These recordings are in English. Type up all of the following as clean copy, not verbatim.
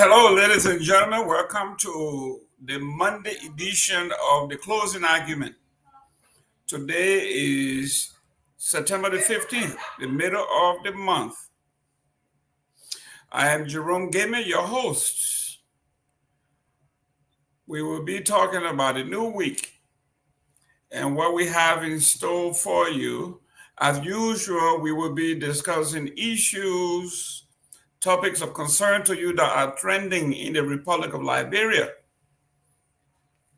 Hello, ladies and gentlemen. Welcome to the Monday edition of the closing argument. Today is September the 15th, the middle of the month. I am Jerome Gayman, your host. We will be talking about a new week and what we have in store for you. As usual, we will be discussing issues, topics of concern to you that are trending in the Republic of Liberia.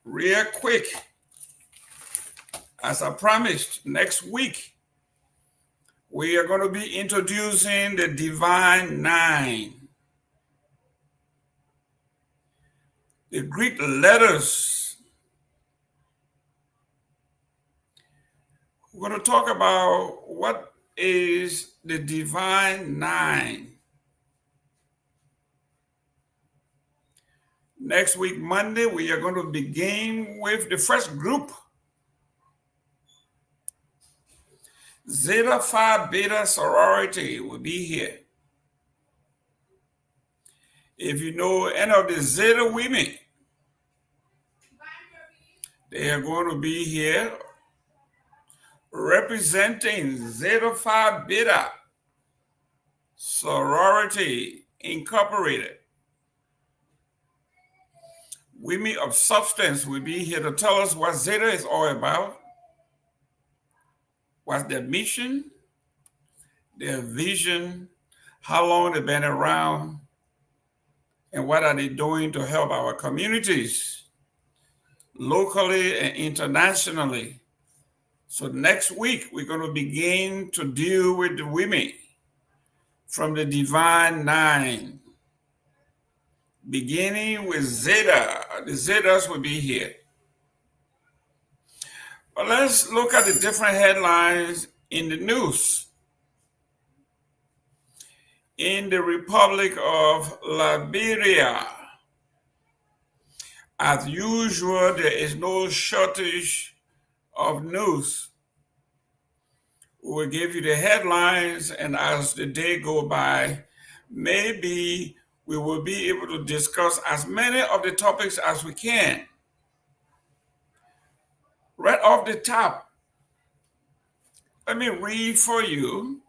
Real quick, as I promised, next week, we are going to be introducing the Divine Nine. The Greek letters. We're going to talk about what is the Divine Nine. Next week, Monday, we are going to begin with the first group. Zeta Phi Beta sorority will be here. If you know any of the Zeta women, they are going to be here representing Zeta Phi Beta Sorority Incorporated. Women of substance will be here to tell us what Zeta is all about, what's their mission, their vision, how long they've been around, and what are they doing to help our communities, locally and internationally. So next week, we're going to begin to deal with the women from the Divine Nine, beginning with Zeta. The Zetas will be here. But let's look at the different headlines in the news. In the Republic of Liberia, as usual, there is no shortage of news. We will give you the headlines, and as the day go by, maybe we will be able to discuss as many of the topics as we can. Right off the top, let me read for you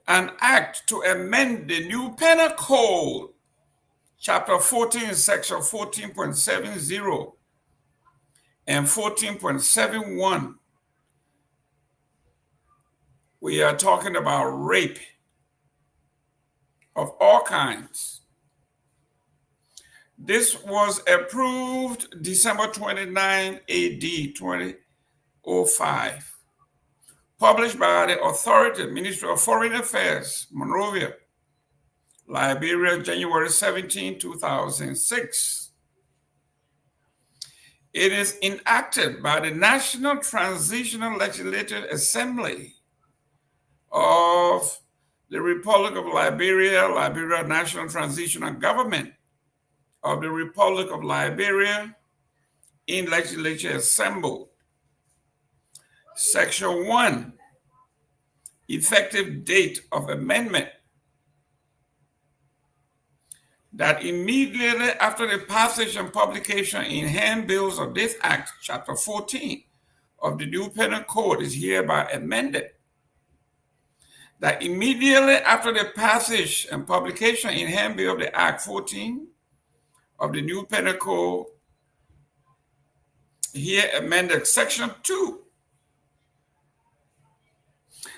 an act to amend the new penal code, chapter 14, section 14.70 and 14.71. We are talking about rape of all kinds. This was approved December 29, AD 2005. Published by the authority, Ministry of Foreign Affairs, Monrovia, Liberia, January 17, 2006. It is enacted by the National Transitional Legislative Assembly of the Republic of Liberia, Liberia National Transitional Government of the Republic of Liberia in Legislature Assembled. Section 1, effective date of amendment. That immediately after the passage and publication in handbills of this act, chapter 14 of the new penal code is hereby amended. That immediately after the passage and publication in handbill of the Act 14 of the new penal code, here amended section 2.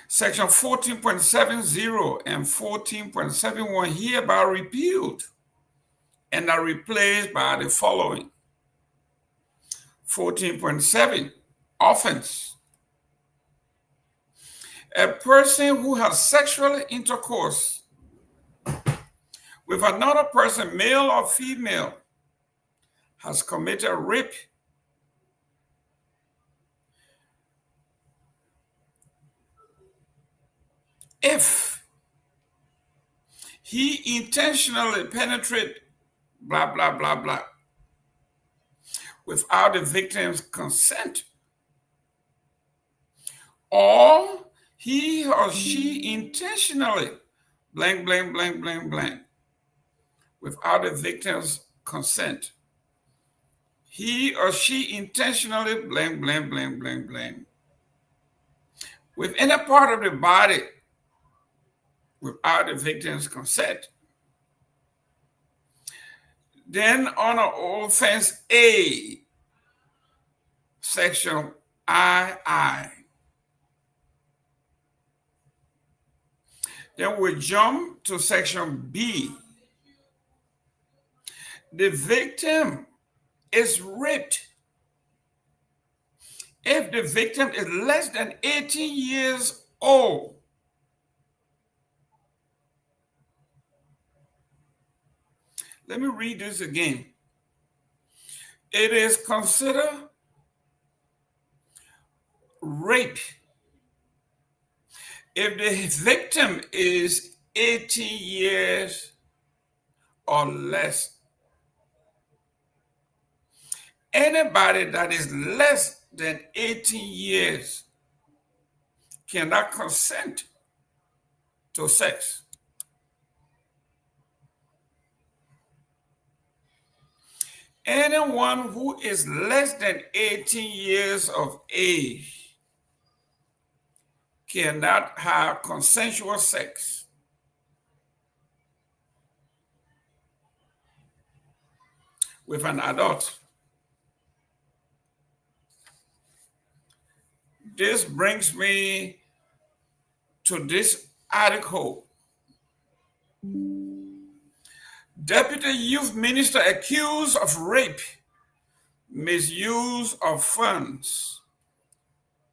Section 14.70 and 14.71 hereby repealed and are replaced by the following. 14.7, offense. A person who has sexual intercourse with another person, male or female, has committed rape. If he intentionally penetrates blah, blah, blah, blah, without the victim's consent, or he or she intentionally blank, blank, blank, blank, blank, without the victim's consent. He or she intentionally blank, blank, blank, blank, blank. With any part of the body without the victim's consent. Then on offense A, section II. Then we jump to section B. The victim is raped if the victim is less than 18 years old. Let me read this again. It is considered rape if the victim is 18 years or less. Anybody that is less than 18 years cannot consent to sex. Anyone who is less than 18 years of age cannot have consensual sex with an adult. This brings me to this article. Deputy Youth Minister accused of rape, misuse of funds,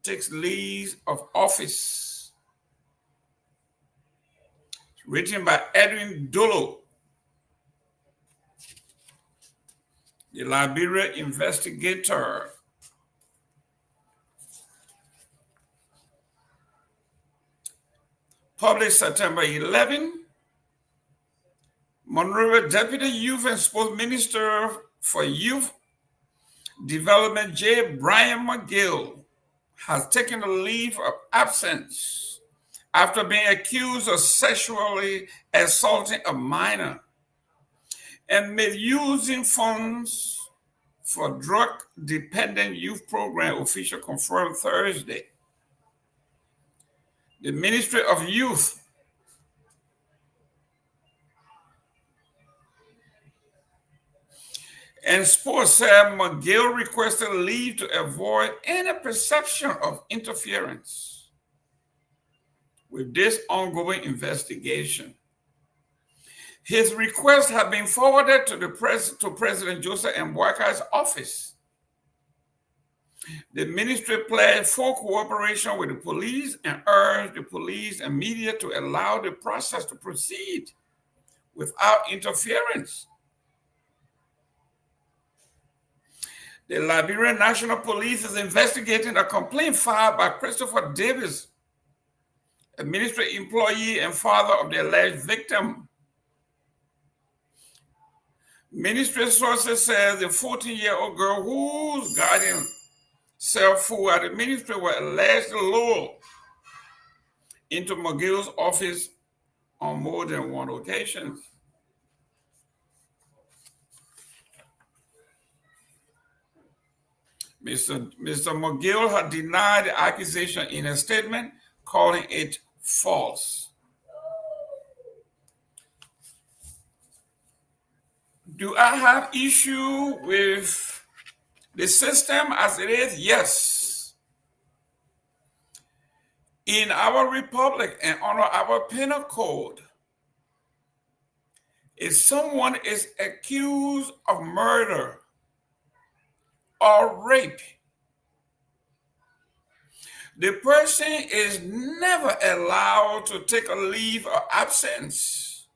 takes leave of office. Written by Edwin Dolo, the Liberia investigator. Published September 11. Monrovia Deputy Youth and Sports Minister for Youth Development J. Brian McGill has taken a leave of absence after being accused of sexually assaulting a minor and misusing funds for drug-dependent youth program, official confirmed Thursday. The Ministry of Youth and Sports said McGill requested leave to avoid any perception of interference with this ongoing investigation. His request had been forwarded to President Joseph Mbaka's office. The ministry pledged full cooperation with the police and urged the police and media to allow the process to proceed without interference. The Liberian National Police is investigating a complaint filed by Christopher Davis, a ministry employee and father of the alleged victim. Ministry sources say the 14-year-old girl whose guardian self food at the ministry were allegedly lured into McGill's office on more than one occasion. Mr. McGill had denied the accusation in a statement, calling it false. Do I have issue with the system as it is? Yes. In our republic and under our penal code, if someone is accused of murder or rape, the person is never allowed to take a leave of absence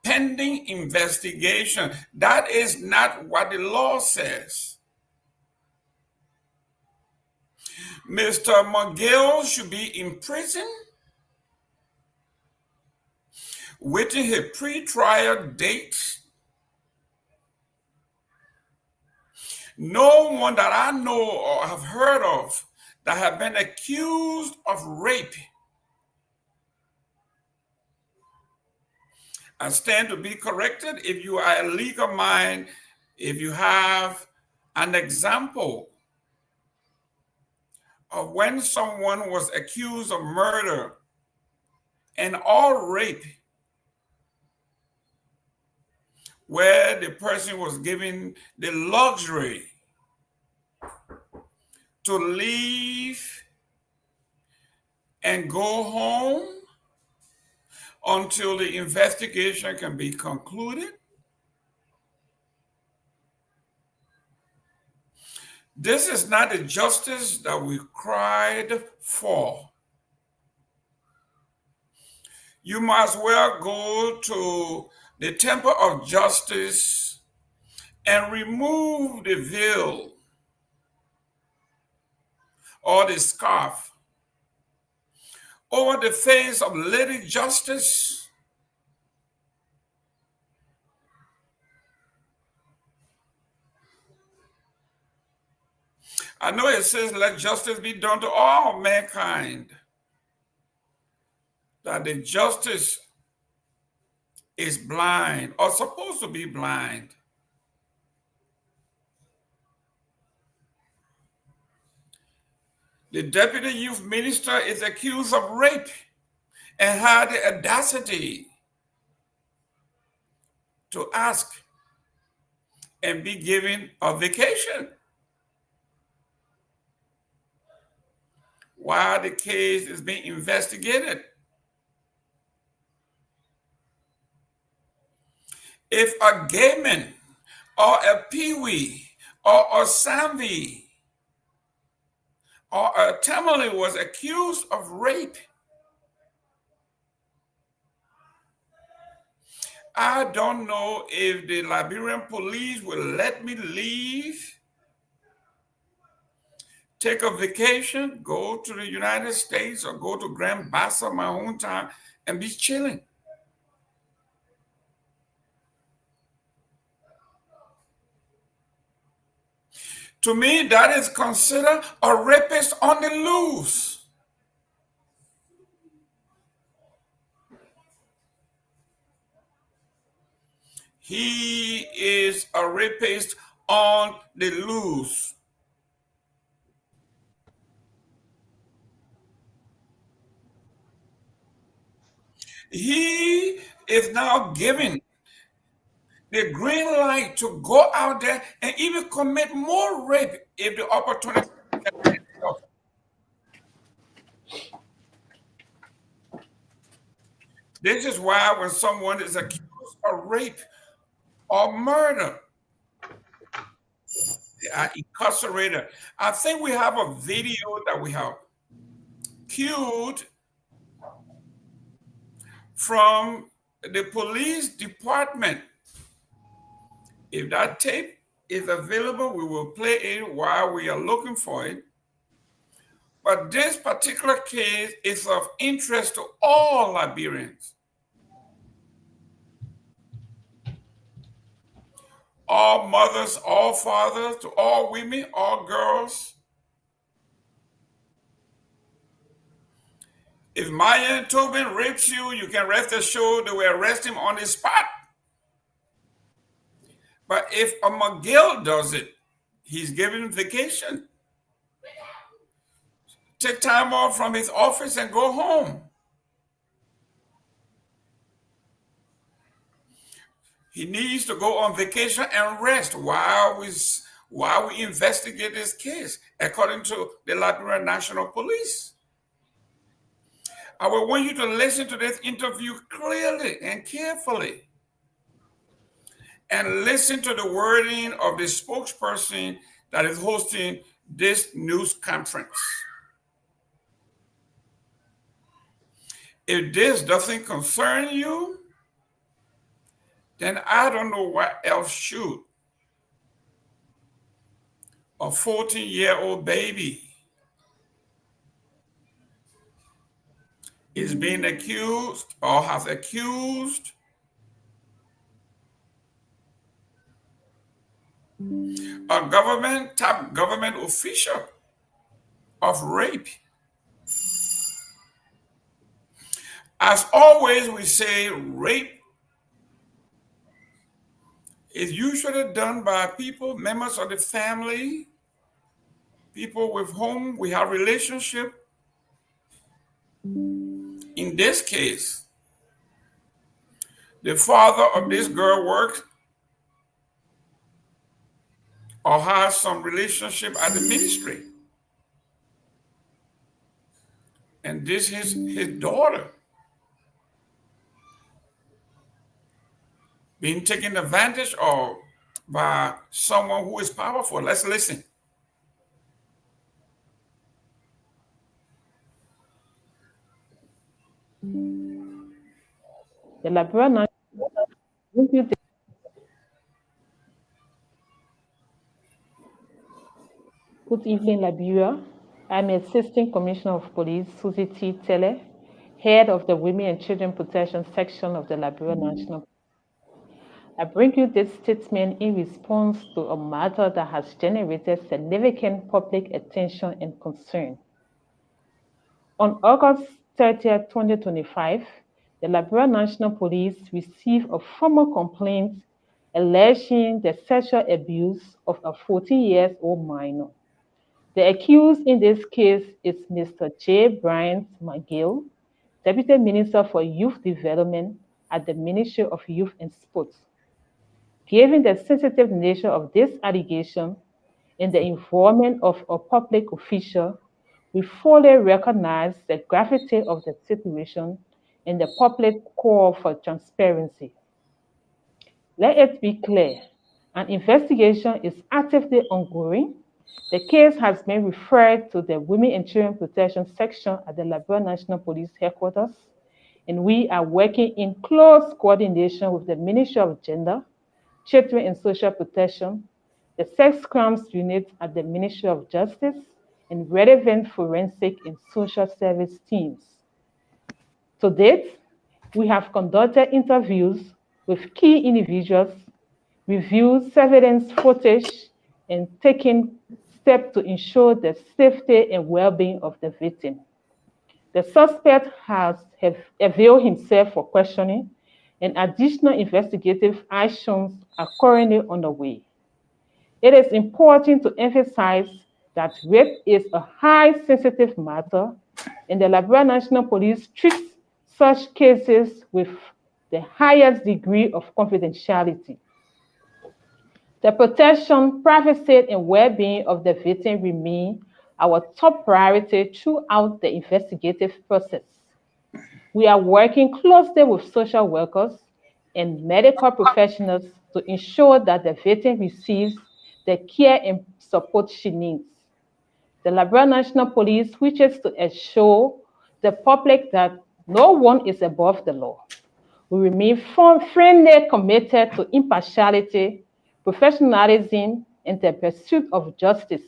pending investigation. That is not what the law says. Mr. McGill should be in prison waiting his pre-trial date. No one that I know or have heard of that have been accused of rape I stand to be corrected. If you are a legal mind, if you have an example of when someone was accused of murder and or rape, where the person was given the luxury to leave and go home until the investigation can be concluded. This is not the justice that we cried for. You must well go to the temple of justice and remove the veil or the scarf over the face of Lady Justice. I know it says, let justice be done to all mankind. That the justice is blind or supposed to be blind. The deputy youth minister is accused of rape and had the audacity to ask and be given a vacation while the case is being investigated. If a Gayman or a Pewee or a Sanvee or a Tomalin was accused of rape, I don't know if the Liberian police will let me leave, take a vacation, go to the United States or go to Grand Bassa, my hometown, and be chilling. To me, that is considered a rapist on the loose. He is a rapist on the loose. He is now given the green light to go out there and even commit more rape if the opportunity presents itself. This is why when someone is accused of rape or murder, they are incarcerated. I think we have a video that we have cued from the police department. If that tape is available, we will play it while we are looking for it. But this particular case is of interest to all Liberians, all mothers, all fathers, to all women, all girls. If Myean Torgbean rapes you, you can rest assured they will arrest him on the spot. But if a McGill does it, he's given vacation. Take time off from his office and go home. He needs to go on vacation and rest while we investigate this case, according to the Liberia National Police. I will want you to listen to this interview clearly and carefully, and listen to the wording of the spokesperson that is hosting this news conference. If this doesn't concern you, then I don't know what else should. A 14-year-old baby is being accused or has accused a top government official of rape. As always, we say rape is usually done by people, members of the family, people with whom we have relationship. In this case, the father of this girl works or has some relationship at the ministry. And this is his daughter being taken advantage of by someone who is powerful. Let's listen. The Liberia National. Good evening, Liberia. I'm Assistant Commissioner of Police, Susie T. Tele, Head of the Women and Children Protection Section of the Liberia National. I bring you this statement in response to a matter that has generated significant public attention and concern. On August 30, 2025, the Liberia National Police received a formal complaint alleging the sexual abuse of a 14-year-old minor. The accused in this case is Mr. J. Bryant McGill, Deputy Minister for Youth Development at the Ministry of Youth and Sports. Given the sensitive nature of this allegation and the involvement of a public official, we fully recognize the gravity of the situation and the public call for transparency. Let it be clear, an investigation is actively ongoing. The case has been referred to the Women and Children Protection Section at the Liberia National Police Headquarters, and we are working in close coordination with the Ministry of Gender, Children and Social Protection, the Sex Crimes Unit at the Ministry of Justice, and relevant forensic and social service teams. To date, we have conducted interviews with key individuals, reviewed surveillance footage, and taken steps to ensure the safety and well-being of the victim. The suspect has availed himself for questioning, and additional investigative actions are currently underway. It is important to emphasize that rape is a high sensitive matter, and the Liberia National Police treats such cases with the highest degree of confidentiality. The protection, privacy, and well-being of the victim remain our top priority throughout the investigative process. We are working closely with social workers and medical professionals to ensure that the victim receives the care and support she needs. The Liberia National Police wishes to assure the public that no one is above the law. We remain firmly committed to impartiality, professionalism, and the pursuit of justice,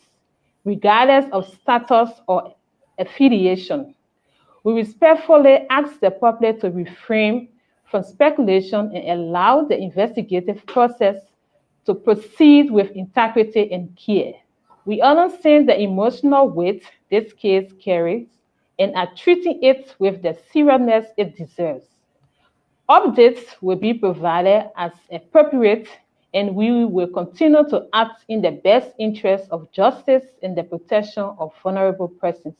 regardless of status or affiliation. We respectfully ask the public to refrain from speculation and allow the investigative process to proceed with integrity and care. We understand the emotional weight this case carries and are treating it with the seriousness it deserves. Updates will be provided as appropriate, and we will continue to act in the best interest of justice and the protection of vulnerable persons.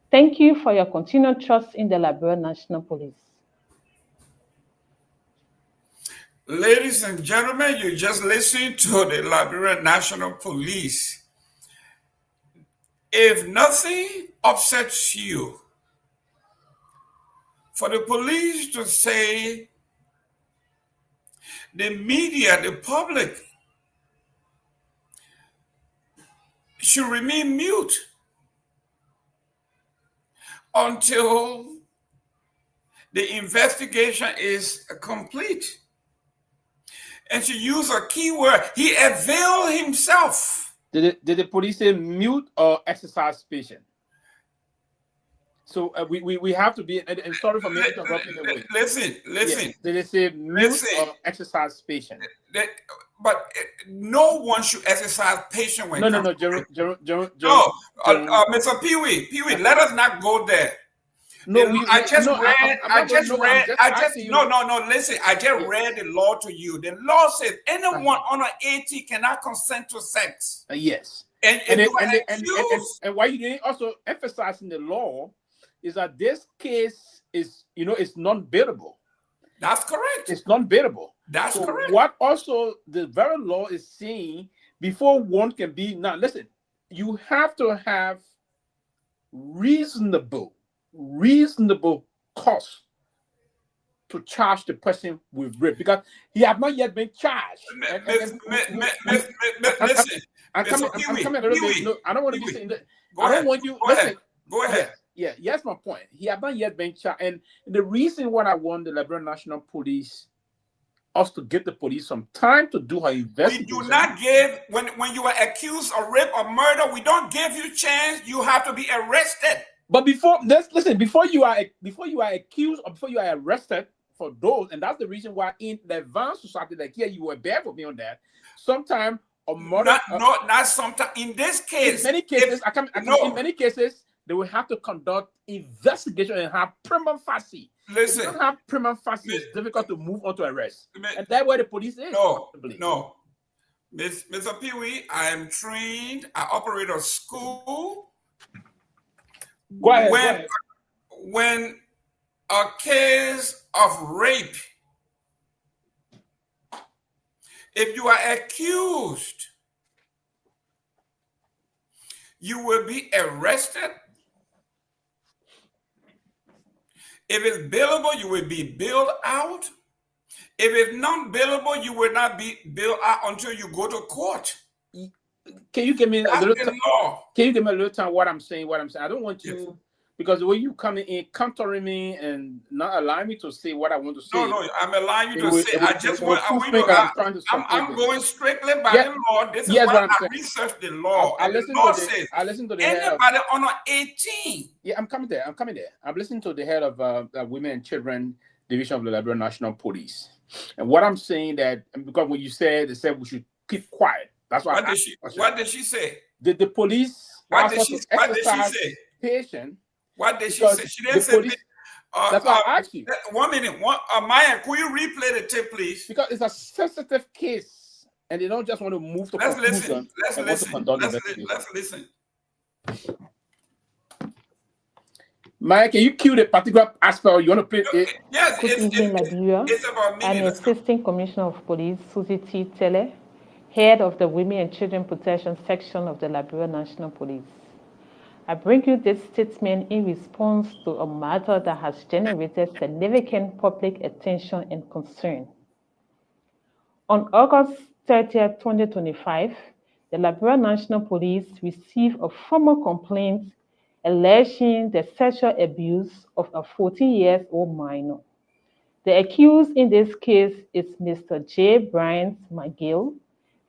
Thank you for your continued trust in the Liberia National Police. Ladies and gentlemen, you just listened to the Liberia National Police. If nothing upsets you, for the police to say the media, the public, should remain mute until the investigation is complete. And to use a keyword, he availed himself. Did the police say mute or exercise patience? So we have to be, and sorry for me interrupting the way. Listen. Yes. Did they say mute or exercise patience? But no one should exercise patience when No, Jerome. Mr. Pewee, let us not go there. No, I just no, read. Listen, I just Yes. read the law to you. The law says anyone under 18 cannot consent to sex. Yes. And if you are accused, and why you didn't also emphasize in the law is that this case is, it's non-bailable. That's correct. It's non-bailable. That's correct. What also the very law is saying, before one can be, now listen, you have to have reasonable cause to charge the person with rape, because he has not yet been charged. Listen, I'm coming a little bit. No, I don't want to be saying that. I don't want you. Listen. Go ahead. Yeah, that's my point. He has not yet been charged, and the reason why I want the Liberia National Police us to give the police some time to do her investigation. We do not give, when you are accused of rape or murder, we don't give you a chance. You have to be arrested. But before you are accused or before you are arrested for those, and that's the reason why in the advanced society, like here, you were bad with me on that. Sometime a murder, not sometimes. In this case, in many cases, in many cases, they will have to conduct investigation and have prima facie. Listen, if you don't have prima facie, it's difficult to move on to arrest, and that's where the police is. No, Mr. Pewee, I am trained. I operate a school. Go ahead. When a case of rape, if you are accused, you will be arrested. If it's bailable, you will be bailed out. If it's non-bailable, you will not be bailed out until you go to court. Can you give me a little time? Can you give me a little time what I'm saying? I don't want you, because the way you coming in, countering me and not allowing me to say what I want to say. No, I'm allowing you to say. I'm going strictly by the law. This is why I researched the law. I listen to the anybody under 18. Yeah, I'm coming there. I'm listening to the head of Women and Children Division of the Liberia National Police. And what I'm saying that, because when you said, they said we should keep quiet. That's why. What did she say? Did the police? What did she say? Patient. What did she say? She didn't say. That's why I asked you. 1 minute. Myean, could you replay the tape, please? Because it's a sensitive case, and they don't just want to move to conclusion. Let's listen. Myean, can you cue the particular aspect you want to play? Yes, it's about me. I'm Assistant Commissioner of Police, Sylvester Pewee, Head of the Women and Children Protection Section of the Liberia National Police. I bring you this statement in response to a matter that has generated significant public attention and concern. On August 30, 2025, the Liberia National Police received a formal complaint alleging the sexual abuse of a 14-year-old minor. The accused in this case is Mr. J. Bryant McGill,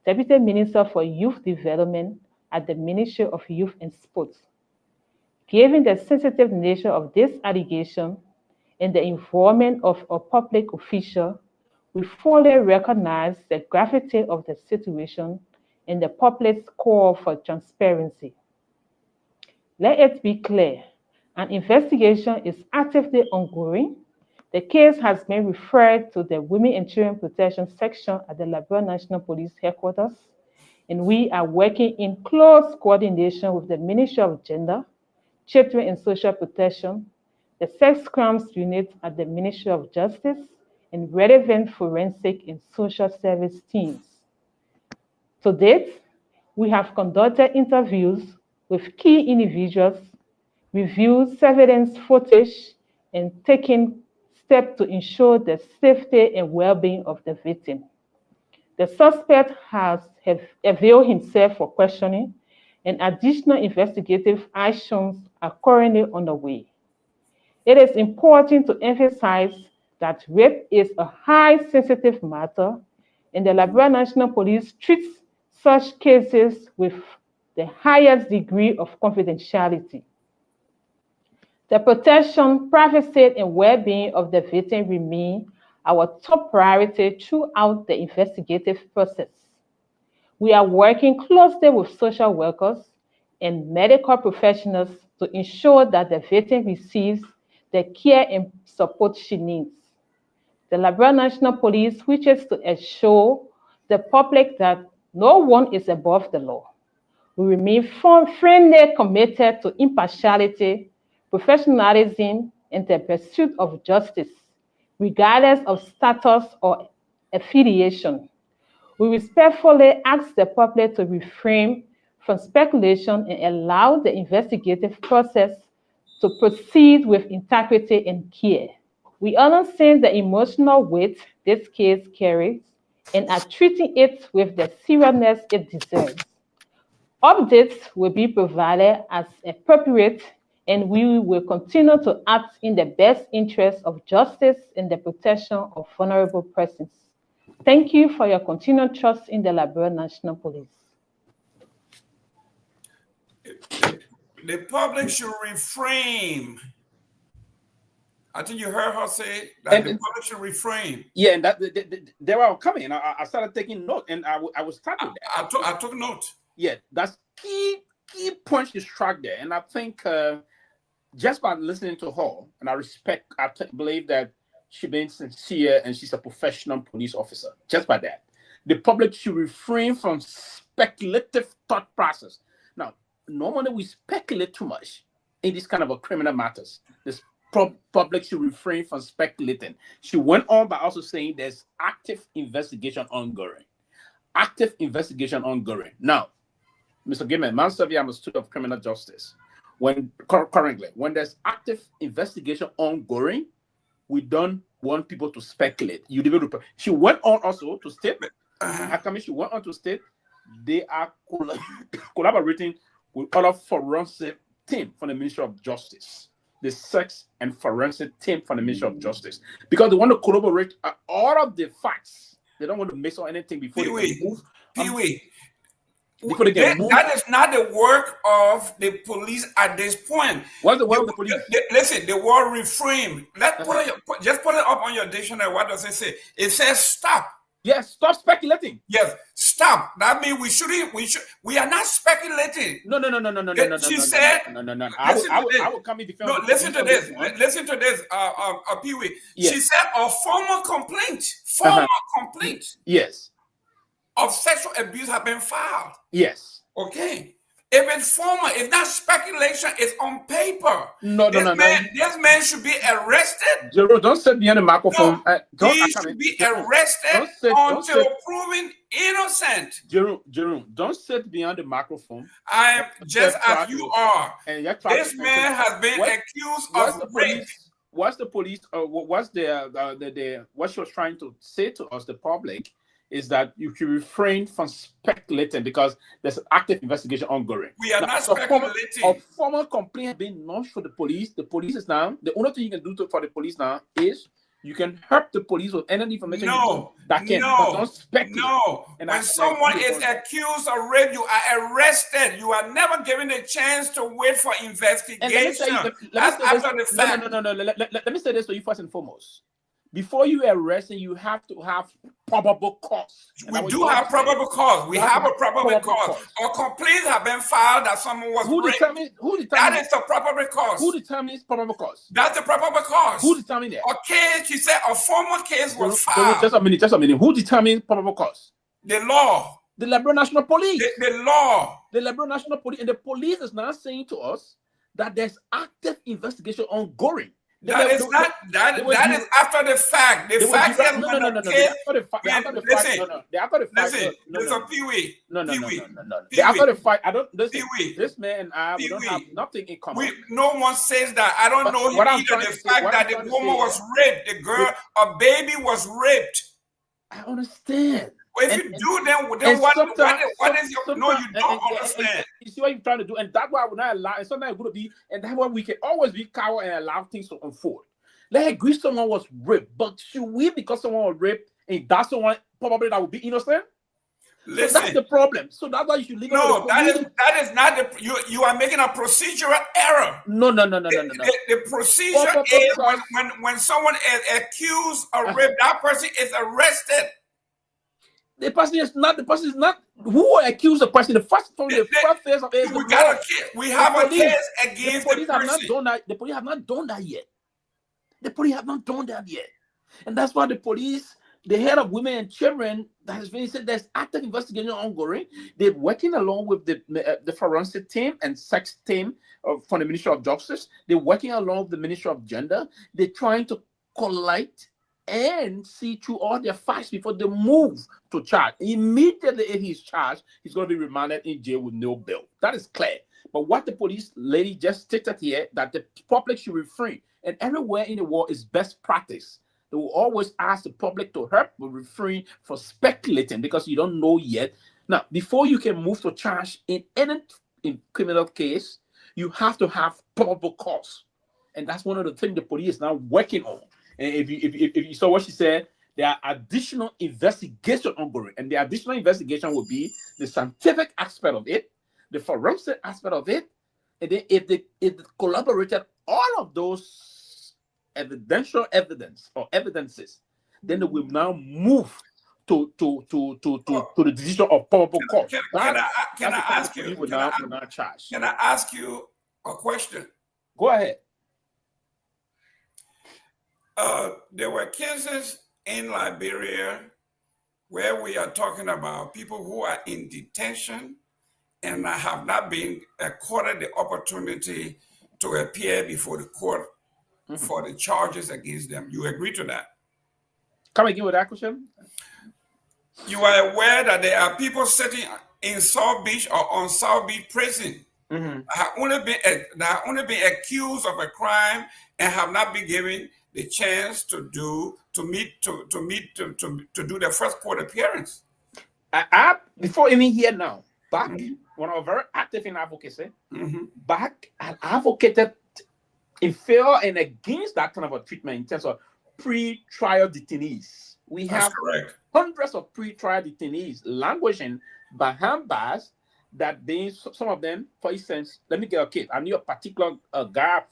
Deputy Minister for Youth Development at the Ministry of Youth and Sports. Given the sensitive nature of this allegation and the involvement of a public official, we fully recognize the gravity of the situation and the public's call for transparency. Let it be clear, an investigation is actively ongoing. The case has been referred to the Women and Children Protection Section at the Liberia National Police Headquarters, and we are working in close coordination with the Ministry of Gender, Children and Social Protection, the Sex Crimes Unit at the Ministry of Justice, and relevant forensic and social service teams. To date, we have conducted interviews with key individuals, reviewed surveillance footage, and taken steps to ensure the safety and well-being of the victim. The suspect has availed himself for questioning, and additional investigative actions are currently underway. It is important to emphasize that rape is a highly sensitive matter, and the Liberia National Police treats such cases with the highest degree of confidentiality. The protection, privacy, and well-being of the victim remain our top priority throughout the investigative process. We are working closely with social workers and medical professionals to ensure that the victim receives the care and support she needs. The Liberia National Police wishes to assure the public that no one is above the law. We remain firmly committed to impartiality, professionalism, and the pursuit of justice, regardless of status or affiliation. We respectfully ask the public to refrain from speculation and allow the investigative process to proceed with integrity and care. We understand the emotional weight this case carries and are treating it with the seriousness it deserves. Updates will be provided as appropriate, and we will continue to act in the best interest of justice and the protection of vulnerable persons. Thank you for your continued trust in the Liberia National Police. The public should refrain. I think you heard her say that the public should refrain. Yeah, and that they were coming. I started taking note, and I was starting there. I took note. Yeah, that's key point you struck there, and I think just by listening to her, and I believe that she's been sincere and she's a professional police officer. Just by that, the public should refrain from speculative thought process. Now, normally we speculate too much in this kind of criminal matters. This public should refrain from speculating. She went on by also saying there's active investigation ongoing. Active investigation ongoing. Now, Mr. Gayman, Ben Sanvee, I'm a student of criminal justice. Currently, when there's active investigation ongoing, we don't want people to speculate. She went on also to state, she went on to state they are collaborating with other forensic team from the Ministry of Justice, the sex and forensic team from the Ministry of Justice, because they want to collaborate all of the facts. They don't want to mix or anything before they move. Pewee. That is not the work of the police at this point. What's the work of the police? Listen, the word refrain. Just put it up on your dictionary. What does it say? It says stop. Yes, stop speculating. Yes, stop. That means we are not speculating. No. She said, no. I will come in defense. No, listen to this. Listen to this, Pewee. Yes. She said a formal complaint. Yes. Of sexual abuse have been filed. Yes. Okay. If it's formal, it's not speculation, it's on paper. No. This man should be arrested. Jerome, don't sit behind the microphone. He should be arrested until proven innocent. Jerome, don't sit behind the microphone. I am just as you are. This man has been accused of rape. What's the police? What she was trying to say to us, the public, is that you should refrain from speculating because there's an active investigation ongoing. We are not speculating. A formal complaint has been lodged for the police. The police is now, the only thing you can do for the police now is you can help the police with any information but don't speculate. No. When someone is accused of rape, you are arrested. You are never given a chance to wait for investigation. That's after the fact. No. Let me say this to you first and foremost. Before you arrest, you have to have probable cause. We do have probable cause. We have a probable cause. Or complaints have been filed that someone was raped. That is the probable cause. Who determines probable cause? That's the probable cause. Who determines that? A case, she said, a formal case was filed. Just a minute. Who determines probable cause? The law. The Liberia National Police. The law. The Liberia National Police. And the police is now saying to us that there's active investigation ongoing. That is after the fact. The fact is when the case. Listen, Mr. Pewee. No. After the fact, I don't. Listen, this man and I, we don't have nothing in common. No one says that. I don't know either the fact that the woman was raped, the girl, a baby was raped. I understand. If you do, then what is your... No, you don't understand. You see what you're trying to do, and that's why we're not allowed, and sometimes it's going to be, and that's why we can always be coward and allow things to unfold. Let's agree someone was raped, but should we, because someone was raped, and that's someone probably that would be innocent? Listen, so that's the problem. So that's why you should leave. No, that is not the... You are making a procedural error. No. The procedure is when someone is accused of rape, that person is arrested. The person is not who accused the person. The first phase of it. We have a case against the person. The police have not done that yet. The police have not done that yet. And that's why the police, the head of women and children, that has been said there's active investigation ongoing. They're working along with the forensic team and sex team from the Ministry of Justice. They're working along with the Ministry of Gender. They're trying to collect and see through all their facts before they move to charge. Immediately if he's charged, he's going to be remanded in jail with no bail. That is clear. But what the police lady just stated here, that the public should refrain. And everywhere in the world is best practice. They will always ask the public to help with refrain for speculating because you don't know yet. Now, before you can move to charge in any criminal case, you have to have probable cause. And that's one of the things the police is now working on. And if you saw what she said, there are additional investigation ongoing. And the additional investigation will be the scientific aspect of it, the forensic aspect of it, and then if they collaborated all of those evidential evidence or evidences, then they will now move to the decision of probable cause. Can I ask you a question? Go ahead. There were cases in Liberia where we are talking about people who are in detention and have not been accorded the opportunity to appear before the court for the charges against them. You agree to that? Come again with that question? You are aware that there are people sitting in South Beach or on South Beach prison that have only been accused of a crime and have not been given the chance to do their first court appearance. Before even here now, back when I was very active in advocacy, back I advocated in favor and against that kind of a treatment in terms of pre-trial detainees. We have hundreds of pre-trial detainees languishing behind bars that some of them, for instance, let me get a case. I knew a particular guy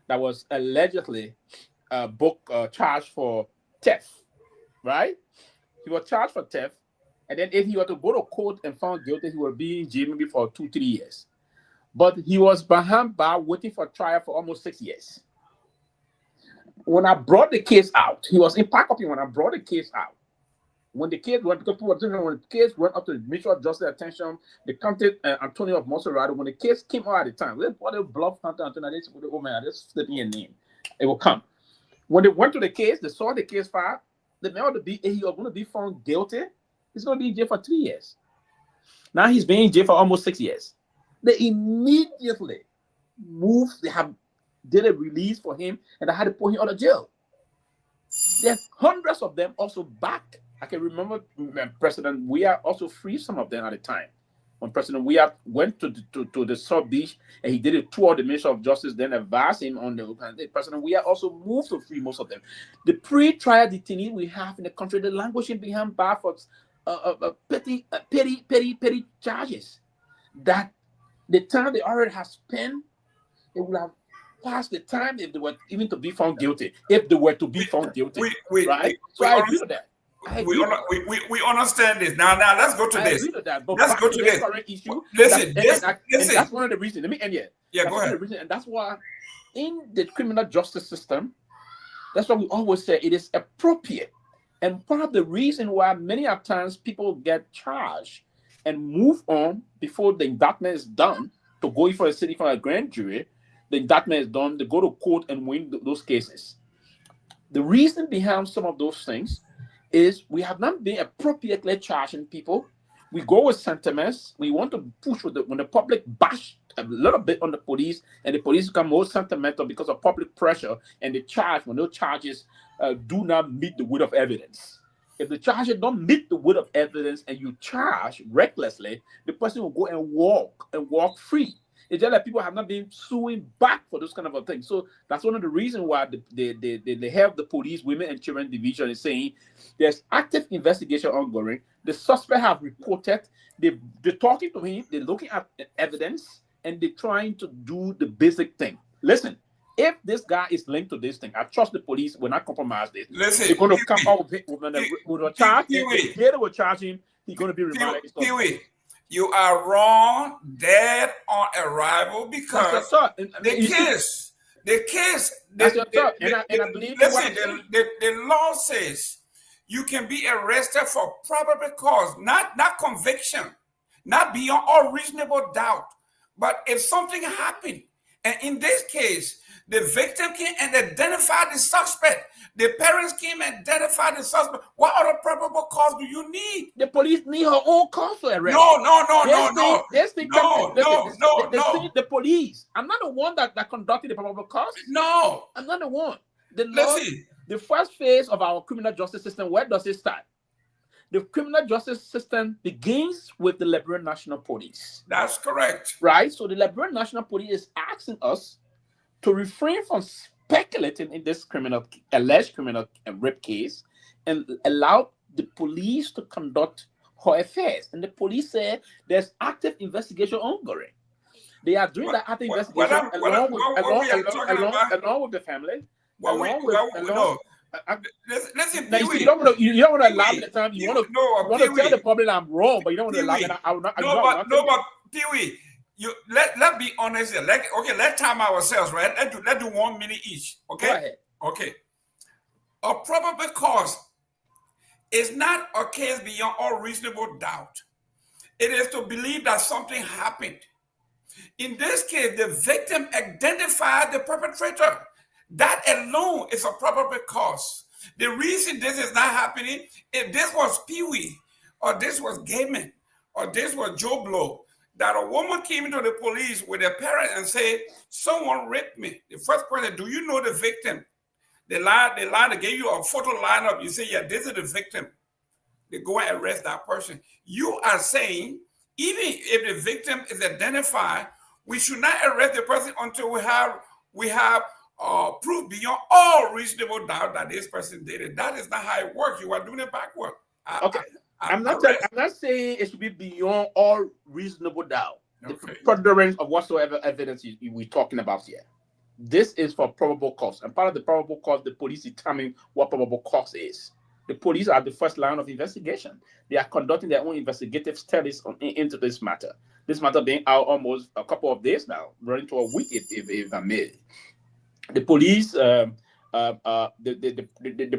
that was allegedly charged for theft, right? He was charged for theft, and then if he were to go to court and found guilty, he would be in jail maybe for 2-3 years. But he was behind bar waiting for trial for almost 6 years. When I brought the case out, he was in Pakopin when I brought the case out. When the case went, because when the case went up to the Ministry of Justice attention, they counted Antonio of Monserrato. When the case came out at the time, they bluff counter Antonio. They said, "Oh man, just slip me a name. It will come." When they went to the case, they saw the case file. The man he was going to be found guilty. He's going to be in jail for 3 years. Now he's been in jail for almost 6 years. They immediately moved. Did a release for him, and I had to put him out of jail. There's hundreds of them also back. I can remember President Weah also freed some of them at the time. When President Weah went to the South Beach and he did a tour of the Ministry of Justice, then advised him on the President Weah also moved to free most of them. The pre-trial detainees we have in the country, the languishing behind bar for petty charges that the time they already have spent, it would have passed the time if they were even to be found guilty. If they were to be found guilty, right? I agree with that. We understand this. Now let's go to this. Let's go to this current issue. Listen, that's one of the reasons. Let me end here. Yeah, go ahead. And that's why in the criminal justice system, that's why we always say it is appropriate. And part of the reason why many of times people get charged and move on before the indictment is done to go for a city for a grand jury, the indictment is done, they go to court and win those cases. The reason behind some of those things is we have not been appropriately charging people. We go with sentiments. We want to push when the public bash a little bit on the police, and the police become more sentimental because of public pressure, and they charge when those charges do not meet the weight of evidence. If the charges don't meet the weight of evidence and you charge recklessly, the person will go and walk free. It's just that people have not been suing back for those kind of things. So that's one of the reasons why they have the police, women and children division is saying there's active investigation ongoing. The suspect have reported. They're talking to him. They're looking at evidence and they're trying to do the basic thing. Listen, if this guy is linked to this thing, I trust the police will not compromise this. Listen, they're going to come out with a charge. If they will charge him, he's going to be remanded. Pewee, you are wrong, dead on arrival, because the The case, That's your thought. And I believe in what I'm saying. the law says you can be arrested for probable cause, not conviction, not beyond all reasonable doubt. But if something happened, and in this case, the victim came and identified the suspect, the parents came and identified the suspect, what other probable cause do you need? The police need her own cause for arrest. No. The police. I'm not the one that conducted the probable cause. No. I'm not the one. The first phase of our criminal justice system, where does it start? The criminal justice system begins with the Liberian National Police. That's correct. Right? So the Liberian National Police is asking us to refrain from speculating in this alleged criminal rape case and allow the police to conduct her affairs. And the police say there's active investigation ongoing. They are doing that active investigation along with the family. Listen, you don't want to allow me the time. You want to tell the public I'm wrong, but you don't want to allow me. But Pewee, let's be honest here. Let's time ourselves, right? Let's do 1 minute each. Okay. Go ahead. Okay. A probable cause is not a case beyond all reasonable doubt. It is to believe that something happened. In this case, the victim identified the perpetrator. That alone is a probable cause. The reason this is not happening, if this was Pewee, or this was Gayman, or this was Joe Blow, that a woman came into the police with a parent and said, someone raped me. The first person, do you know the victim? They gave you a photo lineup. You say, yeah, this is the victim. They go and arrest that person. You are saying, even if the victim is identified, we should not arrest the person until we have proof beyond all reasonable doubt that this person did it. That is not how it works. You are doing it backward. I'm not saying it should be beyond all reasonable doubt. The preponderance of whatsoever evidence we're talking about here. This is for probable cause. And part of the probable cause, the police determine what probable cause is. The police are the first line of investigation. They are conducting their own investigative studies into this matter. This matter being out almost a couple of days now, running to a week, if I may. The police, the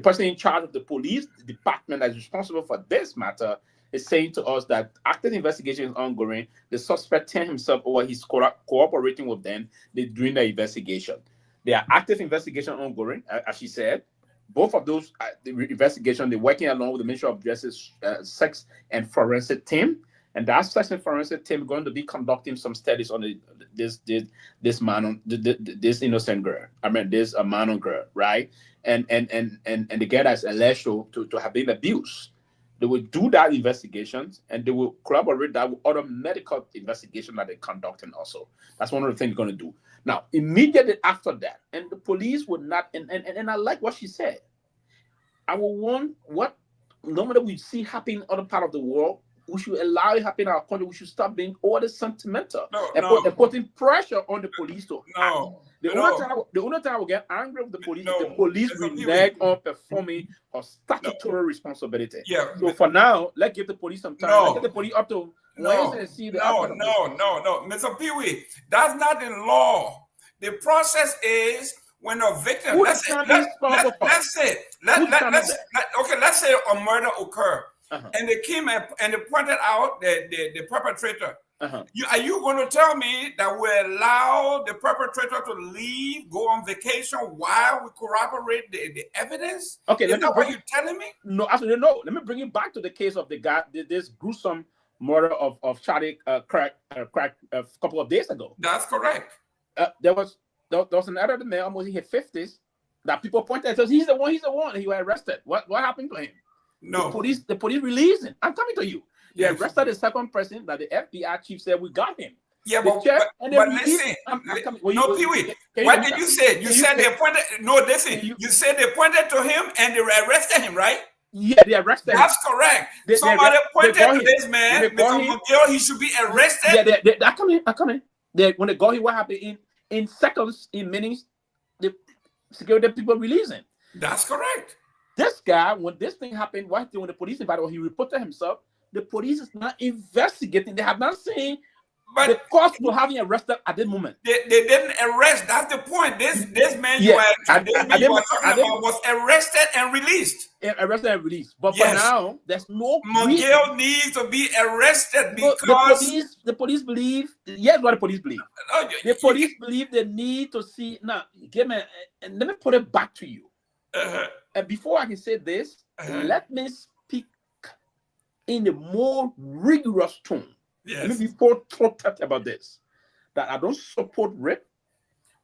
person in charge of the police department that is responsible for this matter is saying to us that active investigation is ongoing. The suspect himself, or he's cooperating with them, they're doing the investigation. There are active investigation ongoing, as she said. Both of those investigations, they're working along with the Ministry of Justice Sex and Forensic Team. And that sex and forensic team is going to be conducting some studies on this innocent girl. I mean, this minor girl, right? And the girl that's alleged to have been abused. They will do that investigations, and they will collaborate that with other medical investigation that they're conducting also. That's one of the things they're going to do. Now, immediately after that, and the police would not, and I like what she said. I will want what normally we see happen in other part of the world. We should allow it happen in our country. We should stop being all the sentimental and putting pressure on the police to act. The only time I will get angry with the police is the police renege on performing a statutory responsibility. Yeah. So for now, let's give the police some time. Let's get the police up to Wednesday and see the outcome. No. Mr. Pewee, that's not the law. The process is when a victim, let's say a murder occurred. And they came and they pointed out the perpetrator. Are you going to tell me that we allow the perpetrator to leave, go on vacation while we corroborate the evidence? Okay, is that what you're telling me? No, absolutely no. Let me bring it back to the case of the guy, this gruesome murder of Charlie Crack a couple of days ago. That's correct. There was another man almost in his 50s that people pointed at. So he's the one. And he was arrested. What happened to him? No. The police released him. I'm coming to you. They arrested the second person that the FBI chief said we got him. Yeah, but listen. No, Pewee. What did you say? You said they pointed. No, listen. You said they pointed to him and they arrested him, right? Yeah, they arrested him. That's correct. Somebody pointed to this man, Mr. Miguel, he should be arrested. Yeah, I come in. When they got him, what happened in seconds, in minutes, the security people released him. That's correct. This guy, when this thing happened, when the police invited him, he reported himself. The police is not investigating. They have not seen But the cost to having arrested at this moment. They didn't arrest. That's the point. This man Yeah, you are talking about was arrested and released. Arrested and released. But Yes. for now, there's no Miguel needs to be arrested because the police believe. Here's what the police believe. The police believe they need to see. Now, and let me put it back to you. And before I can say this, let me speak in a more rigorous tone. Yes. Let me be protective about this. That I don't support rape.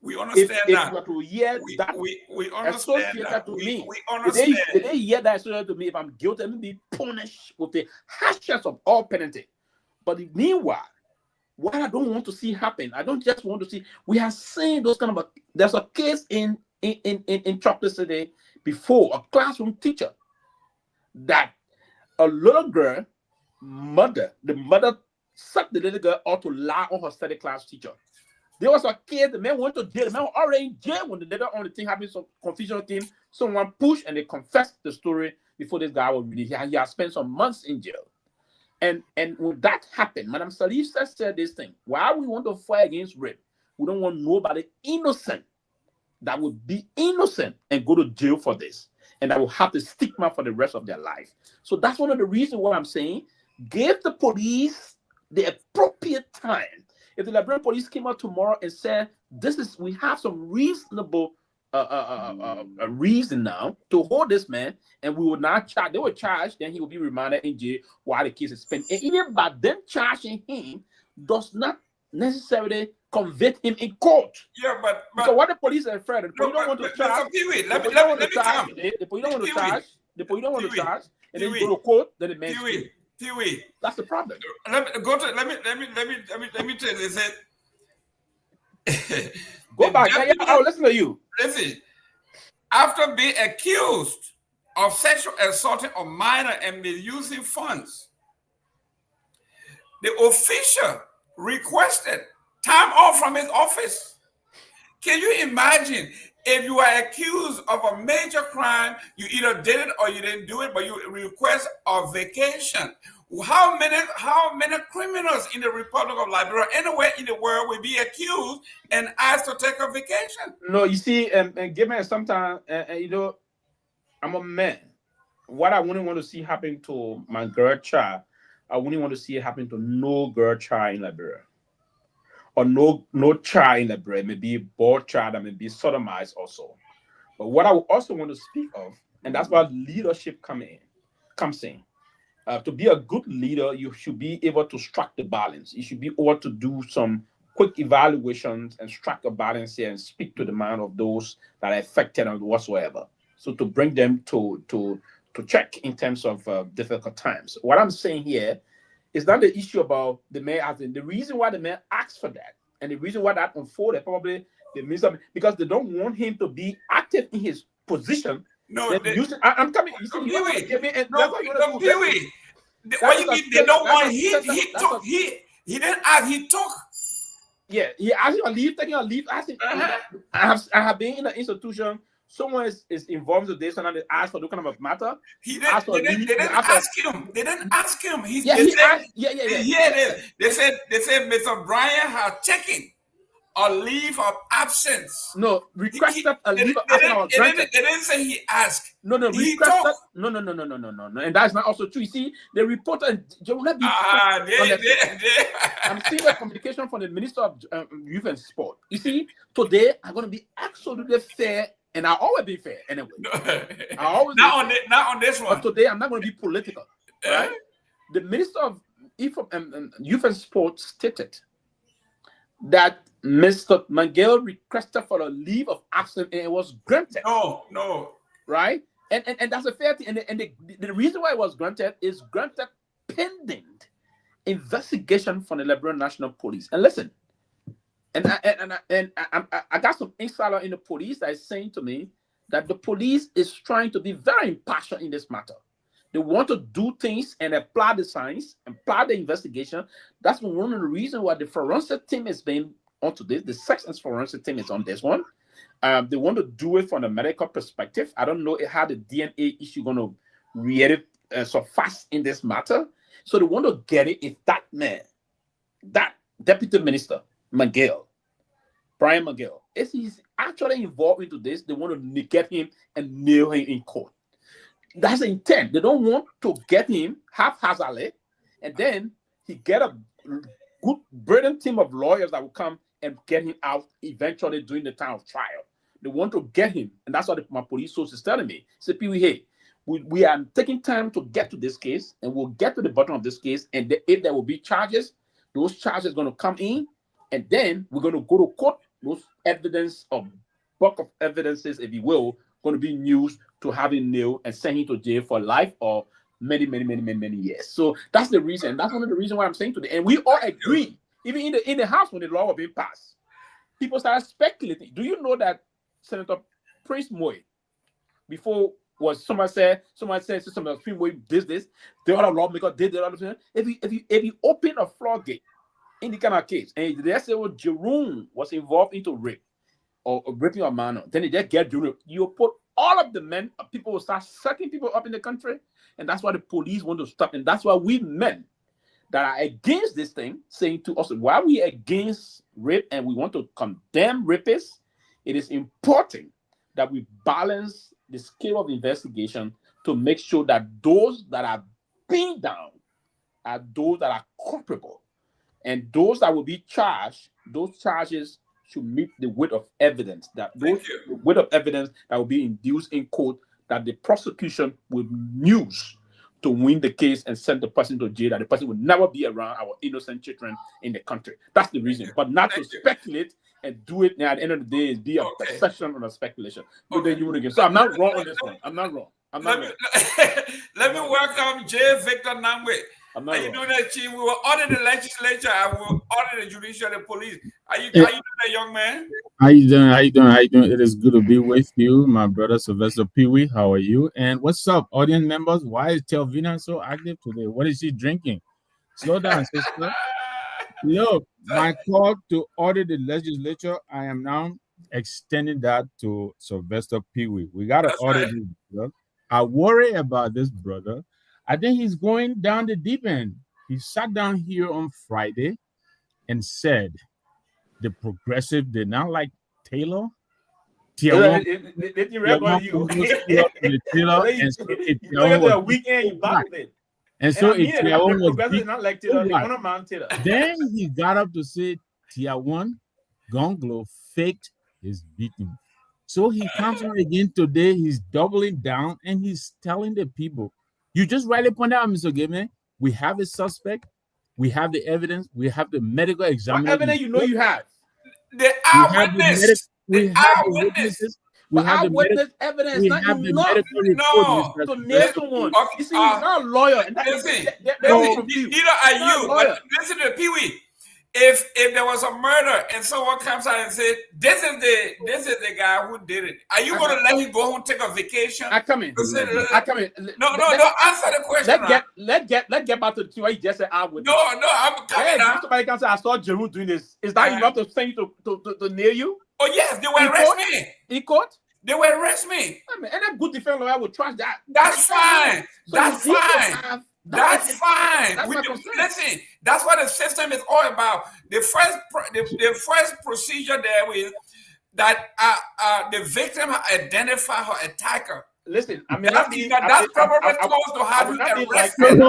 We understand that. If you are to hear that we understand that. We understand. If they hear that associated to me, if I'm guilty, let me be punished with the harshest of all penalty. But meanwhile, what I don't want to see happen, I don't just want to see. We have seen those kind of. There's a case in Chocolate City before, a classroom teacher that a little girl, the mother sucked the little girl out to lie on her study class teacher. There was a kid, the man went to jail. The man was already in jail when the later on the thing happened. Some confusion came, someone pushed and they confessed the story before this guy was released. He had spent some months in jail. And when that happened, Madam Sylvester said this thing: while we want to fight against rape, we don't want nobody innocent that would be innocent and go to jail for this, and that will have the stigma for the rest of their life. So that's one of the reasons why I'm saying give the police the appropriate time. If the Liberian police came out tomorrow and said, we have some reasonable reason now to hold this man, and we will not charge, they will charge, then he will be remanded in jail while the case is pending. And even by them charging him does not necessarily convict him in court. Yeah, but so what the police are afraid of, the police don't want to charge. The police don't want to charge. The police don't want to charge. The police don't want to charge. And then you go to court, then the man. Pewee. That's the problem. Let me tell you this. Go back. I'll listen to you. Listen. After being accused of sexual assaulting a minor and misusing funds, the official requested time off from his office. Can you imagine if you are accused of a major crime, you either did it or you didn't do it, but you request a vacation? How many criminals in the Republic of Liberia, anywhere in the world, will be accused and asked to take a vacation? No, you see, and given sometimes, I'm a man. What I wouldn't want to see happen to my girl child, I wouldn't want to see it happen to no girl child in Liberia. Or no child in Liberia, maybe a boy child that may be sodomized also. But what I would also want to speak of, and that's where leadership comes in. To be a good leader, you should be able to strike the balance. You should be able to do some quick evaluations and strike a balance here and speak to the mind of those that are affected and whatsoever. So to bring them to check in terms of difficult times. What I'm saying here is not the issue about the mayor asking. The reason why the mayor asked for that, and the reason why that unfolded, probably they missed something because they don't want him to be active in his position. No, I'm coming. You see, Pewee. What you mean they don't want him? He didn't ask. He took. Yeah, he asked you to leave, taking a leave. I have been in an institution. Someone is involved in this and they ask for looking at a matter. They didn't ask him. They didn't ask him. They said Mr. Brian has taken a leave of absence. No, requested a leave of absence. They didn't say he asked. No, requested. No. And that's not also true. You see, the reporter, I'm seeing a communication from the Minister of Youth and Sport. You see, today I'm going to be absolutely fair. And I always be fair anyway. I always not on this one. But today I'm not going to be political. Right? The Minister of Youth and Sport stated that Mr. Miguel requested for a leave of absence and it was granted. No. Right? And that's a fair thing. And the reason why it was granted is granted pending investigation from the Liberian National Police. And listen. And I got some insider in the police that is saying to me that the police is trying to be very impartial in this matter. They want to do things and apply the science, apply the investigation. That's one of the reasons why the forensic team has been onto this. The sex and forensic team is on this one. They want to do it from a medical perspective. I don't know how the DNA issue going to react so fast in this matter. So they want to get it if that man, that Deputy Minister McGill, Brian McGill, is he's actually involved into this. They want to get him and nail him in court. That's the intent. They don't want to get him haphazardly, and then he get a good, brilliant team of lawyers that will come and get him out eventually during the time of trial. They want to get him, and that's what my police source is telling me. Say, Pewee, hey, we are taking time to get to this case, and we'll get to the bottom of this case, and if there will be charges, those charges are going to come in, and then we're going to go to court. Those evidence of bulk of evidences, if you will, going to be used to have him nailed and send him to jail for life or many years. So that's the reason. That's one of the reasons why I'm saying today. And we all agree, even in the House when the law was being passed, people started speculating. Do you know that Senator Prince Moy, before was someone said Senator Prince Moy did this, the other lawmaker did the other thing. If you open a floodgate in the kind of case, and they say well, Jerome was involved into rape or raping a man, then they just get Jerome. You put all of the men, people will start sucking people up in the country, and that's why the police want to stop. And that's why we men that are against this thing, saying to us, why we against rape and we want to condemn rapists, it is important that we balance the scale of investigation to make sure that those that are pinned down are those that are culpable. And those that will be charged, those charges should meet the weight of evidence. That those weight of evidence that will be induced in court that the prosecution will use to win the case and send the person to jail. That the person will never be around our innocent children in the country. That's the reason. But not to speculate and do it. And at the end of the day, is be a perception or a speculation. But then you would again. So I'm not wrong on this one. I'm not wrong. Let me welcome J. Victor Nagbe. Are you doing that, Chief? We will order the legislature. I will order the judiciary, the police. Are you doing that, young man? How you doing? It is good to be with you, my brother Sylvester Pewee. How are you? And what's up, audience members? Why is Telvina so active today? What is she drinking? Slow down, sister. Look, my call to order the legislature, I am now extending that to Sylvester Pewee. We got to order this, brother. I worry about this brother. I think he's going down the deep end. He sat down here on Friday and said the progressive did not like Taylor. Weekend, you back with it. And so if Tiawan was not like Taylor, then he got up to say Kehleboe Gongloe faked his beating. So he comes on again today. He's doubling down and he's telling the people. You just rightly pointed out, Mr. Gayman, we have a suspect, we have the evidence, we have the medical examiner. What evidence you know you have? The eyewitness. We have the witnesses. We have the witness evidence. We have the medical report. To nail someone. You see, he's not a lawyer. Listen, neither are you. But listen to Pewee. If there was a murder and someone comes out and says, this is the guy who did it, are you going to let him go home and take a vacation? I come in. No, answer the question. Let's get back to what you just said. I'm coming out. Somebody can say, I saw Jerome doing this. Is that enough to send you to nail you? Oh, yes, they will arrest me. In court? They will arrest me. And a good defense lawyer will trust that. That's fine. That's fine. That's fine. Listen, that's what the system is all about. The first procedure there is that the victim identify her attacker. Listen, I mean that's probably supposed to have you arrested.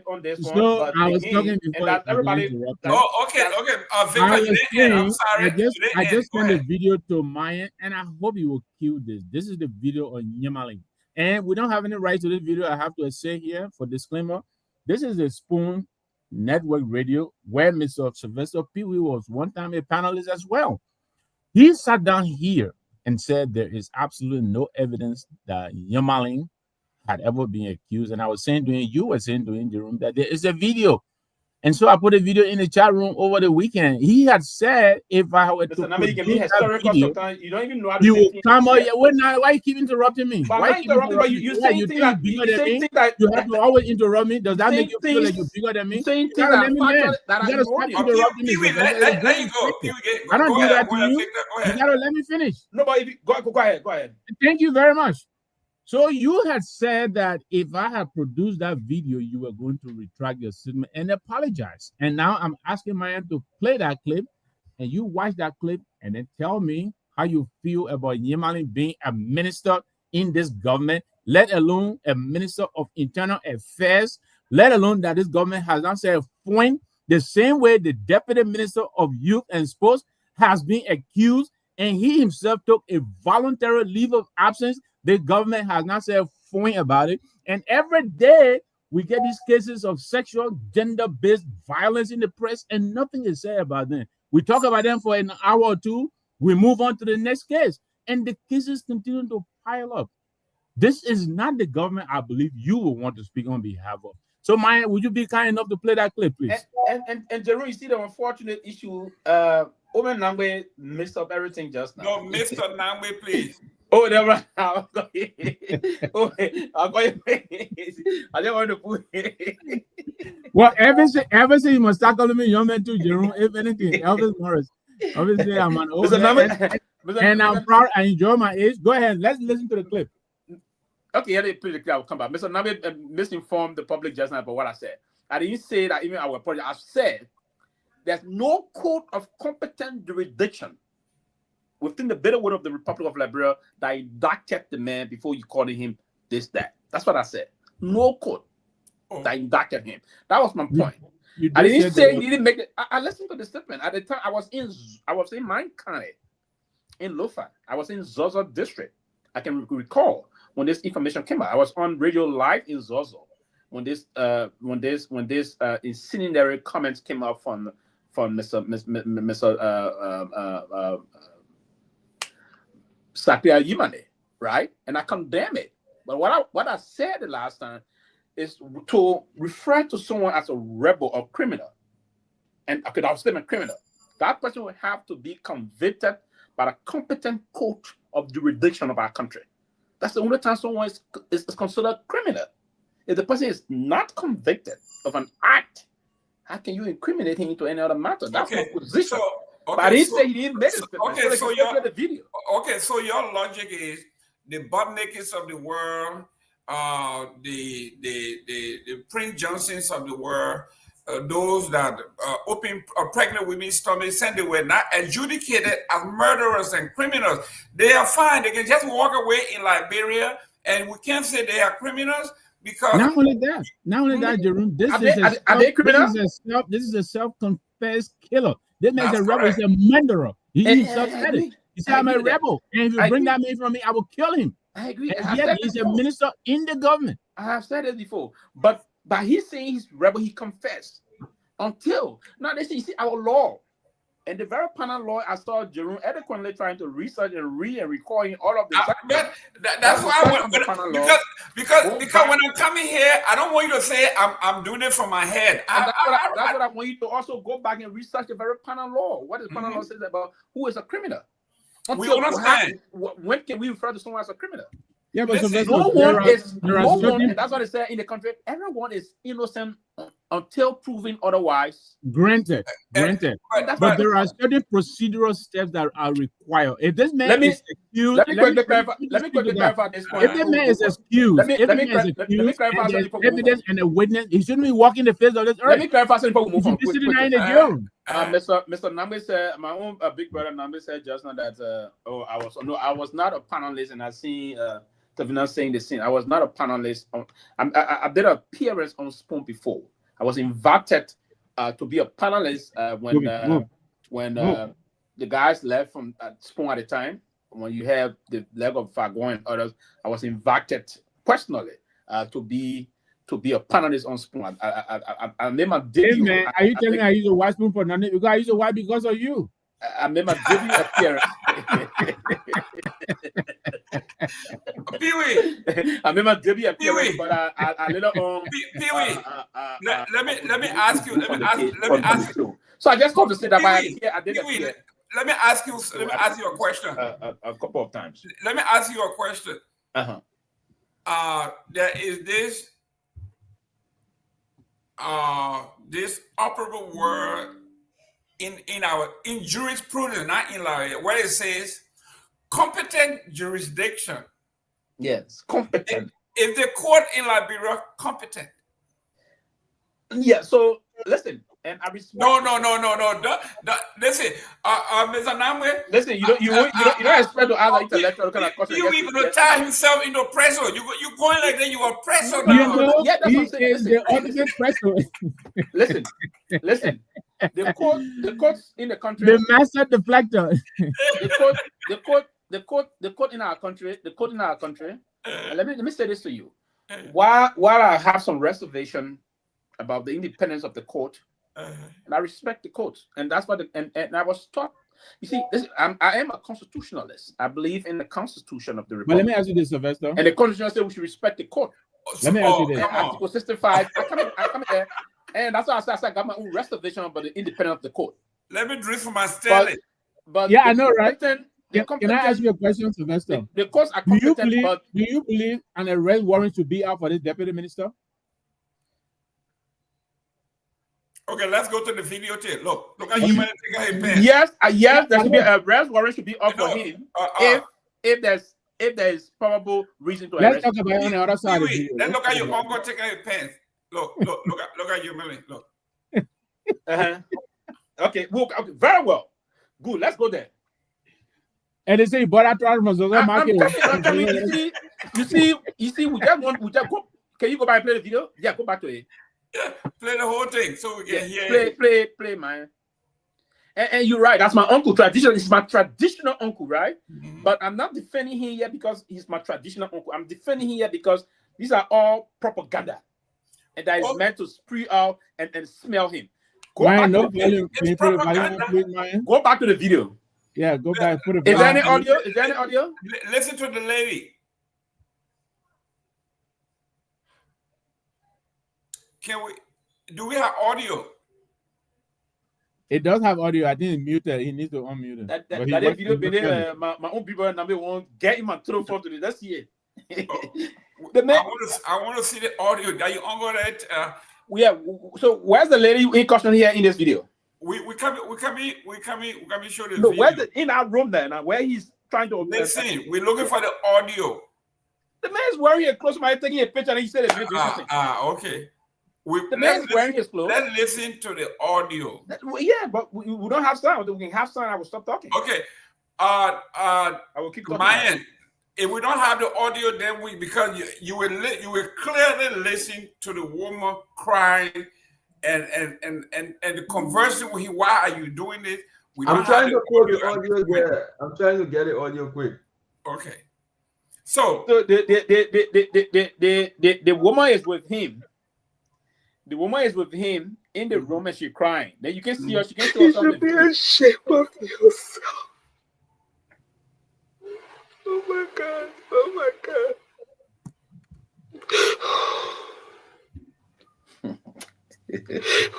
On this one, so but I was talking before. Everybody. Okay. I'm sorry. I just sent a video to Myean, and I hope you will cue this. This is the video on Nyenwolo. And we don't have any right to this video. I have to say here for disclaimer, this is a Spoon Network radio where Mr. Sylvester Pewee was one time a panelist as well. He sat down here and said there is absolutely no evidence that Nyenwolo had ever been accused. And I was saying you were saying in the room that there is a video. And so I put a video in the chat room over the weekend. He had said if I were to you can be historical video, sometimes. You don't even know how to you will come out. Why you keep interrupting me? But why interrupting you? You think bigger than me? You have to always interrupt me. Does that make you feel like you're bigger than me? Saying things that you gotta stop interrupting me. Let you go. I don't do that to you. You gotta let me finish. No, but go ahead. Thank you very much. So you had said that if I had produced that video, you were going to retract your statement and apologize. And now I'm asking Myean to play that clip, and you watch that clip and then tell me how you feel about Nyenwolo being a minister in this government, let alone a minister of internal affairs, let alone that this government has not said point the same way the deputy minister of youth and sports has been accused, and he himself took a voluntary leave of absence. The government has not said point about it. And every day we get these cases of sexual, gender-based violence in the press, and nothing is said about them. We talk about them for an hour or two, we move on to the next case, and the cases continue to pile up. This is not the government I believe you will want to speak on behalf of. So, Myean, would you be kind enough to play that clip, please? And Jerome, you see the unfortunate issue. Omen Nagbe messed up everything just now. No, Mr. Nagbe, please. Oh, never. I'll go I don't want to put it. Well, everything you must start calling me young man too, Jerome. If anything, Elvis Morris. Obviously, I'm an old man, and I'm proud. I enjoy my age. Go ahead. Let's listen to the clip. Okay, yeah, play the clip. I'll come back. Mr. Nagbe misinformed the public just now about what I said. I didn't say that even our project. I've said there's no code of competent jurisdiction within the Bitterwood of the Republic of Liberia that indicted the man before you called him this, that. That's what I said. No code that indicted him. That was my point. I didn't say he didn't make it. I listened to the statement. At the time, I was in Myean County, in Lofa. I was in Zozo District. I can recall when this information came out. I was on radio live in Zozo when this incendiary comments came out from Mr. Sakria Yimane, right? And I condemn it. But what I said the last time is to refer to someone as a rebel or criminal. And okay, I was saying a criminal. That person will have to be convicted by the competent court of jurisdiction of our country. That's the only time someone is considered criminal. If the person is not convicted of an act, how can you incriminate him into any other matter? That's my position. But I didn't say he didn't make it. Okay, so the video. Okay, so your logic is the Bob Nakeds of the world, the Prince Johnsons of the world, those that open pregnant women's stomachs, and they were not adjudicated as murderers and criminals. They are fine. They can just walk away in Liberia, and we can't say they are criminals because not only that, Jerome. This is a self-confessed killer. This man's a rebel. He's a murderer. He himself said it. He said, "I'm a rebel, and if you bring that man from me, I will kill him." I agree. And yet he's a minister in the government. I have said it before, but he's saying he's rebel. He confessed until now. They say, you see, our law and the very panel law. I saw Jerome eloquently trying to research and read and recording all of this. That's why I want because when I'm coming here, I don't want you to say I'm doing it from my head. That's what I want you to also go back and research the very panel law. What the panel law says about who is a criminal. We understand. When can we refer to someone as a criminal? Yeah, but no one is. That's what it said in the country. Everyone is innocent until proven otherwise. Granted. But there are certain procedural steps that are required. If this man is accused, let me quickly clarify this point. If the man is accused, and there's evidence and a witness, he shouldn't be walking the face of this earth. Let me clarify something before we move on. Mr. Nagbe said, my own big brother Nagbe said just now that I was not a panelist, and I seen Tavina saying the same. I was not a panelist. I did an appearance on Spoon before. I was invited to be a panelist when the guys left from Spoon at the time. When you have the leg of Garguah and others, I was invited personally to be a panelist on Spoon. I made my debut. Hey man, are you telling me I use a white spoon for nothing? Because I use a white because of you. I made my debut appearance. Pewee. I made my debut appearance, but I later on. Pewee. Let me ask you. So I just want to say that I did appear. Let me ask you a question. A couple of times. Let me ask you a question. There is this operable word in jurisprudence, not in law, where it says competent jurisdiction. Yes, competent. Is the court in Liberia competent? Yeah. So listen, and I respect. No. Listen, Mr. Nagbe. Listen, you don't expect to ask intellectual kind of question. He going to tie himself into pressure. You going like that? You are pressure You now. know, Yeah, that's he what I'm saying. is the ultimate pressure. Listen. The courts in the country. The master deflector. The court in our country. Let me say this to you. While I have some reservation about the independence of the court, and I respect the court, and that's what and I was taught. You see, I am a constitutionalist. I believe in the Constitution of the Republic. But let me ask you this, Sylvester. And the Constitution says we should respect the court. Let me ask you this. Article 65. I come in there, and that's why I said I got my own reservation about the independence of the court. Let me drift from my sterling. But yeah, I know, right? Can I ask you a question, Sylvester? The courts are Do you competent, believe an arrest warrant should be out for this deputy minister? Okay, let's go to the video tape. Look at you, man. Take a pen. Yes, there should be a arrest warrant should be up for him if there's probable reason to arrest. Let's talk about it on the other side of the video. Let's look at your uncle taking a pen. Look at you, Millie. Look. Okay, very well. Good, let's go there. And they say, but I tried from the market. You see, we just go. Can you go back and play the video? Yeah, go back to it. Yeah, play the whole thing so we can hear. Play, man. And you're right. That's my uncle. Traditional. It's my traditional uncle, right? Mm-hmm. But I'm not defending him here because he's my traditional uncle. I'm defending him here because these are all propaganda, and that is meant to spree out and smell him. Go back to the video. Yeah, go back. Put it. Is there any audio? Listen to the lady. Do we have audio? It does have audio. I didn't mute it. He needs to unmute it. That video been there. My own people number one get him and throw for today. Let's see it. I want to see the audio. Are you on that? Yeah. So where's the lady in question here in this video? We come show the no, video. Where's in our room there now? Where he's trying to listen. We're looking for the audio. The man's wearing a clothes. My taking a picture and he said it. Okay. The man's wearing his clothes. Let's listen to the audio. Yeah, but we don't have sound. We can have sound. I will stop talking. Okay. I will keep talking. Myean, if we don't have the audio, then because you will clearly listen to the woman crying and the conversing with him. Why are you doing this? I'm trying to put the audio there. I'm trying to get the audio quick. Okay. So the woman is with him. The woman is with him in the room and she's crying. Then you can see her. She can show something. You should be ashamed of yourself. Oh my God. Oh my God.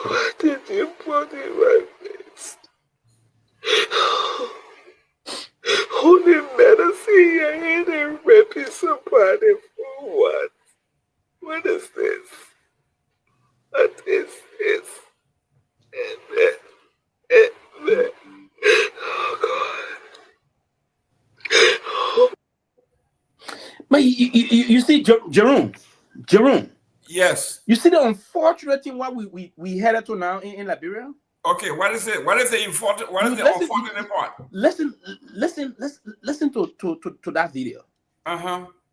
Why did you put it like this? Only medicine your head and ripping somebody for what? What is this? What is this? Oh God. But you see, Jerome. Yes. You see the unfortunate thing what we headed to now in Liberia? Okay, what is it? What is the important? What is the unfortunate part? Listen to that video.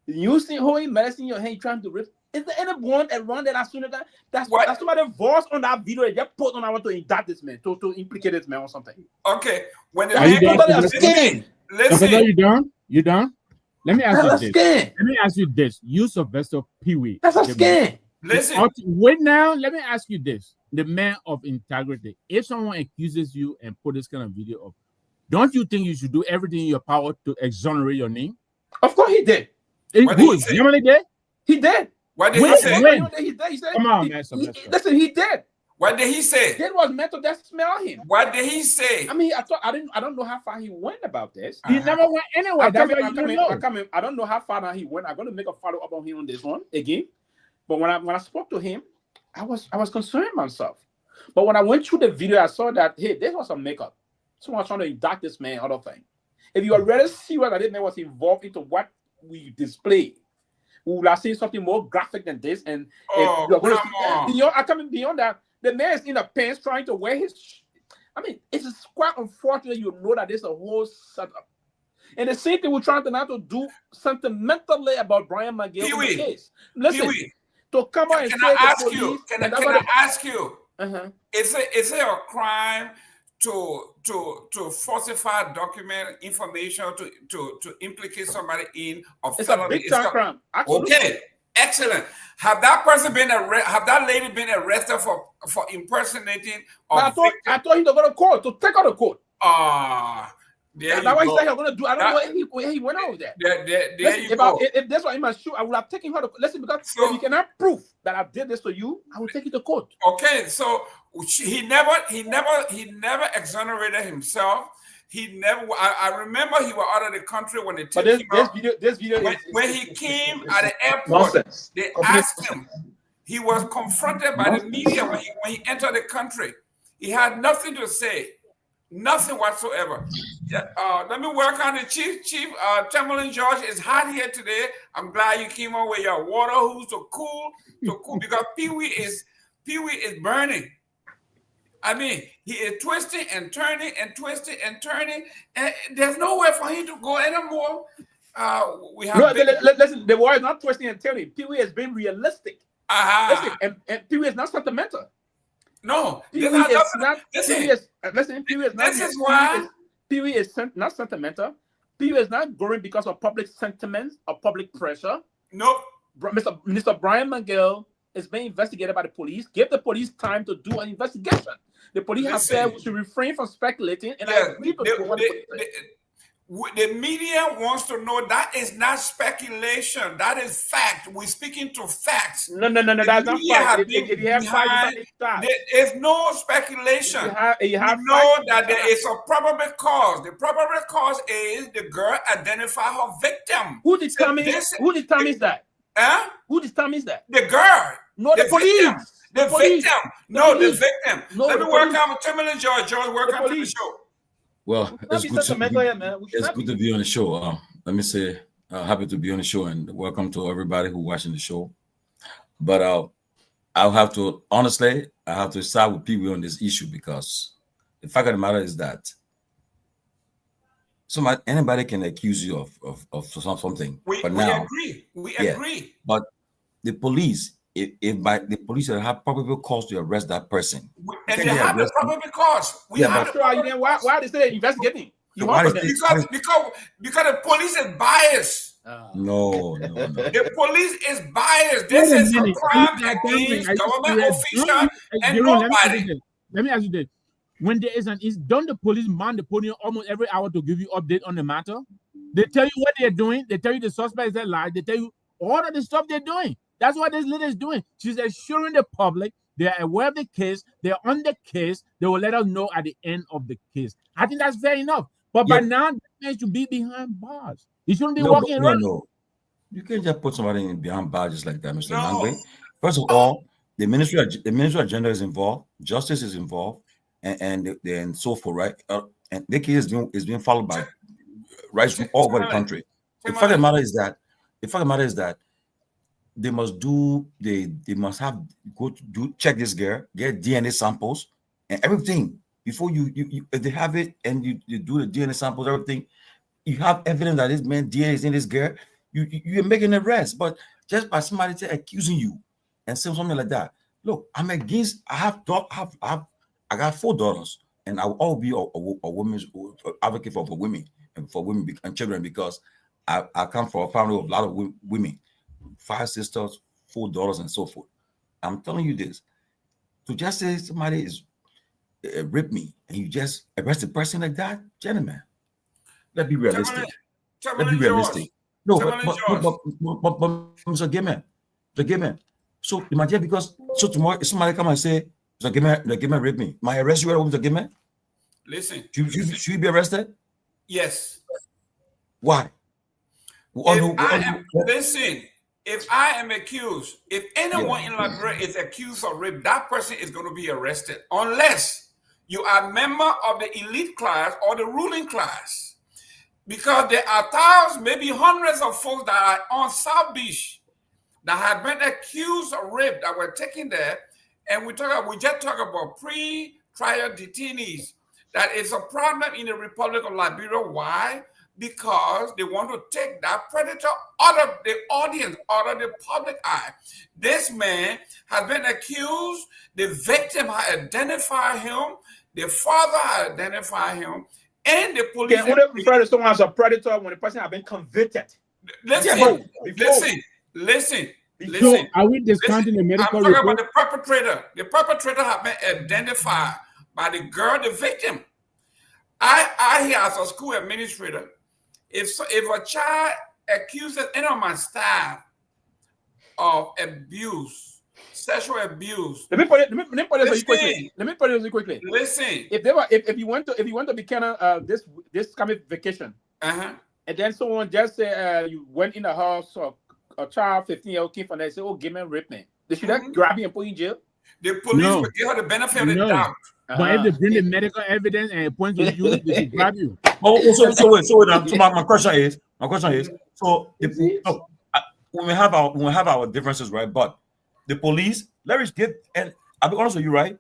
You see how he medicine in your hand trying to rip. Is there anyone around that as soon as that's somebody voice on that video they just put on I want to indict this man, to implicate this man or something. Okay. When the listen, you done? Let me ask you this. Let me ask you this. You Sylvester Pewee. That's a scam. Listen. Wait now. Let me ask you this. The man of integrity. If someone accuses you and put this kind of video up, don't you think you should do everything in your power to exonerate your name? Of course he did. What did he say? You know what he did? He did. What did he say? He said, come on, man. Listen, he did. What did he say? It was meant to just smell him. What did he say? I mean, I don't know how far he went about this. He never went anywhere. I don't know how far now he went. I'm going to make a follow up on him on this one again. But when I spoke to him, I was concerned myself. But when I went through the video, I saw that hey, this was some makeup. Someone was trying to indict this man, other thing. If you already see what that man was involved into what we display, we will have seen something more graphic than this. And Oh, you're going to come see, on. beyond that, the man is in the pants trying to wear his. I mean, it's quite unfortunate. You know that there's a whole setup. And the same thing we're trying to now to do sentimentally about Brian McGill in the Peewee, case. Listen, Peewee, to come out and can say I the ask police, you? Can and that's I what ask you? uh-huh. Is it a crime to falsify document information to implicate somebody in a It's felony? a big time crime. Absolutely. Okay, excellent. Have that person been arrested? Have that lady been arrested for impersonating? I told him to go to court, to take out the court. There That's you what go. he said he was going to do. I don't know where he went out with that. There Listen, you go. if that's what in my shoe, I would have taken her to listen, because if you cannot prove that I did this to you, I will take you to court. Okay, so he never exonerated himself. He never. I remember he was out of the country when they took him out. This video when he came at the airport, nonsense. They asked him. He was confronted by the media when he entered the country. He had nothing to say. Nothing whatsoever. Let me welcome the chief. Tomalin George is hot here today. I'm glad you came on with your water hose to cool because Pewee is burning. I mean, he is twisting and turning and twisting and turning, and there's nowhere for him to go anymore. We have listen. The war is not twisting and turning. Pewee has been realistic. Listen, and Pewee is not sentimental. No, Pewee is not. Pewee is not sentimental. Pewee is not going because of public sentiments or public pressure. No, Mr. Brian McGill is being investigated by the police. Give the police time to do an investigation. The police have said we should refrain from speculating, and I agree with what the media wants to know that is not speculation. That is fact. We're speaking to facts. No. That's not fact. There's no speculation. You know that there is a probable cause. The probable cause is the girl identify her victim. Who determines that? Huh? Who determines that? The girl. No, the police. The victim. No, the victim. Let me welcome Tomalin George. George, welcome to the show. Well, it's good to be on the show. Let me say, happy to be on the show and welcome to everybody who watching the show. But I have to side with Pewee on this issue because the fact of the matter is that anybody can accuse you of something. We agree. But the police, if by the police have probable cause to arrest that person, and they have the probable cause. Why they say investigating? Because the police is biased. No. The police is biased. This is a crime against government officials and nobody. Let me ask you this. When there is don't the police man the podium almost every hour to give you update on the matter? They tell you what they're doing. They tell you the suspects that lie. They tell you all of the stuff they're doing. That's what this lady is doing. She's assuring the public they are aware of the case. They're on the case. They will let us know at the end of the case. I think that's fair enough. But by now, the man should be behind bars. He shouldn't be walking around. No. You can't just put somebody behind bars just like that, Mr. Nagbe. First of all, the Ministry of Gender is involved. Justice is involved. And so forth, right? And the case is being followed by rights from all over the country. The fact of the matter is that they must check this girl, get DNA samples and everything before you if they have it and you do the DNA samples, everything, you have evidence that this man DNA is in this girl, you're making an arrest. But just by somebody accusing you and saying something like that, look, I'm against. I got 4 daughters, and I will always be a woman's advocate for women and children because I come from a family of a lot of women. 5 sisters, 4 daughters, and so forth. I'm telling you this. To just say somebody is ripped me and you just arrest a person like that, gentlemen, let's be realistic. Let's be realistic. No, but Mr. Gayman. So imagine because tomorrow if somebody come and say Mr. Gayman raped me, my arrest you Mr. Gayman? Listen. Should you be arrested? Yes. Why? Listen. If I am accused, if anyone in Liberia is accused of rape, that person is going to be arrested unless you are a member of the elite class or the ruling class. Because there are thousands, maybe hundreds of folks that are on South Beach that have been accused of rape that were taken there. And we just talk about pre-trial detainees. That is a problem in the Republic of Liberia. Why? Because they want to take that predator out of the audience, out of the public eye. This man has been accused. The victim has identified him. The father has identified him. And the police. Can only refer to someone as a predator when the person has been convicted. Listen. So are we discounting the medical I'm talking report? about the perpetrator. The perpetrator has been identified by the girl, the victim. I hear as a school administrator, if a child accuses any of my staff of abuse, sexual abuse. Let me put it quickly. Listen. If you went to Buchanan this coming vacation, and then someone just say you went in the house or a child 15-year-old came from there and say, "Oh, Gayman raped me." They should that grab you and put you in jail? The police will give her the benefit of the doubt. But if they bring the medical evidence and it points to you, they should grab you. So my question is, so when we have our differences, right? But the police, let us get, and I'll be honest with you, right?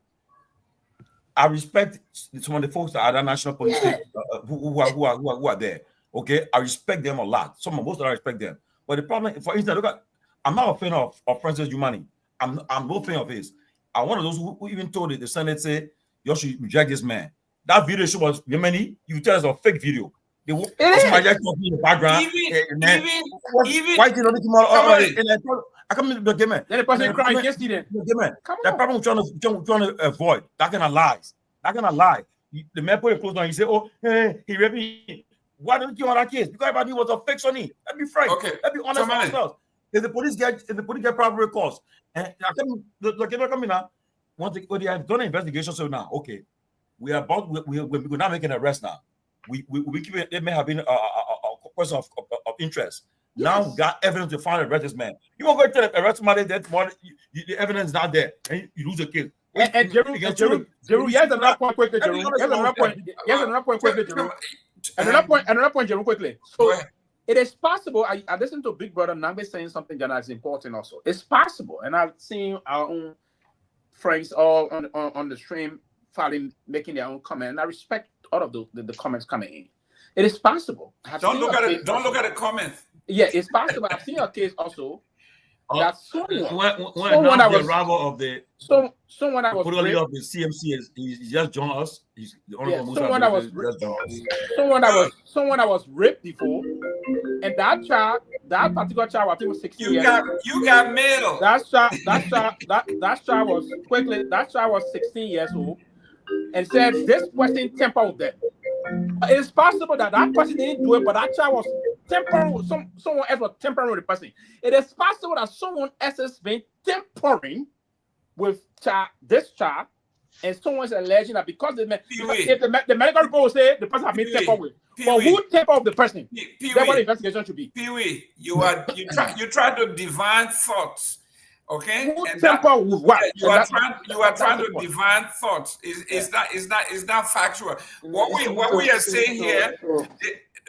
I respect some of the folks that are the national police who are there. Okay, I respect them a lot. Most of them I respect them. But the problem, for instance, look at, I'm not a fan of Francis Jumani. I'm no fan of his. I'm one of those who even told the Senate, say, you should reject this man. That video show was Yemeni. You tell us a fake video. They in the background. Why did I come in the game? Then the person crying against you. That problem trying to avoid. That kind of lies. The man put it close down. He said, "Oh, hey, he raped me." Why don't you on that case? Because everybody was a fake Sonny. Let's be frank. Okay. Let's be honest with ourselves. If the police get probable cause, and I come in now. They have done an investigation, so now, okay, we're not making an arrest now. We keep it. It may have been a question of interest. Yes. Now we got evidence to find arrest this man. You won't go to arrest somebody that the evidence is not there, and you lose the case. And Jerome, here's another point quickly, Jerome. Another point, Jerome, quickly. So it is possible. I listened to Big Brother Nagbe saying something that is important also. It's possible, and I've seen our own friends all on the stream making their own comment, and I respect all of the comments coming in. It is possible. Don't look at the comments. Yeah, it's possible. I've seen a case also that someone that was the arrival of the someone that was leader of the CMC is just joined us. He's the only one someone that was raped before, and that particular child, I think was 16 years. You got mail. That child was 16 years old, and said this person tempered with them. It is possible that person didn't do it, but that child was tempering. Someone else was tempering with the person. It is possible that someone else has been tempering with this child, and someone's alleging that because the medical report will say the person has been tempered with. But who tempered with the person? That's what the investigation should be. Pewee, you try to divine thoughts. Okay, you are trying to divine thoughts. Is that factual? What we are saying here,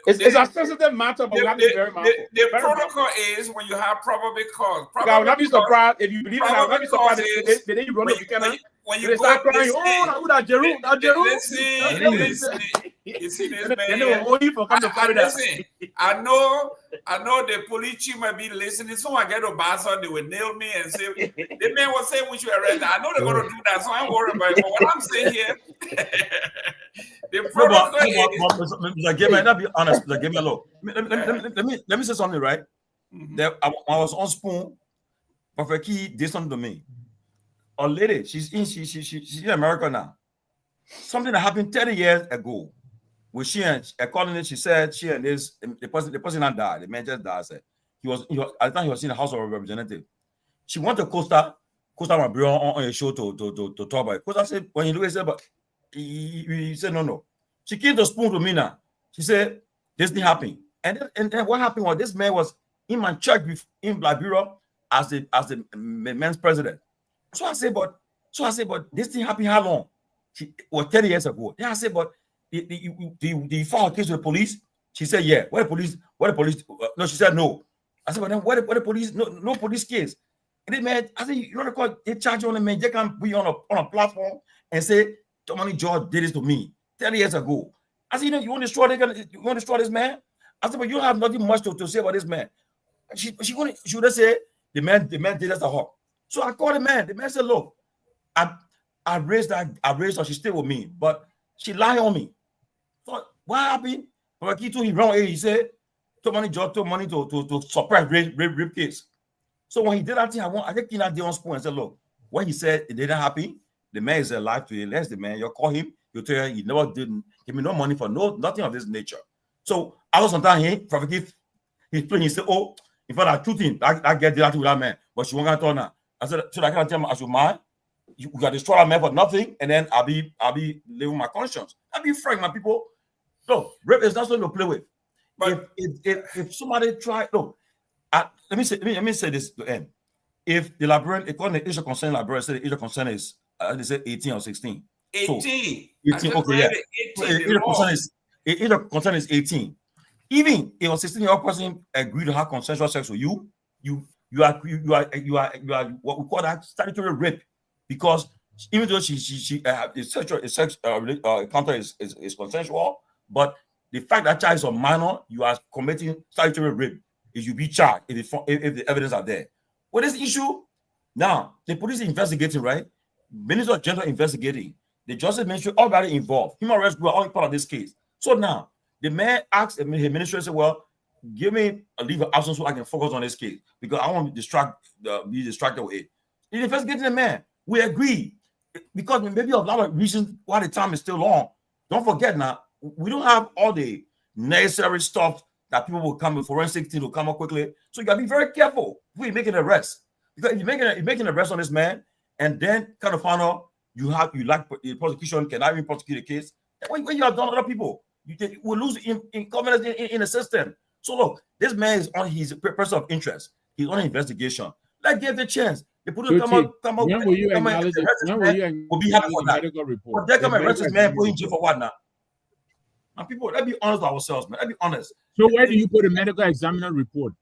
it's a sensitive matter, but we have to be very mindful. The protocol is when you have probable cause. I would not be surprised if you believe it. I would not be surprised if they you run to Buchanan. When you start crying, that Jerome. Listen. You see this man. Listen, I know the police chief might be listening. Someone get a bastard, they will nail me and say the man will say we should arrest. I know they're gonna do that, so I'm worried about it. But what I'm saying here, the protocol is Gayman, be honest, Gayman, look. Let me say something, right? That I was on Spoon, but Key did something to me. A lady, she's in America now. Something that happened 30 years ago. With she said she and the person not died. The man just died. Said he was at the time he was in the House of Representatives. She went to Costa my bro on a show to talk about it. Costa said when he looked, he said, but he said no. She came to Spoon to me now. She said this thing happened, and then what happened was this man was in my church in Liberia as the men's president. So I said, but this thing happened how long? 30 years ago. Then I said, but did you file a case with the police? She said, yeah. Where the police? Where the police? No, she said no. I said, well, then where the police? No police case. And then, man, I said, you know the court, they charge you on the man. They can't be on a platform and say, Tomalin George did this to me 10 years ago. I said, you want to destroy this man? I said, but you have nothing much to say about this man. She would have said the man did us a hawk. So I called the man. The man said, look, I raised her, she stayed with me, but she lied on me. So what happened? But he wrong. He said, Tomalin George took money to suppress rape case. So when he did that thing, I just came out there on spoon and said, look, what he said, it didn't happen. The man is alive to you. Let's the man. You call him, you tell him he never didn't give me no money for nothing of this nature. So I was sometimes here, he's playing, he said, oh, in fact, I two things, I get that with that man, but she won't turn now. I said, so I can't tell me as you mind, you got to destroy that man for nothing, and then I'll be living my conscience. I'll be frank, my people. No, rape is not something to play with. But if somebody try, no, let me say this to end. If the librarian, according to the age of consent librarian, say the age of consent is they say 18 or 16. 18. So, 18, okay, yeah. 18, age of consent is 18. Even if a 16-year-old person agree to have consensual sex with you, you are what we call that statutory rape, because even though she sex encounter is consensual, but the fact that child is a minor, you are committing statutory rape. If you be charged, if the evidence are there. With this issue, now the police is investigating, right? Minister of Gender investigating. The Justice Ministry already involved. Human rights group are all part of this case. So now the man asked the minister, said, well, give me a leave of absence so I can focus on this case because I want to be distracted with it. He's investigating the man. We agree. Because maybe a lot of reasons why the time is still long. Don't forget now, we don't have all the necessary stuff that people will come with forensic team will come up quickly. So you gotta be very careful when you're making an arrest. Because if you're making an arrest on this man and then kind of find out you lack the prosecution cannot even prosecute a case, when you have done other people, you will lose in confidence in the system. So look, this man is on his person of interest. He's on an investigation. Let's give the chance. The police come out. When will you acknowledge it? When will you acknowledge the medical report? But they come and arrest this man, put him in jail for what now? And people, let's be honest with ourselves, man. Let's be honest. So where do you put a medical examiner report?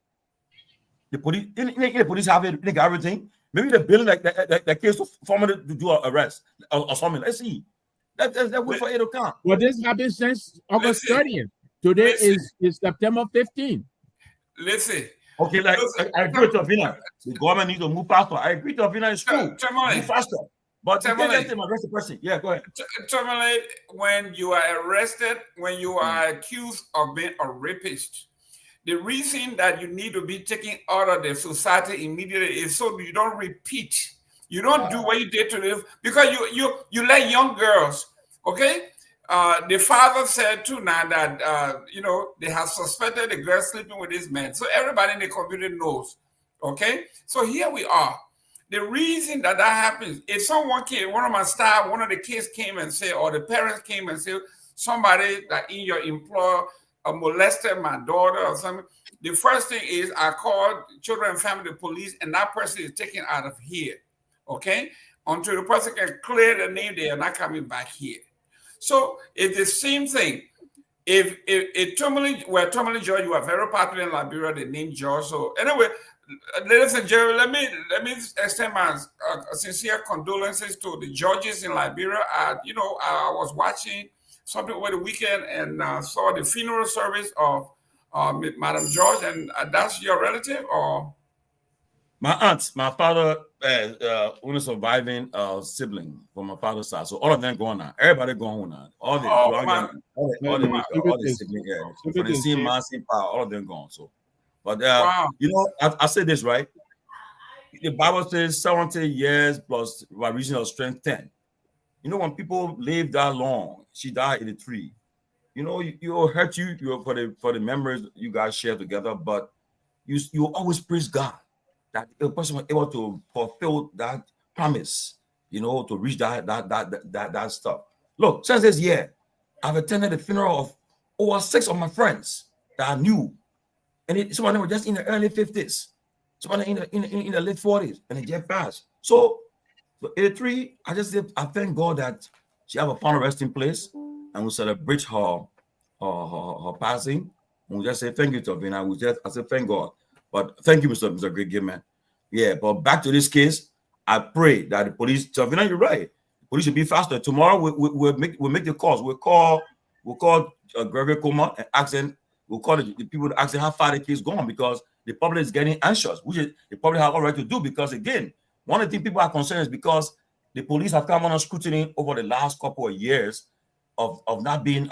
The police, the police have it, they got everything. Maybe they're building that case for me to do an arrest or something. Let's see. Let's wait for it to come. Well, this happened since August 30th. Today is September 15th. Listen. Okay, like I agree with Fofana. The government needs to move faster. I agree with Fofana. It's true. Move faster. But you can't just arrest the person. Yeah, go ahead. Tomalin, when you are arrested, when you are accused of being a rapist, the reason that you need to be taken out of the society immediately is so you don't repeat. You don't do what you did to them because you let young girls. Okay, the father said too now that they have suspected the girl sleeping with this man, so everybody in the community knows. Okay, so here we are. The reason that happens, if someone came, one of the kids came and said, or the parents came and said, somebody that in your employer molested my daughter or something, the first thing is I called Children and Family Police, and that person is taken out of here, okay? Until the person can clear the name, they are not coming back here. So it's the same thing. If Tomalin George, you are very popular in Liberia, the name George. So anyway, ladies and gentlemen, let me extend my sincere condolences to the judges in Liberia. I was watching something over the weekend and saw the funeral service of Madam George, and that's your relative or? My aunt, my father, only surviving sibling from my father's side. So all of them going now. Everybody going now. All the siblings, yeah. For the same man, same power, all of them gone. So. But wow. I say this right. The Bible says 70 years plus regional strength 10. When people live that long, she died 83. It'll hurt you for the memories you guys share together. But you always praise God that a person was able to fulfill that promise. To reach that stuff. Look, since this year, I've attended the funeral of over 6 of my friends that I knew. And some of them were just in the early 50s, some of them in the late 40s, and it just passed. So 83, I thank God that she have a final resting place, and we celebrate her passing. We just say thank you, Torgbean. I say thank God. But thank you, Mr. Great Gayman. Yeah, but back to this case, I pray that the police, Torgbean, you're right. The police should be faster. Tomorrow we'll make the calls. We'll call Seleke Kromah and ask them. We'll call the people to ask them how far the case gone, because the public is getting anxious, which they probably have all right to do, because again, one of the things people are concerned is because the police have come under scrutiny over the last couple of years of not being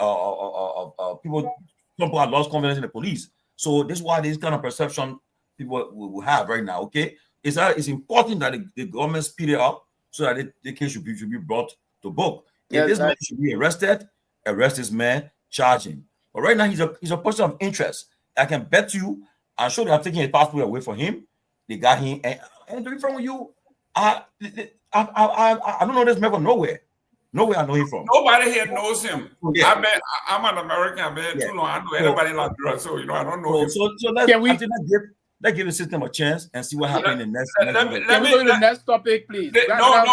people. Some people have lost confidence in the police. So this is why this kind of perception people will have right now. Okay, it's important that the government speed it up so that the case should be brought to book. If this man should be arrested, arrest this man, charge him. But right now he's a person of interest. I can bet you, I'm sure they have taken his passport away from him. They got him, and to be frank with you, I don't know this man from nowhere. Nowhere I know him from. Nobody here knows him. Yeah. I'm an American. I've been too long. I know everybody in Liberia, so I don't know him. So let's give the system a chance and see what happens in the next. Let me go to the next topic, please. No.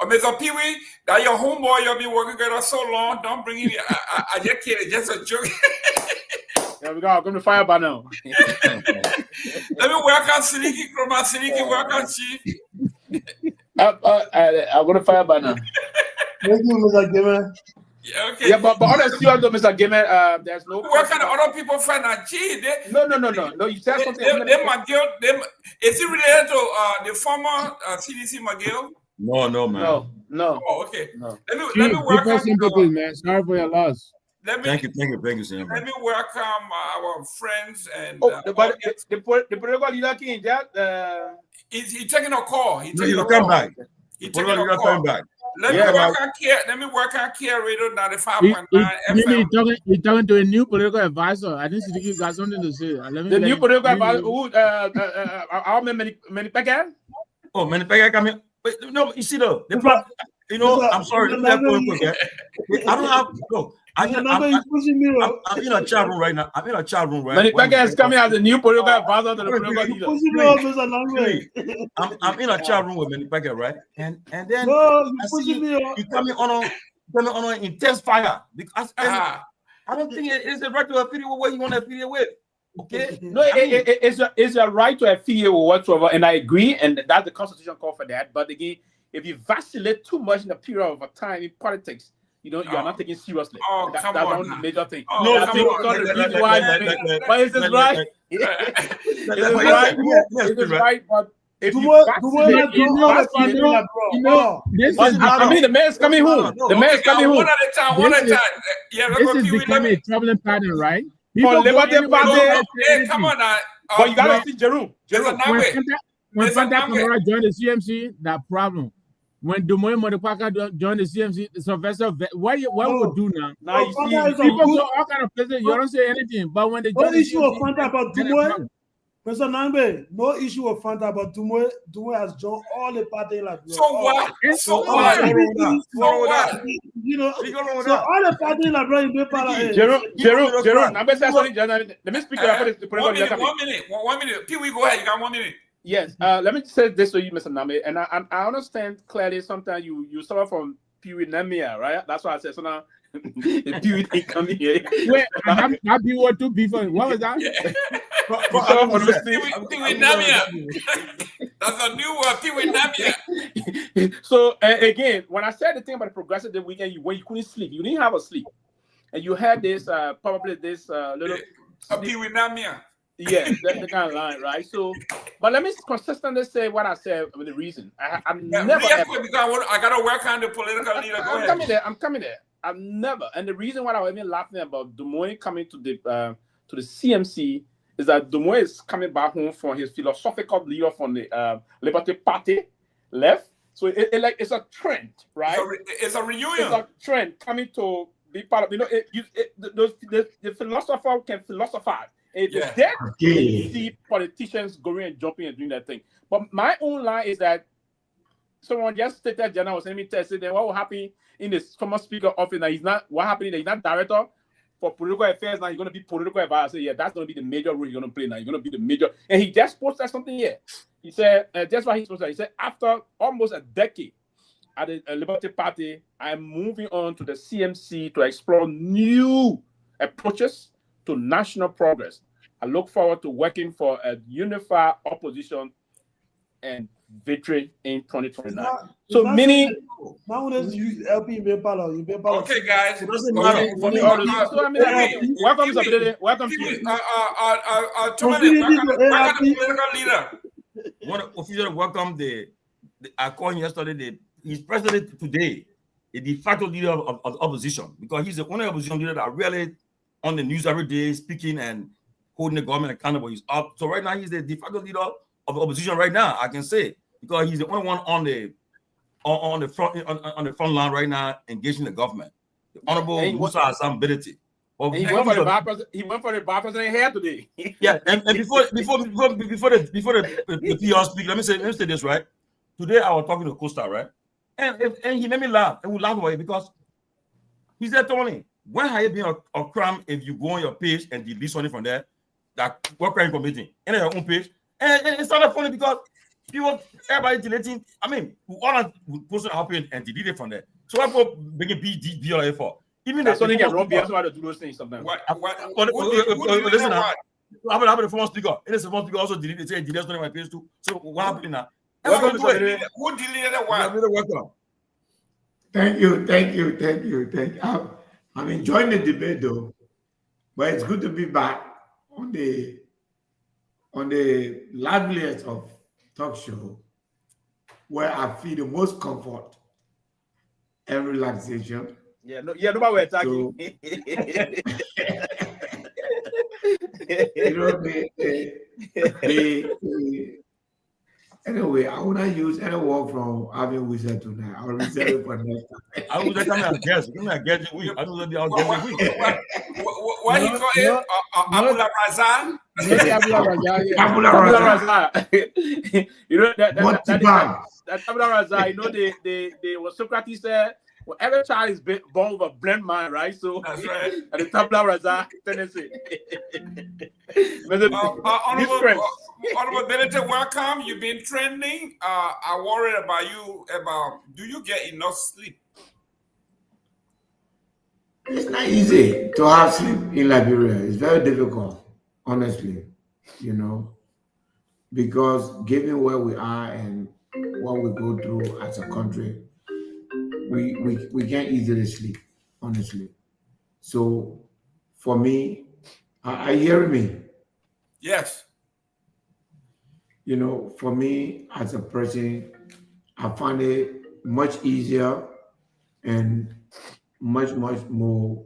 Mr. Pewee, that your homeboy you've been working together so long. Don't bring him. I just kidding. Just a joke. There we go. I'm going to fire by now. Let me welcome Seleke Kromah. Seleke, welcome, Chief. I'm going to fire by now. Thank you, Mr. Gayman. Yeah, okay. Yeah, but honestly, Mr. Gayman, there's no. Where can the other people find that? Gee, No. You said something. Is it related to the former CDC McGill? No, man. No. Oh, okay. No. Let me welcome. sympathy, man. Sorry for your loss. Thank you, sir. Let me welcome our friends and. The political leader in that. He's taking a call. He's He'll come back. He's taking a call. Let me work on Care Radio 95.9 FM. He's talking to a new political advisor. I think Seleke got something to say. The new political advisor, how many again? Oh, many coming. No, you see though, I'm sorry. I don't have look. I'm in a chat room right now. Many is coming as the new political advisor to the political leader. I'm in a chat room with Many, right? And then you coming on an intense fire because I don't think it's the right to affiliate with what you want to affiliate with. Okay. No, it's a right to affiliate with whatsoever, and I agree, and that's the constitution call for that. But again, if you vacillate too much in a period of time in politics, you are not taking seriously. That's the major thing. But is it right? It is right, but if the mayor's coming home. The mayor's coming home. One at a time. Yeah, this is becoming a troubling pattern, right? For Liberia Party. Hey, come on now. But you gotta see Jerome. When Kamara joined the CMC, that problem. When Dopoh Motherfucker joined the CMC, Sylvester, what would do now? Now you see people go all kind of places. You don't say anything, but when they join the issue CMC, of Fanta about Dopoh, Mr. Nagbe, no issue of Fanta about Dopoh. Dopoh has joined all the parties like that. So what? So what? So all the parties like that. Jerome. Let me speak to 1 minute. Pewee, go ahead. You got 1 minute. Yes. Let me say this to you, Mr. Nagbe, and I understand clearly. Sometimes you suffer from Pewee anemia, right? That's why I said so now. Pewee ain't coming here. Wait, I be what to be for. What was that? Pewee anemia. That's a new word. Pewee anemia. So again, when I said the thing about the progressive the weekend, when you couldn't sleep, you didn't have a sleep, and you had this probably this little Pewee anemia. Yeah, that's the kind of line, right? So, but let me consistently say what I said with the reason. I'm never. I gotta work on the political leader. I'm coming there. I'm never. And the reason why I'm even laughing about Dopoh coming to the CMC is that Dopoh is coming back home from his philosophical leader from the Liberia Party left. So it's a trend, right? It's a reunion. It's a trend coming to be part of. The philosopher can philosophize. It's dead. You see politicians going and jumping and doing that thing. But my own line is that someone just stated, Jana was sending me text, then what will happen in the former speaker office? Now he's not. What happened? He's not director for political affairs. Now he's going to be political advisor. Yeah, that's going to be the major role you're going to play. Now you're going to be the major. And he just posted something here. He said, that's what he posted. He said, after almost a decade at the Liberia Party, I'm moving on to the CMC to explore new approaches to national progress. I look forward to working for a unified opposition and victory in 2029. So many. Nowadays, you help in Bepalo. Okay, guys. So I mean, welcome, Sabine. Welcome to you. Tomalin, welcome the political leader. Want to officially welcome I called him yesterday. He's president today, the de facto leader of the opposition, because he's the only opposition leader that really on the news every day, speaking and holding the government accountable. He's up. So right now, he's the de facto leader of the opposition right now, I can say, because he's the only one on the front line right now engaging the government. The Honorable Musa Hassan Ability. He went for the vice president here today. Yeah, and before the PR speak, let me say this, right? Today I was talking to Costa, right? And he made me laugh. And we laugh about it because he said, Tony, when have you been a crime if you go on your page and delete something from there that what crime committing and on your own page? And it's not funny because everybody deleting. I mean, we all posted our page and delete it from there. So I go making BLA for. Even that's something get wrong. That's why they do those things sometimes. Listen, how about the former speaker? And the former speaker also deleted something on my page too. So what happened now? Who deleted what? Thank you. I'm enjoying the debate though, but it's good to be back on the liveliest of talk show where I feel the most comfort and relaxation. Nobody will attack you. Anyway, I will not use any word from having wizard tonight. I'll reserve it for next time. I will come and guess. Give me a guess week. I don't know the week. What you call it? Abula Razan? Abula Razan. You know that Abula Razan. You know they what Socrates said. Well, every child is born with a blend mind, right? So that's right. At the tabla rasa tendency. Honorable Benedict, welcome. You've been trending. I worried about you. Do you get enough sleep? It's not easy to have sleep in Liberia. It's very difficult, honestly. You know, because given where we are and what we go through as a country. We can't easily sleep, honestly. So for me, are you hearing me? Yes. You know, for me as a person, I find it much easier and much more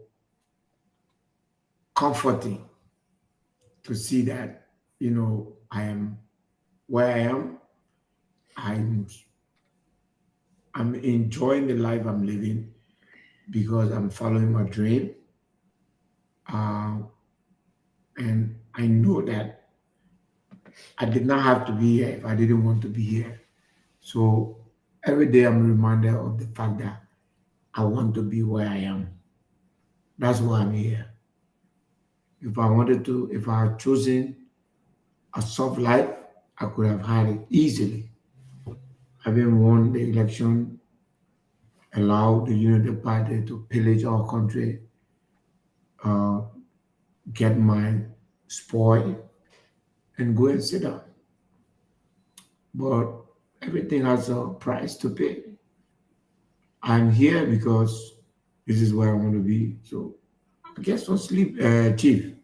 comforting to see that, you know, I am where I am. I'm enjoying the life I'm living because I'm following my dream. And I know that I did not have to be here if I didn't want to be here. So every day I'm reminded of the fact that I want to be where I am. That's why I'm here. If I had chosen a soft life, I could have had it easily. Having won the election, allowed the Unity Party to pillage our country, get my spoil, and go and sit down. But everything has a price to pay. I'm here because this is where I want to be. So I guess for sleep, Chief.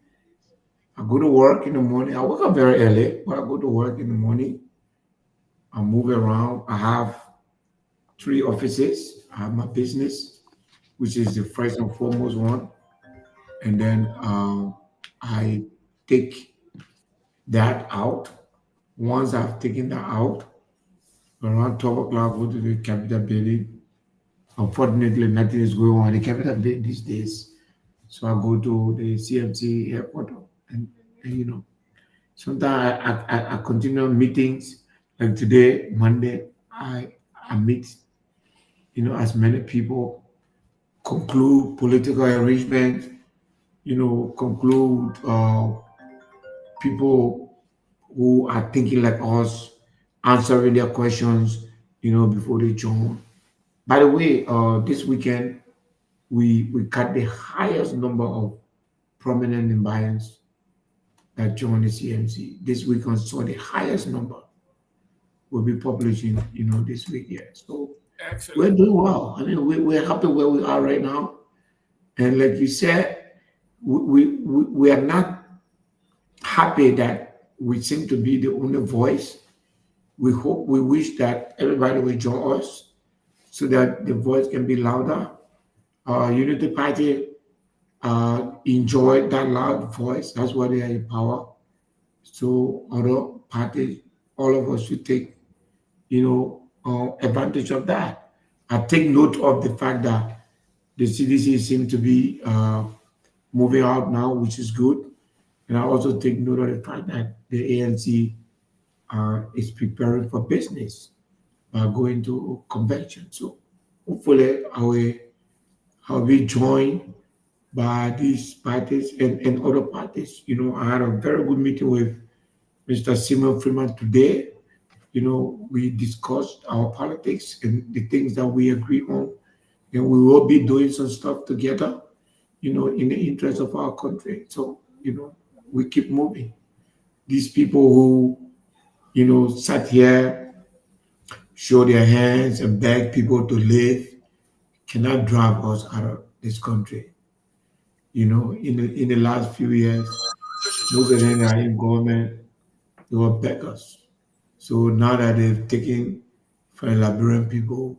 I go to work in the morning. I wake up very early, but I go to work in the morning. I move around. I have 3 offices. I have my business, which is the first and foremost one. And then I take that out. Once I've taken that out, around 12 o'clock, go to the Capitol building. Unfortunately, nothing is going on in the Capitol building these days. So I go to the CMC airport and you know, sometimes I continue meetings. Like today, Monday, I meet, you know, as many people, conclude political arrangements, you know, conclude people who are thinking like us, answering their questions, you know, before they join. By the way, this weekend we cut the highest number of prominent Myeans that joined the CMC. This week on saw the highest number will be publishing, this week. Yeah. So Excellent. we're doing well. I mean, we're happy where we are right now. And like you said, we are not happy that we seem to be the only voice. We wish that everybody will join us so that the voice can be louder. Unity Party enjoy that loud voice. That's why they are in power. So other parties, all of us should take, advantage of that. I take note of the fact that the CDC seems to be moving out now, which is good. And I also take note of the fact that the ANC is preparing for business by going to convention. So hopefully I'll be joined by these parties and other parties. I had a very good meeting with Mr. Simon Freeman today. We discussed our politics and the things that we agree on, and we will be doing some stuff together, in the interest of our country. So, we keep moving. These people who, sat here, show their hands and beg people to leave cannot drive us out of this country. In the last few years, most of them are in government, they were beggars. So now that they've taken from the Liberian people,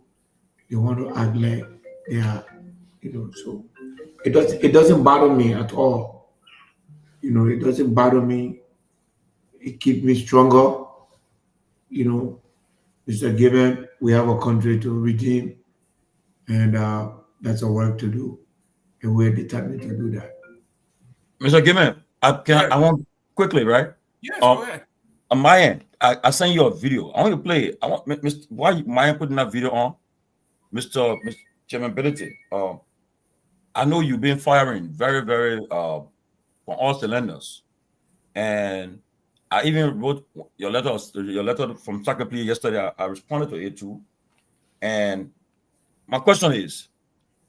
they want to act like they are, so it doesn't bother me at all. It doesn't bother me. It keeps me stronger. Mr. Gayman, we have a country to redeem, and that's a work to do, and we're determined to do that. Mr. Gayman, I want quickly, right? Yes, go ahead. On my end, I sent you a video. I want you to play it. I want Mr. Why Myean putting that video on, Mr. Chairman Ability. I know you've been firing very, very from all cylinders, and I even wrote your letter from Seleke Kromah yesterday. I responded to it too. And my question is,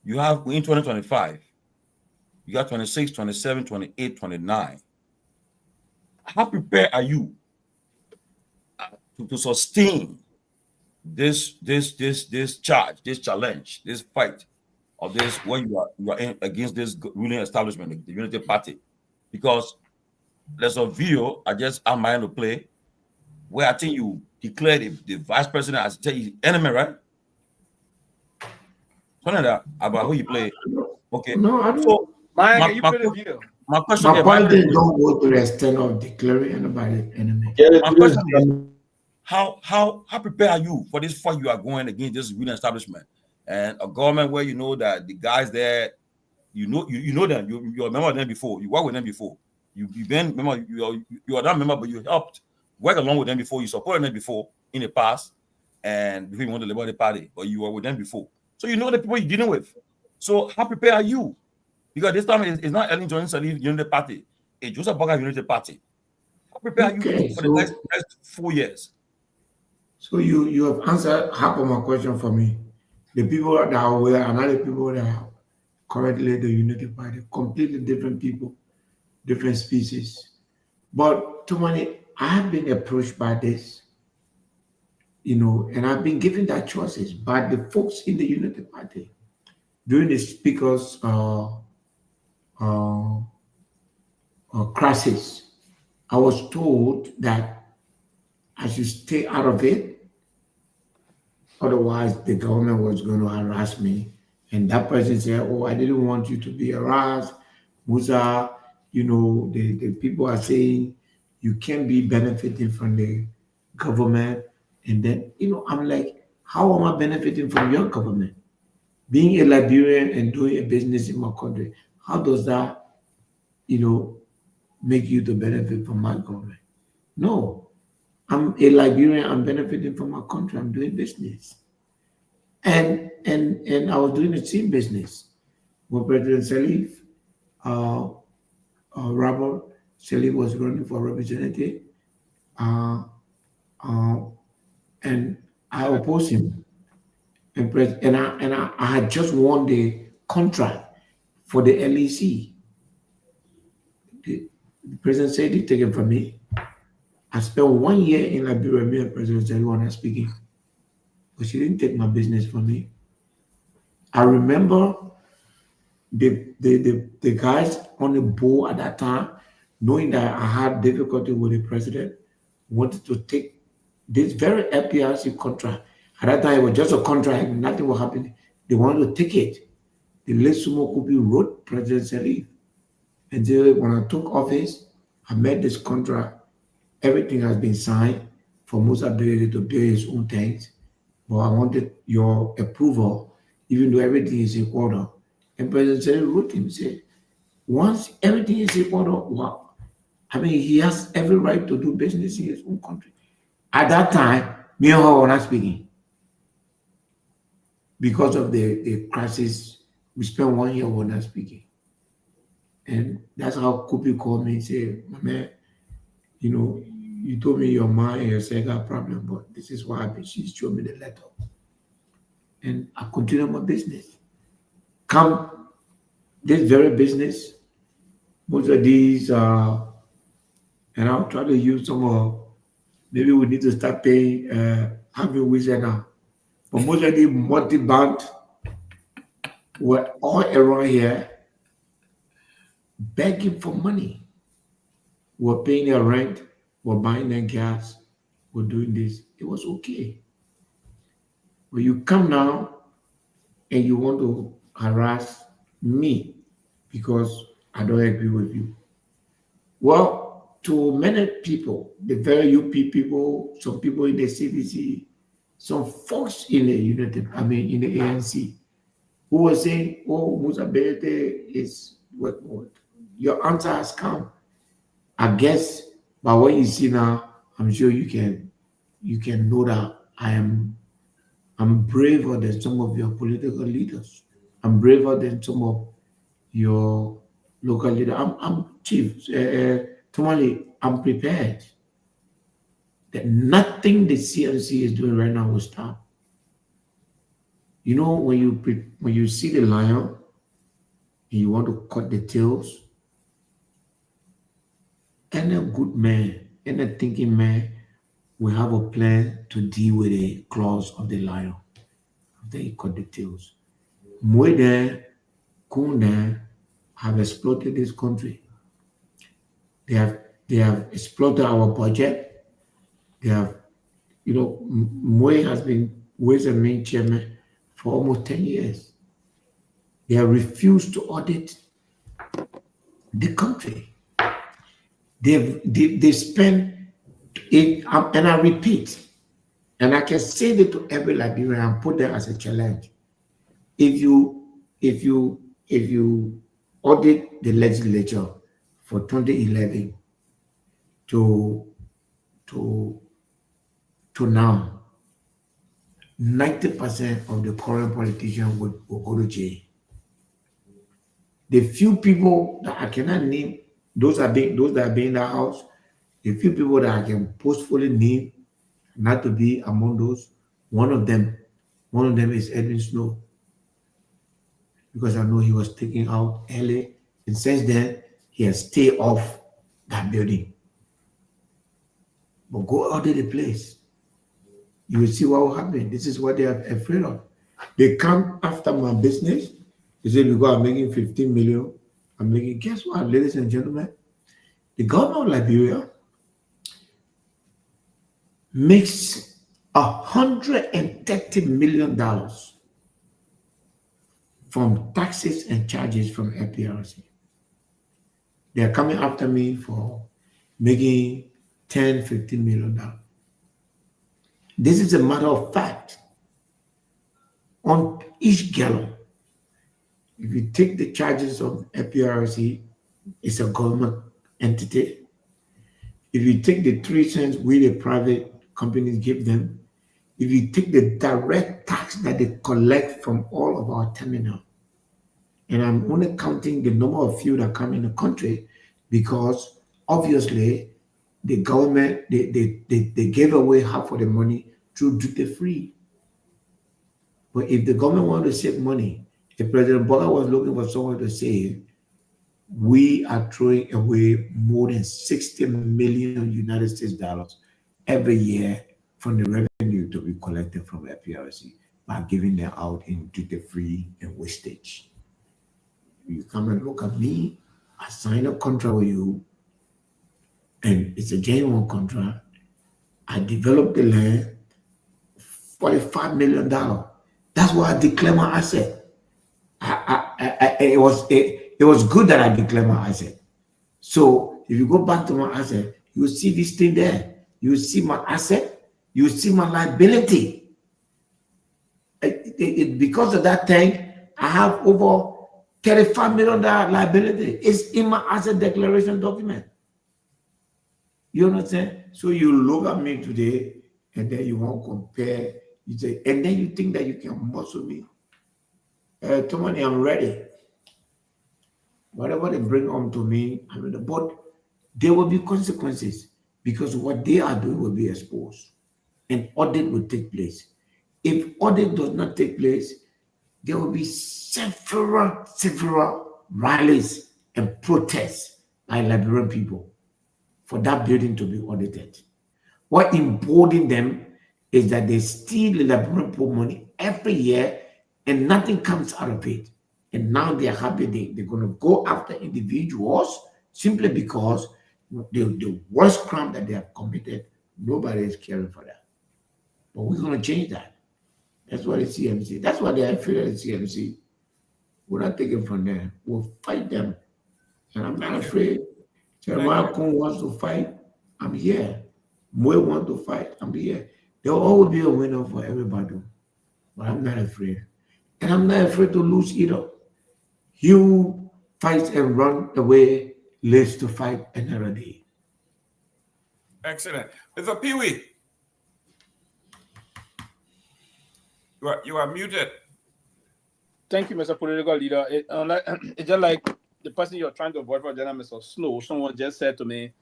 you have in 2025, you got 26, 27, 28, 29. How prepared are you to sustain this charge, this challenge, this fight of this when you are in against this ruling establishment, the Unity Party? Because there's a video I just am mind to play where I think you declared the vice president as enemy, right? Something like that about who you play. Okay. No, I don't. So Myean, you play the video. my question My politics don't go to the extent of declaring anybody enemy. My question is, how prepared are you for this fight you are going against this ruling establishment and a government where you know that the guys there, you know them, you're a member of them before, you work with them before, you've been member, you are not a member, but you helped work along with them before, you supported them before in the past, and before you went to the Liberia Party, but you were with them before, so you know the people you're dealing with. So how prepared are you? Because this time it's not Ellen Johnson Unity Party, it's Joseph Boga Unity Party. How prepared are you for the next 4 years? So you have answered half of my question for me. The people that are aware are not the people that are currently the Unity Party, completely different people, different species. But Tomalin, I have been approached by this, and I've been given that choices by the folks in the Unity Party during the speaker's crisis. I was told that I should stay out of it. Otherwise, the government was going to harass me. And that person said, oh, I didn't want you to be harassed. Musa, the people are saying you can't be benefiting from the government. And then, I'm like, how am I benefiting from your government? Being a Liberian and doing a business in my country, how does that, make you to benefit from my government? No. I'm a Liberian, I'm benefiting from my country, I'm doing business. And I was doing the same business with President Salif. Robert Salif was running for representative, and I opposed him. And I had just won the contract for the LEC. The president said he take it from me. I spent 1 year in Liberia, me and President Jerome speaking, but she didn't take my business from me. I remember the guys on the board at that time, knowing that I had difficulty with the president, wanted to take this very FPRC contract. At that time, it was just a contract, nothing was happening. They wanted to take it. The late Sumo Kubi wrote President Salif. And then when I took office, I made this contract. Everything has been signed for Musa Berede to build his own tanks. But I wanted your approval, even though everything is in order. And President Salif wrote him, said, once everything is in order, wow. I mean, he has every right to do business in his own country. At that time, me and her were not speaking. Because of the crisis, we spent 1 year we were not speaking. And that's how Kupi called me and said, my man, you know, you told me your mind and your son got a problem, but this is what happened. She showed me the letter. And I continued my business. Come this very business, most of these, and I'll try to use some of, maybe we need to start paying, having wizard now. But most of the multi-bank were all around here begging for money. We're paying their rent, we're buying their gas, we're doing this. It was okay. But you come now and you want to harass me because I don't agree with you. Well, to many people, the very UP people, some people in the CDC, some folks in the United, in the ANC, who were saying, oh, Musa Berede is what? Your answer has come. I guess by what you see now, I'm sure you can know that I'm braver than some of your political leaders. I'm braver than some of your local leaders. I'm Chief Tomalin. I'm prepared that nothing the CNC is doing right now will stop. You know, when you see the lion and you want to cut the tails, any good man, any thinking man will have a plan to deal with the claws of the lion after he cut the tails. Myean, Kunda have exploited this country. They have exploited our budget. They have, Myean has been Ways and Means chairman for almost 10 years. They have refused to audit the country. They spend it, and I repeat, and I can say that to every Liberian and put that as a challenge. If you audit the legislature for 2011 to now, 90% of the current politicians will go to jail. The few people that I cannot name, those that are in the house, the few people that I can forcefully name, not to be among those, one of them is Edwin Snow, because I know he was taken out early, and since then he has stayed off that building. But go out of the place, you will see what will happen. This is what they are afraid of. They come after my business. They say, because I'm making 15 million, I'm making, guess what, ladies and gentlemen? The government of Liberia makes $130 million from taxes and charges from FPRC. They are coming after me for making $10, $15 million. This is a matter of fact. On each gallon, if you take the charges of FPRC, it's a government entity. If you take the 3 cents we the private companies give them, if you take the direct tax that they collect from all of our terminal, and I'm only counting the number of fuel that come in the country, because obviously the government, they gave away half of the money through duty free. But if the government wanted to save money, if President Bola was looking for someone to save, we are throwing away more than 60 million United States dollars every year from the revenue to be collected from FPRC by giving them out in duty-free and wastage. You come and look at me, I sign a contract with you, and it's a genuine contract. I developed the land, $45 million. That's why I declare my asset. It was good that I declare my asset. So if you go back to my asset, you will see this thing there. You will see my asset. You will see my liability. Because of that thing, I have over $35 million liability. It's in my asset declaration document. You understand? So you look at me today, and then you want to compare. You say, and then you think that you can muscle me. Tomalin, I'm ready. Whatever they bring on to me, I'm in the boat. There will be consequences because what they are doing will be exposed, and audit will take place. If audit does not take place, there will be several rallies and protests by Liberian people for that building to be audited. What emboldened them is that they steal the Liberian people money every year and nothing comes out of it. And now they're happy they're going to go after individuals simply because the worst crime that they have committed, nobody is caring for that. But we're going to change that. That's why the CMC, that's why they are afraid of the CMC. We're not taking from them. We'll fight them. And I'm not afraid. Jerome Gayman wants to fight. I'm here. Myean want to fight. I'm here. There will always be a winner for everybody. But I'm not afraid. And I'm not afraid to lose either. You fight and run away, lives to fight another day. Excellent. Mr. Pewee, you are muted. Thank you, Mr. Political Leader. It's just like the person you're trying to avoid for general, Mr. Snow. Someone just said to me,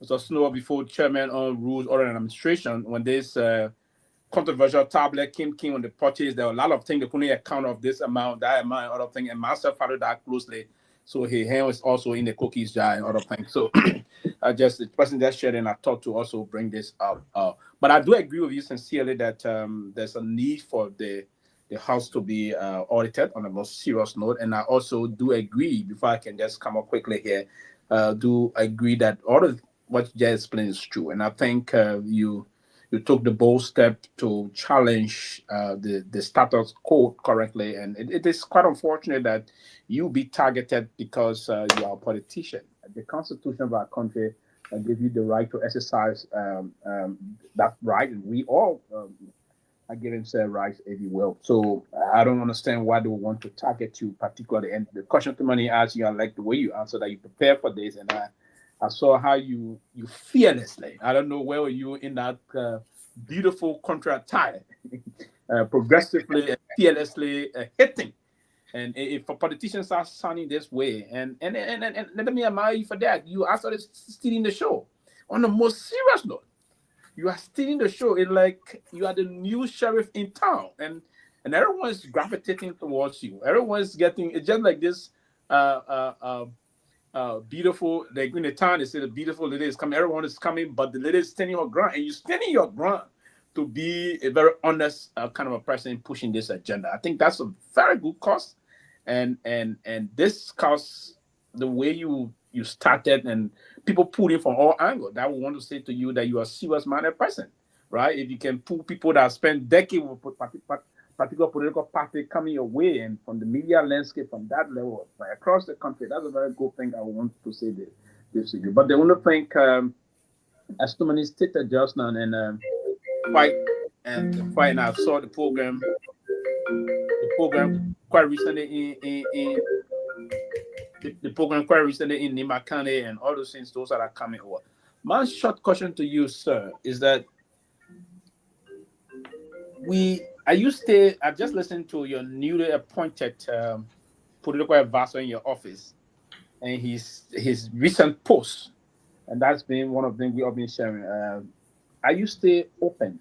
Mr. Snow, before Chairman on Rules or Administration, when this controversial tablet came on the purchase, there were a lot of things they couldn't account of this amount, that amount, other things, and myself followed that closely. So his hand was also in the cookies jar and other things. So the person that shared and I thought to also bring this up. But I do agree with you sincerely that there's a need for the house to be audited on a more serious note. And I also do agree, before I can just come up quickly here, do agree that all of what you just explained is true. And I think you took the bold step to challenge the status quo correctly. And it is quite unfortunate that you be targeted because you are a politician. The Constitution of our country gives you the right to exercise that right. And we all are given said rights, if you will. So I don't understand why they would want to target you particularly. And the question to money asks you, I like the way you answer that you prepare for this. And I saw how you fearlessly, I don't know where were you in that beautiful contract tie, progressively and fearlessly hitting. And if a politicians are sounding this way, and let me admire you for that. You are sort of stealing the show. On the most serious note, you are stealing the show. It's like you are the new sheriff in town, and everyone's gravitating towards you. Everyone's getting, it's just like this beautiful, like in the town they say the beautiful lady is coming, everyone is coming, but the lady is standing her ground, and you're standing your ground to be a very honest kind of a person pushing this agenda. I think that's a very good cause, and this cause, the way you started, and people pull in from all angles, that would want to say to you that you are a serious minded person, right? If you can pull people that spend decades with particular political party coming your way, and from the media landscape from that level, right, across the country, that's a very good thing. I want to say this to you. But the only thing, as too many stated just now, and quite, and I saw the program quite recently in the program quite recently in Nima County, and all those things, those that are coming over. My short question to you, sir, is that I just listened to your newly appointed political advisor in your office, and his recent post, and that's been one of them we have been sharing. Are you still open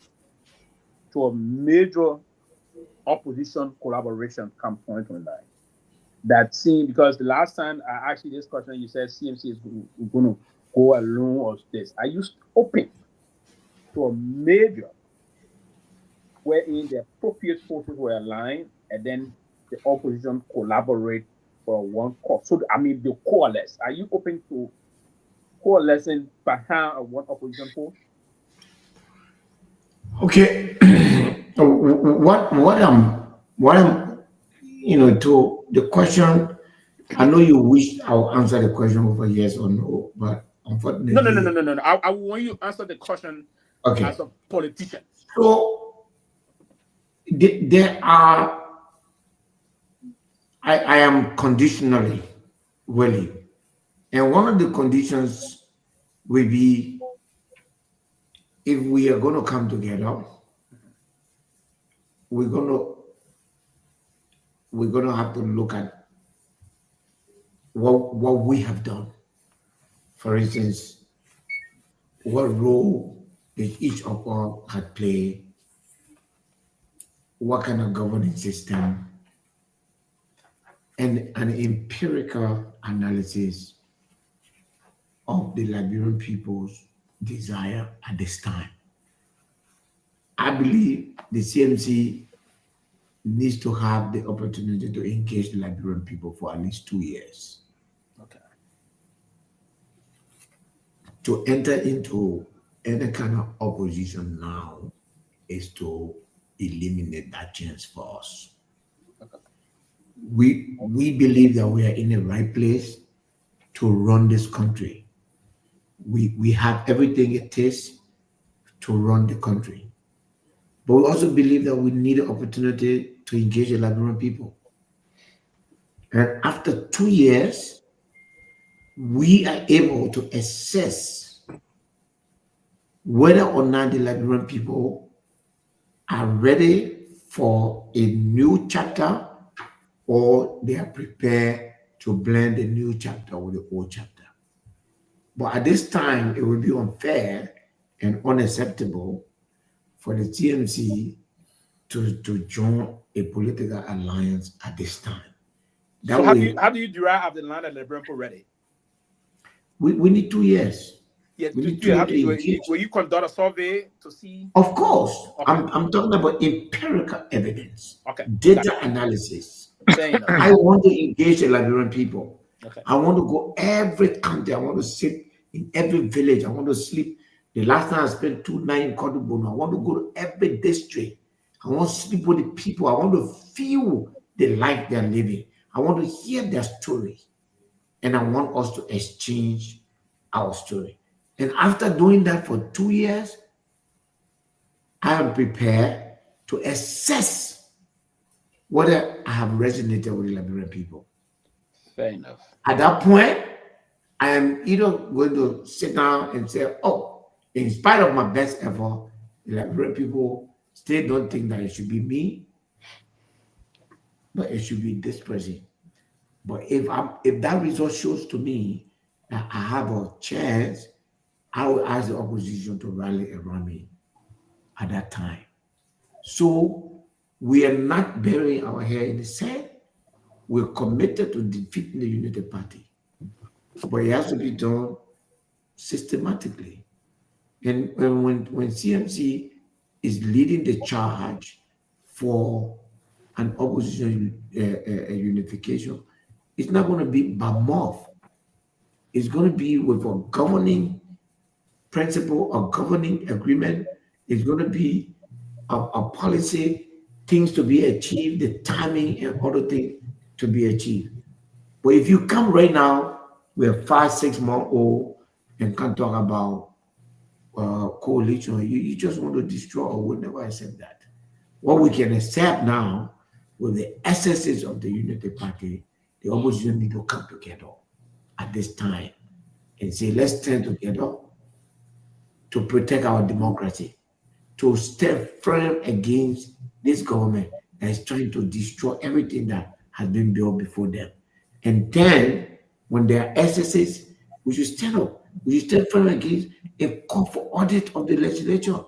to a major opposition collaboration come 2029? that seem, because the last time I asked you this question, you said CMC is going to go alone or this. Are you open to a major wherein the appropriate forces were aligned and then the opposition collaborate for one cause? So, I mean, the coalesce. Are you open to coalescing behind one opposition force? Okay. what I'm to the question, I know you wish I'll answer the question over yes or no, but unfortunately No. I want you to answer the question as a politician. So there are, I am conditionally willing, and one of the conditions will be if we are going to come together, we're going to have to look at what we have done. For instance, what role did each of us had played? What kind of governance system? And an empirical analysis of the Liberian people's desire at this time. I believe the CMC needs to have the opportunity to engage the Liberian people for at least 2 years. Okay. To enter into any kind of opposition now is to eliminate that chance for us. Okay. We believe that we are in the right place to run this country. We have everything it takes to run the country. But we also believe that we need an opportunity to engage the Liberian people. And after 2 years, we are able to assess whether or not the Liberian people are ready for a new chapter or they are prepared to blend the new chapter with the old chapter. But at this time, it would be unfair and unacceptable for the TMC to join a political alliance at this time. So how do you derive the line that the Liberian people ready? We need 2 years. Yes, we need 2 years to engage. Will you conduct a survey to see? Of course. Okay. I'm talking about empirical evidence, okay, data analysis. I want to engage the Liberian people. Okay. I want to go every county. I want to sit in every village. I want to sleep. The last time I spent 2 nights in Kehleboe, I want to go to every district. I want to sleep with the people. I want to feel the life they're living. I want to hear their story. And I want us to exchange our story. And after doing that for 2 years, I am prepared to assess whether I have resonated with the Liberian people. Fair enough. At that point, I am either going to sit down and say, oh, in spite of my best effort, the Liberian people still don't think that it should be me, but it should be this person. But if that result shows to me that I have a chance, I will ask the opposition to rally around me at that time. So we are not burying our head in the sand. We're committed to defeating the Unity Party. But it has to be done systematically. And when CMC is leading the charge for an opposition unification, it's not going to be by mouth. It's going to be with a governing principle, a governing agreement. It's going to be a policy, things to be achieved, the timing and other things to be achieved. But if you come right now, we're 5-6 months old and can't talk about coalition, you just want to destroy, or we'll never accept that. What we can accept now with the excesses of the Unity Party, the opposition need to come together at this time and say, let's stand together to protect our democracy, to stand firm against this government that is trying to destroy everything that has been built before them. And then, when there are excesses, we should stand up. We should stand firm against a call for audit of the legislature.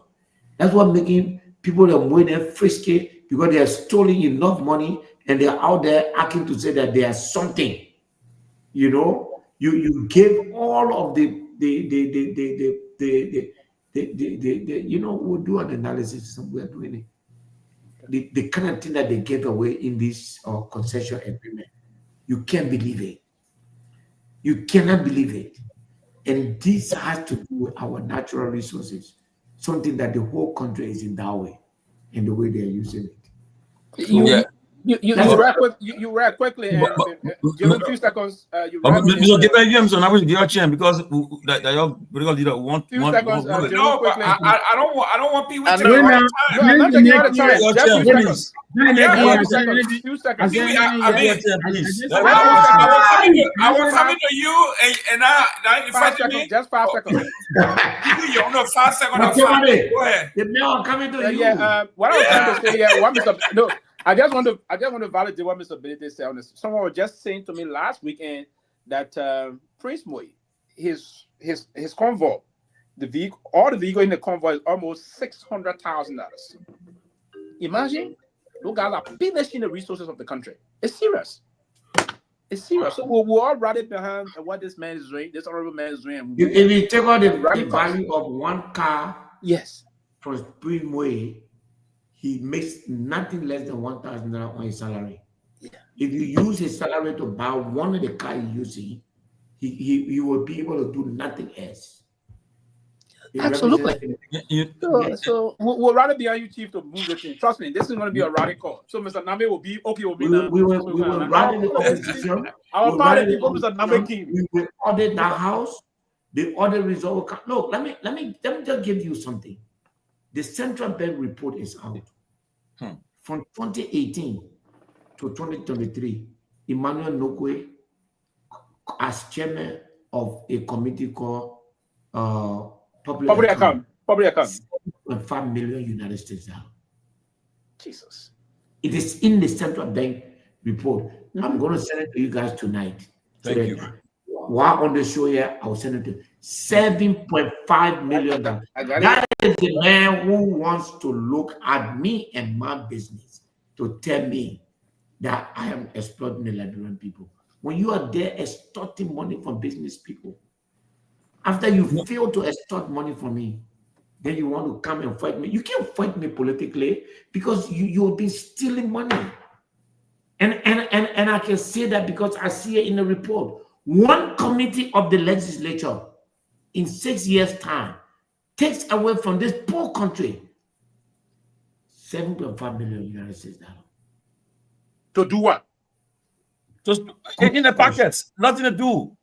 That's what making people that are more than frisky because they have stolen enough money and they're out there acting to say that they are something. You know, you gave all of the you know, we'll do an analysis. We're doing it. The kind of thing that they gave away in this concession agreement, you can't believe it. You cannot believe it. And this has to do with our natural resources, something that the whole country is endowed with, and the way they are using it. You react quickly, and Jerome, 2 seconds. You react because that leader want 2 seconds. No, but I don't want Pewee to No, all the time. I'm not taking all the time. Just 2 seconds. Yeah, 2 seconds. Pewee, I was coming to you, and now you 5 fighting me. seconds. Just 5 seconds. Pewee, you're on the 5 second. Go ahead. The mail coming to you. What I was trying to say here, I just want to validate what Mr. Benedict said on this. Someone was just saying to me last weekend that Prince Myean, his convoy, all the vehicle in the convoy is almost $600,000. Imagine, those guys are finishing the resources of the country. It's serious. It's serious. So we're all rallied behind what this man is doing, this honorable man is doing. If you take out the value of one car, yes, from Prince Myean, he makes nothing less than $1,000 on his salary. Yeah. If you use his salary to buy one of the cars he's using, he will be able to do nothing else. Absolutely. So we'll rather be on you, Chief, to move the thing. Trust me, this is going to be a rally call. So Mr. Nagbe will be okay with me now. We will rally the opposition. Our party people, Mr. Nagbe King. We will audit that house. The audit result will come. Look, let me just give you something. The central bank report is out. From 2018 to 2023, Emmanuel Nagbe, as chairman of a committee called Public Account, $7.5 million United States dollars. Jesus. It is in the central bank report. I'm going to send it to you guys tonight. Thank you. While on the show here, I will send it to you. $7.5 million. That is the man who wants to look at me and my business to tell me that I am exploiting the Liberian people. When you are there extorting money from business people, after you fail to extort money from me, then you want to come and fight me. You can't fight me politically because you've been stealing money. And I can say that because I see it in the report. One committee of the legislature in 6 years' time takes away from this poor country $7.5 million United States dollars. To do what? Just in the pockets, nothing to do.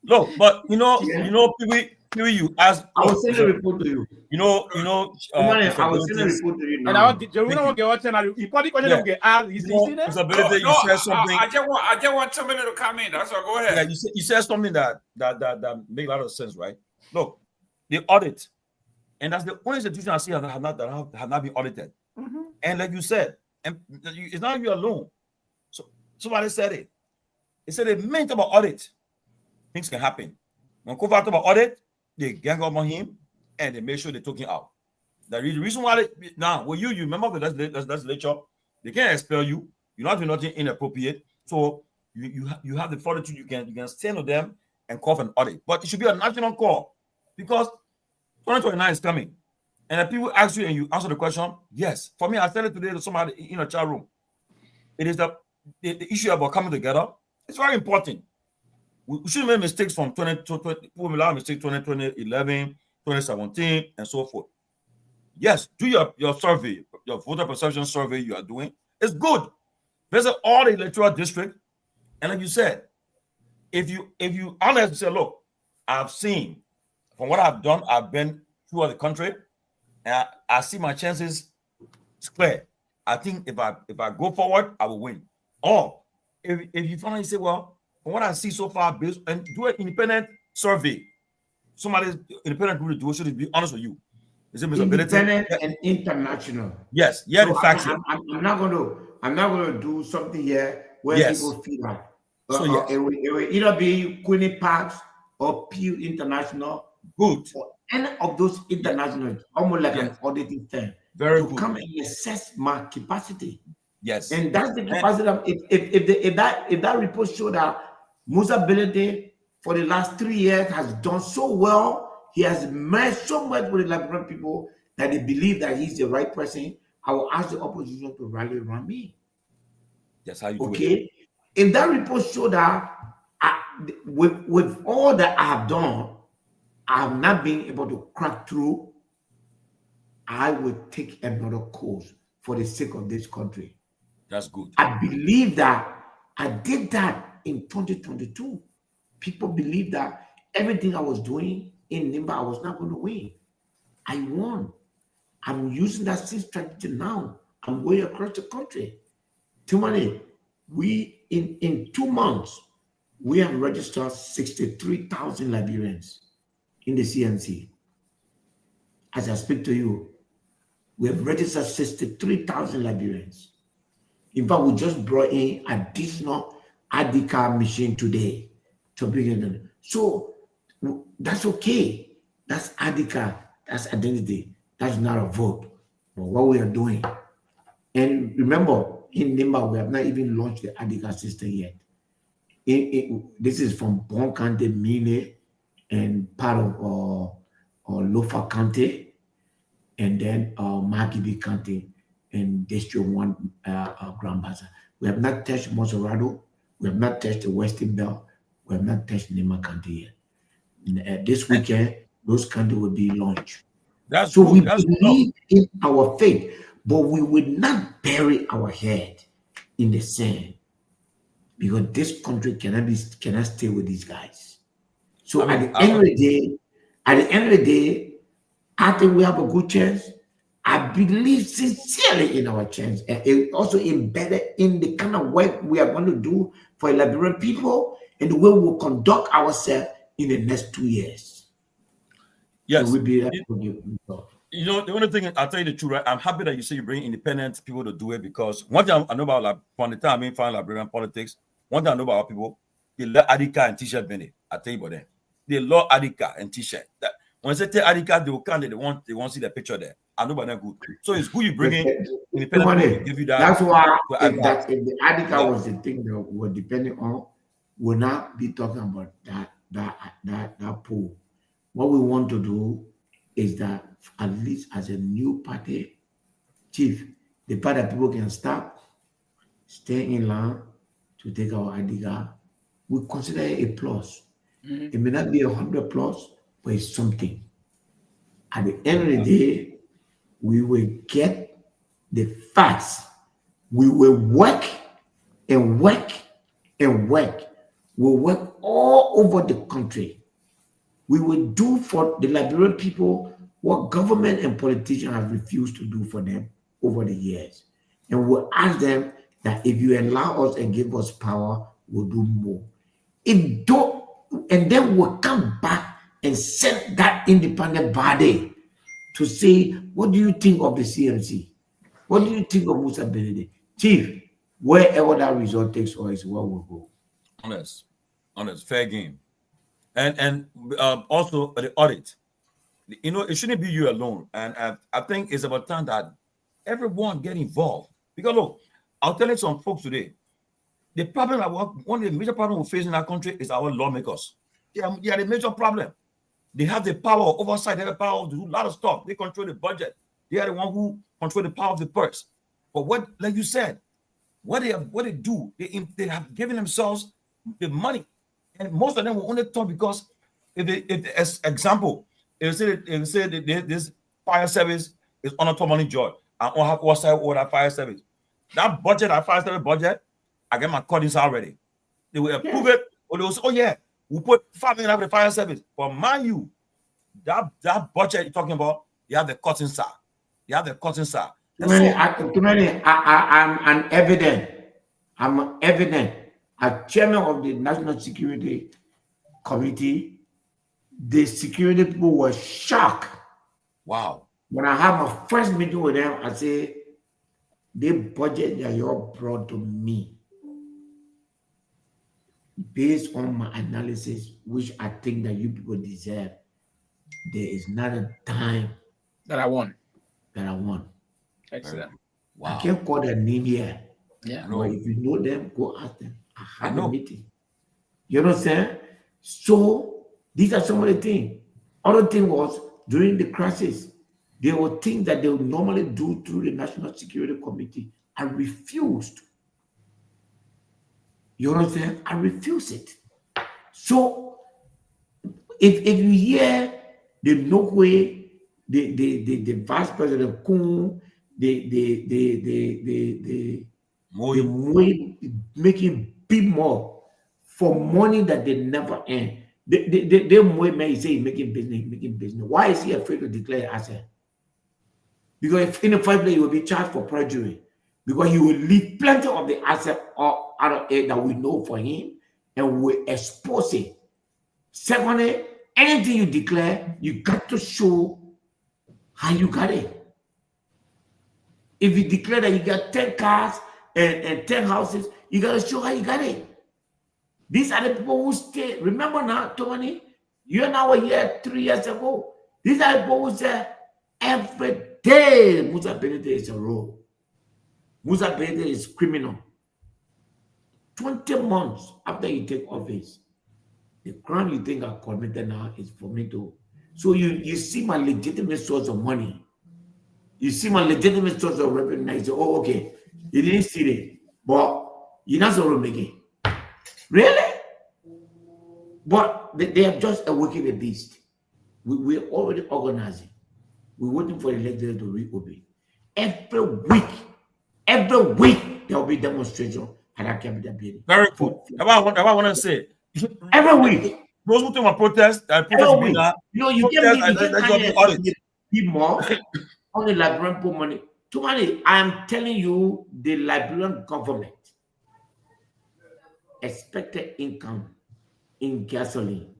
Look, but Pewee, you ask. I will send a report to you. I will send a report to you now. And I will get you probably get asked. You see that? You said something. I just want somebody to come in. That's all. Go ahead. Yeah, you said something that make a lot of sense, right? Look, the audit, and that's the only institution I see that have not been audited. And like you said, and it's not you alone. So somebody said it. They said the main thing about audit, things can happen. When Kofa talk about audit, they gang up on him and they make sure they took him out. The reason why you remember the legislature, they can't expel you. You're not doing nothing inappropriate. So you have the fortitude, you can stand with them and call for an audit. But it should be a national call because 2029 is coming. And if people ask you and you answer the question, yes. For me, I said it today to somebody in a chat room. It is the issue about coming together. It's very important. We shouldn't make mistakes from 2020, 2011, 2017, and so forth. Yes, do your survey, your voter perception survey you are doing. It's good. Visit all the electoral district. And like you said, if you honestly say, look, I've seen from what I've done, I've been throughout the country, and I see my chances clear. I think if I go forward, I will win. Or if you finally say, well, from what I see so far, based and do an independent survey. Somebody's independent group to do it, should be honest with you. Is it independent and international? Yes, yeah, so the facts. I'm not gonna do something here where people feel that. It will either be Queenie Parks or Pew International. Good. Or any of those international, almost like an auditing firm. Very to good. Come and assess my capacity. Yes. And that's the capacity of if that report showed that Musa Belede for the last 3 years has done so well, he has merged so much with the Liberian people that they believe that he's the right person. I will ask the opposition to rally around me. That's how you do it. Okay. If that report showed that with all that I have done, I have not been able to crack through, I will take another course for the sake of this country. That's good. I believe that I did that in 2022. People believe that everything I was doing in Nimba, I was not going to win. I won. I'm using that same strategy now. I'm going across the country. Tomalin, we in 2 months, we have registered 63,000 Liberians in the CNC. As I speak to you, we have registered 63,000 Liberians. In fact, we just brought in additional ID card machine today to bring in. So that's okay. That's ID card. That's identity. That's not a vote. But what we are doing. And remember, in Nimba, we have not even launched the ID card system yet. This is from Bon County, Myean, and part of Lofa County, and then Magibi County in District 1 Grand Bazaar. We have not touched Monserrado. We have not touched the Western Belt. We have not touched Nimba County yet. This weekend, those counties will be launched. That's so good. we That's believe in our faith, but we will not bury our head in the sand because this country cannot stay with these guys. So at the end of the day, I think we have a good chance. I believe sincerely in our chance, and it also embedded in the kind of work we are going to do for Liberian people and the way we will conduct ourselves in the next 2 years. Yes. So we'll be you know, the only thing I'll tell you the truth, right? I'm happy that you say you bring independent people to do it because one thing I know about, like, from the time I've been following Liberian politics, one thing I know about our people, they love Adika and T-shirt Benny. I tell you about them. They love Adika and T-shirt. That when I say take Adika, they will come, they want to see the picture there. I know about them good. So it's good you bring in independent people to give you that. That's why if the Adika Yeah. was the thing that we're depending on, we'll not be talking about that pool. What we want to do is that at least as a new party, chief, the part that people can stop, stay in line to take our Adika, we consider it a plus. Mhm. It may not be 100 plus, but it's something. At the end of the day, we will get the facts. We will work and work and work. We'll work all over the country. We will do for the Liberian people what government and politicians have refused to do for them over the years. And we'll ask them that if you allow us and give us power, we'll do more. And then we'll come back and set that independent body to say, what do you think of the CMC? What do you think of Musa Belede? Chief, wherever that result takes us is where we'll go. Honest, fair game. And also the audit. You know, it shouldn't be you alone. And I think it's about time that everyone get involved. Because look, I'll tell you some folks today. The problem one of the major problems we face in our country is our lawmakers. They are the major problem. They have the power of oversight, they have the power to do a lot of stuff. They control the budget. They are the one who control the power of the purse. But what, like you said, what they do, they have given themselves the money. And most of them will only talk because as example, if they say this fire service is on a Tomalin job, I don't have oversight over that fire service. That budget, that fire service budget, I get my cuttings already. They will approve it, or they will say, oh yeah, we put 5 million for the fire service. But mind you, that budget you're talking about, you have the cutting side. You have the cutting side. I'm an evident. I'm evident. As chairman of the National Security Committee, the security people were shocked. Wow. When I had my first meeting with them, I said, the budget that you all brought to me, based on my analysis, which I think that you people deserve, there is not a dime that I won. That I won. Excellent. Wow. I can't call their name here, Yeah. But if you know them, go ask them. I have a know. meeting. You understand? So these are some of the things. Other thing was during the crisis, there were things that they would normally do through the National Security Committee. I refused. You understand? I refused it. So if you hear the Nagbe, the Vice President Kun, the making big more for money that they never earn. The Moy man say he's making business. Why is he afraid to declare asset? Because if in the first place he will be charged for perjury, because he will leave plenty of the asset out of it that we know for him and we expose it. Secondly, anything you declare, you got to show how you got it. If you declare that you got 10 cars and 10 houses, you got to show how you got it. These are the people who stay. Remember now, Tomalin, you and I were here 3 years ago. These are the people who say every day Musa Benete is a role. Musa Benete is criminal. 20 months after you take office, the crime you think I committed now is for me to. So you see my legitimate source of money. You see my legitimate source of revenue. You say, oh, okay, you didn't see it, but you're not so making. Really? But they are just awakening the beast. We're already organizing. We're waiting for the legislature to reopen. Every week there will be demonstration at our capital building. Very cool. I want to say. Every week. Those who think protest, every week. You get more on the Liberian poor money. Tomalin, I am telling you, the Liberian government expected income in gasoline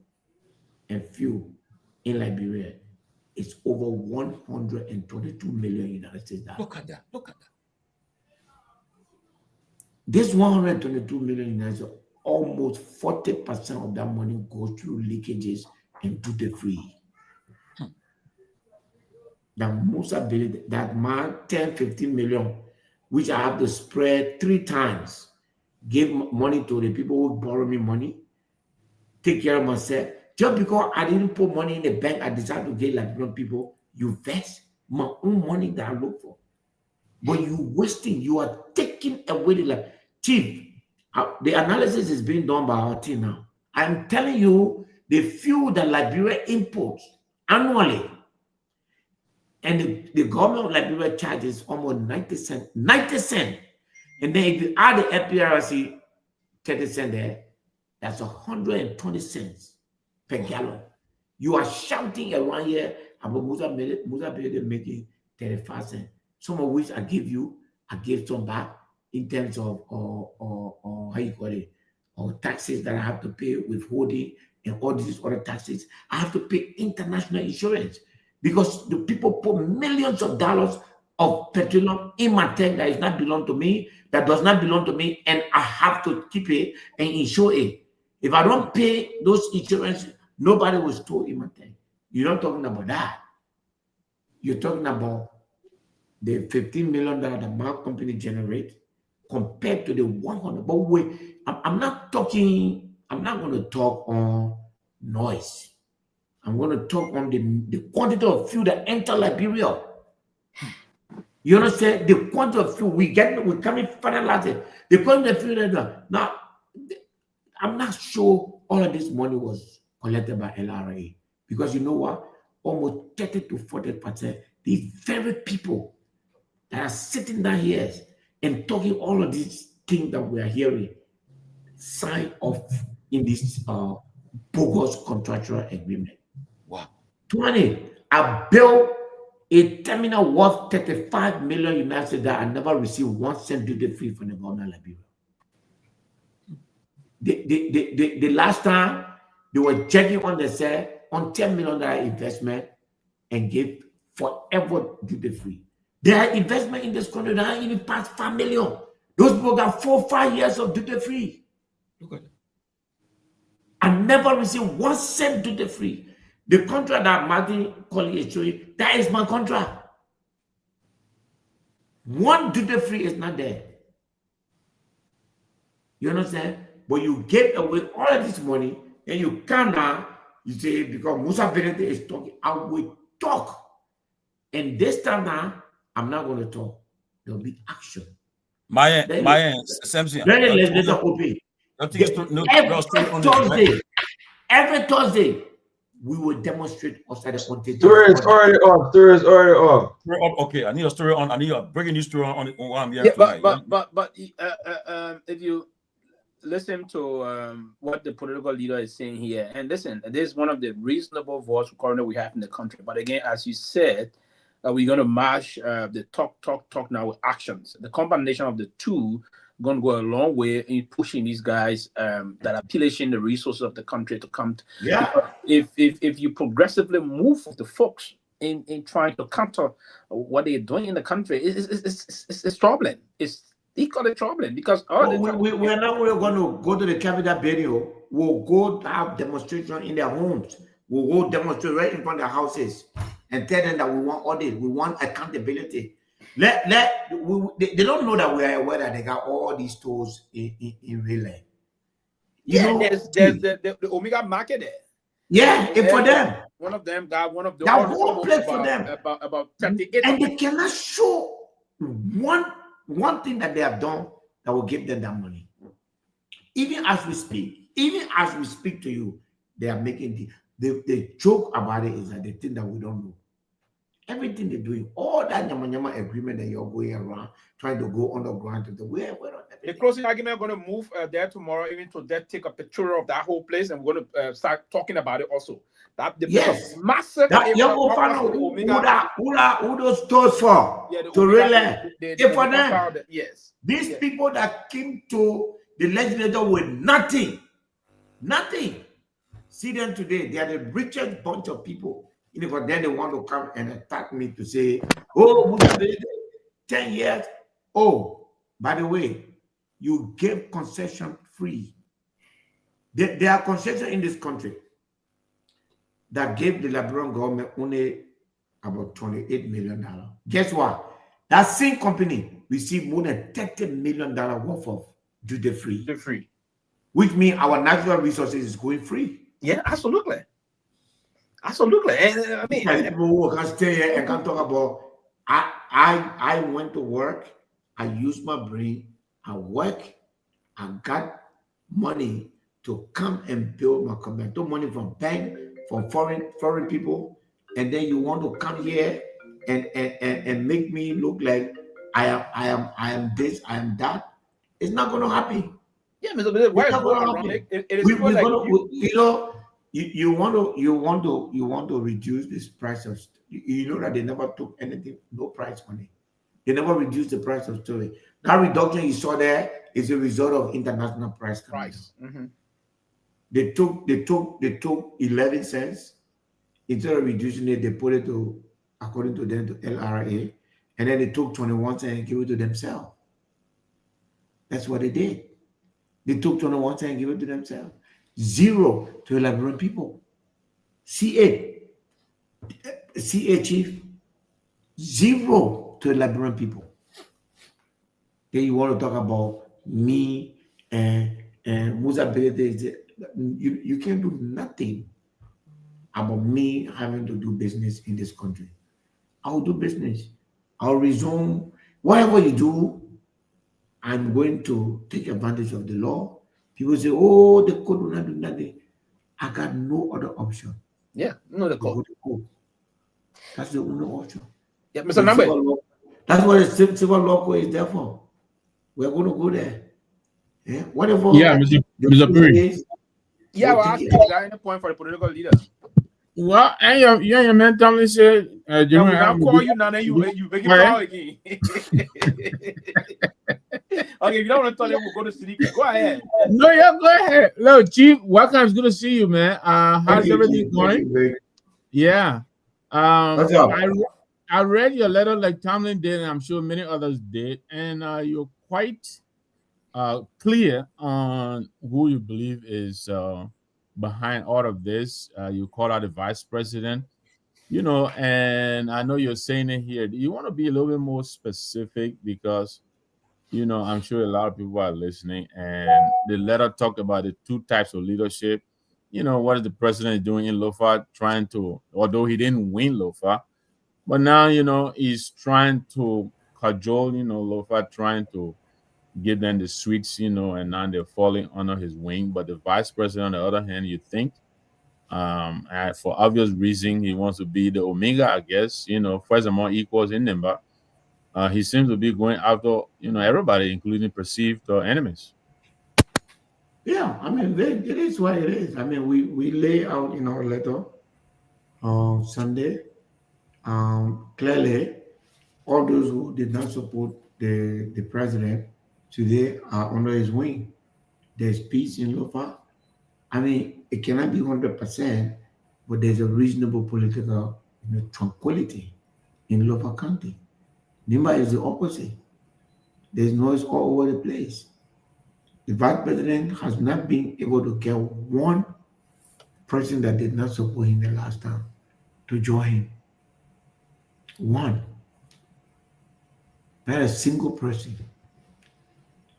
and fuel in Liberia is over 122 million United States dollars. Look at that. This 122 million United States, almost 40% of that money goes through leakages and duty-free. That man, 10, 15 million, which I have to spread 3 times, give money to the people who borrow me money, take care of myself. Just because I didn't put money in the bank, I decided to get Liberian people, you vest my own money that I look for. But you wasting, you are taking away the life. Chief, the analysis is being done by our team now. I'm telling you, the fuel that Liberia imports annually, and the government of Liberia charges almost 90 cents. 90 cents. And then if you add the FPRC 30 cents there, that's 120 cents per gallon. You are shouting around here about Musa making 35 cents. Some of which I give you, I give some back in terms of how you call it, or taxes that I have to pay, withholding, and all these other taxes. I have to pay international insurance because the people put millions of dollars of petroleum in my tank that does not belong to me, and I have to keep it and insure it. If I don't pay those insurance, nobody will store in my tank. You're not talking about that. You're talking about the $15 million that my company generates compared to the 100. But wait, I'm not going to talk on noise. I'm going to talk on the quantity of fuel that enter Liberia. You understand? The quantity of fuel we're coming finalizing. The quantity of fuel that now, I'm not sure all of this money was collected by LRA because you know what? Almost 30 to 40%, these very people that are sitting down here and talking all of these things that we are hearing sign off in this bogus contractual agreement. Wow. 20, I built a terminal worth 35 million United States that I never received 1 cent duty free from the government of Liberia. The last time they were checking on the say on $10 million investment and gave forever duty free. Their investment in this country that even past 5 million. Those people got 4 or 5 years of duty free. Look at it. I never received 1 cent duty free. The contract that Martin Colley is showing, that is my contract. 1 duty free is not there. You understand? But you get away all of this money, and you come now, you say, because Musa Benete is talking, I will talk. And this time now, I'm not going to talk. There'll be action. Myean, Samson. Every Thursday, we will demonstrate outside the content. Story is already off. Story is already off. Okay, I need a story on. I need a breaking news story on what I'm hearing tonight. But if you listen to what the political leader is saying here, and listen, this is one of the reasonable voices currently we have in the country. But again, as you said, we're going to match the talk now with actions. The combination of the two going to go a long way in pushing these guys that are pillaging the resources of the country to come. If you progressively move the folks in trying to counter what they're doing in the country, it's troubling. It's equally troubling because we're not going to go to the Capitol building. We'll go have demonstration in their homes. We'll go demonstrate right in front of their houses and tell them that we want audit, we want accountability. They don't know that we are aware that they got all these stores in real life. There's the Omega market there. Yeah, and for them. One of them got one of the that whole place for them. About 38. And they cannot show one thing that they have done that will give them that money. Even as we speak to you, they are making the joke about it is that they think that we don't know. Everything they're doing, all that nyama agreement that you're going around, trying to go underground to we're on the closing argument, we're going to move there tomorrow, even to take a picture of that whole place, and we're going to start talking about it also. That the massive. That who those stores for? Yeah, to really, for them. Yes. These people that came to the legislature with nothing. See them today. They are the richest bunch of people. But then they want to come and attack me to say, oh, 10 years. Oh, by the way, you gave concession free. There are concessions in this country that gave the Liberian government only about $28 million. Guess what? That same company received more than $30 million worth of duty free. Which means our natural resources is going free. Yeah, absolutely. Absolutely. And I mean, people who can stay here and can talk about I went to work, I used my brain, I work, I got money to come and build my company. I took money from bank, from foreign people, and then you want to come here and make me look like I am this, I am that. It's not gonna happen. Yeah, Mr. Bishop, why You want to reduce this price of. You know that they never took anything, no price on it. They never reduced the price of storage. That reduction you saw there is a result of international price. Mm-hmm. They took 11 cents. Instead of reducing it, they put it to, according to them, to LRA, and then they took 21 cents and gave it to themselves. That's what they did. They took 21 cents and gave it to themselves. 0 to the Liberian people. CA chief, 0 to the Liberian people. Then you want to talk about me and Musa Benete. You can't do nothing about me having to do business in this country. I will do business. I'll resume whatever you do. I'm going to take advantage of the law. People say, oh, the code will not do nothing. I got no other option. Yeah, no, the code. That's the only option. Yeah, Mr. Nagbe. That's what the civil law code is there for. We're going to go there. Yeah, whatever. Yeah, Mr. Pewee. Yeah, well, I think that any point for the political leader. Well, and your man Tomalin said, Jerome, I'll call you now, then you make it call again. Okay, if you don't want to tell them, we'll go to Seleke. Go ahead. No, yeah, go ahead. Look, Chief, welcome. It's good to see you, man. How's everything going? Yeah. I read your letter like Tomalin did, and I'm sure many others did, and you're quite clear on who you believe is behind all of this. You call out the vice president, and I know you're saying it here. You want to be a little bit more specific because I'm sure a lot of people are listening, and the letter talked about the two types of leadership. What is the president doing in Lofa, trying to, although he didn't win Lofa, but now, he's trying to cajole, Lofa, trying to give them the sweets, and now they're falling under his wing. But the vice president, on the other hand, you think, and for obvious reason, he wants to be the Omega, I guess, first among equals in number. He seems to be going after, everybody, including perceived enemies. Yeah, I mean, it is what it is. I mean, we lay out in our letter on Sunday, clearly, all those who did not support the president today are under his wing. There's peace in Lofa. I mean, it cannot be 100%, but there's a reasonable political tranquility in Lofa County. Nimba is the opposite. There's noise all over the place. The vice president has not been able to get one person that did not support him the last time to join him. One. Not a single person.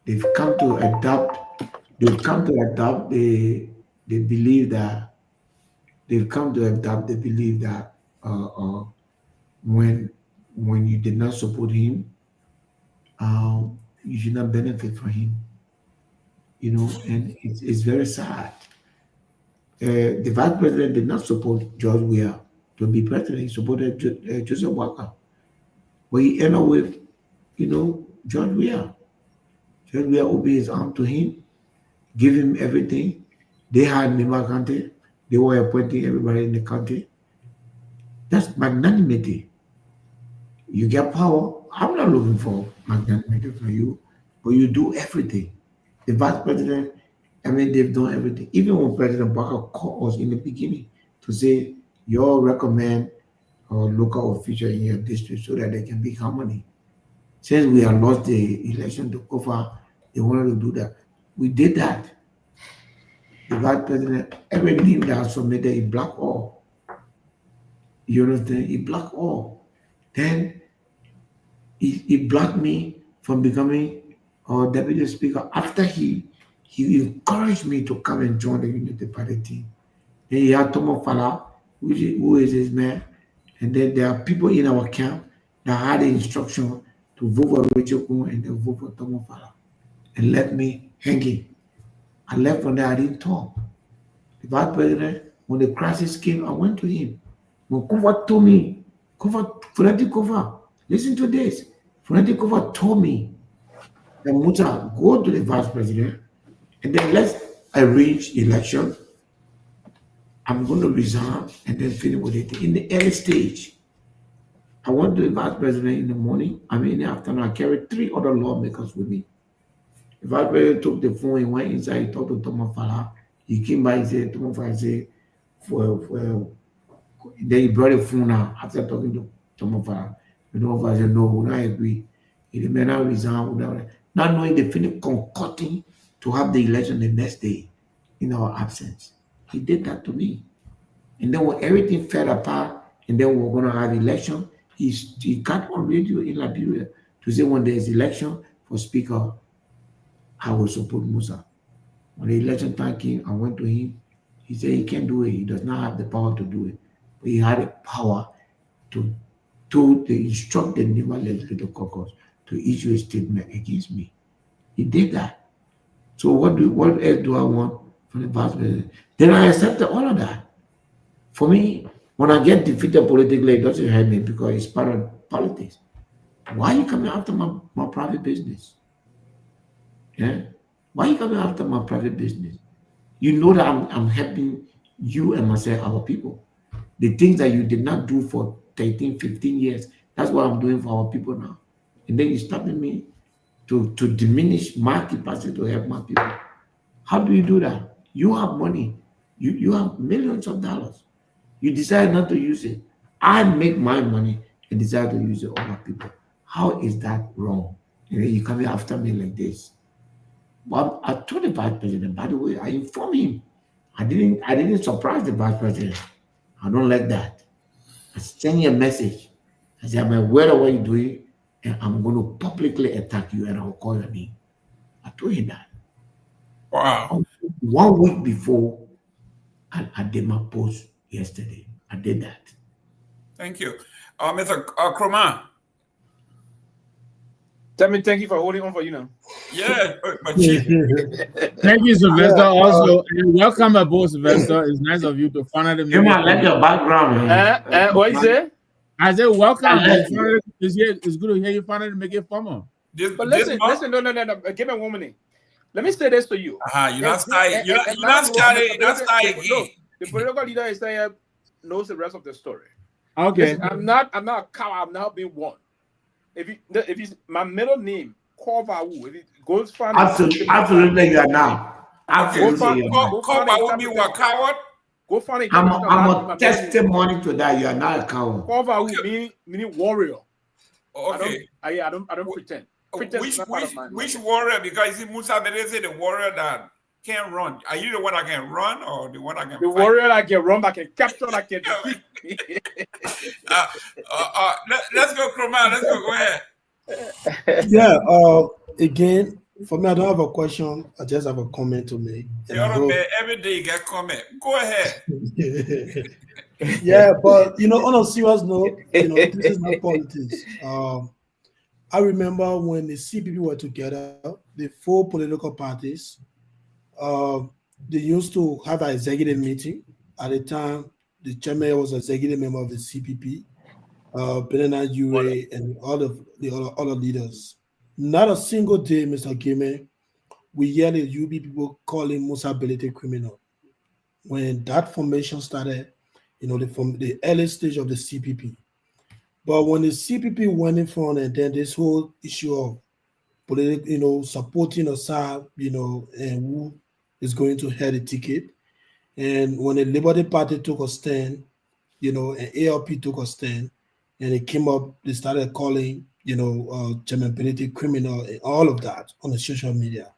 They've come to adopt. They've come to adopt the belief that they've come to adopt the belief that when you did not support him, you should not benefit from him. And it's very sad. The vice president did not support George Weah to be president. He supported Joseph Walker. But he ended up with, George Weah. George Weah opened his arm to him, give him everything. They had Nimba County. They were appointing everybody in the country. That's magnanimity. You get power. I'm not looking for magnanimity from you, but you do everything. The vice president, I mean, they've done everything. Even when President Barker called us in the beginning to say, you all recommend a local official in your district so that they can make harmony. Since we have lost the election to Kofa, they wanted to do that. We did that. The vice president, every name that was submitted, he blocked all. You understand? He blocked all. Then he blocked me from becoming our deputy speaker after he encouraged me to come and join the Unity Party team. Then he had Tomo Fala, who is his man. And then there are people in our camp that had the instruction to vote for Rachel Kun and then vote for Tomo Fala and left me hanging. I left from there, I didn't talk. The vice president, when the crisis came, I went to him. When Kofa told me, Funati Kofa, listen to this. Funati Kofa told me that Muta, go to the vice president and then let's arrange election. I'm going to resign and then finish with it. In the early stage, I went to the vice president in the morning. In the afternoon, I carried 3 other lawmakers with me. The vice president took the phone, he went inside, he talked to Tomo Fala. He came by, he said, Tomo Fala said, then he brought the phone out after talking to Tomo Fala. Tomo Fala said, no, we don't agree. He may not resign, not knowing they finished concocting to have the election the next day in our absence. He did that to me. And then when everything fell apart, and then we were going to have election, he got on radio in Liberia to say when there's election for speaker, I will support Musa. When the election time came, I went to him. He said he can't do it. He does not have the power to do it. But he had the power to instruct the Nima Legislative Caucus to issue a statement against me. He did that. So what else do I want from the vice president? Then I accepted all of that. For me, when I get defeated politically, it doesn't hurt me because it's part of politics. Why are you coming after my private business? Yeah? Why are you coming after my private business? You know that I'm helping you and myself, our people. The things that you did not do for 13, 15 years, that's what I'm doing for our people now. And then you're stopping me to diminish my capacity to help my people. How do you do that? You have money. You have millions of dollars. You decide not to use it. I make my money and decide to use it on my people. How is that wrong? And then you come after me like this. Well, I told the vice president, by the way, I informed him. I didn't surprise the vice president. I don't like that. I sent you a message. I said, I'm aware of what you're doing. and I'm going to publicly attack you and I'll call your name. I told him that. Wow. 1 week before I did my post yesterday. I did that. Thank you. Mr. Kromah. Thank you for holding on for you now. Yeah, but Chief. Thank you, Sylvester. Also, and welcome aboard, Sylvester. It's nice of you to finally make I like your background, man. What is it? I said, welcome. It's good to hear you finally make it formal. But listen, no. Give me 1 minute. Let me say this to you. You're not starting. You're not starting again. The political leader is saying knows the rest of the story. Okay. Listen, I'm not a coward. I'm not being one. If it's my middle name, Kovawu, if it goes far, absolutely you are now. Absolutely. Kovawu will be what, coward? Go find it. I'm a testimony to that. You are not a coward. Kovawu meaning warrior. Okay. I don't pretend. Which warrior? Because Musa Bede said the warrior that can't run. Are you the one that can run or the one that can the fight? warrior that can run, that can capture, that can defeat? Let's go, Kromah. Let's go. Go ahead. Yeah. Again, for me, I don't have a question. I just have a comment to make. Every day you get comment. Go ahead. Yeah, but on a serious note, this is not politics. I remember when the CPP were together, the 4 political parties, they used to have an executive meeting. At the time, the chairman was an executive member of the CPP, Benana Ure, and all of the other leaders. Not a single day, Mr. Gayman, we hear the UB people calling Musa Belete criminal. When that formation started, from the early stage of the CPP. But when the CPP went in front, and then this whole issue of political, supporting Assad, and who is going to head the ticket, and when the Liberty Party took a stand, and ALP took a stand, and it came up, they started calling, Chairman Belete criminal and all of that on the social media,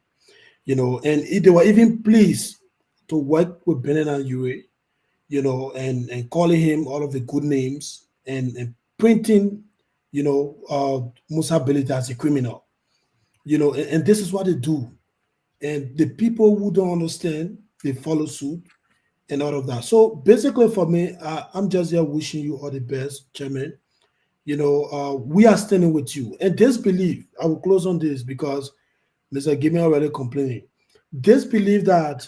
and they were even pleased to work with Benin Ure, and calling him all of the good names and printing, Musa Belete as a criminal, and this is what they do. And the people who don't understand, they follow suit and all of that. So basically for me, I'm just here wishing you all the best, Chairman. We are standing with you. And this belief, I will close on this because Mr. Gayman already complaining. This belief that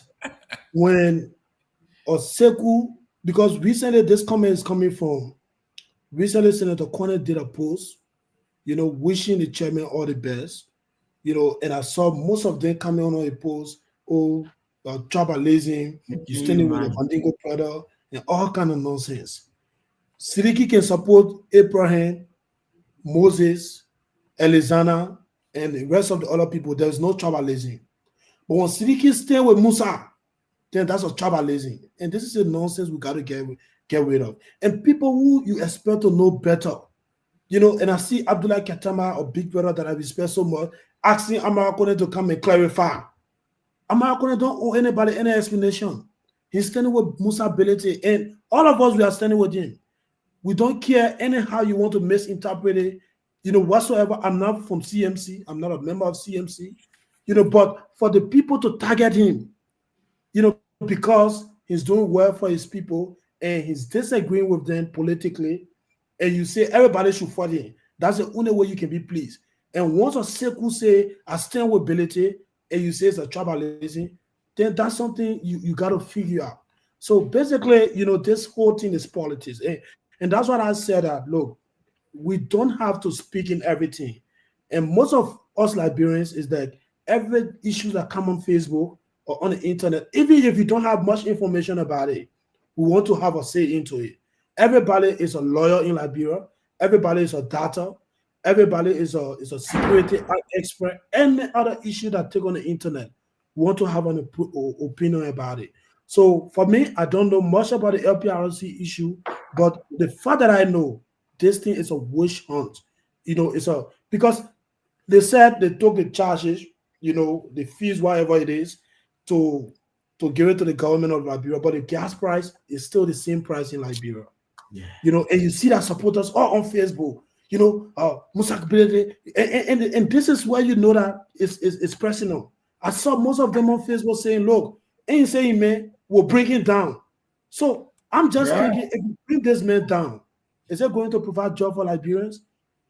when Oseku, because recently this comment is coming from, recently Senator Corner did a post, wishing the chairman all the best, and I saw most of them coming on a post, tribalism, you standing with your Mandingo brother, and all kind of nonsense. Seleke can support Abraham, Moses, Elizana, and the rest of the other people. There's no tribalism. But when Seleke stay with Musa, then that's a tribalism. And this is a nonsense we got to get rid of. And people who you expect to know better, and I see Abdullah Katama, or Big Brother that I respect so much, asking Amara Kone to come and clarify. Amara Kone don't owe anybody any explanation. He's standing with Musa Belete, and all of us, we are standing with him. We don't care anyhow you want to misinterpret it, whatsoever. I'm not from CMC. I'm not a member of CMC, but for the people to target him, because he's doing well for his people and he's disagreeing with them politically, and you say everybody should fight him, that's the only way you can be pleased. And once a Seku say, I stand with Belete, and you say it's a tribalism, then that's something you got to figure out. So basically, this whole thing is politics. And that's what I said that, look, we don't have to speak in everything. And most of us Liberians is that every issue that come on Facebook or on the internet, even if you don't have much information about it, we want to have a say into it. Everybody is a lawyer in Liberia. Everybody is a doctor. Everybody is a security expert. Any other issue that take on the internet, we want to have an opinion about it. So for me, I don't know much about the LPRC issue, but the fact that I know this thing is a witch hunt, because they said they took the charges, the fees, whatever it is, to give it to the government of Liberia, but the gas price is still the same price in Liberia. Yeah. And you see that supporters all on Facebook, Musak Bilede, and this is where you know that it's personal. I saw most of them on Facebook saying, look, ain't saying man, we'll bring it down. So I'm just thinking, if you bring this man down, is it going to provide job for Liberians?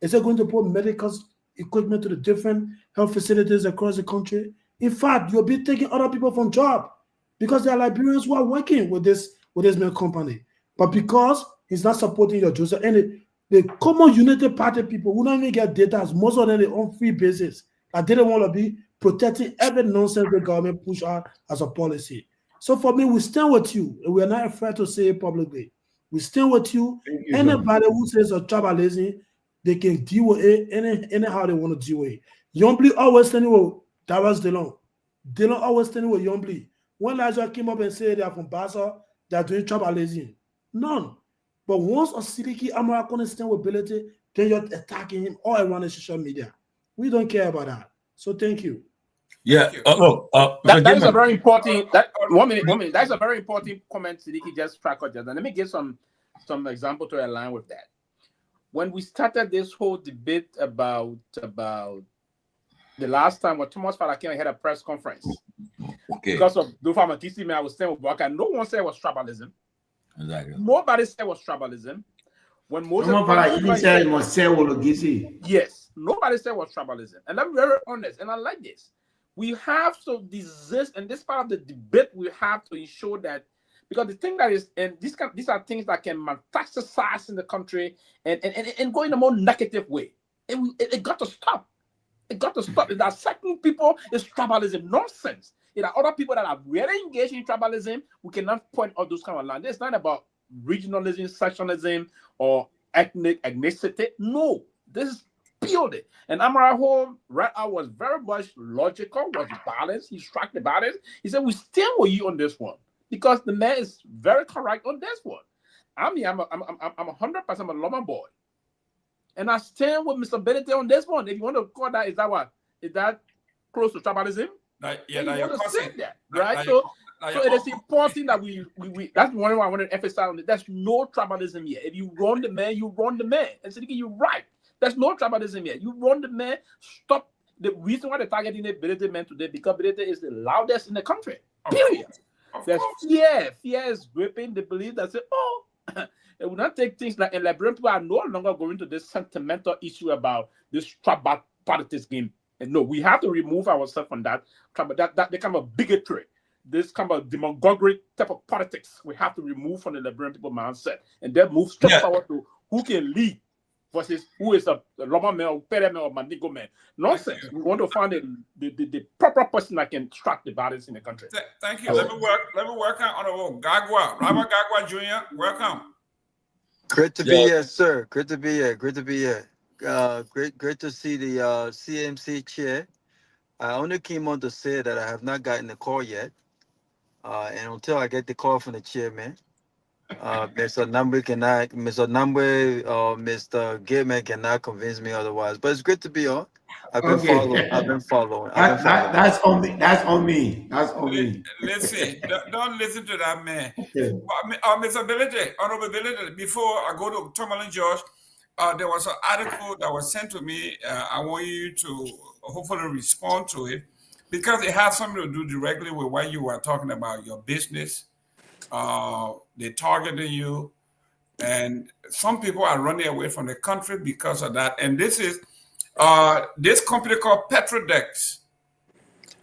Is it going to put medical equipment to the different health facilities across the country? In fact, you'll be taking other people from job because there are Liberians who are working with this man company. But because he's not supporting your Joseph, and the common United Party people who don't even get data, as most of them they on free basis. I didn't want to be protecting every nonsense the government push out as a policy. So for me, we stand with you, and we are not afraid to say it publicly. We stand with you. Anybody who says a tribalism, they can deal with it anyhow they want to deal with it. Yombly always standing with Dawes Delon. Delon always standing with Yombly. When Nigeria came up and said they are from Basa, they are doing tribalism. None. But once a Seleke American stand with ability, then you're attacking him all around the social media. We don't care about that. So thank you. Yeah. That is a very important. One minute. That's a very important comment Seleke just struck out. Let me give some example to align with that. When we started this whole debate about the last time when Thomas Falakina had a press conference, because of Dopoh Matisi, I was saying no one said it was tribalism. Exactly. Nobody said it was tribalism. When Moses yes, nobody said it was tribalism. And I'm very honest, and I like this. We have to desist, and this part of the debate we have to ensure that, because the thing that is, and these are things that can metastasize in the country and go in a more negative way. It got to stop. It got to stop. There are certain people, it's tribalism nonsense. There are other people that are really engaged in tribalism. We cannot point out those kind of lines. It's not about regionalism, sectionalism, or ethnicity. No, this is purely. And Amara Home was very much logical, was balanced. He struck the balance. He said, we stand with you on this one, because the man is very correct on this one. I'm 100% a Loma boy. And I stand with Mr. Benedict on this one. If you want to call that, is that close to tribalism? Right? So it is important that we that's one I want to emphasize on it. There's no tribalism here. If you run the man, you run the man. And Seleke, you're right. There's no tribalism here. You run the man. Stop. The reason why they're targeting the Ability man today, because Ability is the loudest in the country. Period. There's fear. Fear is gripping the belief that say, it will not take things like, and Liberian people are no longer going to this sentimental issue about this tribal politics game. And no, we have to remove ourselves from that kind of bigotry, this kind of demagoguery type of politics. We have to remove from the Liberian people mindset, and then move straight forward to who can lead versus who is a Loma man or Pere man or Mandigo man. Nonsense. We want to find the proper person that can strike the balance in the country. Thank you. Let me work on Honorable Garguah. Robert Garguah Jr., welcome. Great to be here, sir. Great to be here. Great to be here. Great to see the CMC chair. I only came on to say that I have not gotten the call yet. And until I get the call from the chairman, Mr. Nagbe or Mr. Gayman cannot convince me otherwise. But it's great to be on. I've been following. That's on me. That's on me. Listen, don't listen to that man. Okay. Mr. Ability, Honorable Ability, before I go to Tomalin George, there was an article that was sent to me. I want you to hopefully respond to it, because it has something to do directly with what you were talking about, your business. They're targeting you, and some people are running away from the country because of that. And this is this company called Petrodex.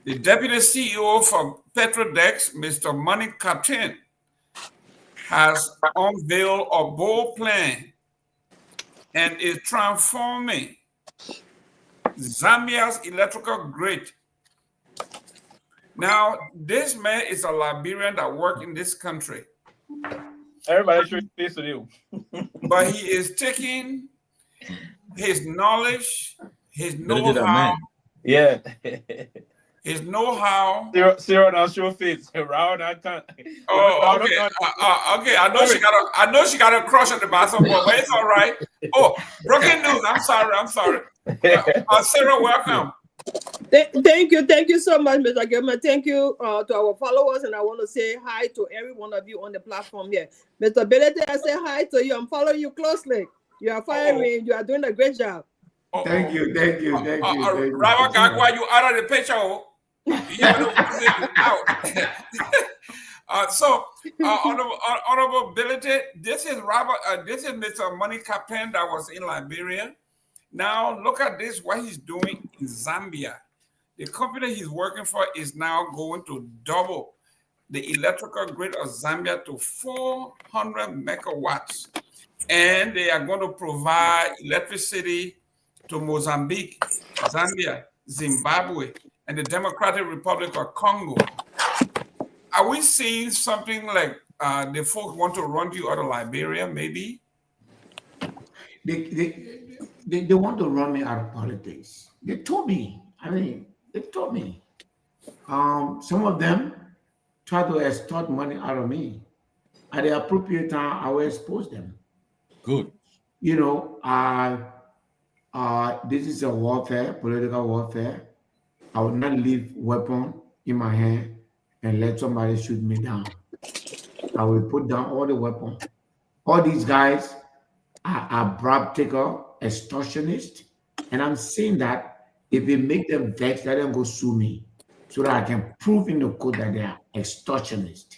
The deputy CEO for Petrodex, Mr. Money Captain, has unveiled a bold plan and is transforming Zambia's electrical grid. Now, this man is a Liberian that works in this country. Everybody should face to you. But he is taking his knowledge, his know-how. Yeah. His know-how. Zero down show face. Around that time. Oh, okay. Okay. I know she got a crush on the basketball, but it's all right. Oh, broken news. I'm sorry. Sarah, welcome. Thank you so much, Mr. Gayman. Thank you to our followers, and I want to say hi to every one of you on the platform here. Mr. Benedict, I say hi to you. I'm following you closely. You are firing. You are doing a great job. Thank you. Robert Garguah, you out of the picture. Your music is out. Honorable Ability, this is Robert. This is Mr. Money Captain that was in Liberia. Now look at this. What he's doing in Zambia. The company he's working for is now going to double the electrical grid of Zambia to 400 megawatts, and they are going to provide electricity to Mozambique, Zambia, Zimbabwe, and the Democratic Republic of Congo. Are we seeing something like the folks want to run you out of Liberia, maybe? They want to run me out of politics. They told me. They told me. Some of them try to extort money out of me. At the appropriate time, I will expose them. Good. You know, this is a warfare, political warfare. I will not leave weapon in my hand and let somebody shoot me down. I will put down all the weapons. All these guys are bribe taker, extortionists, and I'm saying that if they make them vex, let them go sue me so that I can prove in the court that they are extortionists.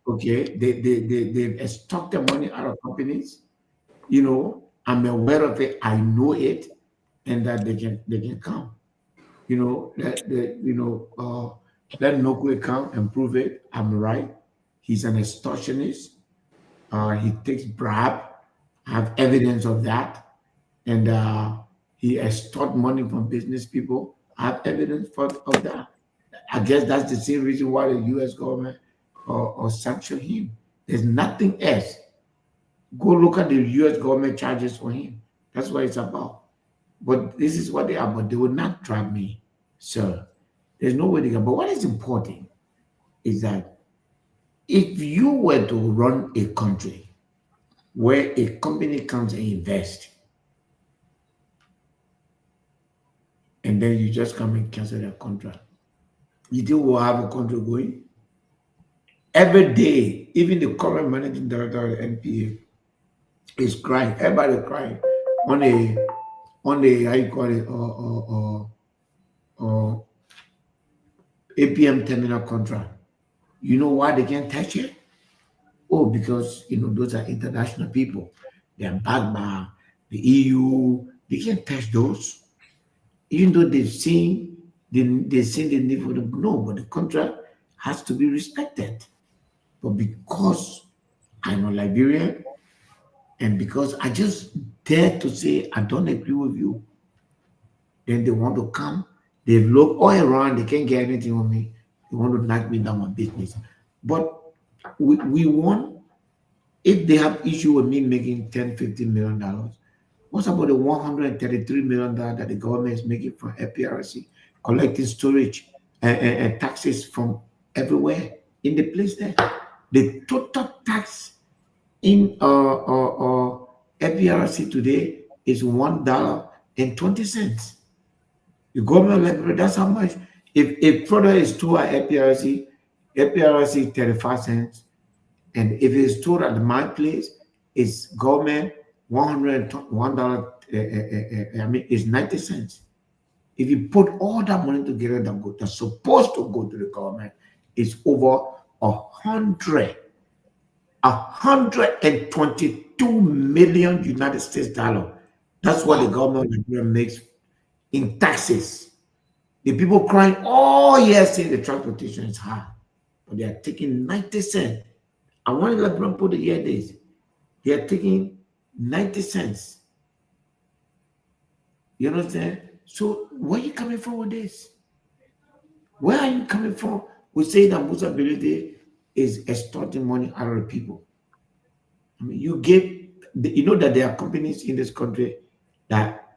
Okay, they've extorted money out of companies. You know, I'm aware of it. I know it, and that they can come. You know, let Nagbe come and prove it. I'm right. He's an extortionist. He takes bribe. I have evidence of that, and he extort money from business people. I have evidence of that. I guess that's the same reason why the U.S. government or sanction him. There's nothing else. Go look at the U.S. government charges for him. That's what it's about. But this is what they are. But they will not trap me, sir. There's no way they can. But what is important is that if you were to run a country where a company comes and invests, and then you just come and cancel their contract, you think we'll have a country going? Every day, even the current managing director of the NPA is crying. Everybody crying on the how you call it APM terminal contract. You know why they can't touch it? Oh, because those are international people. They are backed by the EU. They can't touch those, even though they've seen the need for them. No, but the contract has to be respected. But because I'm a Liberian, and because I just dare to say I don't agree with you, then they want to come. They've looked all around. They can't get anything on me. They want to knock me down my business. But we want, if they have issue with me making $10, $15 million, what's about the $133 million that the government is making from FPRC, collecting storage and taxes from everywhere in the place there? The total tax in FPRC today is $1.20. The government library, that's how much. If product is stored at FPRC 35 cents, and if it's stored at my place, it's government $101. It's 90 cents. If you put all that money together that's supposed to go to the government, it's over 122 million United States dollars. That's what the government of Nigeria makes in taxes. The people crying, oh yes, say the transportation is high, but they are taking 90 cents. I want to let them put it here this. They are taking 90 cents. You understand? So where are you coming from with this? Where are you coming from? We say that Musa Ability is extorting money out of the people. I mean, you know that there are companies in this country that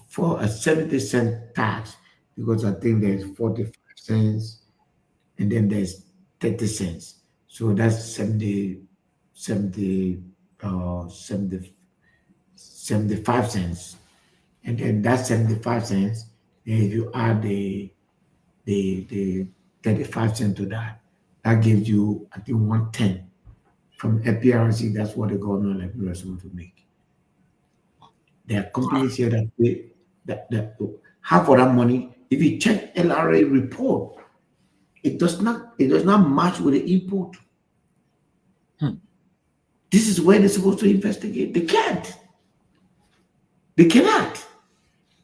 for a 70-cent tax, because I think there's 45 cents and then there's 30 cents. So that's 75 cents. And then that's 75 cents. And if you add the 35 cents to that, that gives you, I think, 110 from FPRC. That's what the government of Liberia is going to make. There are companies here that pay that half of that money. If you check LRA report, it does not match with the import. This is where they're supposed to investigate. They can't. They cannot.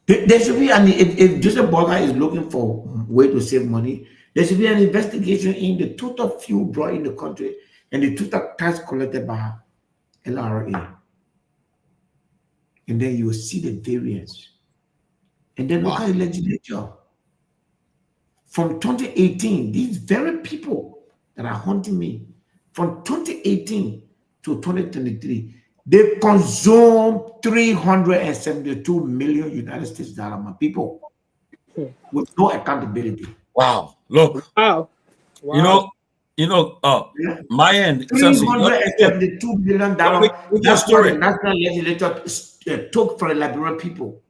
There should be if Joseph Boga is looking for a way to save money, there should be an investigation in the total fuel brought in the country and the total tax collected by LRA. And then you will see the variance. And then look at the legislature. From 2018, these very people that are haunting me, from 2018 to 2023, they consumed 372 million United States dollars, my people, with no accountability. Wow. Look. Wow. Myean, $372 million. That's what the national legislature took for the Liberian people.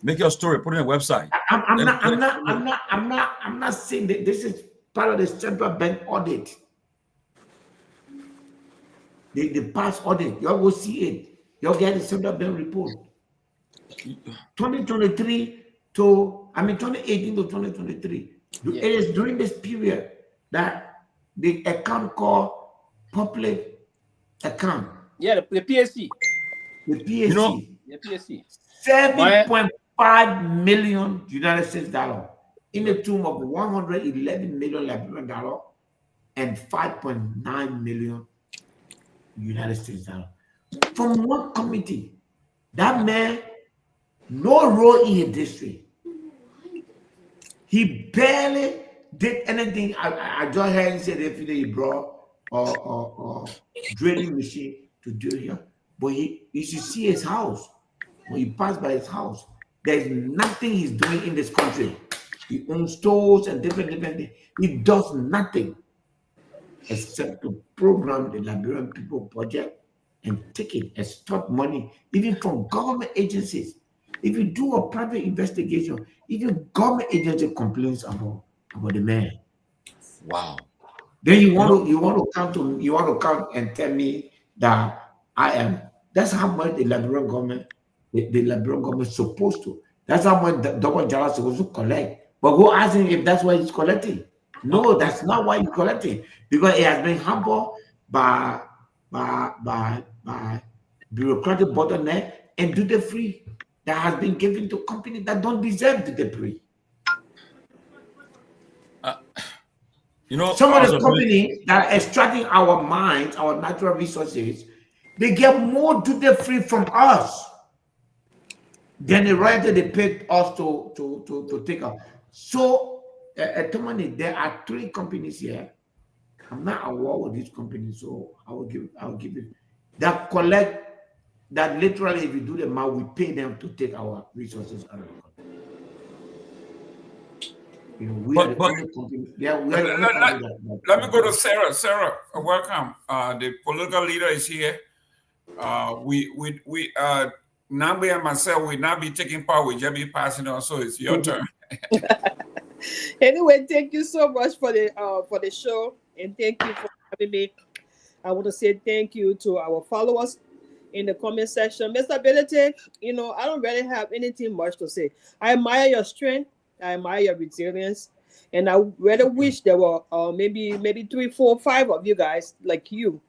Make your story. Put it on the website. I'm not saying that this is part of the central bank audit. The past audit. Y'all will see it. Y'all get the central bank report. 2018 to 2023. It is during this period that the account called public account. Yeah, the PSC. The PSC. The PSC. 7.5 million United States dollars in the tune of 111 million Liberian dollars and 5.9 million United States dollars. From one committee, that man, no role in the district. He barely did anything. I just heard him say that he brought a drilling machine to do here. But you should see his house. When you pass by his house, there's nothing he's doing in this country. He owns stores and different things. He does nothing except to program the Liberian people budget and take it and stop money, even from government agencies. If you do a private investigation, even government agency complains about the man. Wow. Then you want to come and tell me that I am. That's how much the Liberian government is supposed to. That's how much the Dopoh is supposed to collect. But go ask him if that's why he's collecting. No, that's not why he's collecting, because it has been hampered by bureaucratic bottleneck and duty free that has been given to companies that don't deserve duty free. Some of the companies that are extracting our mines, our natural resources, they get more duty free from us than the royalty they paid us to take up. So, Tomalin, there are 3 companies here. I'm not aware of these companies, so I will give it that collect that literally. If you do the math, we pay them to take our resources out of the country. Let me go to Sarah. Sarah, welcome. The political leader is here. Nagbe and myself will not be taking part. We'll just be passing on. So it's your turn. Anyway, thank you so much for the show, and thank you for having me. I want to say thank you to our followers in the comment section. Mr. Ability, I don't really have anything much to say. I admire your strength. I admire your resilience, and I really wish there were maybe 3, 4, 5 of you guys like you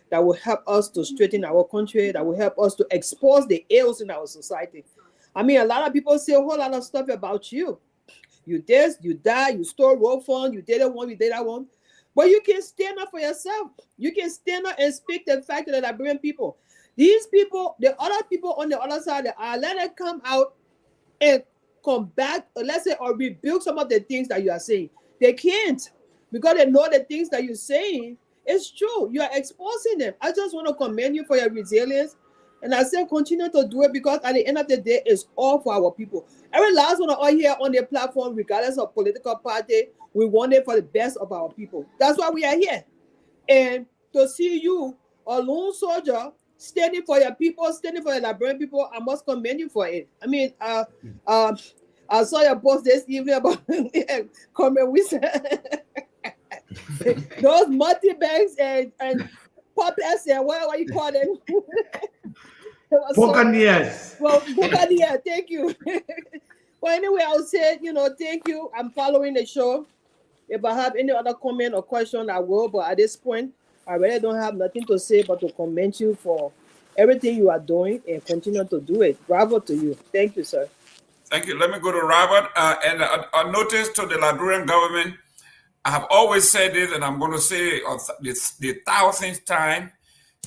that will help us to straighten our country, that will help us to expose the ills in our society. I mean, a lot of people say a whole lot of stuff about you. You this, you that, you stole road fund, you did that one, you did that one. But you can stand up for yourself. You can stand up and speak the fact to the Liberian people. These people, the other people on the other side, let them come out and come back, let's say, or rebuke some of the things that you are saying. They can't, because they know the things that you're saying. It's true. You are exposing them. I just want to commend you for your resilience. And I say continue to do it, because at the end of the day, it's all for our people. Every last one of us here on the platform, regardless of political party, we want it for the best of our people. That's why we are here. And to see you, a lone soldier, standing for your people, standing for the Liberian people, I must commend you for it. I mean, I saw your post this evening about comment with those multi-banks and puppets and what you call them. Buccaneers. Well, Buccaneers, thank you. Well, anyway, I'll say, thank you. I'm following the show. If I have any other comment or question, I will. But at this point, I really don't have nothing to say but to commend you for everything you are doing and continue to do it. Bravo to you. Thank you, sir. Thank you. Let me go to Robert. And a notice to the Liberian government. I have always said this, and I'm going to say it the thousandth time.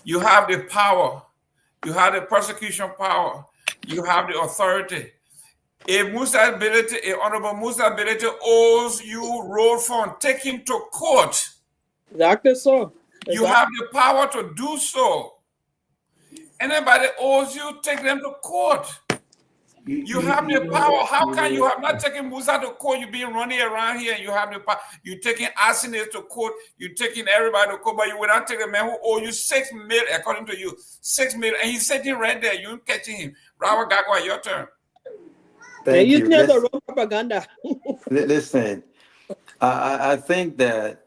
You have the power. You have the prosecution power. You have the authority. If Musa Ability, if Honorable Musa Ability owes you road fund, take him to court. Exactly so. You have the power to do so. Anybody owes you, take them to court. You have the power. How can you have not taken Musa to court? You've been running around here and you have the power. You're taking arsonists to court. You're taking everybody to court, but you will not take a man who owes you $6 million, according to you. $6 million. And he's sitting right there. You're catching him. Robert Garguah, your turn. Thank you. The wrong propaganda. Listen, I think that,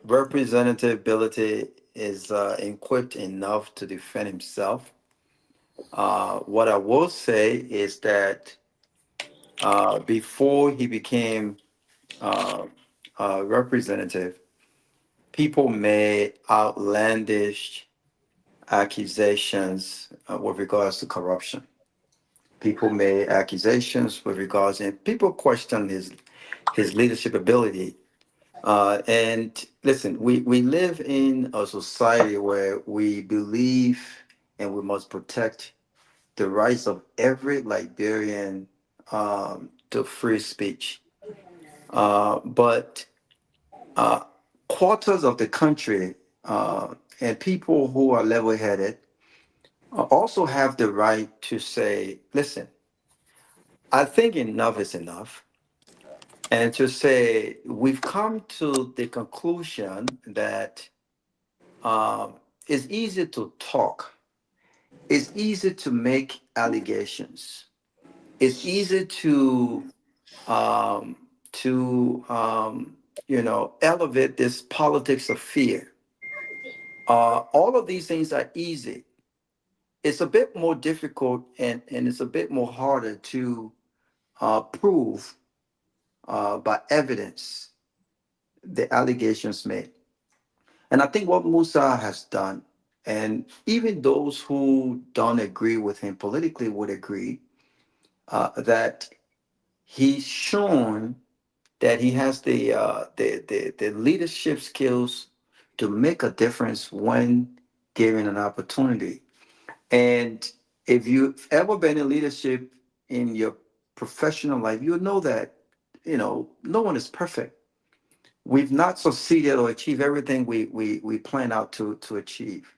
Representative Ability is equipped enough to defend himself. What I will say is that before he became representative, people made outlandish accusations with regards to corruption. People made accusations with regards, and people questioned his leadership ability. And listen, we live in a society where we believe and we must protect the rights of every Liberian to free speech. But quarters of the country and people who are level-headed also have the right to say, listen, I think enough is enough. And to say, we've come to the conclusion that it's easy to talk. It's easy to make allegations. It's easy to elevate this politics of fear. All of these things are easy. It's a bit more difficult and it's a bit more harder to prove by evidence the allegations made. And I think what Musa has done, and even those who don't agree with him politically would agree, that he's shown that he has the leadership skills to make a difference when given an opportunity. And if you've ever been in leadership in your professional life, you know that, no one is perfect. We've not succeeded or achieved everything we plan out to achieve.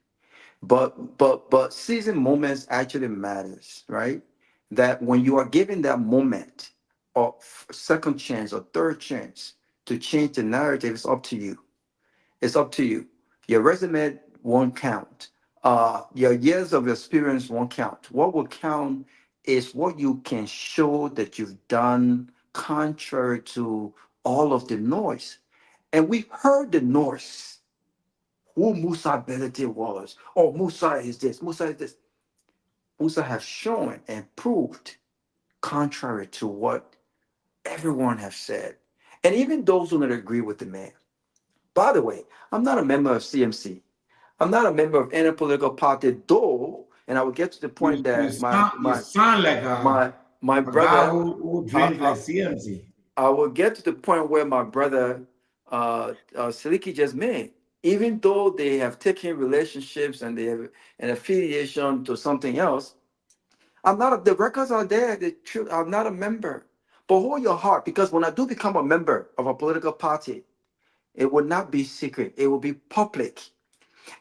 But seizing moments actually matters, right? That when you are given that moment or second chance or third chance to change the narrative, it's up to you. It's up to you. Your resume won't count. Your years of experience won't count. What will count is what you can show that you've done contrary to all of the noise. And we heard the noise. Who Musa Ability was. Oh, Musa is this. Musa is this. Musa has shown and proved contrary to what everyone has said. And even those who don't agree with the man. By the way, I'm not a member of CMC. I'm not a member of any political party, though, and I will get to the point that my brother who dreams like CMC. I will get to the point where my brother Seleke just made. Even though they have taken relationships and they have an affiliation to something else, the records are there. I'm not a member. But hold your heart, because when I do become a member of a political party, it will not be secret. It will be public.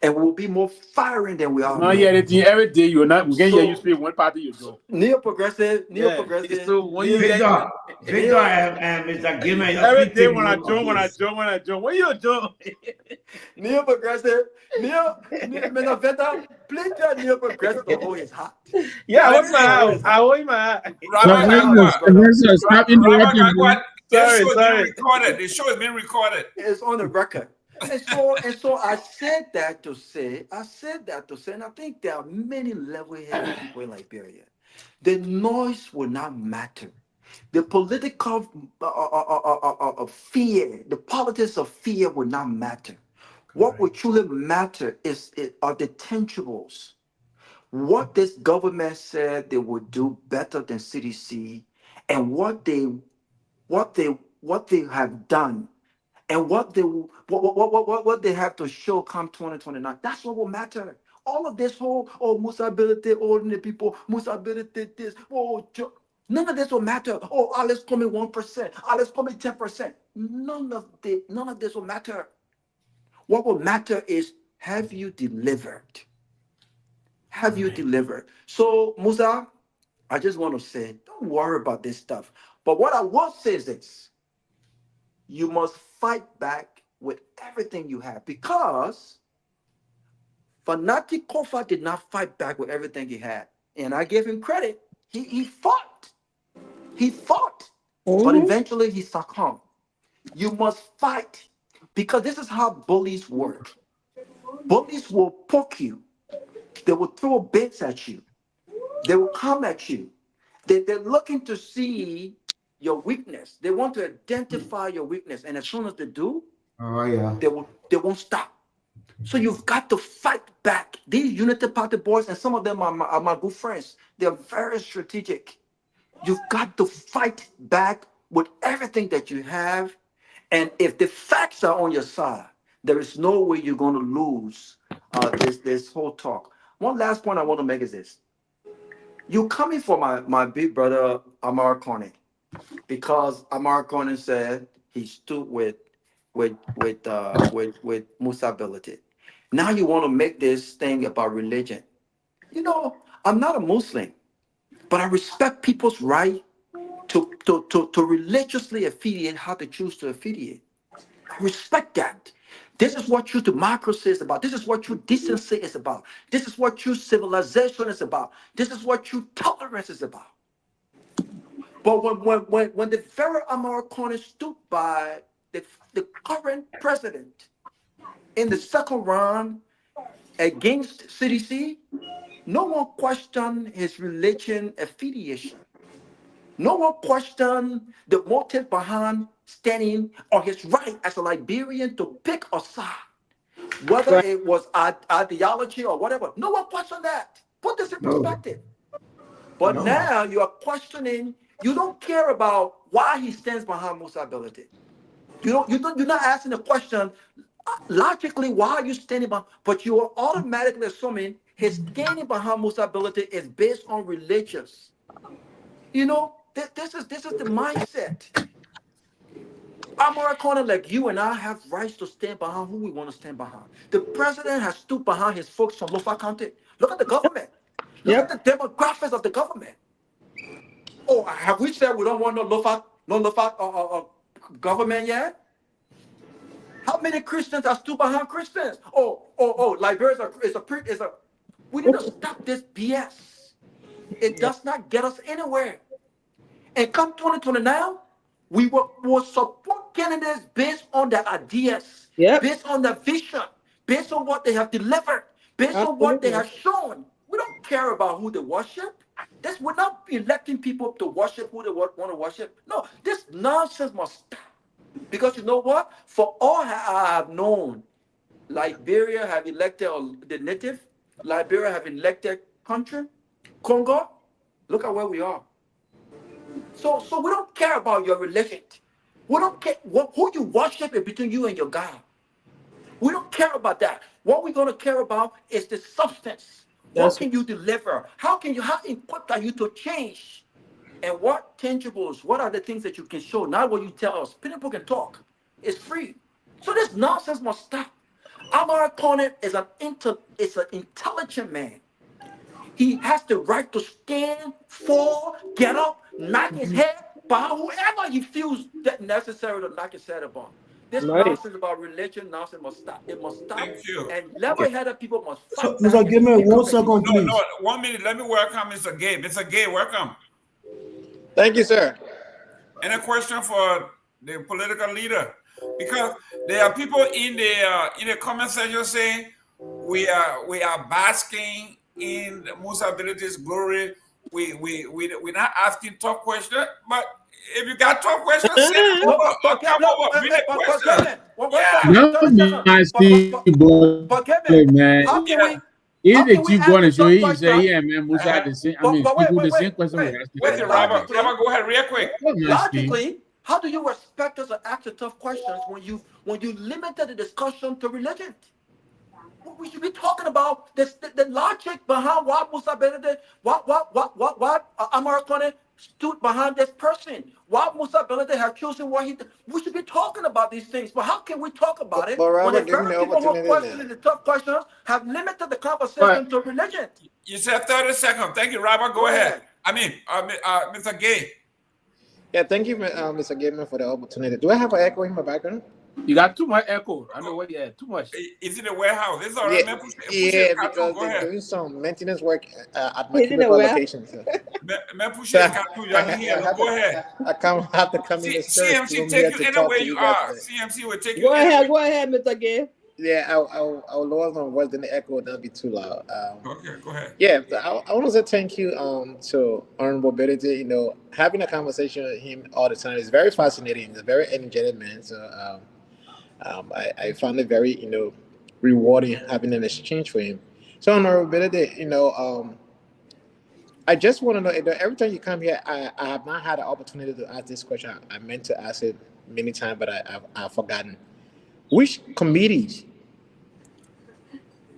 And we'll be more firing than we are. No, yeah, every day you're not. We can hear you speak one party you go. Neo-progressive. So when you Victor and Mr. Gayman, every day when I join, when you join. Neo-progressive. Neo-progressive. Please tell Neo-progressive to hold his hat. Yeah, I hold my hat. Robert Garguah. Stop interrupting. Sorry. The show is being recorded. It's on the record. And so I said that to say, and I think there are many level-headed people in Liberia. The noise will not matter. The political fear, the politics of fear will not matter. What will truly matter are the tangibles. What this government said they would do better than CDC, and what they have done, and what they have to show come 2029. That's what will matter. All of this whole Musa ability, ordinary people, Musa ability, this, none of this will matter. Oh, let's come in 1%, let's come in 10%. None of this will matter. What will matter is, have you delivered? Have you delivered? So, Musa, I just want to say, don't worry about this stuff. But what I will say is this: you must fight back with everything you have, because Fanatic Kofa did not fight back with everything he had. And I give him credit. He fought. He fought. But eventually he succumbed. You must fight, because this is how bullies work. Bullies will poke you. They will throw bits at you. They will come at you. They're looking to see your weakness. They want to identify your weakness. And as soon as they do, they won't stop. So you've got to fight back. These Unity Party boys, and some of them are my good friends, they're very strategic. You've got to fight back with everything that you have. And if the facts are on your side, there is no way you're going to lose this whole talk. One last point I want to make is this. You coming for my big brother, Amar Corning, because Amar Corning said he stood with Musa ability. Now you want to make this thing about religion. You know, I'm not a Muslim, but I respect people's right to religiously affiliate how they choose to affiliate. I respect that. This is what true democracy is about. This is what true decency is about. This is what true civilization is about. This is what true tolerance is about. But when the very American stood by the current president in the second round against CDC, no one questioned his religion affiliation. No one questioned the motive behind standing or his right as a Liberian to pick a side, whether it was ideology or whatever. No one questioned that. Put this in perspective. But now you are questioning. You don't care about why he stands behind Musa ability. You're not asking the question logically, why are you standing behind? But you are automatically assuming his standing behind Musa ability is based on religious. You know, this is the mindset. Americana like you and I have rights to stand behind who we want to stand behind. The president has stood behind his folks from Lofa County. Look at the government. Look at the demographics of the government. Oh, have we said we don't want no Lofa government yet? How many Christians are stood behind Christians? Liberia is a. We need to stop this BS. It does not get us anywhere. And come 2029, we will support candidates based on their ideas, based on their vision, based on what they have delivered, based on what they have shown. We don't care about who they worship. We're not electing people to worship who they want to worship. No, this nonsense must stop. Because you know what? For all I have known, Liberia have elected the native, Liberia have elected country, Congo. Look at where we are. So we don't care about your religion. We don't care who you worship is between you and your God. We don't care about that. What we're going to care about is the substance. What can you deliver? How equipped are you to change? And what tangibles, what are the things that you can show? Not what you tell us. People can talk. It's free. So this nonsense must stop. Amar Conant is an intelligent man. He has the right to stand, fall, get up, knock his head, bow, whoever he feels that necessary to knock his head upon. This nonsense about religion, nonsense must stop. It must stop. Thank you. And level-headed people must fight Mr. back. Gayman, 1 second, please. No, 1 minute. Let me welcome Mr. Gay. Mr. Gay, welcome. Thank you, sir. Any question for the political leader? because there are people in the comment section saying we are basking in Musa Ability's glory. We're not asking tough questions, but if you got tough questions, send them over. Or come over, bring the question. Man. How can we? If How the can we chief ask wanna the show tough you, say, question? yeah, man, Musa had the same. I mean, But people the same question we asked. Listen, Robert, go ahead real quick. Logically, how do you expect us to ask the tough questions when you limited the discussion to religion? We should be talking about this, the logic behind why Musa Benedict, why Amara stood behind this person. Why Musa Benedict has chosen what he did. We should be talking about these things. But how can we talk about it when the very people who are questioning the tough questions have limited the conversation to religion? You said 30 seconds. Thank you, Robert. Go ahead. I mean, Mr. Gay. Yeah, thank you, Mr. Gayman, for the opportunity. Do I have an echo in my background? You got too much echo. I know what you had. Too much. Is it a warehouse? It's all right, man. Push because they're doing some maintenance work at my cubicle location. So. Man, push your cartoon. Go ahead. I have to come in the CMC take you anywhere you are. CMC will take you. Go ahead, Mr. Gay. Yeah, I'll lower my voice, then the echo will not be too loud. Okay, go ahead. Yeah, I want to say thank you to Honorable Benedict. You know, having a conversation with him all the time is very fascinating. He's a very energetic man. So I found it very, rewarding having an exchange with him. So Honorable Benedict, I just want to know, every time you come here, I have not had the opportunity to ask this question. I meant to ask it many times, but I've forgotten. Which committees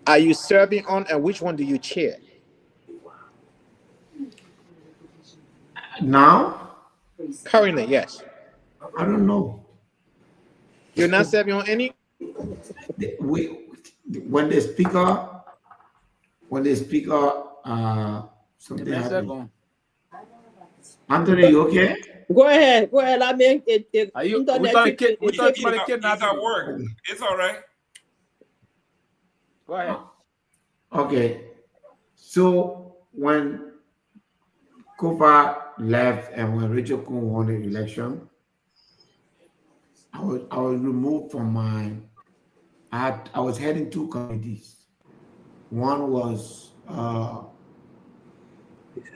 are you serving on, and which one do you chair? Now? Currently, yes. I don't know. You're not serving on any? When the speaker, something happened. Anthony, you okay? Go ahead. I mean, Are you? It's at work. It's all right. Go ahead. Okay. So when Kofa left and when Rachel Kun won the election, I was removed from I was heading two committees. One was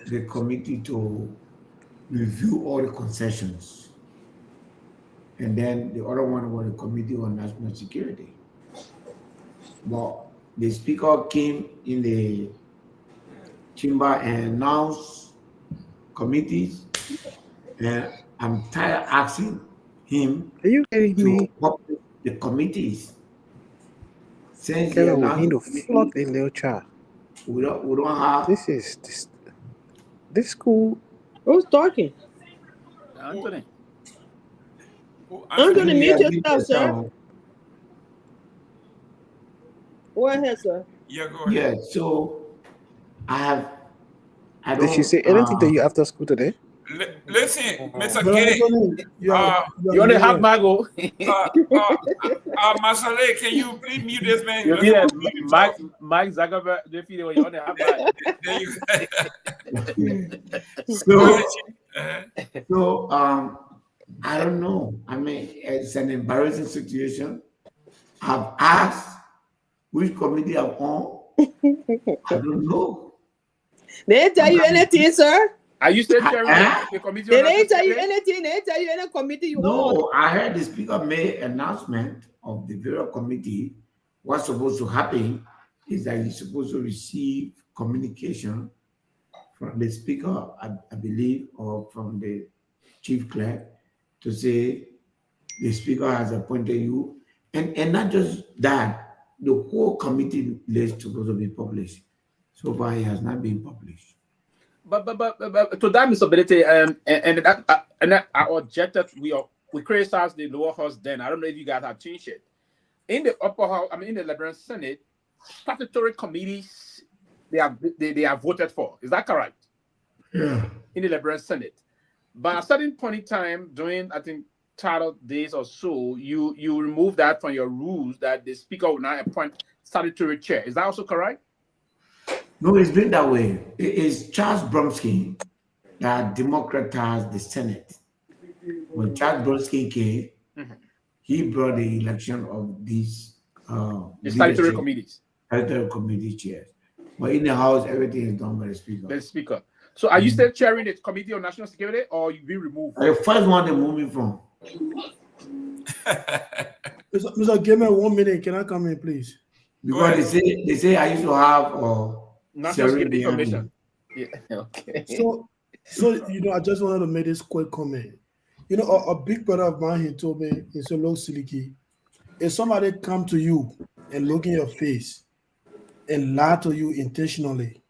the committee to review all the concessions. And then the other one was the Committee on National Security. But the speaker came in the chamber and announced committees, and I'm tired of asking him to publish the committees. Since we need to flog the little child. We don't have this school. Who's talking? Anthony. Anthony, mute yourself, sir. Go ahead, sir. Yeah, go ahead. Yeah, so I don't. Did she say anything to you after school today? Listen, Mr. Gay. You only have Mago. Masale, can you please mute this man? Yeah, Mike Zuckerberg, they feel you only have Mago. So I don't know. I mean, it's an embarrassing situation. I've asked which committee I'm on. I don't know. They didn't tell you anything, sir. Are you still chairing the committee? They didn't tell you anything. They didn't tell you any committee you on. No, I heard the speaker made an announcement of the various committee. What's supposed to happen is that he's supposed to receive communication from the speaker, I believe, or from the chief clerk to say the speaker has appointed you. And not just that, the whole committee list is supposed to be published. So far, it has not been published. But to that, Mr. Ability, and I objected. We criticized the lower house then. I don't know if you guys have changed it. In the upper house, in the Liberian Senate, statutory committees they are voted for. Is that correct? Yeah. In the Liberian Senate, but at a certain point in time, during I think 30 days or so, you remove that from your rules that the speaker will now appoint statutory chair. Is that also correct? No, it's been that way. It's Charles Bromsky that democratized the Senate. When Charles Bromsky came, he brought the election of these the statutory committees. Statutory committee chairs. But in the House, everything is done by the Speaker. The Speaker. So are you still chairing the Committee on National Security, or you've been removed? The first one they moved me from. Mr. Gayman, 1 minute. Can I come in, please? Because they say I used to have National Security Information. Yeah. Okay. So I just wanted to make this quick comment. A big brother of mine, he told me, he said, look, Seleke, if somebody come to you and look in your face and lie to you intentionally,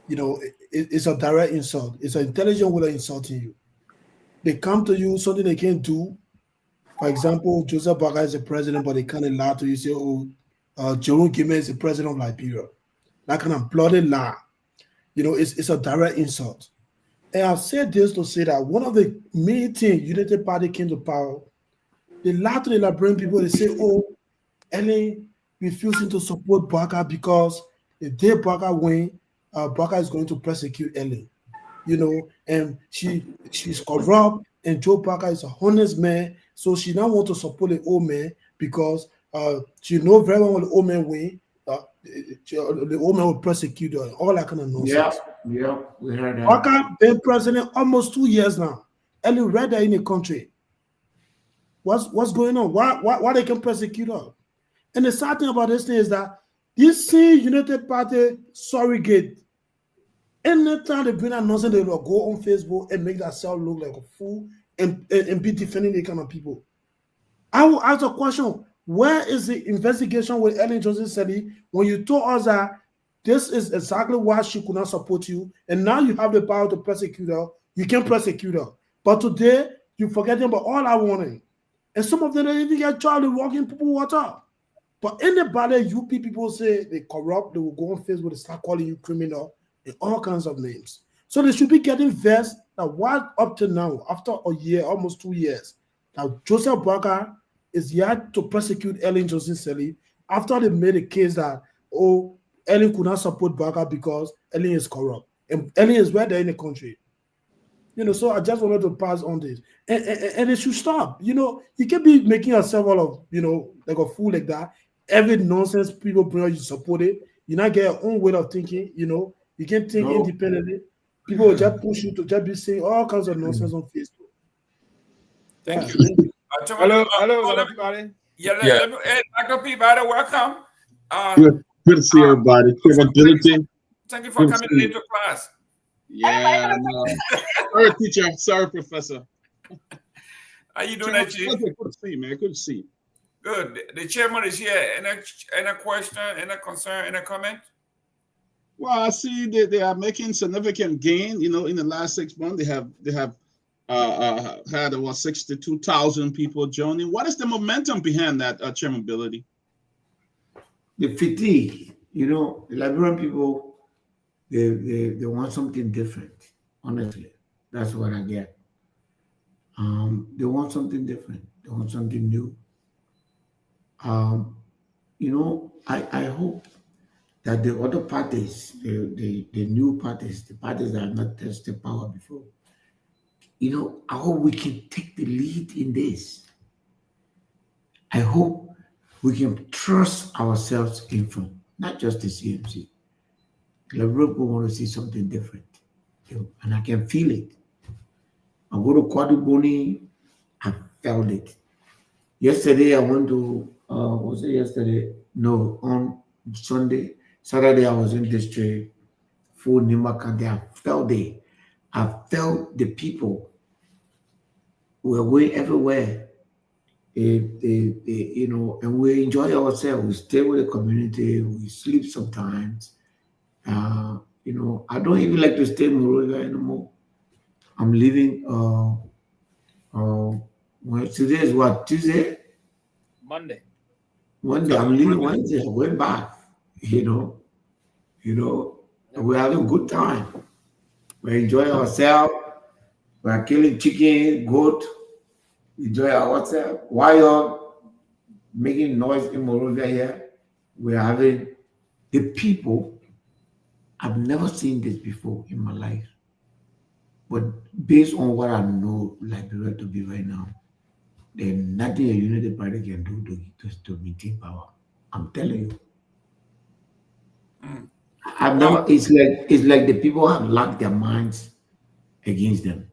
it's a direct insult. It's an intelligent way of insulting you. They come to you, something they can't do. For example, Joseph Boakai is the president, but they kind of lie to you, say, Jerome Gayman is the president of Liberia. That kind of bloody lie. It's a direct insult. And I've said this to say that one of the main things United Party came to power, they lie to the Liberian people. They say, Ellen refusing to support Boakai because if they Boakai win, Boakai is going to persecute Ellen. And she's corrupt, and Joe Boakai is a honest man, so she now want to support the old man because she knows very well when the old man win, the old man will persecute her, all that kind of nonsense. Yeah, we heard that. Boakai been president almost 2 years now. Ellen read that in the country. What's going on? Why they can persecute her? And the sad thing about this thing is that this same United Party surrogate, anytime they bring that nonsense, they will go on Facebook and make themselves look like a fool and be defending the kind of people. I will ask a question: where is the investigation with Ellen Johnson-Sirleaf when you told us that this is exactly why she could not support you, and now you have the power to persecute her? You can persecute her, but today you're forgetting about all our warning, and some of them don't even get charged with walking people water. But anybody UP people say they corrupt, they will go on Facebook and start calling you criminal and all kinds of names. So they should be getting vexed that what up to now, after a year, almost 2 years, now Joseph Boakai is yet to prosecute Ellen Johnson-Sirleaf after they made a case that, Ellen could not support Boakai because Ellen is corrupt. And Ellen is right there in the country. So I just wanted to pass on this. And it should stop. You can't be making yourself all of, like a fool like that. Every nonsense people bring you support it. You not get your own way of thinking, you can't think independently. People will just push you to just be saying all kinds of nonsense on Facebook. Thank you. Hello, everybody. Let me, Dr. Peabody, welcome. Good to see everybody. Thank you for coming into class. Yeah, no. Sorry, teacher. Sorry, professor. How you doing, Chief? Good to see you, man. Good to see you. Good. The chairman is here. Any question, any concern, any comment? Well, I see that they are making significant gain. In the last 6 months, they have had about 62,000 people joining. What is the momentum behind that, Chairman Ability? The fatigue. The Liberian people, they want something different. Honestly, that's what I get. They want something different. They want something new. I hope that the other parties, the new parties, the parties that have not tested power before, I hope we can take the lead in this. I hope we can trust ourselves in front, not just the CMC. The people want to see something different, and I can feel it. I go to Kwaduboni, I felt it. Yesterday, I went to, was it yesterday? No, on Sunday. Saturday, I was in district, full Nimakande. I felt it. I felt the people were way everywhere. And we enjoy ourselves. We stay with the community. We sleep sometimes. I don't even like to stay in Monrovia anymore. I'm leaving. Today is what, Tuesday? Monday. I'm leaving Wednesday. I went back. We're having a good time. We enjoy ourselves. We're killing chicken, goat. Enjoy ourselves. While you're making noise in Monrovia here, we're having the people. I've never seen this before in my life. But based on what I know Liberia to be right now, there's nothing a United Party can do to maintain power. I'm telling you. I've never. It's like the people have locked their minds against them.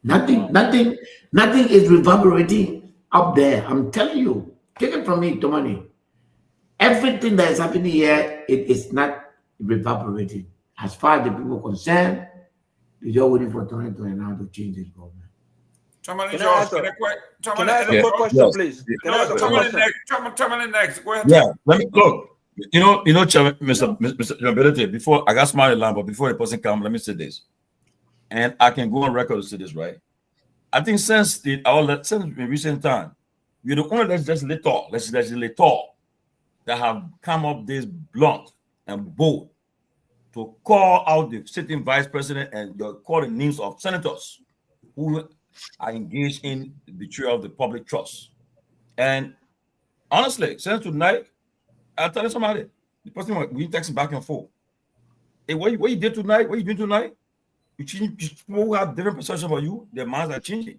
Nothing is reverberating up there. I'm telling you. Take it from me, Tomani. Everything that is happening here, it is not reverberating. As far as the people are concerned, they're just waiting for 2029 to change this government. Tomalin, Can I ask a quick question, please? Can I ask a quick question? Tomalin next. Go ahead. Yeah, let me look. Mr. Ability, before I got smart line, but before the person comes, let me say this. And I can go on record to say this, right? I think since recent time, we're the only legislator that have come up this blunt and bold to call out the sitting vice president and call the names of senators who are engaged in the betrayal of the public trust. And honestly, since tonight, I'll tell you somebody, the person we texting back and forth. Hey, what you did tonight? What you doing tonight? You change people who have different perceptions about you, their minds are changing.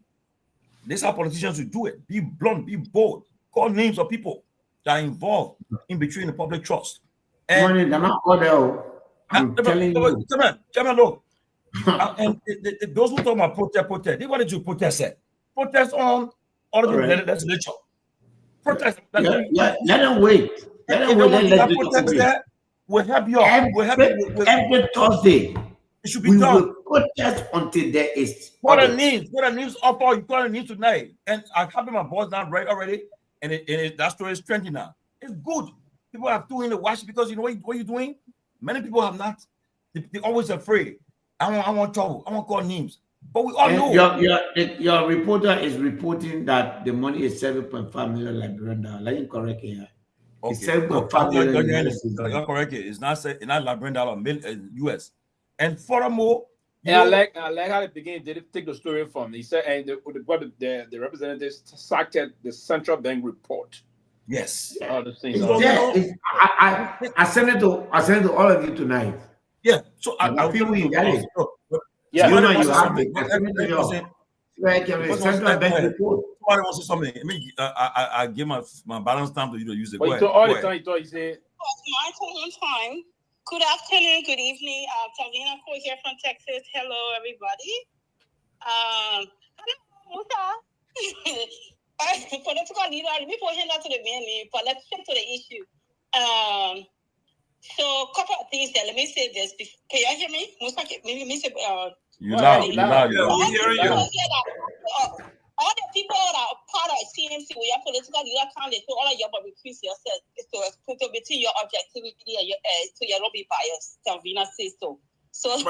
This is how politicians should do it. Be blunt, be bold, call names of people that are involved in betraying the public trust. And I'm telling you. Chairman, look. And those who talk about protest, they wanted to protest it. Protest on all of the legislature. Protest. Let them wait. Let them wait. We'll help you. Every Thursday. It should be done. We will protest until there is. What a news up all you call a news tonight. And I have my boss down right already. And that story is trending now. It's good. People are doing the watch because you know what you're doing? Many people have not. They're always afraid. I want trouble. I want to call names. But we all know. Your reporter is reporting that the money is 7.5 million Liberian dollars. Let me correct here. Okay. It's 7.5 million. You're correct. It's not Liberian dollar, US. And furthermore, I like how they begin to take the story from. He said, and the representatives cited the central bank report. Yes. All the things. I sent it to all of you tonight. Yeah. So I feel we got it. Yeah. You know you have it. Central bank report. Somebody wants to say something. I give my balance time to you to use it. But all the time, he said. My time. Good afternoon, good evening. Talvina here from Texas. Hello, everybody. Hello, political leader. Before we hand out to the main, but let's get to the issue. So, a couple of things there. Let me say this. Can you hear me? You loud. All the people that are part of CMC, we are political leader candidates, so all of you but increase yourself to between your objectivity and your so you don't be biased. Talvina says so. So that's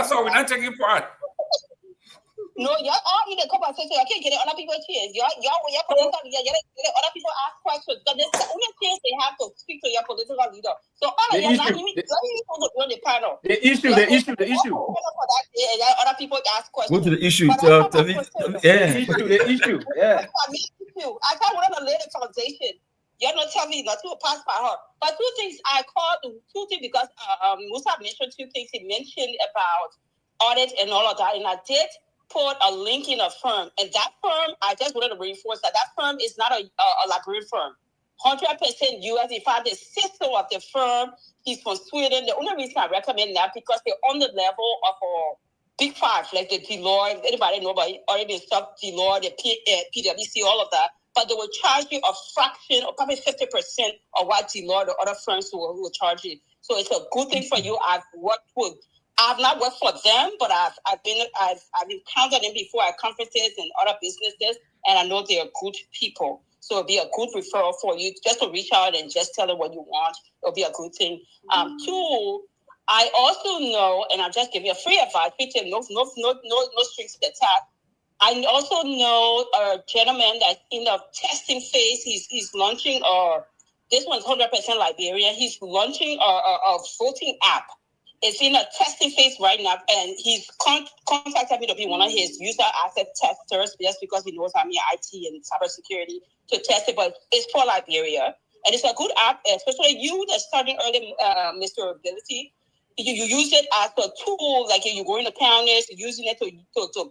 why we're not taking part. No, you're all in the conversation. I can't get other people chance. You're political leader. You're other people ask questions. But there's the only chance they have to speak to your political leader. So all of you are not even on the panel. The issue. Other people ask questions. Go to the issue. The issue. Yeah. I can't want to lay the foundation. You're not telling me not to pass by her. But two things because Musa mentioned two things. He mentioned about audit and all of that, and I did put a link in a firm, and that firm, I just wanted to reinforce that firm is not a Liberian firm. 100% US. In fact, the sister of the firm, he's from Sweden. The only reason I recommend that because they're on the level of a big five, like the Deloitte. Anybody know about already stuff, Deloitte, the PwC, all of that. But they will charge you a fraction, or probably 50% of what Deloitte or other firms will charge you. So it's a good thing for you. I've not worked for them, but I've encountered them before at conferences and other businesses, and I know they're good people. So it'll be a good referral for you just to reach out and just tell them what you want. It'll be a good thing. Two, I also know, and I'll just give you a free advice, which is no strings attached. I also know a gentleman that's in the testing phase. He's launching this one's 100% Liberian. He's launching a voting app. It's in a testing phase right now, and he's contacted me to be one of his user asset testers just because he knows I'm in IT and cybersecurity to test it. But it's for Liberia, and it's a good app, especially you that's starting early, Mr. Ability. you use it as a tool, like you go in the counties, using it to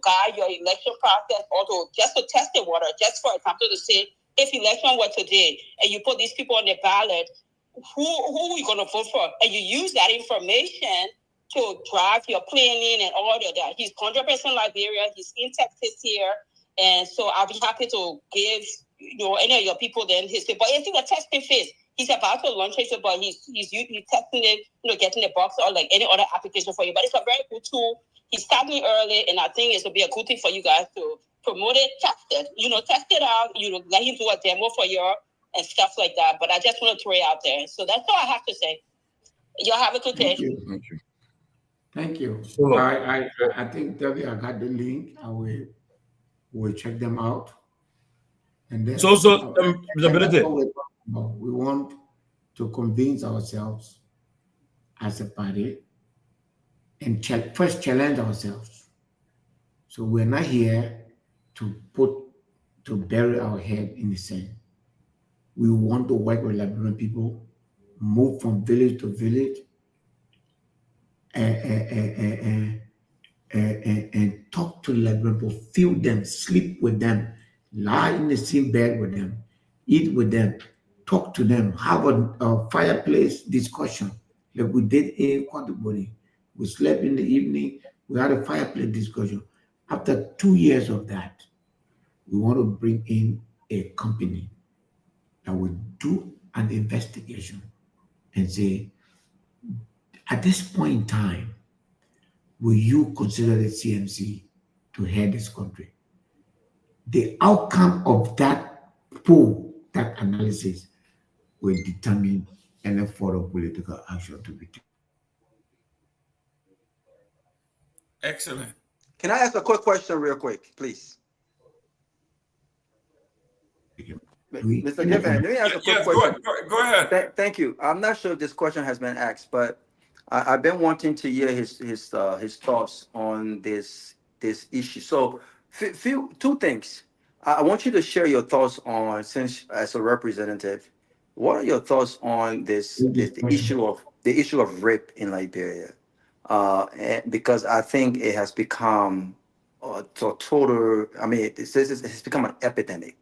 guide your election process, or just to test the water. Just for example, to say, if election were today and you put these people on the ballot, who are you going to vote for? And you use that information to drive your planning and all of that. He's 100% Liberia. He's in Texas here. And so I'll be happy to give any of your people then his, but it's in a testing phase. He's about to launch it, but he's testing it, getting the box or like any other application for you. But it's a very good tool. He's starting early, and I think it will be a good thing for you guys to promote it, test it, test it out. Let him do a demo for you and stuff like that. But I just want to throw it out there. So that's all I have to say. Y'all have a good day. Thank you. Thank you. Thank you. So, I think Debbie, I got the link. I will check them out. And then we want to convince ourselves as a party and first challenge ourselves. So we're not here to bury our head in the sand. We want to work with Liberian people, move from village to village, and talk to Liberian people, feel them, sleep with them, lie in the same bed with them, eat with them, talk to them, have a fireplace discussion like we did in Peabody. We slept in the evening, we had a fireplace discussion. After 2 years of that, we want to bring in a company that will do an investigation and say, at this point in time, will you consider the CMC to head this country? The outcome of that poll, that analysis, will determine any further political action to be taken. Excellent. Can I ask a quick question real quick, please? Mr. Gayman, let me ask a quick question. Go ahead. Thank you. I'm not sure if this question has been asked, but I've been wanting to hear his thoughts on this issue. So, two things. I want you to share your thoughts on, since as a representative, what are your thoughts on the issue of rape in Liberia? Because I think it has become total. I mean, it's become an epidemic.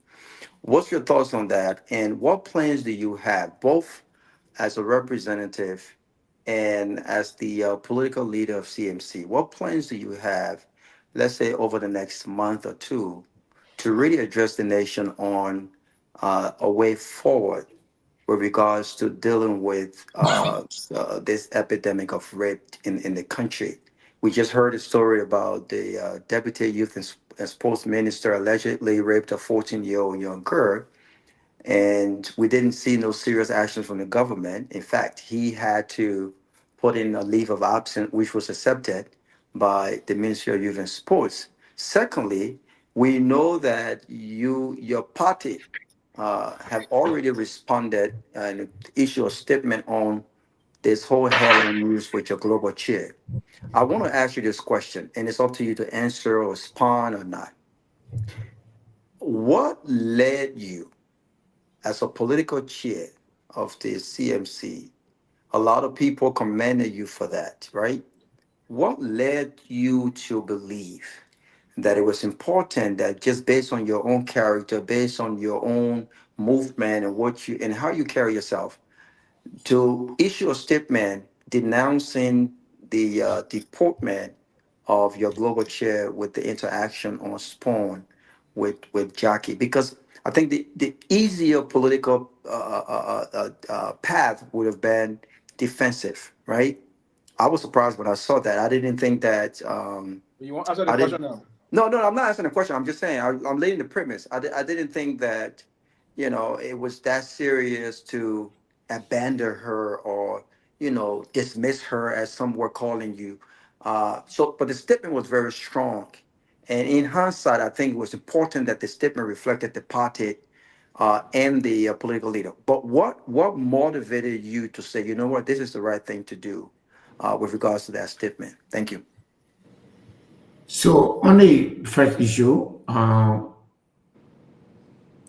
What's your thoughts on that? And what plans do you have, both as a representative and as the political leader of CMC? What plans do you have, let's say over the next month or two, to really address the nation on a way forward with regards to dealing with this epidemic of rape in the country? We just heard a story about the Deputy Youth and Sports Minister allegedly raped a 14-year-old young girl, and we didn't see no serious action from the government. In fact, he had to put in a leave of absence, which was accepted by the Ministry of Youth and Sports. Secondly, we know that your party have already responded and issued a statement on this whole headline news with your global chair. I want to ask you this question, and it's up to you to answer or respond or not. What led you, as a political chair of the CMC, a lot of people commended you for that, right? What led you to believe that it was important that just based on your own character, based on your own movement and how you carry yourself, to issue a statement denouncing the deportment of your global chair with the interaction on Spawn with Jackie? Because I think the easier political path would have been defensive, right? I was surprised when I saw that. I didn't think that. You want to answer the question now? No, I'm not asking a question. I'm just saying I'm laying the premise. I didn't think that, it was that serious to abandon her or, dismiss her, as some were calling you. But the statement was very strong. And in hindsight, I think it was important that the statement reflected the party and the political leader. But what motivated you to say, you know what, this is the right thing to do with regards to that statement? Thank you. So on the first issue, the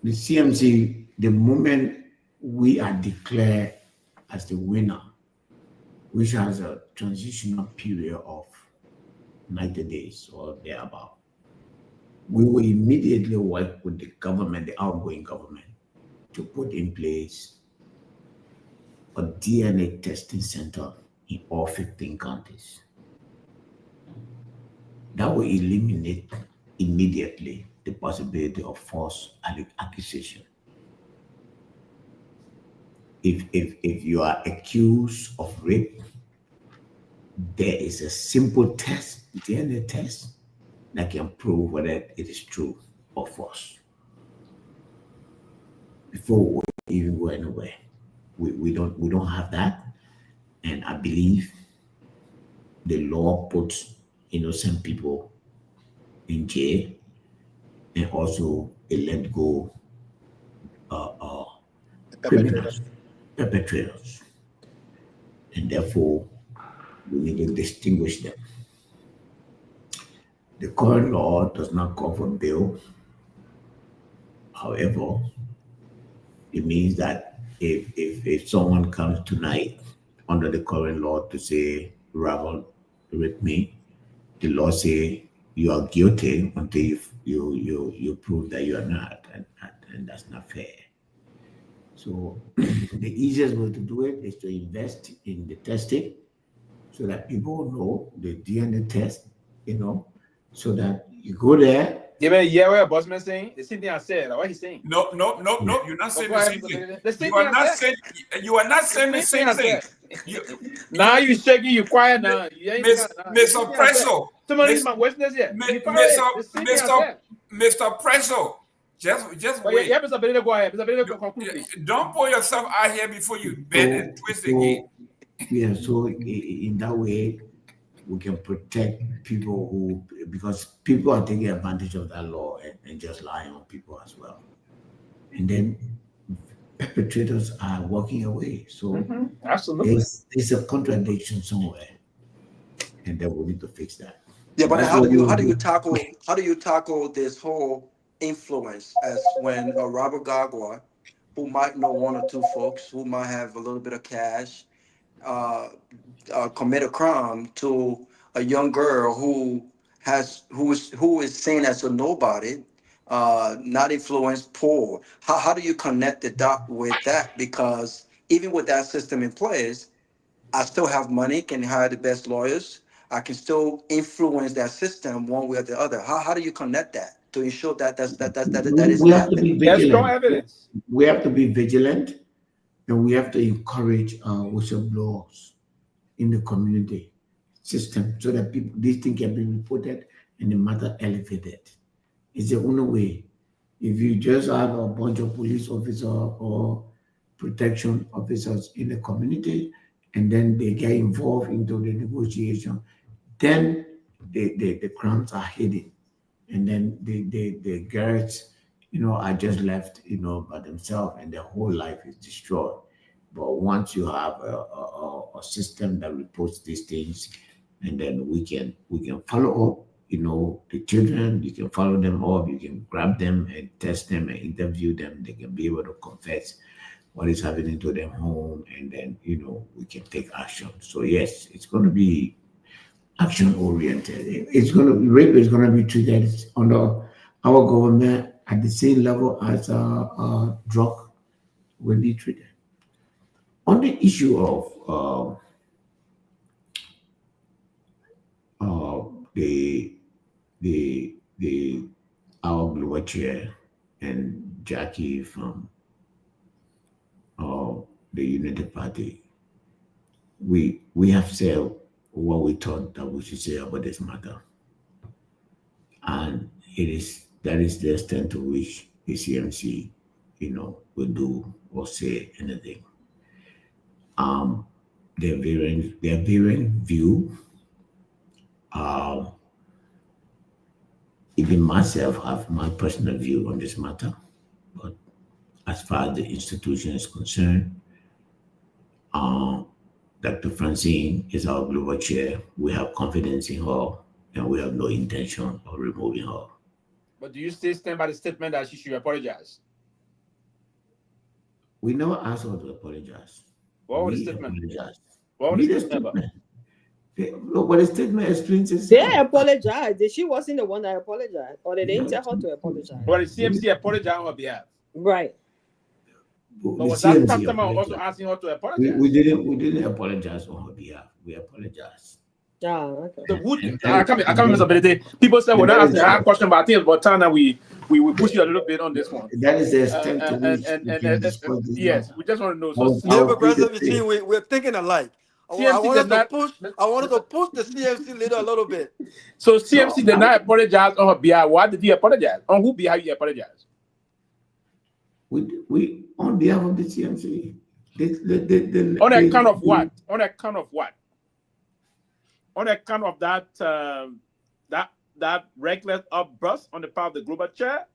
CMC, the moment we are declared as the winner, which has a transitional period of 90 days or thereabout. We will immediately work with the government, the outgoing government, to put in place a DNA testing center in all 15 counties. That will eliminate immediately the possibility of false accusation. If you are accused of rape, there is a simple test, DNA test, that can prove whether it is true or false. Before we even go anywhere, we don't have that, and I believe the law puts innocent people in jail, and also it let go criminals, perpetrators, and therefore we need to distinguish them. The current law does not call for bail. However, it means that if someone comes tonight under the current law to say, "Robert with me," the law say you are guilty until you prove that you are not, and that's not fair. So the easiest way to do it is to invest in the testing, so that people know the DNA test, so that you go there. Give me a year where boss man saying the same thing I said. What he's saying? No. You're not saying the same thing. You are not saying the same thing. Now you shaking. You quiet now. Mr. Presso. Mr. Presso. Just wait. Yeah, Mr. Benito, go ahead. Mr. Benito, conclude. Don't pull yourself out here before you bend and twist again. Yeah, so in that way, we can protect people because people are taking advantage of that law and just lying on people as well. And then perpetrators are walking away. So absolutely, there's a contradiction somewhere, and then we need to fix that. Yeah, but how do you tackle this whole influence as when Robert Garguah, who might know one or two folks who might have a little bit of cash, commit a crime to a young girl who is seen as a nobody, not influenced, poor. How do you connect the dot with that? Because even with that system in place, I still have money, can hire the best lawyers. I can still influence that system one way or the other. How do you connect that to ensure that we have to be vigilant. There's strong evidence. We have to be vigilant, and we have to encourage whistleblowers in the community system so that these things can be reported and the matter elevated. It's the only way. If you just have a bunch of police officers or protection officers in the community, and then they get involved into the negotiation, then the crimes are hidden, and then the girls, are just left, by themselves, and their whole life is destroyed. But once you have a system that reports these things, and then we can follow up, the children, you can follow them up, you can grab them and test them and interview them. They can be able to confess what is happening to them home, and then, we can take action. So yes, it's going to be action oriented. Rape is going to be treated under our government at the same level as drug will be treated. On the issue of our global chair and Jackie from the United Party, we have said what we thought that we should say about this matter, and that is the extent to which the CMC, will do or say anything. Their varying view. Even myself have my personal view on this matter, but as far as the institution is concerned, Dr. Francine is our global chair. We have confidence in her, and we have no intention of removing her. But do you still stand by the statement that she should apologize? We never asked her to apologize. What was the statement? What was the statement about? But the statement explains itself. They apologized. She wasn't the one that apologized, or they didn't tell her to apologize. Well, the CMC apologized on her behalf. Right. But was that customer also asking her to apologize? We didn't apologize on her behalf. We apologized. Okay. So I can't remember ability. People say we're not asking that question, but I think it's about time that we push you a little bit on this one. That is the extent to which yes, we just want to know. So Near progressive team, we're thinking alike. I wanted to push the CMC leader a little bit. So CMC did not apologize on her behalf. Why did he apologize? On whose behalf he apologized? We on behalf of the CMC. On account of what? On account of what? On account of that reckless outburst on the part of the global chair,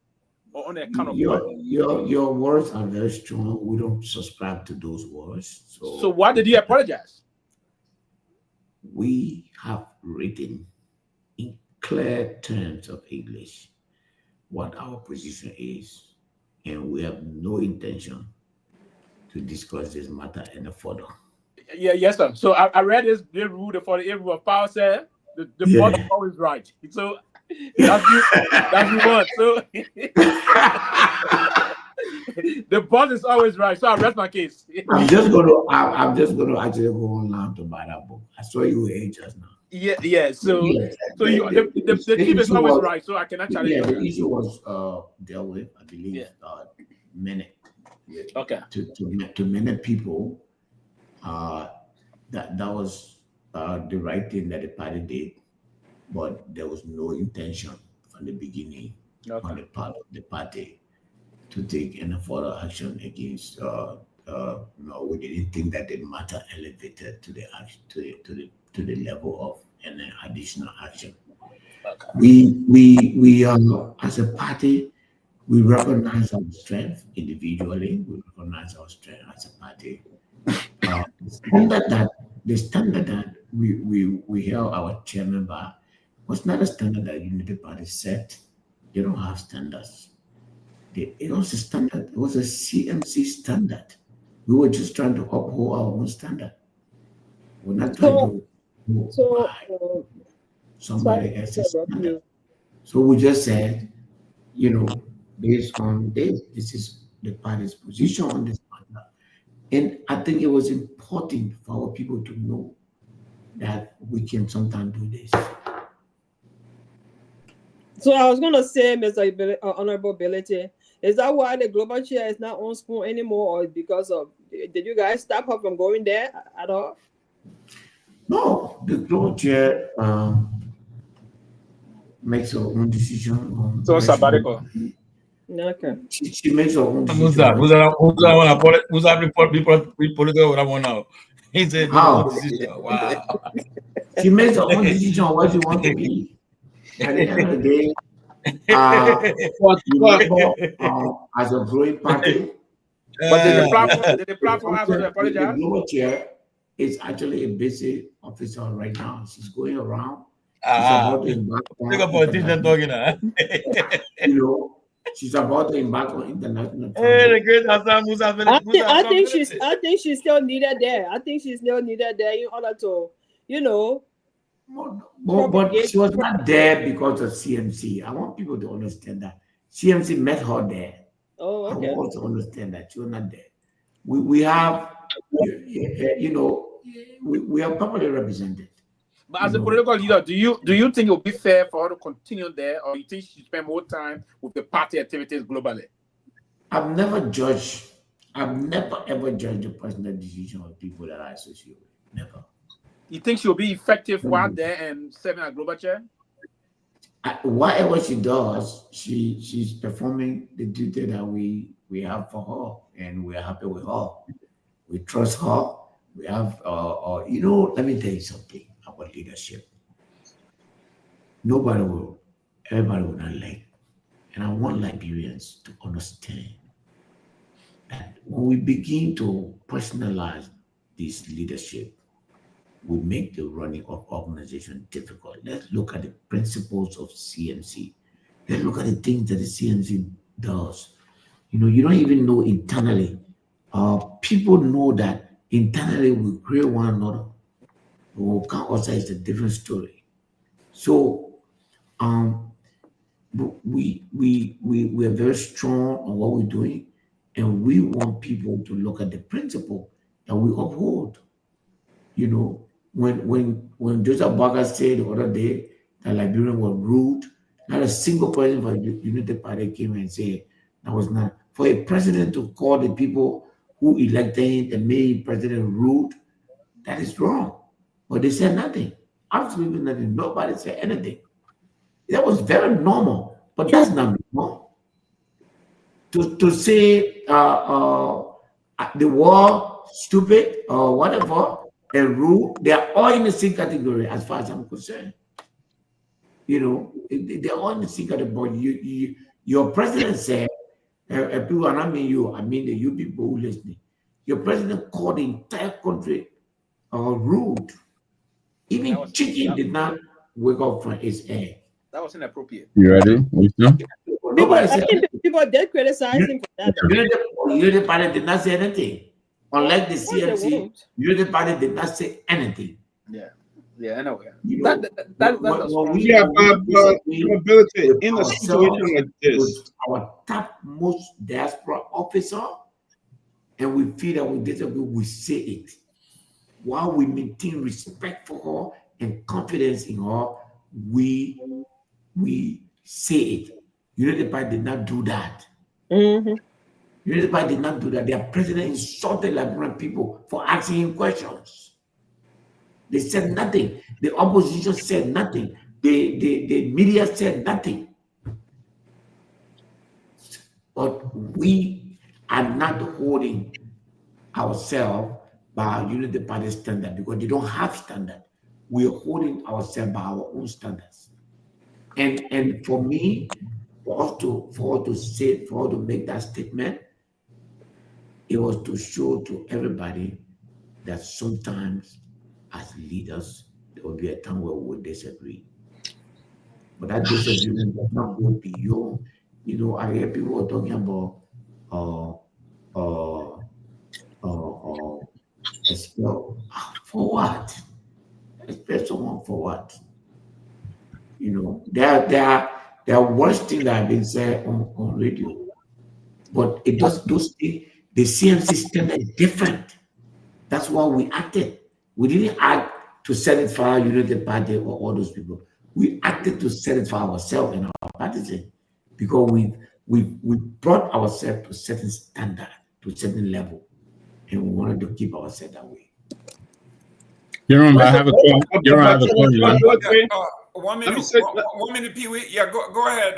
or on account of what? Your words are very strong. We don't subscribe to those words. So why did he apologize? We have written in clear terms of English what our position is, and we have no intention to discuss this matter any further. Yes, sir. So I read this rule, the 48 rule of power said the boss is always right. So that's you want. So the boss is always right. So I rest my case. I'm just gonna actually go online to buy that book. I saw you were just now. Yeah. So the team is always right. So I cannot challenge you. The issue was dealt with, I believe, many. Okay. To many people, that was the right thing that the party did, but there was no intention from the beginning on the part of the party to take any further action against. No, we didn't think that the matter elevated to the action to the level of any additional action. Okay. We as a party, we recognize our strength individually. We recognize our strength as a party. The standard that we held our chairman by was not a standard that Unity Party set. They don't have standards. It was a standard. It was a CMC standard. We were just trying to uphold our own standard. We're not trying to somebody else's standard. So we just said, based on this is the party's position on this matter. And I think it was important for our people to know that we can sometimes do this. So I was going to say, Mr. Honorable Ability, is that why the global chair is not on Spoon anymore, or because of, did you guys stop her from going there at all? No, the global chair makes her own decision. So sabbatical. Okay. She makes her own decision. Who's that political what I want now? He said, how? Wow. She makes her own decision on what she wants to be. At the end of the day, as a growing party, but did the platform ask her to apologize? The global chair is actually a busy officer right now. She's going around. She's about to embark on international travel. I think she's still needed there. I think she's still needed there in order to, But she was not there because of CMC. I want people to understand that CMC met her there. Oh, okay. I want to understand that she was not there. We have, we are properly represented. But as a political leader, do you think it would be fair for her to continue there, or you think she spend more time with the party activities globally? I've never ever judged the personal decision of people that I associate with. Never. You think she'll be effective while there and serving a global chair? Whatever she does, she's performing the duty that we have for her, and we're happy with her. We trust her. We have, let me tell you something about leadership. Everybody will not like, and I want Liberians to understand that when we begin to personalize this leadership, we make the running of organization difficult. Let's look at the principles of CMC. Let's look at the things that the CMC does. You don't even know internally. People know that internally we create one another. Who come outside is a different story. So we are very strong on what we're doing, and we want people to look at the principle that we uphold. You know, when Joseph Barker said the other day that Liberians were rude, not a single person from the United Party came and said that was not. For a president to call the people who elected him and made president rude, that is wrong. But they said nothing. Absolutely nothing. Nobody said anything. That was very normal, but that's not normal. To say the war stupid or whatever and rude, they are all in the same category as far as I'm concerned. You know, they're all in the same category. But your president said, people, and I mean you, I mean the you people who listening. Your president called the entire country rude. Even chicken did not wake up from its egg. That was inappropriate. You ready? Wisdom? Nobody said people did criticize him for that. Unity Party did not say anything. Unlike the CMC, Unity Party did not say anything. Yeah, anyway. In a situation like this, our top most diaspora officer, and we feel that we disagree, we say it. While we maintain respect for her and confidence in her, we say it. United Party did not do that. United Party did not do that. Their president insulted Liberian people for asking him questions. They said nothing. The opposition said nothing. The media said nothing. But we are not holding ourselves by our Unity Party standard because they don't have standard. We are holding ourselves by our own standards. And for me, for us to make that statement, it was to show to everybody that sometimes as leaders, there will be a time where we will disagree. But that disagreement does not go beyond, you know, I hear people are talking about expel. For what? Expel someone for what? You know, there are worse things that have been said on radio. But it does those things, the CMC standard is different. That's why we acted. We didn't act to satisfy United Party or all those people. We acted to satisfy ourselves and our partisans because we brought ourselves to a certain standard, to a certain level, and we wanted to keep ourselves that way. Jerome, I have a question. Jerome, I have a question. 1 minute, 1 minute, Pewee. Yeah, go ahead,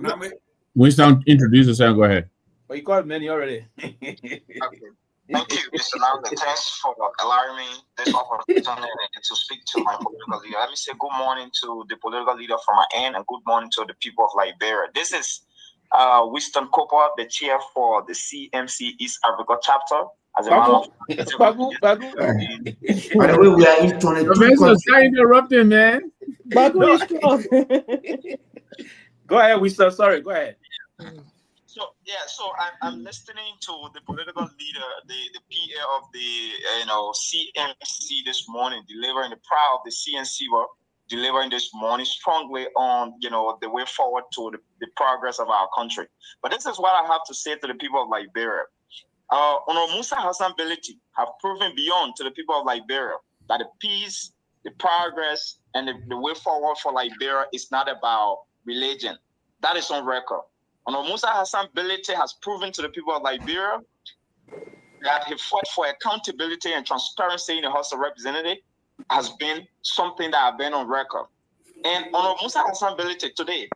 Nagbe. Winston, introduce yourself. Go ahead. Well, you called many already. Okay. Thank you, Mr. Nagbe. Thanks for allowing me this opportunity to speak to my political leader. Let me say good morning to the political leader from my end and good morning to the people of Liberia. This is Winston Cooper, the chair for the CMC East Africa chapter. As a man of By the way, we are in 22 countries. Interrupting, man. Bagu is strong. Go ahead, Winston. Sorry, go ahead. So I'm listening to the political leader, the PA of the CMC this morning, delivering the proud of the CNC work, delivering this morning strongly on the way forward to the progress of our country. But this is what I have to say to the people of Liberia. Honorable Musa Hassan Beliti have proven beyond to the people of Liberia that the peace, the progress, and the way forward for Liberia is not about religion. That is on record. Honorable Musa Hassan Beliti has proven to the people of Liberia that he fought for accountability and transparency in the House of Representatives has been something that has been on record. And Honorable Musa Hassan Beliti today,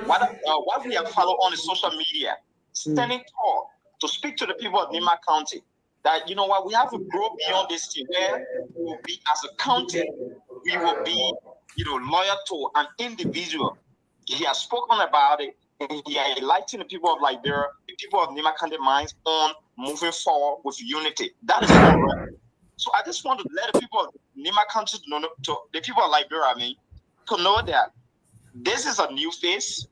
what we have followed on the social media, standing tall to speak to the people of Nima County, that we have to grow beyond this thing where we will be as a county, we will be loyal to an individual. He has spoken about it, and he has enlightened the people of Liberia, the people of Nima County minds on moving forward with unity. That is all right. So I just want to let the people of Nima County know, to the people of Liberia, to know that this is a new face,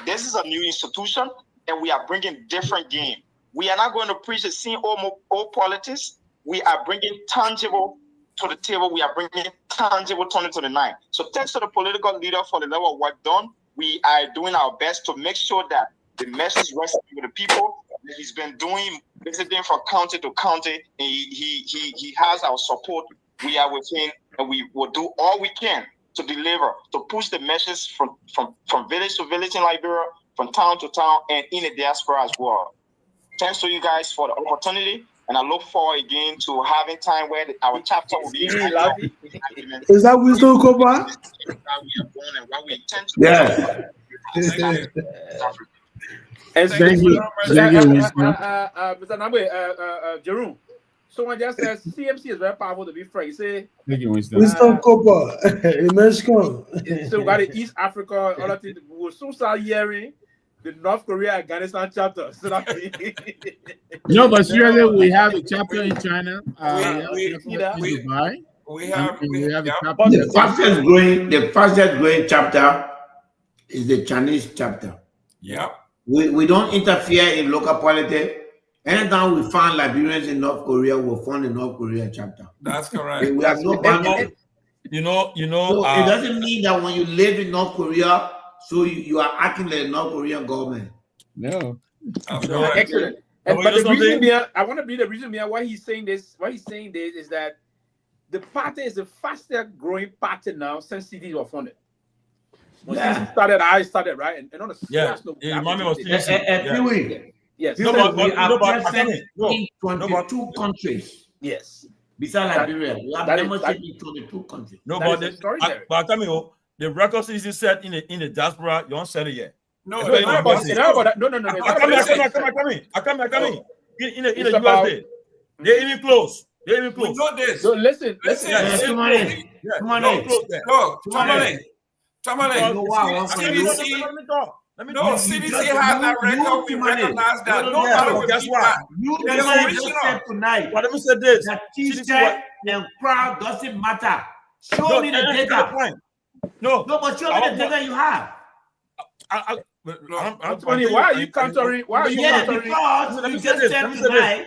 this is a new institution, and we are bringing different game. We are not going to preach the same old politics. We are bringing tangible to the table. We are bringing tangible 2029. So thanks to the political leader for the level of work done. We are doing our best to make sure that the message rests with the people. He's been visiting from county to county, and he has our support. We are with him, and we will do all we can to deliver, to push the message from village to village in Liberia, from town to town, and in the diaspora as well. Thanks to you guys for the opportunity, and I look forward again to having time where our chapter will be. Is that Wisdom Koba? Yeah. Thank you. Mr. Nagbe, Jerome. Someone just says CMC is very powerful to be frank. You say, thank you, Winston. Wisdom Koba. Mexico. So we got the East Africa, other things. We will soon start hearing the North Korea Afghanistan chapter. So that No, but seriously, we have a chapter in China. we Dubai. We have a chapter. The fastest growing chapter is the Chinese chapter. Yeah. We don't interfere in local politics. Anytime we find Liberians in North Korea, we'll fund the North Korea chapter. That's correct. We have no boundary. So it doesn't mean that when you live in North Korea, so you are acting like the North Korean government. No. Excellent. But the reason behind, I want to be the reason behind why he's saying this. Why he's saying this is that the party is the fastest growing party now since CDs were funded. When CDs started, I started, right? And on the it reminded me of CDC. Yes. We are present in 22 countries. Yes. Besides Liberia, we have membership in 22 countries. No, but tell me, the record CDC set in the diaspora, you don't set it yet. No, no. I come in the USA. They're even close. We know this. So listen. CDC has that record. We recognize that. Nobody will guess what? You just said tonight. But let me say this. That T-shirt and crowd doesn't matter. Show me the data. No, but show me the data you have. I'm funny. Why are you countering? Why are you countering? Because you just said tonight,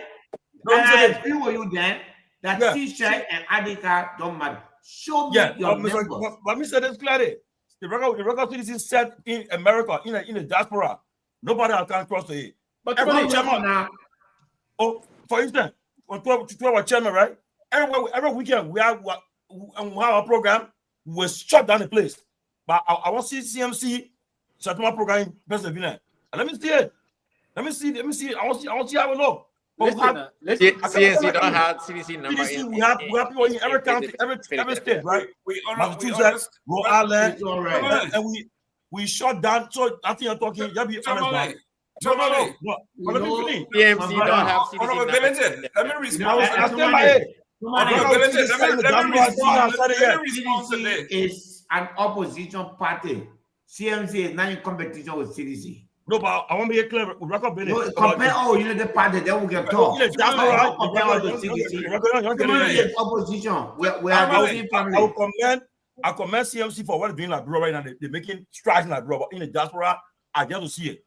and I agree with you then, that T-shirt and ID card don't matter. Show me your numbers. Let me say this clearly. The record CDC set in America, in the diaspora. Nobody can cross the it. But chairman, for instance, on 12 chairman, right? Every weekend we have a program. We shut down the place. But I want to see CMC settlement program in Pennsylvania. And let me see it. Let me see. I want to see how it look. CNC don't have CDC number. CDC, we have people in every county, every state, right? Massachusetts, Rhode Island, and we shut down. So I think you're talking. You be honest. CMC don't have CDC number. Let me respond. I stand by it. CDC is an opposition party. CMC is not in competition with CDC. No, but I want to be clear. Compare all unity party, then we can talk. Compare all the CDC. Opposition. We are the same family. I commend CMC for what they're doing in Liberia right now. They're making strides in Liberia, but in the diaspora, I get to see it.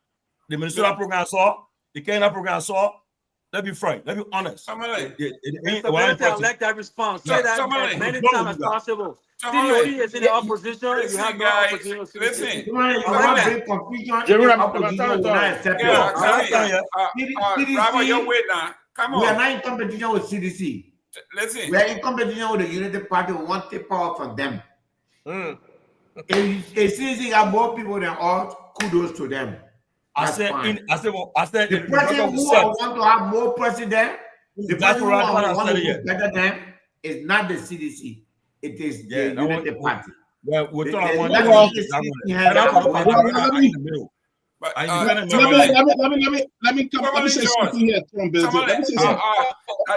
The Minnesota program saw, the Kenya program saw. Let's be frank. Let's be honest. I'd like that response. Say that as many times as possible. CDOE is in the opposition. You have no opposition. Listen. Robert, you're with now. Come on. We are not in competition with CDC. Listen. We are in competition with the Unity Party. We want to take power from them. If CDC got more people than us, kudos to them. I said the president who want to have more president, the president who want to be better than is not the CDC. It is the Unity Party. Well, we're talking about let me say something here,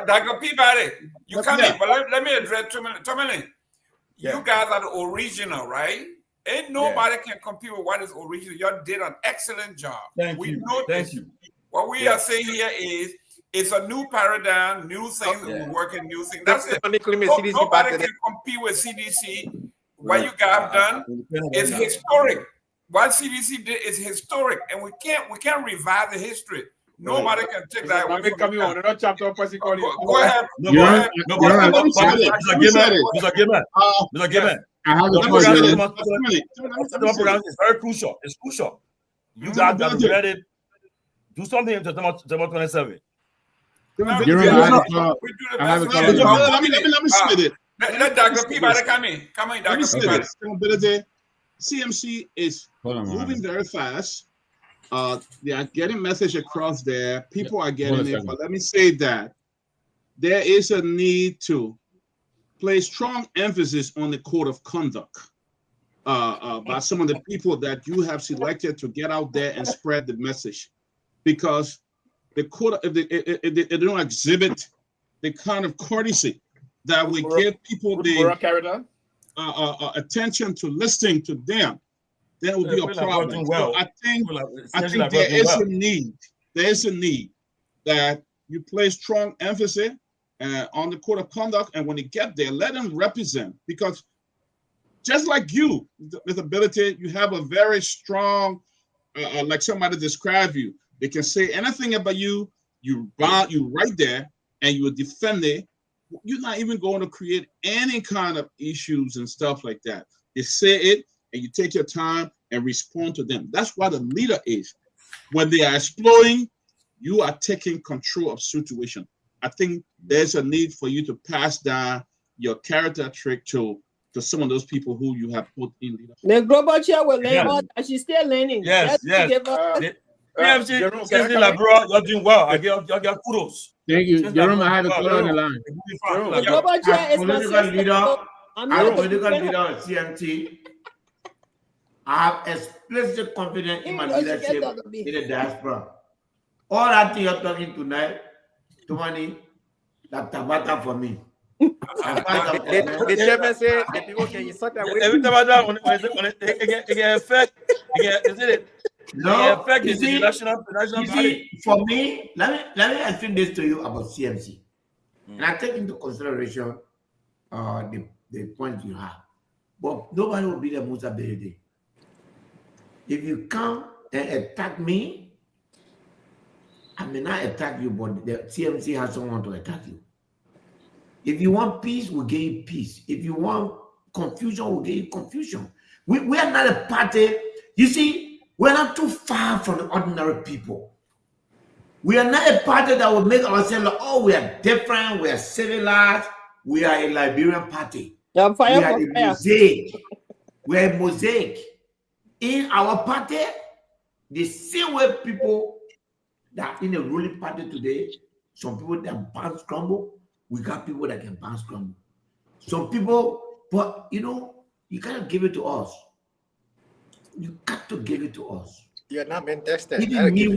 Dr. Peabody, you come in, but let me address Tomalin. You guys are the original, right? Ain't nobody can compete with what is original. You did an excellent job. Thank you. What we are saying here is it's a new paradigm, new things, we're working new things. That's it. Nobody can compete with CDC. What you guys have done is historic. What CDC did is historic, and we can't revive the history. Nobody can take that away from you. Go ahead. No, go ahead. No, Mr. Gayman. I have a program is very crucial. It's crucial. You guys got to let it do something in September 27. Let me split it. Let Dr. Peabody come in. Come in, Dr. Peabody. CMC is moving very fast. They are getting message across there. People are getting it. But let me say that there is a need to place strong emphasis on the code of conduct by some of the people that you have selected to get out there and spread the message, because the code, if they don't exhibit the kind of courtesy that will give people the attention to listening to them, then it will be a problem. So I think there is a need. There is a need that you place strong emphasis on the code of conduct, and when you get there, let them represent, because just like you, with ability, you have a very strong, like somebody describe you. They can say anything about you. You right there, and you will defend it. You're not even going to create any kind of issues and stuff like that. They say it, and you take your time and respond to them. That's what a leader is. When they are exploring, you are taking control of situation. I think there's a need for you to pass down your character trait to some of those people who you have put in leadership. The global chair will learn all that. She's still learning. Yes. You're doing well. I give kudos. Thank you. Jerome, I have a caller on the line. The global chair is political leader. I'm a political leader of CMT. I have explicit confidence in my leadership in the diaspora. All that thing you're talking tonight, Tomani, that's tabata for me. The chairman said the people can insult that way. Every time it can affect. No, you see, for me, let me explain this to you about CMC. And I take into consideration the point you have. But nobody will be the most ability. If you come and attack me, I may not attack you, but the CMC has someone to attack you. If you want peace, we'll give you peace. If you want confusion, we'll give you confusion. We are not a party. You see, we're not too far from the ordinary people. We are not a party that will make ourselves like, oh, we are different, we are civilized, we are a Liberian party. We are a mosaic. We are a mosaic. In our party, the same way people that in a ruling party today, some people that bounce crumble, we got people that can bounce crumble. Some people, but you cannot give it to us. You got to give it to us. You're not being tested. Even me,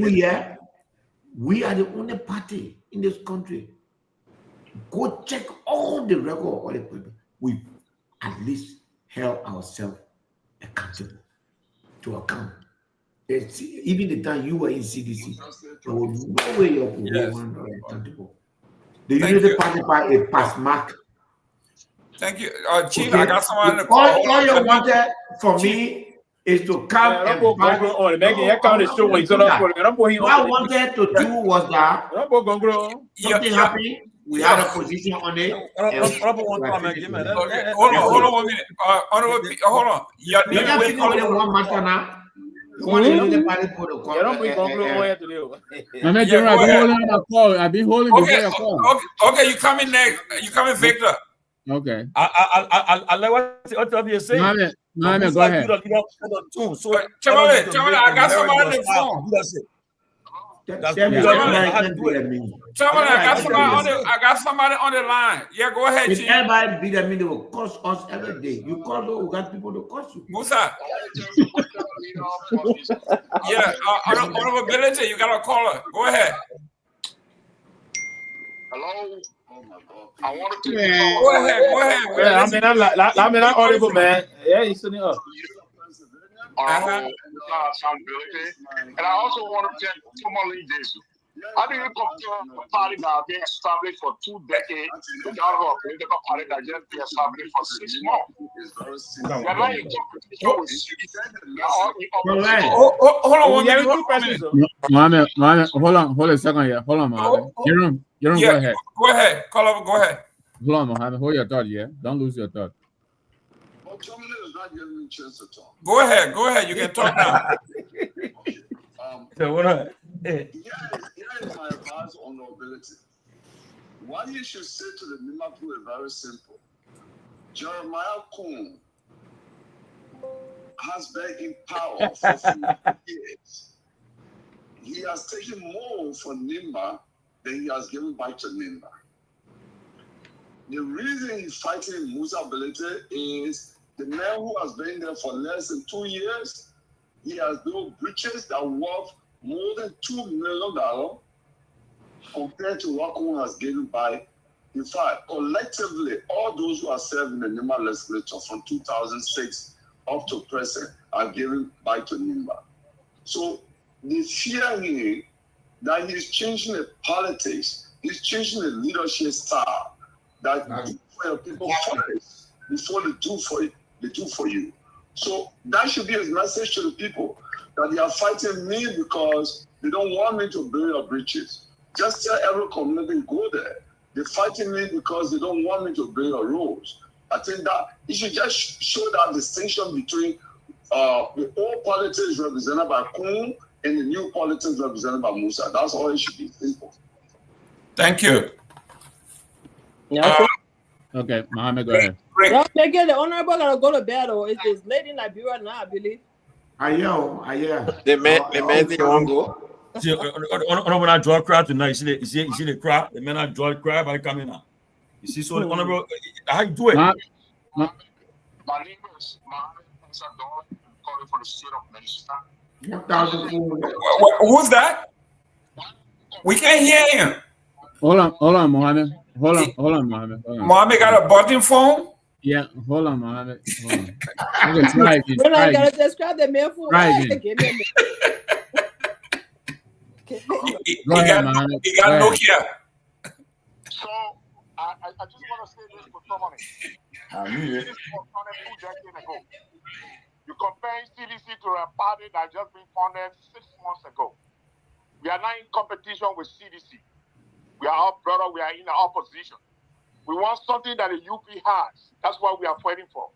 we are the only party in this country. Go check all the record, all the people. We at least held ourselves accountable to account. Even the time you were in CDC, there was no way you were accountable. The Unity Party a pass mark. Thank you, Chief. I got someone on the call. All you wanted for me is to come and what I wanted to do was that something happened. We had a position on it. Hold on 1 minute. Hold on. One matter now. I've been holding before your call. Okay, you coming next. You coming, Victor. Okay. I like what you're saying. Go ahead. I got somebody on the phone. I got somebody on the line. Yeah, go ahead, Chief. Everybody beat them in, they will cost us every day. You call those, we got people to cost you. Musa. Yeah, honorability, you got a caller. Go ahead. Hello. I want to go ahead. Yeah, I'm audible, man. Yeah, he's sitting up. And I also want to thank Tomalin. How do you compare a party that has been established for 2 decades with our political party that just been established for 6 months? They're not in competition with Hold on one minute. Mohammed, hold a second here. Hold on, Mohammed. Jerome, Yeah, go ahead. Go ahead. Call over, go ahead. Hold on, Mohammed. Hold your thought, yeah? Don't lose your thought. But Tomalin is not giving me a chance to talk. Go ahead. You can talk now. So what? Here is my advice on nobility. What you should say to the Nima people is very simple. Jeremiah Kuhn has been in power for 50 years. He has taken more from Nimba than he has given back to Nimba. The reason he's fighting Musa Belete is the man who has been there for less than 2 years, he has built bridges that worth more than $2 million compared to what Kuhn has given by. In fact, collectively, all those who are serving the Nimba legislature from 2006 up to present are given back to Nimba. So the fear here that he's changing the politics, he's changing the leadership style that do for your people first before they do for you. So that should be his message to the people, that they are fighting me because they don't want me to build your bridges. Just tell every community go there. They're fighting me because they don't want me to build your roads. I think that you should just show that distinction between the old politics represented by Kuhn and the new politics represented by Musa. That's all it should be. Simple. Thank you. Okay, Mohammed, go ahead. Well, again, the honorable gonna go to bed, or is this lady in Liberia now, I believe? The man didn't want to go. See, when I draw a crowd tonight, you see the crowd. The men I draw a crowd by coming out. You see, so honorable, how you do it? My name is Mohammed calling for the state of Minnesota. Who's that? We can't hear him. Hold on, Mohammed. Hold on, Mohammed. Mohammed got a button phone? Yeah, hold on, Mohammed. Hold on. Okay, try again. When I gotta describe the man for Go ahead, Mohammed. He got Nokia. So I just want to say this for someone. This was founded 2 decades ago. You compare CDC to a party that just been founded 6 months ago. We are not in competition with CDC. We are our brother. We are in the opposition. We want something that the UP has. That's what we are fighting for.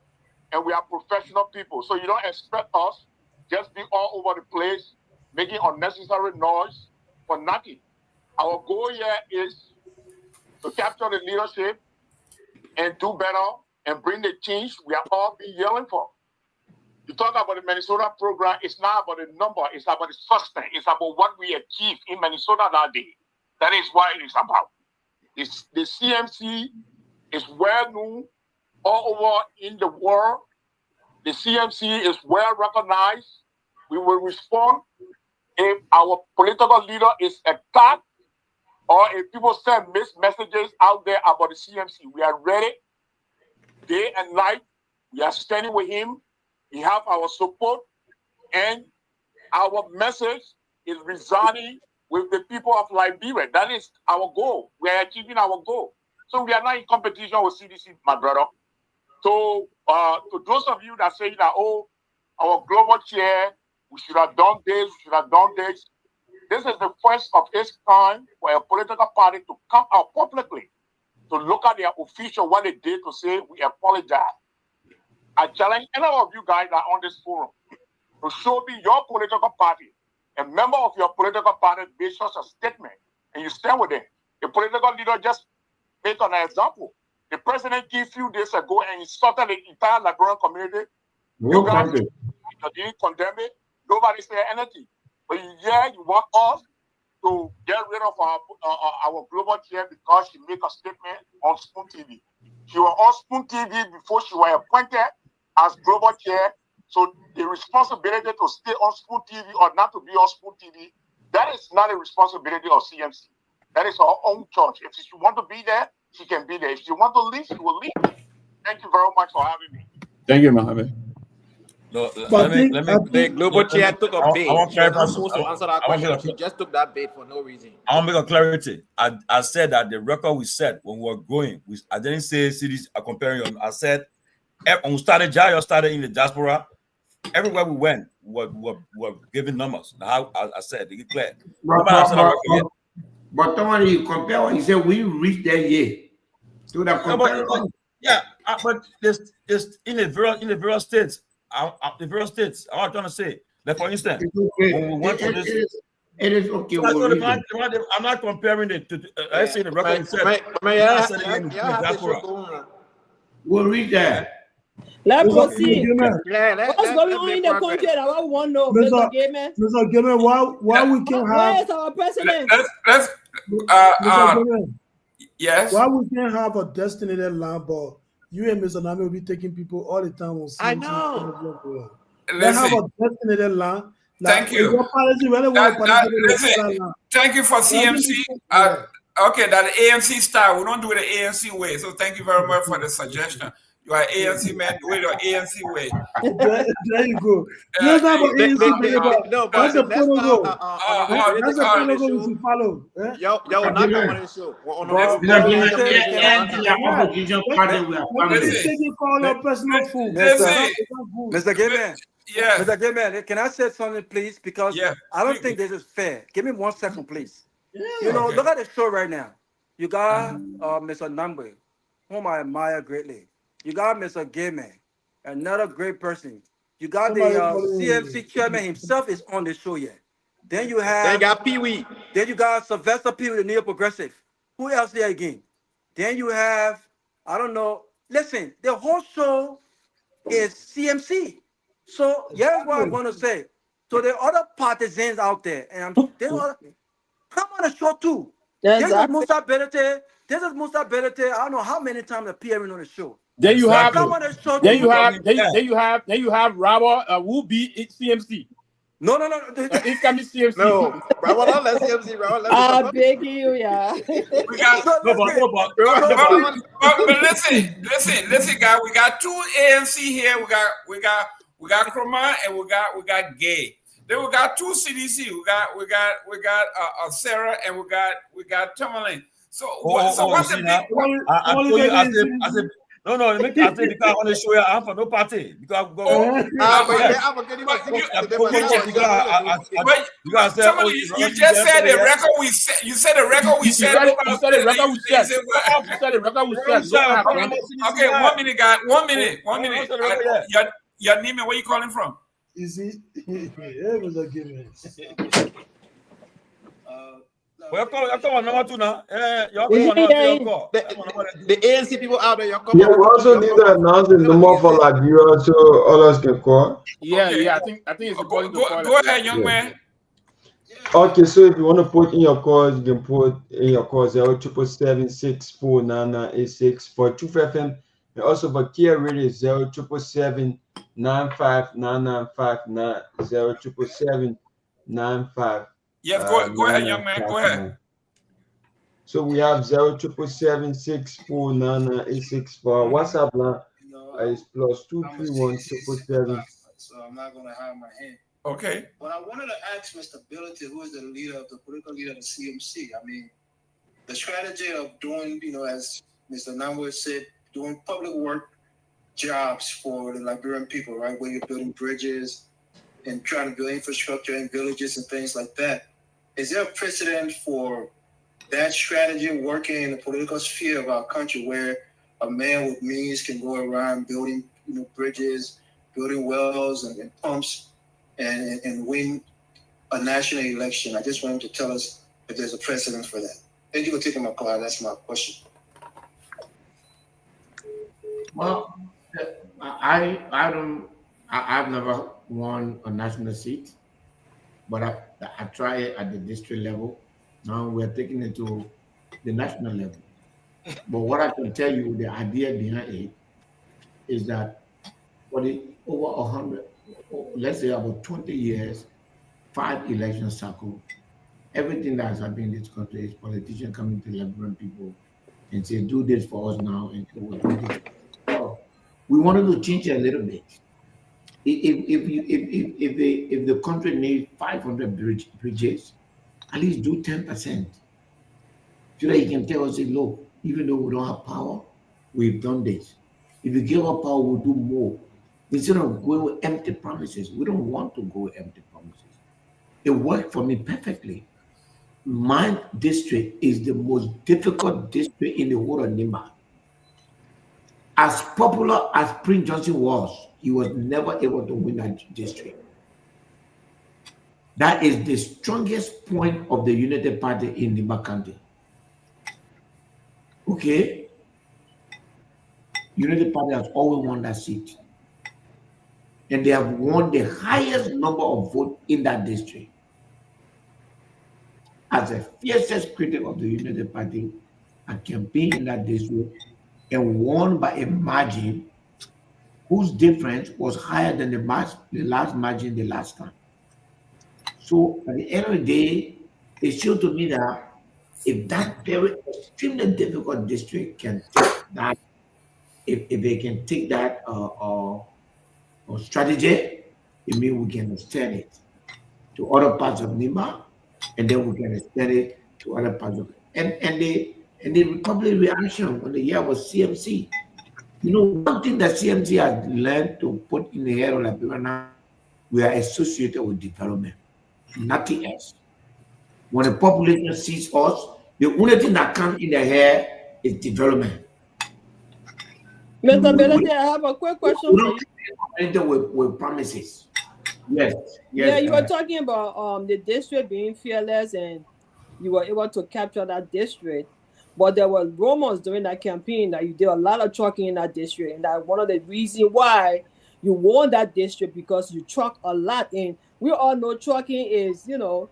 And we are professional people. So you don't expect us just be all over the place, making unnecessary noise for nothing. Our goal here is to capture the leadership and do better and bring the change we are all been yelling for. You talk about the Minnesota program, it's not about the number, it's about the substance. It's about what we achieved in Minnesota that day. That is what it is about. The CMC is well known all over in the world. The CMC is well recognized. We will respond if our political leader is attacked or if people send mixed messages out there about the CMC. We are ready day and night. We are standing with him. He have our support, and our message is resounding with the people of Liberia. That is our goal. We are achieving our goal. So we are not in competition with CDC, my brother. So to those of you that say that, oh, our global chair, we should have done this, we should have done this. This is the first of its kind for a political party to come out publicly to look at their official, what they did, to say we apologize. I challenge any of you guys that are on this forum to show me your political party, a member of your political party made such a statement, and you stand with them. The political leader just make an example. The president came a few days ago and insulted the entire Liberian community. You guys didn't condemn it. Nobody said anything. But yeah, you want us to get rid of our global chair because she made a statement on Spoon TV. She was on Spoon TV before she was appointed as global chair. So the responsibility to stay on Spoon TV or not to be on Spoon TV, that is not a responsibility of CMC. That is her own choice. If she want to be there, she can be there. If she want to leave, she will leave. Thank you very much for having me. Thank you, Mohammed. No, But let me. The global chair took a bait. I want She was not clarify. supposed to answer that I want question. to She just took that bait for no reason. I want to make a clarity. I said that the record we set when we were growing, I didn't say cities are comparing them. I said when we started, Jayo started in the diaspora. Everywhere we went, we were giving numbers. Now, I said, to get clear. But don't you compare what you say, we reached that year. To the comparison. But this in the various states. The various states. I'm trying to say. Like for instance, when we went to this. It is okay. I'm not comparing it to. I say the record is set. We'll read that. Let's proceed. What's going on in the country? I want to know, Mr. Gayman. Mr. Gayman, why we can't have? Where is our president? Let's yes. Why we can't have a designated land, but you and Mr. Nami will be taking people all the time on CMC. I know. Let's have a designated land. Thank you. Thank you for CMC. Okay, that ANC style. We don't do it the ANC way. So thank you very much for the suggestion. You are ANC man, do it your ANC way. There you go. That's not what ANC. No, but that's a protocol. That's a protocol we should follow. Yo, not on the show. Mr. Gayman. Yeah. Mr. Gayman, can I say something, please? Because I don't think this is fair. Give me 1 second, please. Look at the show right now. You got Mr. Nagbe, whom I admire greatly. You got Mr. Gayman, another great person. You got the CMC chairman himself is on the show yet. Then you have. They got Pewee. Then you got Sylvester Pewee, the neo progressive. Who else there again? Then you have, I don't know. Listen, the whole show is CMC. So here's what I'm going to say. So the other partisans out there, and come on the show too. This is Musa Belete. I don't know how many times appearing on the show. Then you have. Come on the show. Then you have Robert who be CMC. No. It can be CMC. No, Robert, don't let CMC. I beg you, yeah. We got but listen, guys. We got two ANC here. We got Kromah and we got Gay. Then we got two CDC. We got Sarah and we got Tomalin. So what's the big? I told you. I said. No, I think because I want to show you I'm for no party. Because you just said the record we set. You said the record we set. You said the record we set. You said the record we set. Okay, 1 minute, guys. 1 minute. 1 minute. Your name and where you calling from? Is it? It was a given. Welcome on number 2 now. The ANC people out there, we also need to announce the number for Liberia so others can call. Yeah. I think it's important to call. Go ahead, young man. Okay, so if you want to put in your calls, you can put in your calls 0777-649986 for Truth FM, and also for Kia Radio 0777-959959 0777-95. Yes, go ahead, young man. Go ahead. So we have 0777-649986 for WhatsApp line. It's +231-777. So I'm not going to hide my hand. Okay. But I wanted to ask Mr. Billity, who is the political leader of the CMC. I mean, the strategy of doing, as Mr. Nyenwolo said, doing public work jobs for the Liberian people, right? Where you're building bridges and trying to build infrastructure in villages and things like that. Is there a precedent for that strategy working in the political sphere of our country where a man with means can go around building bridges, building wells and pumps and win a national election? I just wanted to tell us if there's a precedent for that. Thank you for taking my call. That's my question. Well, I've never won a national seat, but I try it at the district level. Now we're taking it to the national level. But what I can tell you, the idea behind it is that for the over 100, let's say about 20 years, 5 election cycles, everything that has happened in this country is politicians coming to Liberian people and say, do this for us now, and we wanted to change it a little bit. if the country needs 500 bridges, at least do 10%. So that you can tell us, look, even though we don't have power, we've done this. If you give us power, we'll do more. Instead of going with empty promises, we don't want to go with empty promises. It worked for me perfectly. My district is the most difficult district in the whole of Nimba. As popular as Prince Johnson was, he was never able to win that district. That is the strongest point of the United Party in Nimba County. Okay? United Party has always won that seat. And they have won the highest number of votes in that district. As a fiercest critic of the United Party, I campaigned in that district and won by a margin whose difference was higher than the last margin the last time. So at the end of the day, it showed to me that if that very extremely difficult district can take that, if they can take that strategy, it means we can extend it to other parts of Nimba, and then we can extend it to other parts of it. And the Republic reaction when the year was CMC. You know, one thing that CMC has learned to put in the head of Liberia now, we are associated with development, nothing else. When the population sees us, the only thing that comes in their head is development. Mr. Belete, I have a quick question for you. With promises. Yes. Yeah, you were talking about the district being fearless and you were able to capture that district. But there were rumors during that campaign that you did a lot of trucking in that district. And that one of the reasons why you won that district because you truck a lot. And we all know trucking is, you know,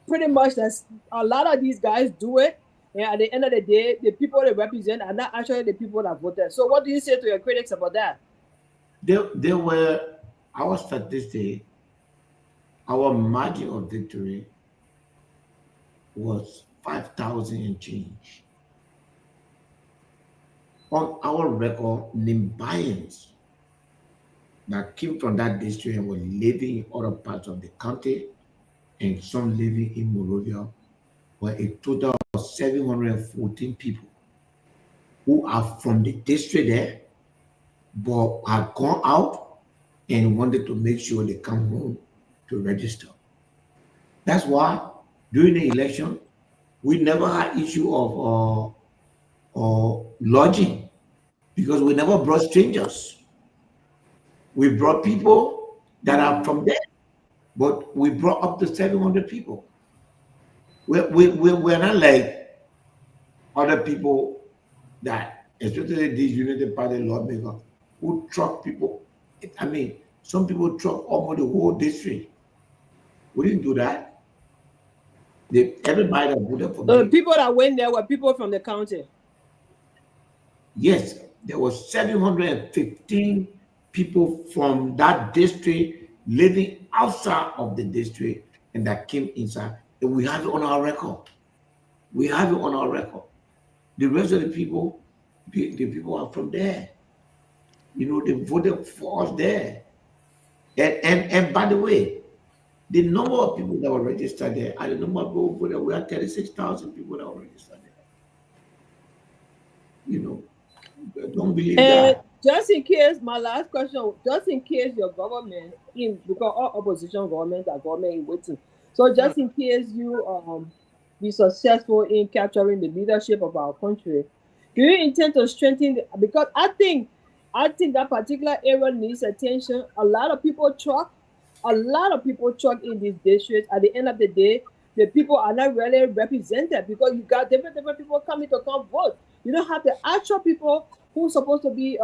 pretty much that's a lot of these guys do it. And at the end of the day, the people they represent are not actually the people that voted. So what do you say to your critics about that? There were our statistics, our margin of victory was 5,000 and change. On our record, Nimbayans that came from that district and were living in other parts of the country and some living in Monrovia were a total of 714 people who are from the district there, but have gone out and wanted to make sure they come home to register. That's why during the election, we never had issue of lodging because we never brought strangers. We brought people that are from there, but we brought up to 700 people. We're not like other people that, especially these United Party lawmakers, who truck people. I mean, some people truck almost the whole district. We didn't do that. Everybody that voted for me. The people that went there were people from the county. Yes, there was 715 people from that district living outside of the district and that came inside. And we have it on our record. We have it on our record. The rest of the people are from there. You know, they voted for us there. And by the way, the number of people that were registered there, and the number of people who voted, we had 36,000 people that were registered there. You know, don't believe that. Just in case, my last question, just in case your government, because all opposition governments are government in waiting. So just in case you be successful in capturing the leadership of our country, do you intend to strengthen because I think that particular area needs attention. A lot of people truck in this district. At the end of the day, the people are not really represented because you got different people coming to come vote. You don't have the actual people who's supposed to be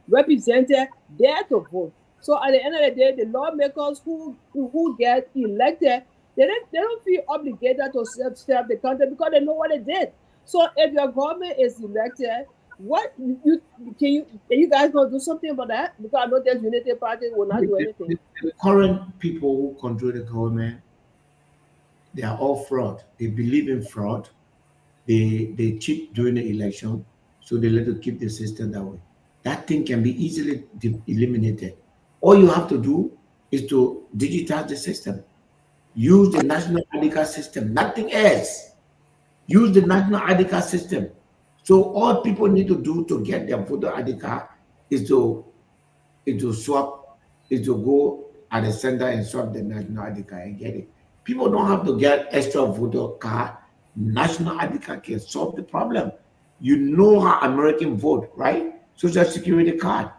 represented there to vote. So at the end of the day, the lawmakers who get elected, they don't feel obligated to serve the country because they know what they did. So if your government is elected, what can you guys not do something about that? Because I know there's Unity Party will not do anything. The current people who control the government, they are all fraud. They believe in fraud. They cheat during the election, so they let to keep the system that way. That thing can be easily eliminated. All you have to do is to digitize the system. Use the national ID card system, nothing else. Use the national ID card system. So all people need to do to get their voter ID card is to swap, is to go at the center and swap the national ID card and get it. People don't have to get extra voter card. National ID card can solve the problem. You know how Americans vote, right? Social Security card.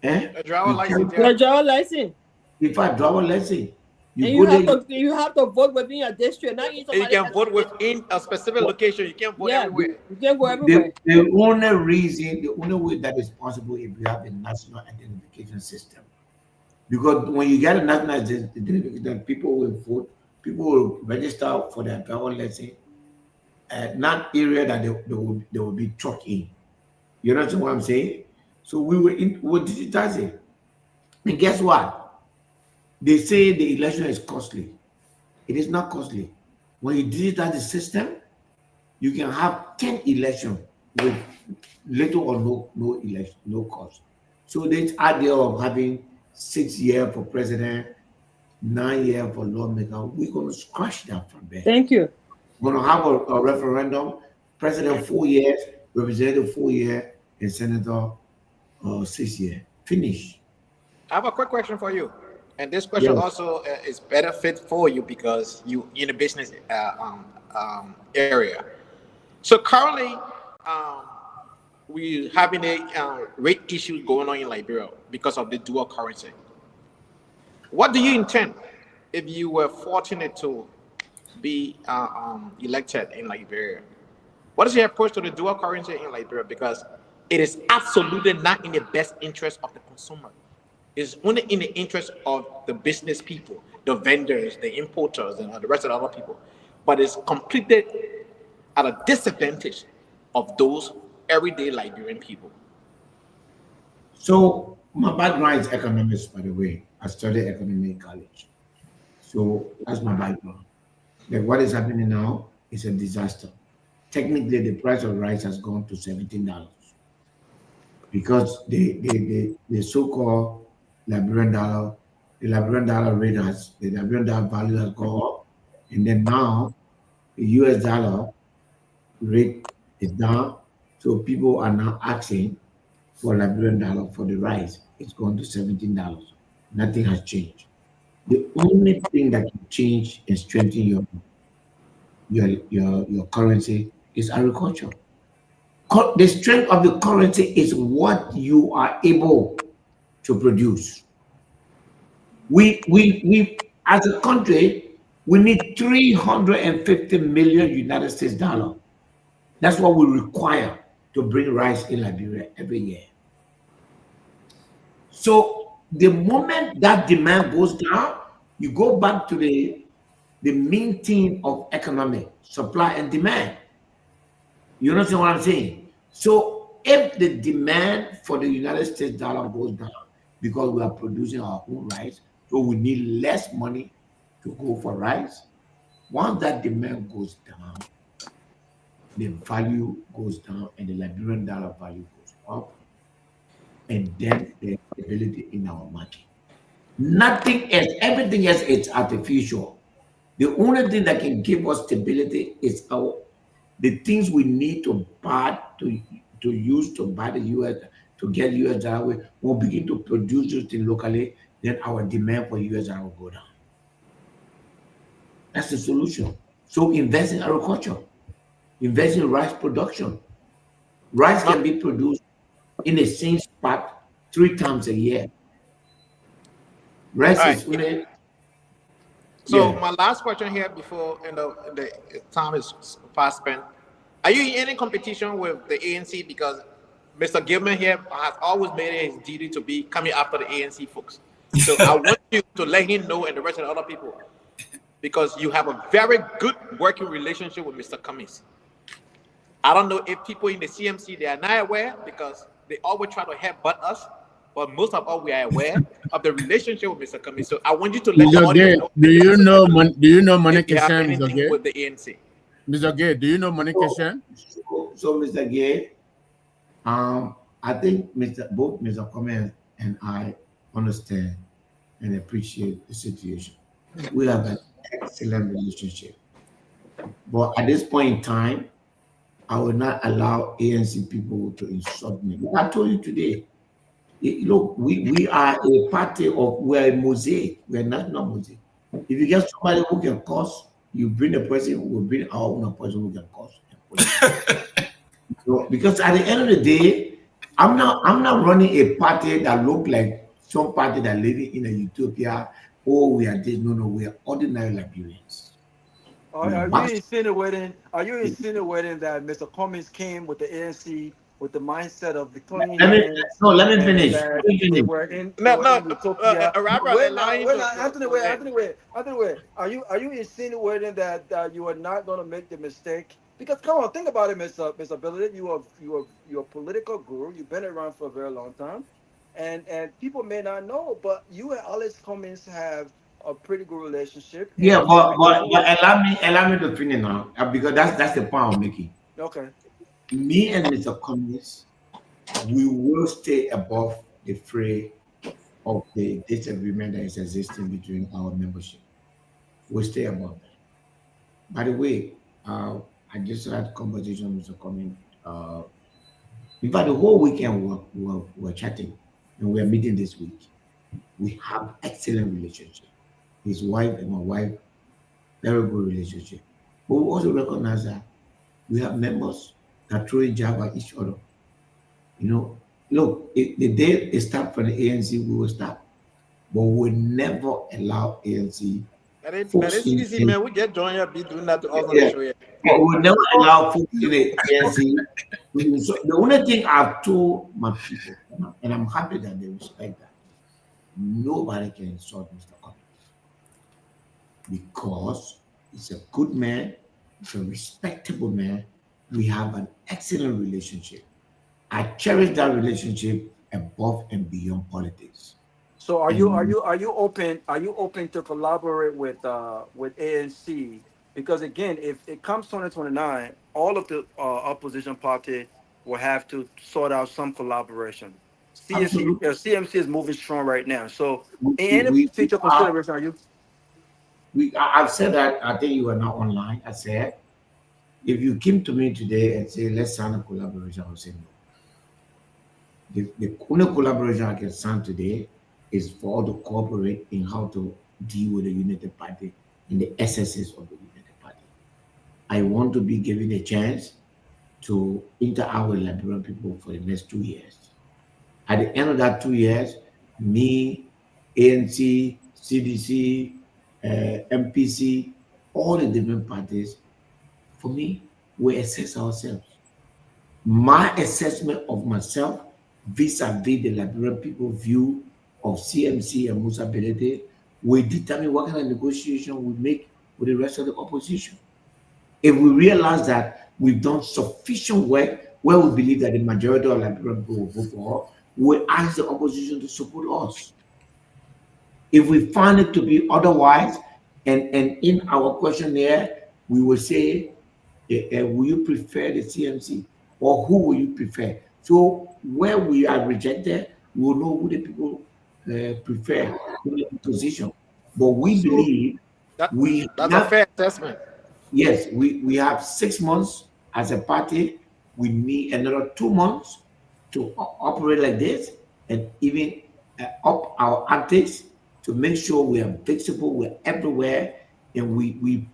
A driver license. Your driver license. If I driver license, and you have to vote within your district. Not you can vote within a specific location. You can't vote everywhere. You can't go everywhere. The only way that is possible if you have a national identification system. Because when you get a national identification, people will vote, people will register for their driver license at not area that they will be trucked in. You understand what I'm saying? So we will digitize it. And guess what? They say the election is costly. It is not costly. When you digitize the system, you can have 10 elections with little or no election, no cost. So this idea of having 6 years for president, 9 years for lawmaker, we're going to scratch that from there. Thank you. We're going to have a referendum, president 4 years, representative 4 years, and senator 6 years. Finish. I have a quick question for you. And this question also is better fit for you because you in the business area. So currently, we having a rate issue going on in Liberia because of the dual currency. What do you intend if you were fortunate to be elected in Liberia? What is your approach to the dual currency in Liberia? Because it is absolutely not in the best interest of the consumer. It's only in the interest of the business people, the vendors, the importers, and the rest of the other people. But it's completely at a disadvantage of those everyday Liberian people. So my background is economics, by the way. I studied economy in college. So that's my background. Like what is happening now is a disaster. Technically, the price of rice has gone to $17 because the so-called Liberian dollar, the Liberian dollar rate has, the Liberian dollar value has gone up, and then now the US dollar rate is down, so people are now asking for Liberian dollar for the rice. It's gone to $17. Nothing has changed. The only thing that can change and strengthen your currency is agriculture. The strength of the currency is what you are able to produce. We as a country, we need 350 million United States dollars. That's what we require to bring rice in Liberia every year. So the moment that demand goes down, you go back to the main theme of economic supply and demand. You understand what I'm saying? So if the demand for the United States dollar goes down because we are producing our own rice, so we need less money to go for rice. Once that demand goes down, the value goes down and the Liberian dollar value goes up. And then the stability in our market. Nothing else, everything else is artificial. The only thing that can give us stability is the things we need to buy to use to buy the US, to get US dollar. We'll begin to produce those things locally, then our demand for US dollar will go down. That's the solution. So invest in agriculture, invest in rice production. Rice can be produced in the same spot 3 times a year. Rice is really. So my last question here before the time is fast spent. Are you in any competition with the ANC? Because Mr. Gayman here has always made it his duty to be coming after the ANC folks. So I want you to let him know and the rest of the other people, because you have a very good working relationship with Mr. Cummings. I don't know if people in the CMC, they are not aware because they always try to headbutt us, but most of all, we are aware of the relationship with Mr. Cummings. So I want you to let the audience know. Do you know Monica Shan, Mr. Gay? With the ANC. Mr. Gay, do you know Monica Shan? So Mr. Gay, I think both Mr. Cummings and I understand and appreciate the situation. We have an excellent relationship. But at this point in time, I will not allow ANC people to insult me. I told you today, look, we are a party of, we're a mosaic, we're not mosaic. If you get somebody who can cause, you bring a person who will bring our own person who can cause. So, because at the end of the day, I'm not running a party that look like some party that living in a utopia. Oh, we are this. No, we are ordinary Liberians. Are you insinuating that Mr. Cummings came with the ANC with the mindset of the clean hands? Let me finish. They were in utopia. Anthony, wait. Are you insinuating that you are not going to make the mistake? Because come on, think about it, Mr. Ability. You're a political guru. You've been around for a very long time, and people may not know, but you and Alex Cummings have a pretty good relationship. Yeah, but allow me to finish now, because that's the point I'm making. Okay. Me and Mr. Cummings, we will stay above the fray of the disagreement that is existing between our membership. We'll stay above that. By the way, I just had a conversation with Mr. Cummings. In fact, the whole weekend we're chatting, and we're meeting this week. We have excellent relationship. His wife and my wife, very good relationship. But we also recognize that we have members that throw a jab at each other. You know, look, the day it stopped for the ANC, we will stop. But we will never allow ANC. That is easy, man. We get joined up, be doing that to us on Yeah. the show. Yeah. But we will never allow folks in the ANC. So the only thing I've told my people, and I'm happy that they respect that, nobody can insult Mr. Cummings. Because he's a good man, he's a respectable man. We have an excellent relationship. I cherish that relationship above and beyond politics. So are you open to collaborate with ANC? Because again, if it comes 2029, all of the opposition parties will have to sort out some collaboration. CMC is moving strong right now. So in any future consideration, are you? I've said that. I think you are not online. I said, if you came to me today and say, let's sign a collaboration, I would say no. The only collaboration I can sign today is for all to cooperate in how to deal with the United Party in the excesses of the United Party. I want to be given a chance to interact with Liberian people for the next 2 years. At the end of that 2 years, me, ANC, CDC, MPC, all the different parties, for me, we assess ourselves. My assessment of myself vis-a-vis the Liberian people view of CMC and Musa Belede will determine what kind of negotiation we make with the rest of the opposition. If we realize that we've done sufficient work where we believe that the majority of Liberian people will vote for us, we'll ask the opposition to support us. If we find it to be otherwise, and in our questionnaire, we will say, will you prefer the CMC? Or who will you prefer? So where we are rejected, we will know who the people prefer in the position. But we believe that's a fair assessment. Yes, we have 6 months as a party. We need another 2 months to operate like this, and even up our antics to make sure we are visible, we're everywhere, and we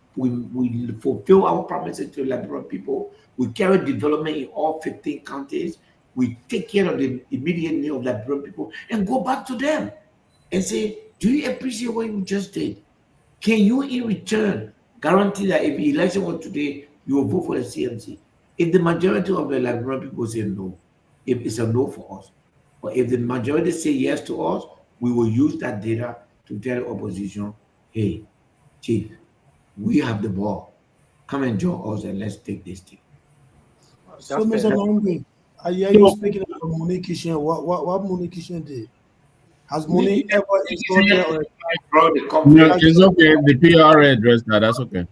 fulfill our promises to Liberian people. We carry development in all 15 counties. We take care of the immediate need of Liberian people and go back to them and say, do you appreciate what you just did? Can you in return guarantee that if the election was today, you will vote for the CMC? If the majority of the Liberian people say no, if it's a no for us, but if the majority say yes to us, we will use that data to tell the opposition, hey, Chief, we have the ball. Come and join us and let's take this thing. So, Mr. Nagbe, I hear you speaking about Monique Kishan. What Monique Kishan did? Has Monique ever insulted or no, it's okay. The PR address that. That's okay.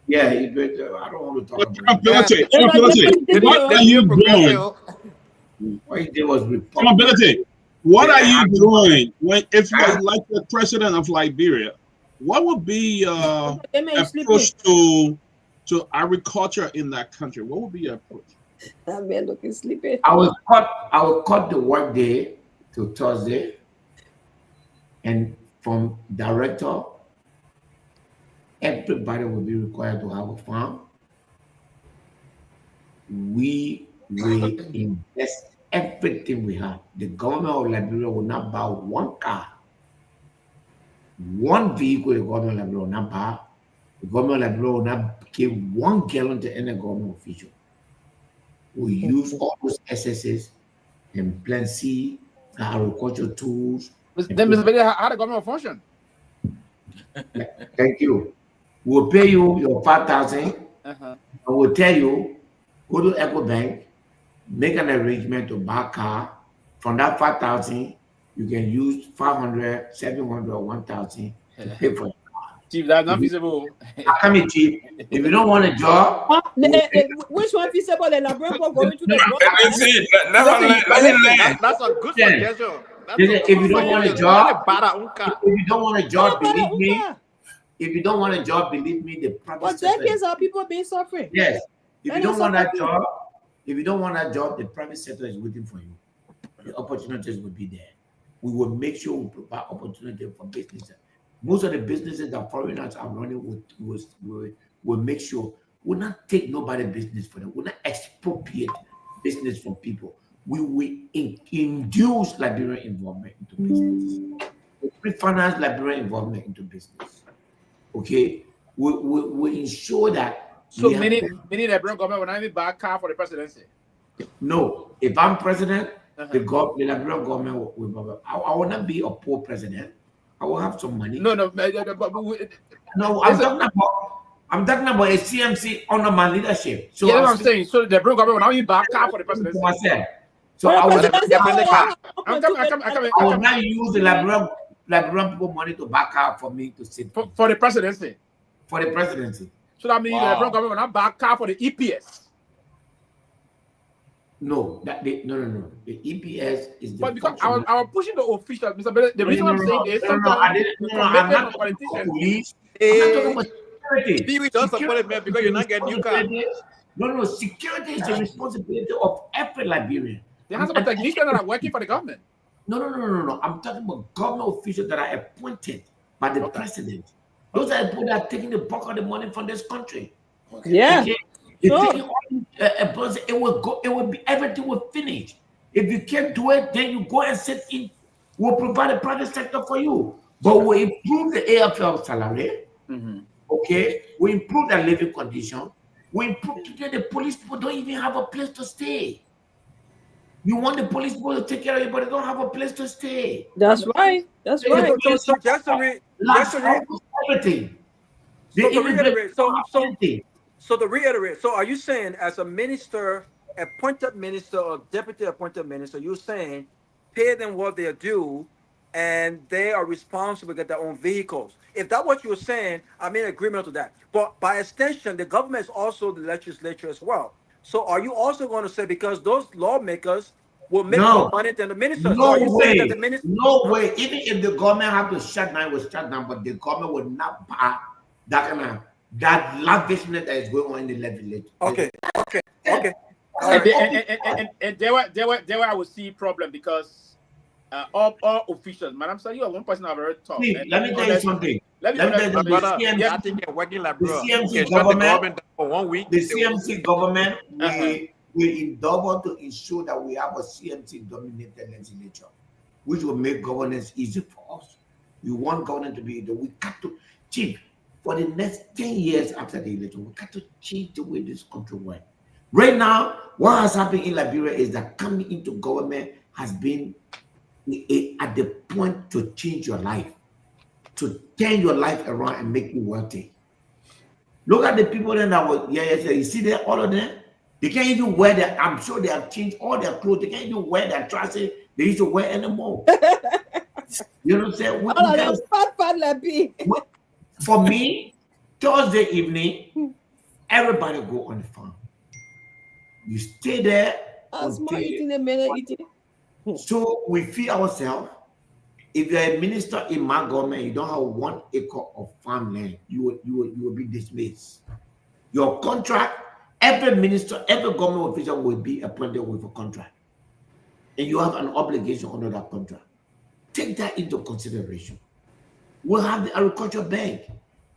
Yeah, I don't want to talk about it. What are you doing? What he did was Ability. What are you doing if you're like the president of Liberia? What would be approach to agriculture in that country? What would be your approach? That man looking sleepy. I will cut the work day to Thursday, and from director, everybody will be required to have a farm. We will invest everything we have. The government of Liberia will not buy one car, one vehicle. The government of Liberia will not buy. The government of Liberia will not give 1 gallon to any government official. We use all those SSS and plant seed, agricultural tools. Then, Mr. Bailey, how the government function? Thank you. We'll pay you your 5,000. And we'll tell you, go to EcoBank, make an arrangement to buy a car. From that 5,000, you can use 500, 700, or 1,000 to pay for it. Chief, that's not feasible. I come in, Chief. If you don't want a job, which one feasible? The Labrador going to the That's a good suggestion. If you don't want a job, believe me. If you don't want a job, believe me, the private but decades are people being suffering. Yes. If you don't want that job, the private sector is waiting for you. The opportunities will be there. We will make sure we provide opportunity for businesses. Most of the businesses that foreigners are running will make sure we'll not take nobody's business for them. We'll not expropriate business from people. We will induce Liberian involvement into business. We finance Liberian involvement into business. Okay? We ensure that. So many Liberian government will not even buy a car for the presidency. No. If I'm president, the Liberian government will. I will not be a poor president. I will have some money. No, I'm talking about a CMC under my leadership. So yeah, I'm saying. So the Liberian government will not even buy a car for the presidency. So I will not use the Liberian people money to back out for me to sit for the presidency. For the presidency. So that means the Liberian government will not buy a car for the EPS. No, no. The EPS is the. But because I was pushing the officials, Mr. Bele, the reason I'm saying is I'm not talking about police. I'm not talking about security. Pewee don't support it, man, because you're not getting new car. No. Security is the responsibility of every Liberian. There has some technicians that are working for the government. No. I'm talking about government officials that are appointed by the president. Those are the people that are taking the bulk of the money from this country. Yeah. Okay? It will go. It will be. Everything will finish. If you can't do it, then you go and sit in. We'll provide a private sector for you, but we'll improve the AFL salary. Okay, we improve their living condition. We improve today. The police people don't even have a place to stay. You want the police people to take care of you, but they don't have a place to stay. That's right. That's right. So just to everything. So to reiterate, so are you saying as a minister, appointed minister or deputy appointed minister, you're saying pay them what they are due and they are responsible to get their own vehicles? If that's what you're saying, I'm in agreement to that. But by extension, the government is also the legislature as well. So are you also going to say because those lawmakers will make more money than the ministers? No so are you way. saying that the minister... No way. Even if the government have to shut down, it will shut down, but the government will not buy that kind of lavishness that is going on in the legislature. Okay. And there I would see problem because all officials, Madam Sir, you are one person I've ever talked. Let me tell you something. The CMC government for 1 week. The CMC government will endeavor to ensure that we have a CMC dominated legislature, which will make governance easy for us. We want governance to be we got to chief. For the next 10 years after the election, we got to change the way this country works. Right now, what has happened in Liberia is that coming into government has been at the point to change your life, to turn your life around and make you wealthy. Look at the people that were you see there, all of them, they can't even wear their, I'm sure they have changed all their clothes, they can't even wear their trousers they used to wear anymore. You know what I'm saying? For me, Thursday evening, everybody go on the farm. You stay there. So we feed ourselves. If you're a minister in my government, you don't have 1 acre of farmland, you will be dismissed. Your contract, every minister, every government official will be appointed with a contract. And you have an obligation under that contract. Take that into consideration. We'll have the agriculture bank.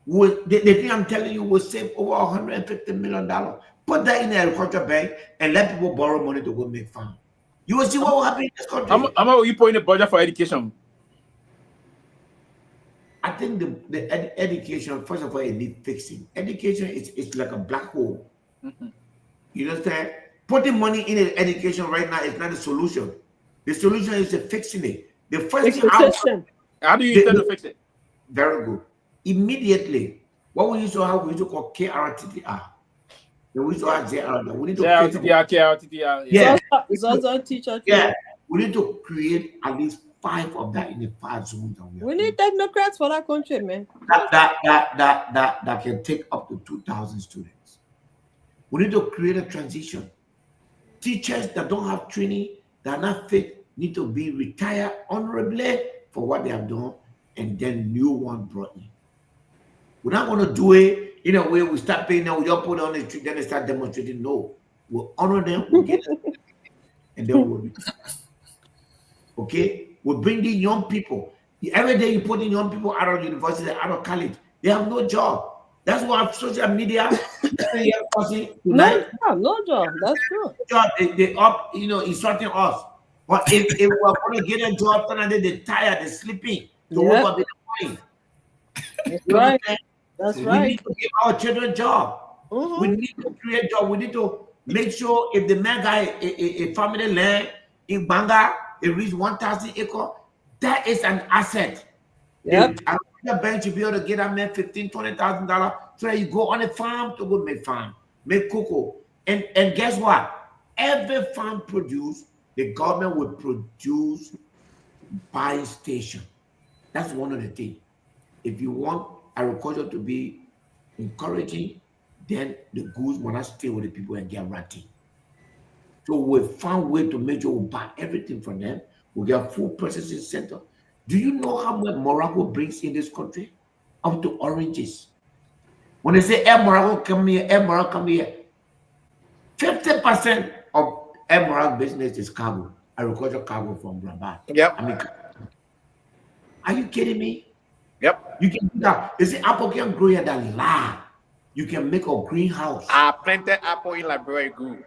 The thing I'm telling you will save over $150 million. Put that in the agriculture bank and let people borrow money to go make farm. You will see what will happen in this country. How much will you put in the budget for education? I think the education, first of all, it needs fixing. Education is like a black hole. You understand? Putting money in education right now is not the solution. The solution is fixing it. The first thing how do you intend to fix it? Very good. Immediately, what we used to have, we used to call KRTTR. Then we used to have JRTTR. We need to KRTTR. Yeah. Teacher. Yeah. We need to create at least 5 of that in the 5 zones. We need technocrats for that country, man. That can take up to 2,000 students. We need to create a transition. Teachers that don't have training, that are not fit, need to be retired honorably for what they have done, and then new one brought in. We're not going to do it in a way we start paying them, we just put on the street, then they start demonstrating. No, we'll honor them, we'll get them, and then we'll retire. Okay? We'll bring in young people. Every day you put in young people out of university, out of college, they have no job. That's why social media, no job. That's true. They up, insulting us. But if we're going to get a job, they're tired, they're sleeping. So we're going to be the point. That's right. That's right. We need to give our children a job. We need to create job. We need to make sure if the man guy a family land in Banga, it reach 1,000 acres, that is an asset. Yep. The bank should be able to get that man $15,000, $20,000 so that you go on a farm to go make farm, make cocoa. And guess what? Every farm produce, the government will produce buying station. That's one of the things. If you want agriculture to be encouraging, then the goods will not stay with the people and get ratty. So we found a way to make sure we buy everything from them. We get food processing center. Do you know how much Morocco brings in this country? Up to oranges. When they say Morocco come here, Morocco come here, 50% of Morocco business is cargo, agricultural cargo from Rabat. Yep. I mean, are you kidding me? Yep. You can do that. You see, apple can grow here that large. You can make a greenhouse. I planted apple in Liberia good.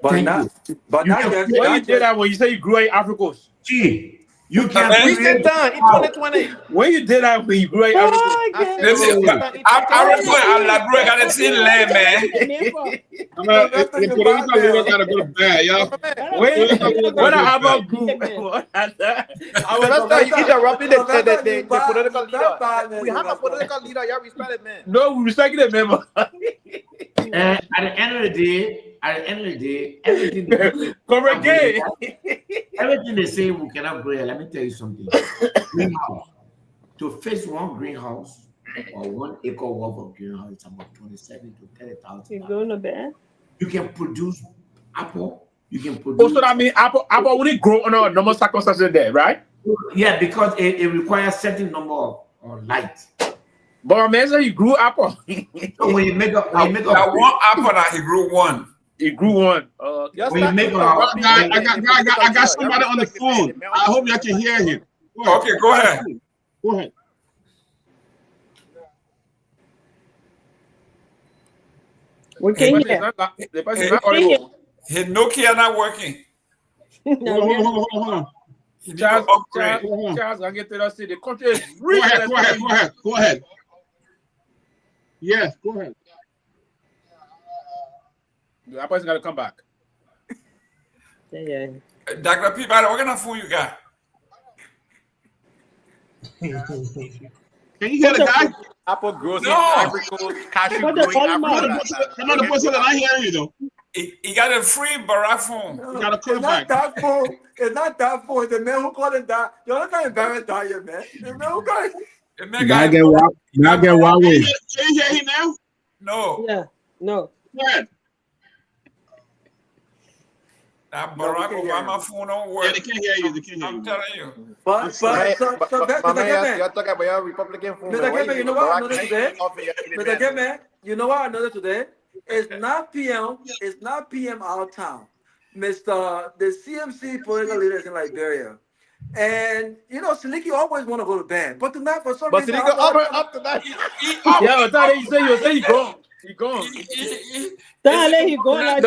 But not when you did that, when you say you grew in Africa, gee, you can recent time in 2020. When you did that, when you grew in Africa, Africa and Liberia got the same land, man. The political leader gotta go to bed, y'all. When I have a group, you interrupting the political leader. We have a political leader. You respect it, man. No, we respect it, member. At the end of the day, everything everything they say we cannot grow. Let me tell you something. Greenhouse. To fix one greenhouse or 1 acre worth of greenhouse, it's about 27 to 30,000. You going to bed? You can produce apple. You can produce. Also, that means apple only grow on a normal circumstances there, right? Yeah, because it requires certain number of light. But man, so you grew apple. So when you make a one apple that he grew one. He grew one. When you make I got somebody on the phone. I hope y'all can hear him. Okay, go ahead. Go ahead. We can hear. His Nokia not working. Hold on. Charles, I get to see the country is rich. Go ahead. Yes, go ahead. That person got to come back. Yeah. Dr. Peabody, what kind of phone you got? Can you hear the guy? Apple grows No. in Ivory Coast, cashew growing Africa. Another person that I hear you though. He got a free Barack phone. You got a quarterback. It's not that phone. The man who called it that. You're not going to embarrass that here, man. The man who called it. Now get Huawei. Can you hear him now? No. Yeah. No. Go ahead. That Barack Obama phone don't work. Yeah, they can't hear you. They can't hear you. I'm telling you. But you're talking about your Republican phone. Mr. Gayman, you know what I noticed today? Mr. Gayman, you know what I noticed today? It's not PM. It's not PM our town. The CMC political leaders in Liberia. And you know, Seleke always want to go to bed, but tonight for some reason, up tonight. Yeah, but that you say he gone. He gone. He gone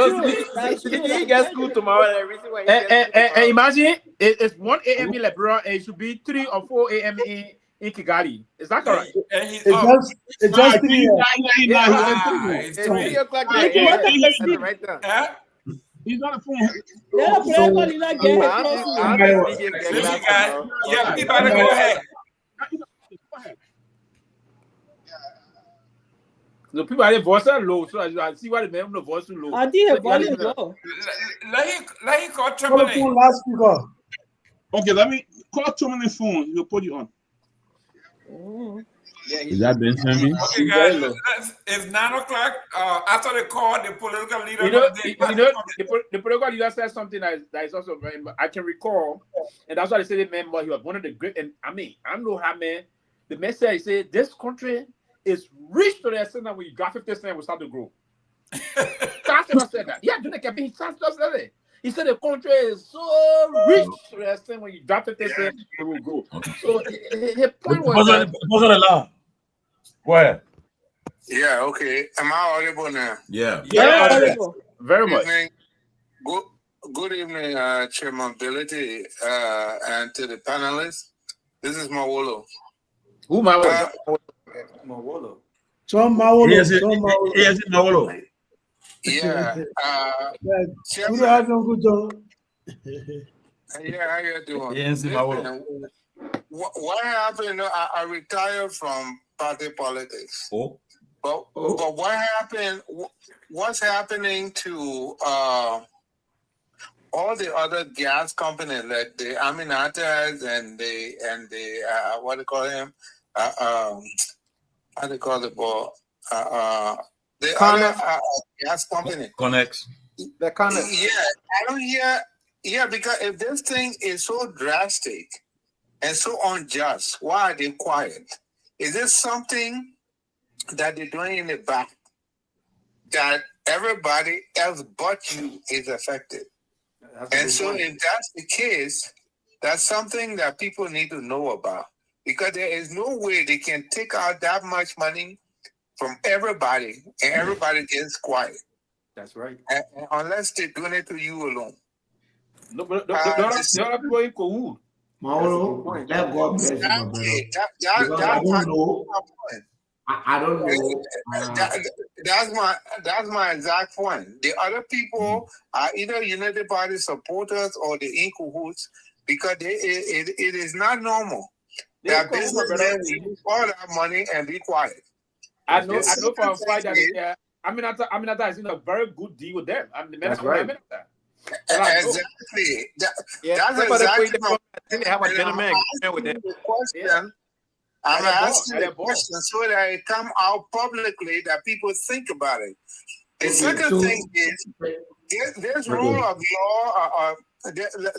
like you. He gets school tomorrow. And reason why and imagine it's 1 a.m. in Liberia, and it should be 3 or 4 a.m. in Kigali. Is that correct? It's just 3 It's 3 o'clock. Right there. He's on the phone. Yeah, everybody go ahead. The people are voice are low, so I see why the men the voice is low. I did have volume low. Let him call Tomalin. Last speaker. Okay, let me call Tomalin phone. He'll put you on. Is that Ben Sanvee? Okay, guys, it's 9 o'clock. After the call, the political leader. The political leader said something that is also very. I can recall, and that's why they said the man, he was one of the great. And I mean, I don't know how man. The man said, he said, this country is rich to the extent that when you got 50 cents, we start to grow. Chancellor said that. Yeah, he said it. He said the country is so rich to the extent when you drop 50 cents, it will grow. So his point was that. Go ahead. Yeah, okay. Am I audible now? Yeah. Audible. Very much. Good evening, Chairman Ability, and to the panelists. This is Nyenwolo. Who Nyenwolo? Nyenwolo. John Nyenwolo. Yes, Nyenwolo. Yeah. Good job. Yeah, how you doing? Yes, Nyenwolo. What happened? I retired from party politics. Oh. But what happened? What's happening to all the other gas companies, like the Aminatas and the what do you call him? How do you call it? The other gas company. Connex. The Connex. Yeah, I don't hear. Yeah, because if this thing is so drastic and so unjust, why are they quiet? Is this something that they're doing in the back that everybody else but you is affected? And so if that's the case, that's something that people need to know about, because there is no way they can take out that much money from everybody and everybody gets quiet. That's right. And unless they're doing it to you alone. No, but the other people in Kohu. Mauro, let God bless you, my brother. I don't know. I don't know. That's my exact point. The other people are either United Party supporters or the in cahoots, because it is not normal that businessmen use all that money and be quiet. I know for a fact that Aminata is in a very good deal with them. I mean, that's right. Exactly. That's exactly my question. I'm asking the question so that it come out publicly that people think about it. The second thing is there's rule of law.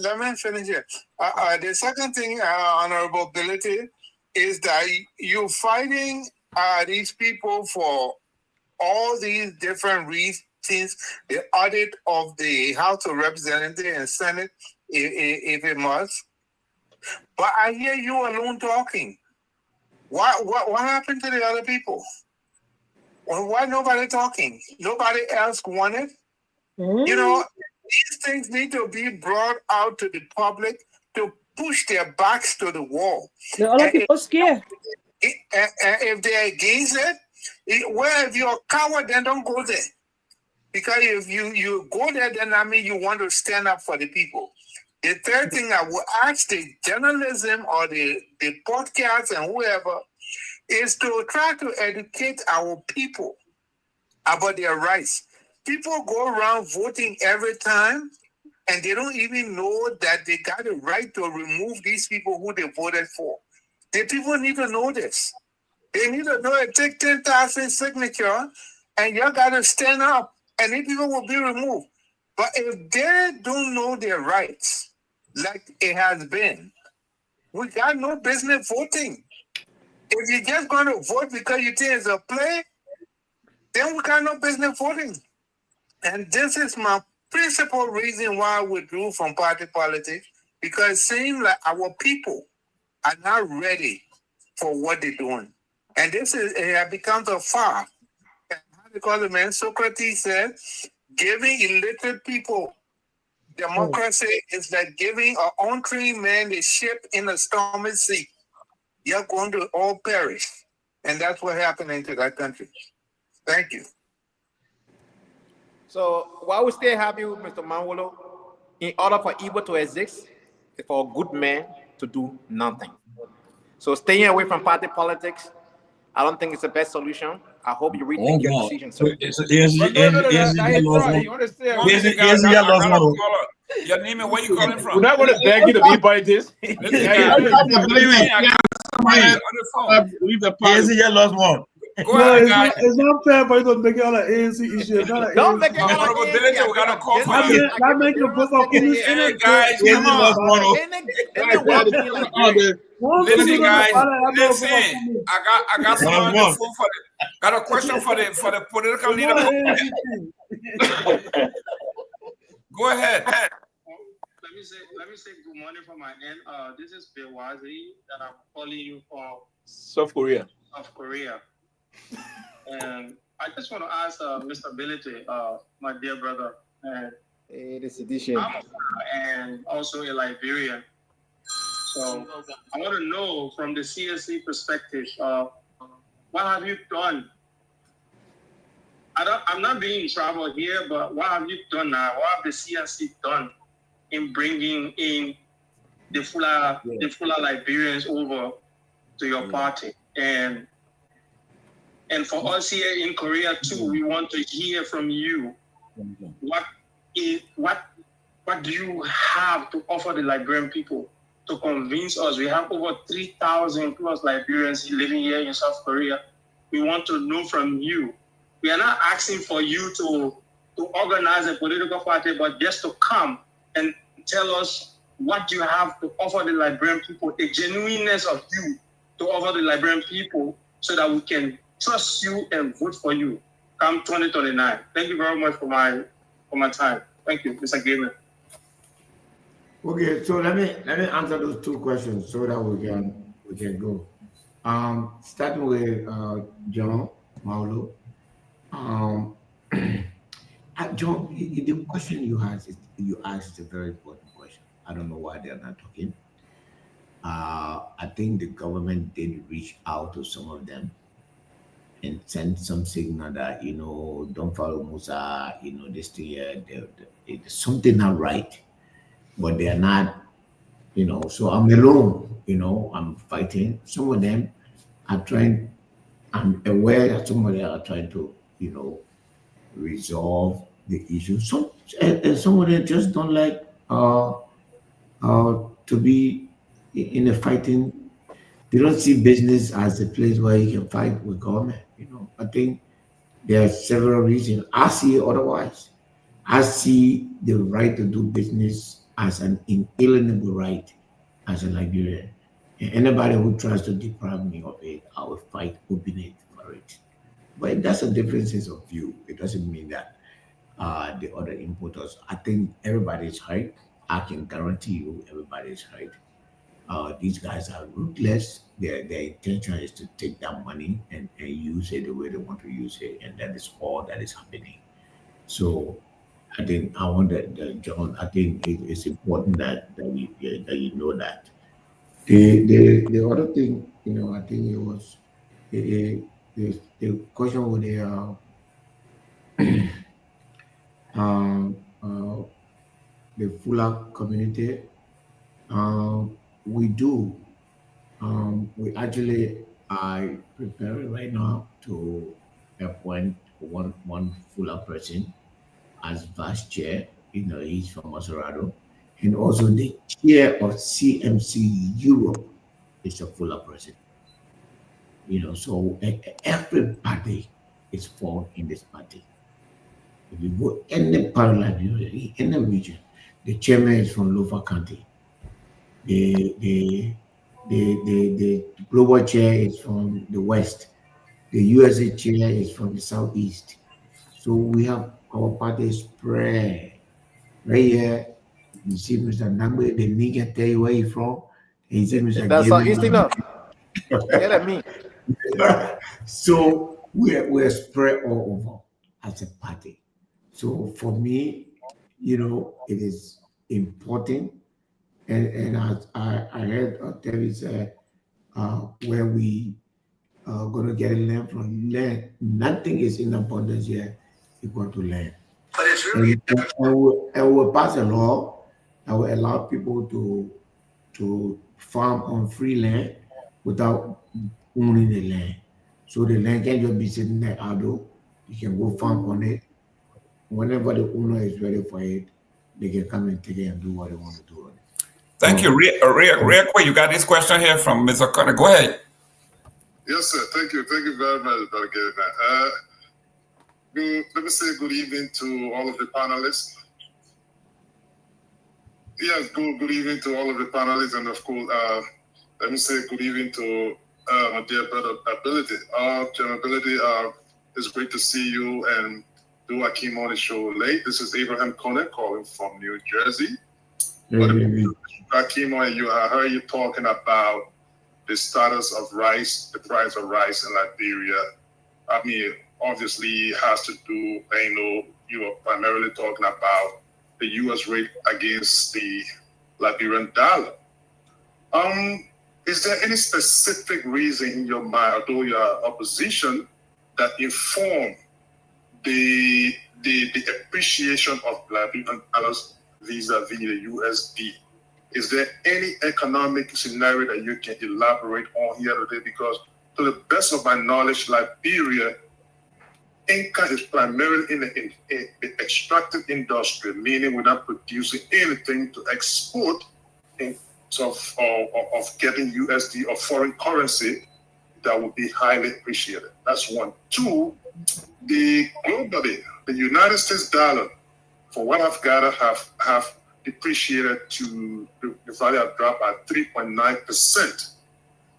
Let me finish here. The second thing, Honorable Ability, is that you're fighting these people for all these different reasons. The audit of the House of Representatives and Senate, if it must. But I hear you alone talking. What happened to the other people? Why nobody talking? Nobody else wanted? You know, these things need to be brought out to the public to push their backs to the wall. The other people scared. And if they're against it, if you're a coward, then don't go there. Because if you go there, then I mean you want to stand up for the people. The third thing I will ask the journalism or the podcasts and whoever is to try to educate our people about their rights. People go around voting every time, and they don't even know that they got the right to remove these people who they voted for. The people need to know this. They need to know it take 10,000 signatures, and you got to stand up, and these people will be removed. But if they don't know their rights, like it has been, we got no business voting. If you're just going to vote because you think it's a play, then we got no business voting. And this is my principal reason why I withdrew from party politics, because it seems like our people are not ready for what they're doing. And this is, it has become a far. Because the man Socrates said, giving illiterate people democracy is like giving an untrained man the ship in a stormy sea. You're going to all perish. And that's what happened to that country. Thank you. So while we still have you, Mr. Nyenwolo, in order for evil to exist, it's for a good man to do nothing. So staying away from party politics, I don't think it's the best solution. I hope you rethink your decision, sir. Your name and where you calling from? We're not going to beg you to be by this. lost one. Go ahead, guys. It's not fair for you to make it all an ANC issue. Don't make it all an ANC issue. We got to call for that makes the book of police. Hey, guys, come on. Listen, guys. Listen, I got some on the phone for the. Got a question for the political leader. Go ahead. Let me say good morning from my end. This is Pewazi that I'm calling you from South Korea. And I just want to ask Mr. Ability, my dear brother, the sedition, and also a Liberian. So I want to know from the CSC perspective, what have you done? I'm not being in trouble here, but what have you done now? What have the CSC done in bringing in the fuller Liberians over to your party? And for us here in Korea too, we want to hear from you. What do you have to offer the Liberian people to convince us? We have over 3,000 plus Liberians living here in South Korea. We want to know from you. We are not asking for you to organize a political party, but just to come and tell us what you have to offer the Liberian people, the genuineness of you to offer the Liberian people, so that we can trust you and vote for you come 2029. Thank you very much for my time. Thank you, Mr. Gayman. Okay, so let me answer those two questions so that we can go. Starting with John Maulo. John, the question you asked is a very important question. I don't know why they're not talking. I think the government did reach out to some of them and send some signal that, don't follow Musa, this thing here, there's something not right, but they're not, so I'm alone, I'm fighting. Some of them are trying, I'm aware that some of them are trying to, resolve the issue. Some of them just don't like to be in a fighting. They don't see business as a place where you can fight with government. I think there are several reasons. I see it otherwise. I see the right to do business as an inalienable right as a Liberian. And anybody who tries to deprive me of it, I will fight openly for it. But that's a difference of view. It doesn't mean that the other importers, I think everybody is right. I can guarantee you everybody is right. These guys are ruthless. Their intention is to take that money and use it the way they want to use it, and that is all that is happening. So I think John, I think it's important that you know that. The other thing, I think it was the question with the Fuller community. We do. We actually are preparing right now to appoint one Fuller person as vice chair. He's from Maserado. And also the chair of CMC Europe is a Fuller person. So everybody is formed in this party. If you go any part of Liberia, in any region, the chairman is from Lofa County. The global chair is from the west. The USA chair is from the southeast. So we have our party spread. Right here, you see Mr. Nagbe, the nigga tell you where he from. He said Mr. That's all easy Gayman. enough. Yeah, that me. So we're spread all over as a party. So for me, it is important. And as I heard Terry say, where we are going to get land from land, nothing is in abundance here equal to land. But it's really And we'll pass a law that will allow people to farm on free land without owning the land. So the land can just be sitting there idle. You can go farm on it. Whenever the owner is ready for it, they can come and take it and do what they want to do on it. Thank you. Real quick, you got this question here from Mr. Connor. Go ahead. Yes, sir. Thank you. Thank you very much, Dr. Gayman. Let me say good evening to all of the panelists. Yes, good evening to all of the panelists, and of course, let me say good evening to my dear brother Ability. General Ability, it's great to see you and do Akeem on the show late. This is Abraham Conant calling from New Jersey. Akeem, I heard you talking about the status of rice, the price of rice in Liberia. I mean, obviously, it has to do, I know you are primarily talking about the U.S. rate against the Liberian dollar. Is there any specific reason in your mind, although your opposition, that inform the appreciation of Liberian dollars vis-a-vis the USD? Is there any economic scenario that you can elaborate on here today? Because to the best of my knowledge, Liberia income is primarily in the extractive industry, meaning we're not producing anything to export in terms of getting USD or foreign currency that would be highly appreciated. That's one. Two, globally, the United States dollar, for what I've gathered, have depreciated to the value have dropped by 3.9%.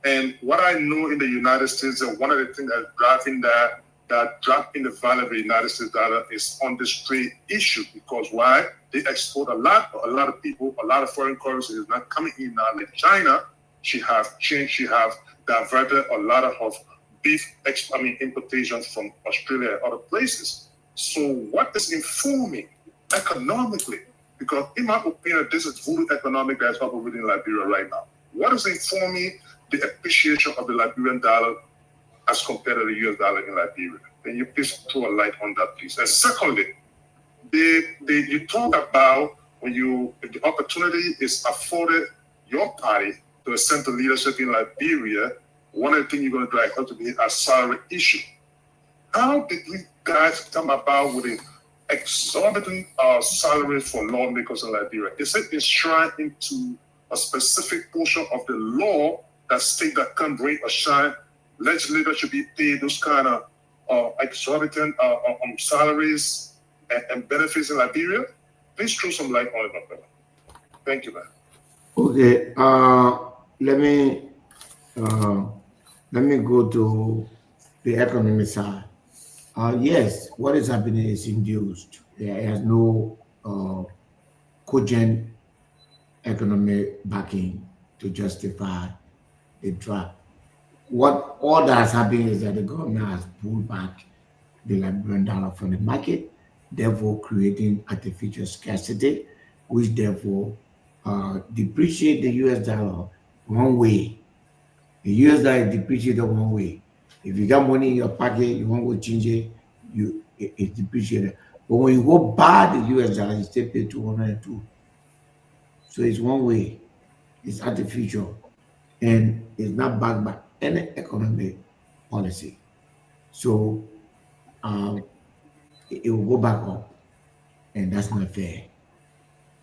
And what I know in the United States, one of the things that's driving that drop in the value of the United States dollar is on this trade issue. Because why? They export a lot of people, a lot of foreign currency is not coming in now. Like China, she have diverted a lot of beef importations from Australia and other places. So what is informing economically? Because in my opinion, this is voodoo economic that's operating in Liberia right now. What is informing the appreciation of the Liberian dollar as compared to the US dollar in Liberia? Can you please throw a light on that, please? And secondly, you talk about if the opportunity is afforded your party to ascend to leadership in Liberia, one of the things you're going to drive out to be a salary issue. How did you guys come about with the exorbitant salaries for lawmakers in Liberia? Is it enshrined into a specific portion of the law that state that can bring a shine? Legislators should be paid those kind of exorbitant salaries and benefits in Liberia? Please throw some light on it, my brother. Thank you, man. Okay, let me go to the economic side. Yes, what is happening is induced. There is no cogent economic backing to justify the drop. What all that has happened is that the government has pulled back the Liberian dollar from the market, therefore creating artificial scarcity, which therefore depreciate the US dollar one way. The US dollar is depreciated one way. If you got money in your pocket, you want to change it, it's depreciated. But when you go buy the US dollar, you still pay 202. So it's one way. It's artificial. And it's not backed by any economic policy. So it will go back up. And that's not fair.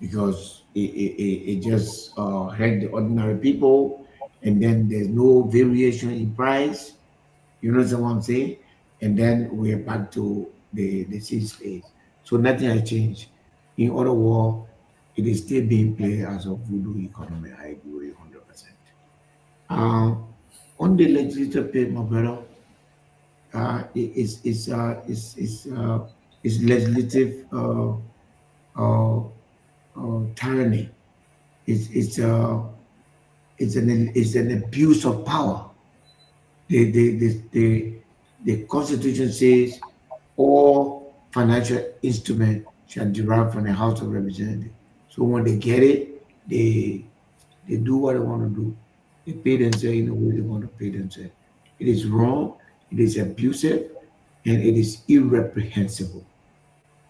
Because it just hurt the ordinary people. And then there's no variation in price. You know what I'm saying? And then we're back to the seed space. So nothing has changed. In other words, it is still being played as a voodoo economy. I agree 100%. On the legislative pay, my brother, it's legislative tyranny. It's an abuse of power. The Constitution says all financial instruments shall derive from the House of Representatives. So when they get it, they do what they want to do. They pay themselves in the way they want to pay themselves. It is wrong, it is abusive, and it is irreprehensible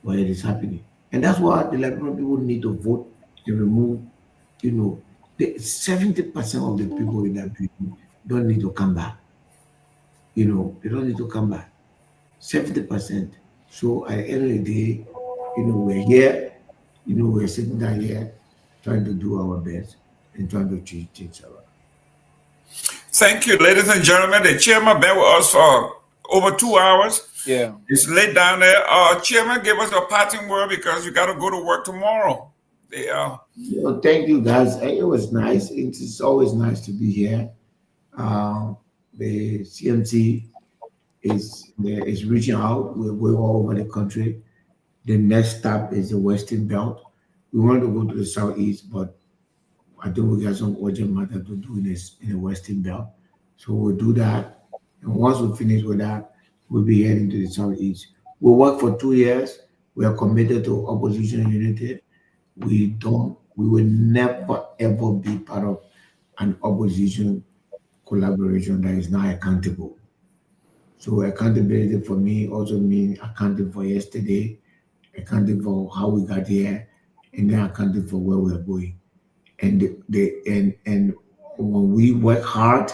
what it is happening. And that's why the Liberian people need to vote to remove, the 70% of the people in that building don't need to come back. They don't need to come back. 70%. So at the end of the day, we're here, we're sitting down here trying to do our best and trying to change things around. Thank you, ladies and gentlemen. The chairman been with us for over 2 hours. Yeah. It's late down there. Chairman, give us a parting word because you got to go to work tomorrow. Thank you, guys. It was nice. It's always nice to be here. The CMC is reaching out. We're all over the country. The next stop is the Western Belt. We wanted to go to the Southeast, but I think we got some urgent matter to do this in the Western Belt. So we'll do that. And once we finish with that, we'll be heading to the Southeast. We'll work for 2 years. We are committed to opposition unity. We will never, ever be part of an opposition collaboration that is not accountable. So accountability for me also means accounting for yesterday, accounting for how we got here, and then accounting for where we're going. And and when we work hard,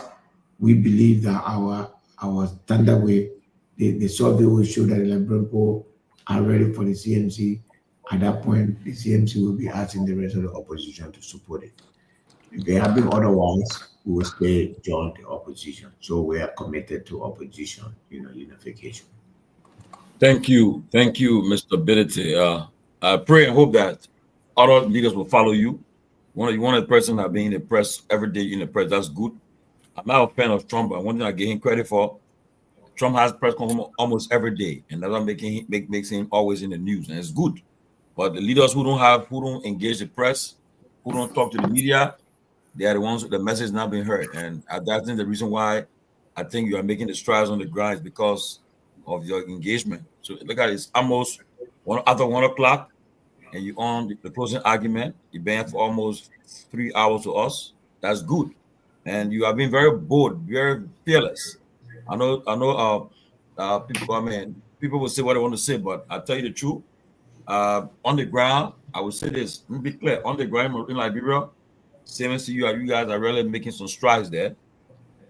we believe that our standard way, the survey will show that the Liberian people are ready for the CMC. At that point, the CMC will be asking the rest of the opposition to support it. If they have been otherwise, we will stay join the opposition. So we are committed to opposition, unification. Thank you, Mr. Ability. I pray and hope that other leaders will follow you. One of the person that being in the press every day in the press. That's good. I'm not a fan of Trump, but one thing I give him credit for, Trump has press conference almost every day, and that's what makes him always in the news, and it's good. But the leaders who don't engage the press, who don't talk to the media, they are the ones the message is not being heard. And that's the reason why I think you are making the strides on the ground is because of your engagement. So look at it, it's almost after 1 o'clock, and you on the closing argument. You've been for almost 3 hours to us. That's good. And you have been very bold, very fearless. I know people will say what they want to say, but I'll tell you the truth. On the ground, I would say this, let me be clear, on the ground in Liberia, same to you guys are really making some strides there.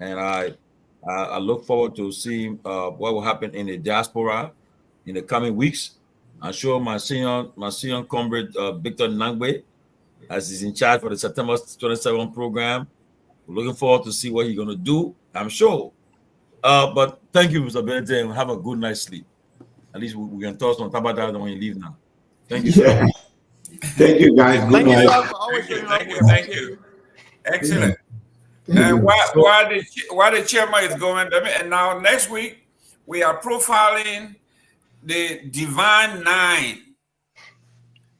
And I look forward to seeing what will happen in the diaspora in the coming weeks. I'm sure my senior comrade Victor Nagbe, as he's in charge for the September 27 program, we're looking forward to see what he's going to do, I'm sure. But thank you, Mr. Benedict, and have a good night's sleep. At least we can talk on top of that when you leave now. Thank you, sir. Thank you, guys. Good Thank night. you, sir, for always showing up. Thank you. Excellent. And while the chairman is going, and now next week we are profiling the Divine Nine.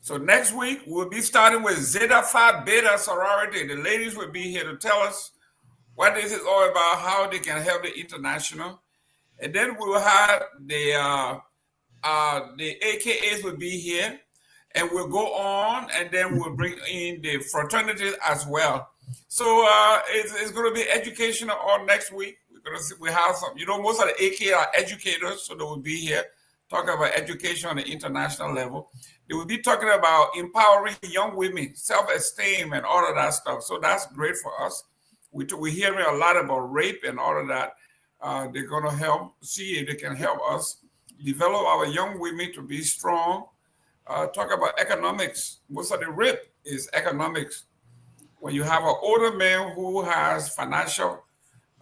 So next week we'll be starting with Zeta Phi Beta sorority. The ladies will be here to tell us what this is all about, how they can help the international, and then we'll have the AKAs will be here, and we'll go on, and then we'll bring in the fraternities as well. So it's going to be educational all next week. We have some, most of the AK are educators, so they will be here talking about education on the international level. They will be talking about empowering young women, self-esteem, and all of that stuff. So that's great for us. We're hearing a lot about rape and all of that. They're going to help see if they can help us develop our young women to be strong. Talk about economics. Most of the rape is economics. When you have an older man who has financial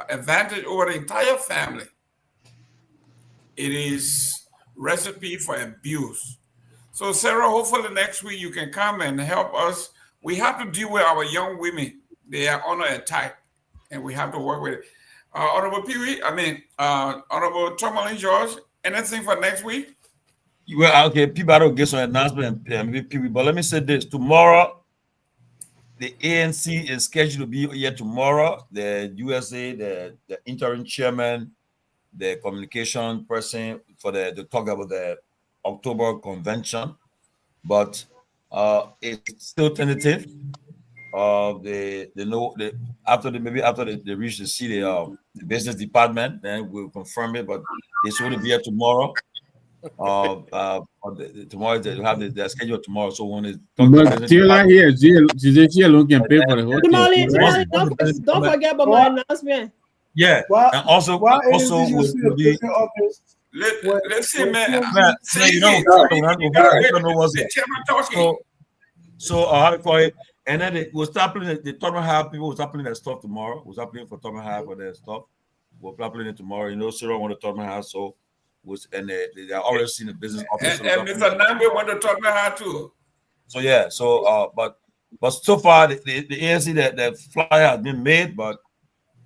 advantage over the entire family, it is recipe for abuse. So Sarah, hopefully next week you can come and help us. We have to deal with our young women. They are under attack, and we have to work with it. Honorable Pewee, Honorable Tomalin, George, anything for next week? Well, okay, Peabody will get some announcement, Pewee, but let me say this. Tomorrow, the ANC is scheduled to be here tomorrow. The USA, the interim chairman, the communication person for to talk about the October convention, but it's still tentative. After they reach the city, the business department, then we'll confirm it. But it's going to be here tomorrow. Tomorrow they have their schedule tomorrow. So when they talk to the business department, here, she alone can pay for the whole thing. Don't forget about my announcement. Yeah, and also will be. Let's see, man. You know, so how to call it? And then we'll start playing the tournament half. People will start playing their stuff tomorrow. We'll start playing for tournament half for their stuff. We'll start playing it tomorrow. You know, Sarah want the tournament half, so they are already seeing the business office. And Mr. Nagbe want the tournament half too. So yeah, but so far the ANC the flyer has been made, but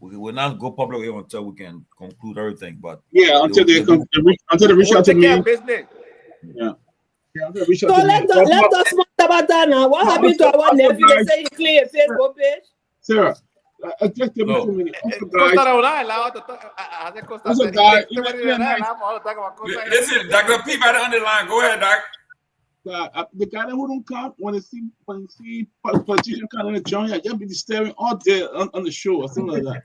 we will not go public until we can conclude everything. But yeah, until they reach out to me. Yeah. So let us talk about that now. What happened to our nephew? They say he cleared his Facebook page. Sarah, just give me 2 minutes. Listen, Dr. Peabody on the line. Go ahead, Doc. The guy who don't come when you see politician kind of join, you'll be staring all day on the show or something like that.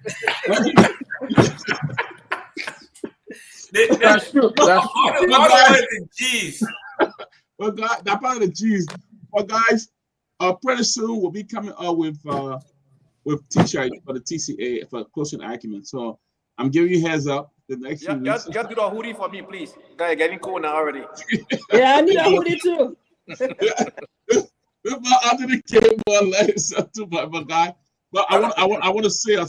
That's true. Jeez. Well, God, that part of the G's. Well, guys, pretty soon we'll be coming up with t-shirts for the TCA for closing argument. So I'm giving you heads up. The next few weeks. Just do the hoodie for me, please. Guy, getting cool now already. Yeah, I need a hoodie too. After the cable, but guy. But I want to send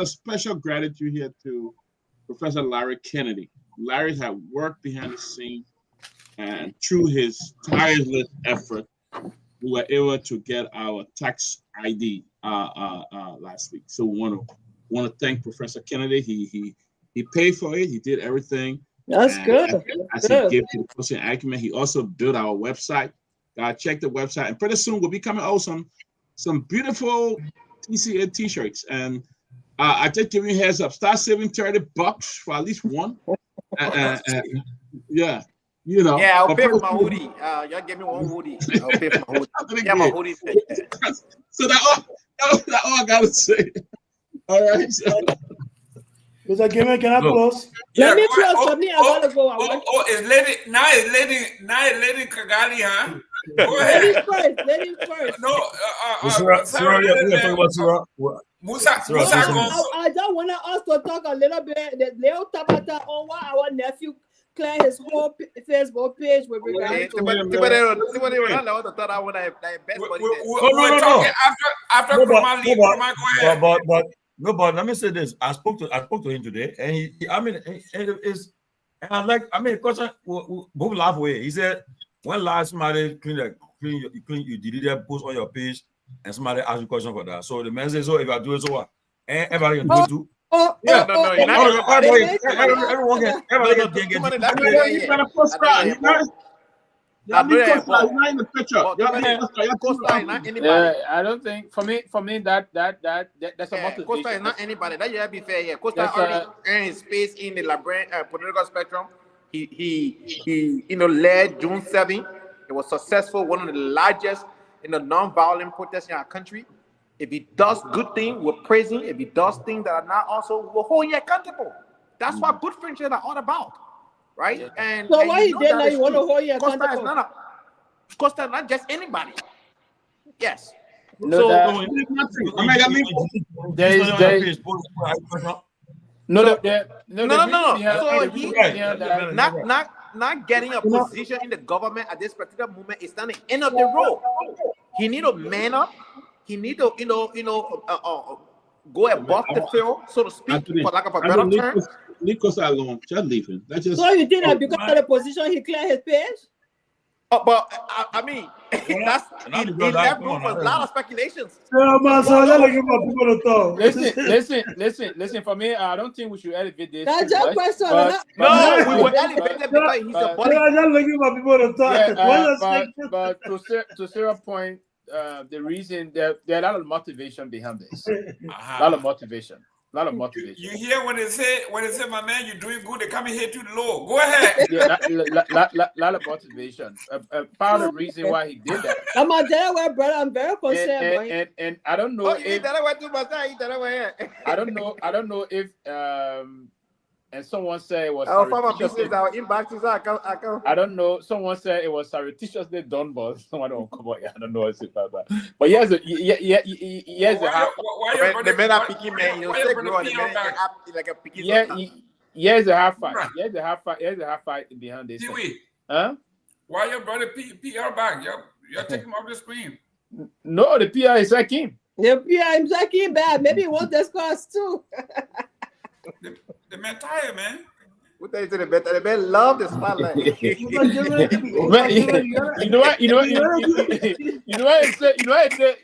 a special gratitude here to Professor Larry Kennedy. Larry had worked behind the scenes, and through his tireless effort, we were able to get our tax ID last week. So we want to thank Professor Kennedy. He paid for it. He did everything. That's good. As he gave to the closing argument, he also built our website. Check the website, and pretty soon we'll be coming out some beautiful TCA t-shirts. And I just give you a heads up. Start saving $30 for at least one. Yeah, you know. Yeah, I'll pay for my hoodie. Y'all give me one hoodie. I'll pay for my hoodie. Yeah, my hoodie. So that's all I gotta say. All right. Mr. Gayman, can I close? Let me close for me. I gotta go. It's Lady Kagali, huh? Go ahead. Ladies first. No, Musa. I just want us to talk a little bit, the little tabata on why our nephew cleared his whole Facebook page with regard to. We're talking after Kromah. But let me say this. I spoke to him today, and of course, both laugh away. He said, when last somebody you deleted post on your page, and somebody asked you a question for that. So the man says, so if I do it, so what? And everybody can do it too. Yeah, everyone can Yeah, I don't think for me that that's a motivation. Costa is not anybody. That you have to be fair here. Costa already earned his space in the political spectrum. He led June 7. It was successful, one of the largest non-violent protests in our country. If he does good things, we're praising. If he does things that are not, also we'll hold you accountable. That's what good friendships are all about, right? Yeah. And so why he did that? You want to hold you accountable? Costa is not just anybody. Yes. No, not getting a position in the government at this particular moment is not the end of the road. He need to man up. He need to go above the field, so to speak, for lack of a better term. Leave Costa alone. Just leave him. So you did that because of the position he cleared his page? But I mean, that's he left room for a lot of speculations. Listen. For me, I don't think we should elevate this. That's your question. No, we will elevate it because he's a bully. But to Sarah's point, the reason there are a lot of motivation behind this. A lot of motivation. You hear when they say, my man, you're doing good, they come in here too low. Go ahead. Yeah, lot of motivation. Part of the reason why he did that. I'm a Delaware brother. I'm very concerned. And I don't know if I don't know if and someone said it was I don't know. Someone said it was surreptitiously done, but someone don't come out. I don't know what's it about. But yes, the men are picking men. You say like a picking. Here's a half fight. Here's a half fight behind this. Huh? Why your brother PR back? You're taking him off the screen. No, the PR is like him. The PR is like him bad. Maybe he wants the scores too. The man tired, man. What they say the man love the spotlight. You know what?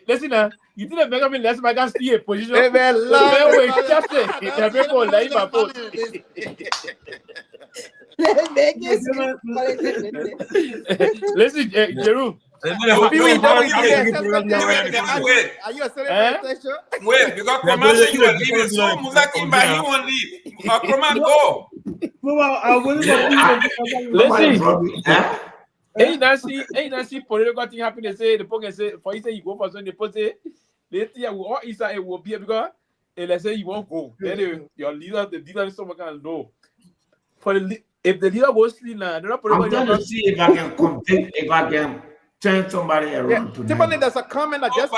Listen, you think that Benjamin lets my guys stay in position? The man love Listen, Jerome. Are you a celebrity? Wait, because Kromah said you were leaving, so Musa came back, he won't leave. Kromah, go. Listen, ain't that see political thing happen? They say the pocket say for you say you go for something, they say later all Israel it will be because let's say you won't go. Then your leader, the leader, someone can know. If the leader goes sleep now, they're not I'm trying to see if I can compete, if I can turn somebody around tonight. Timothy, there's a comment I just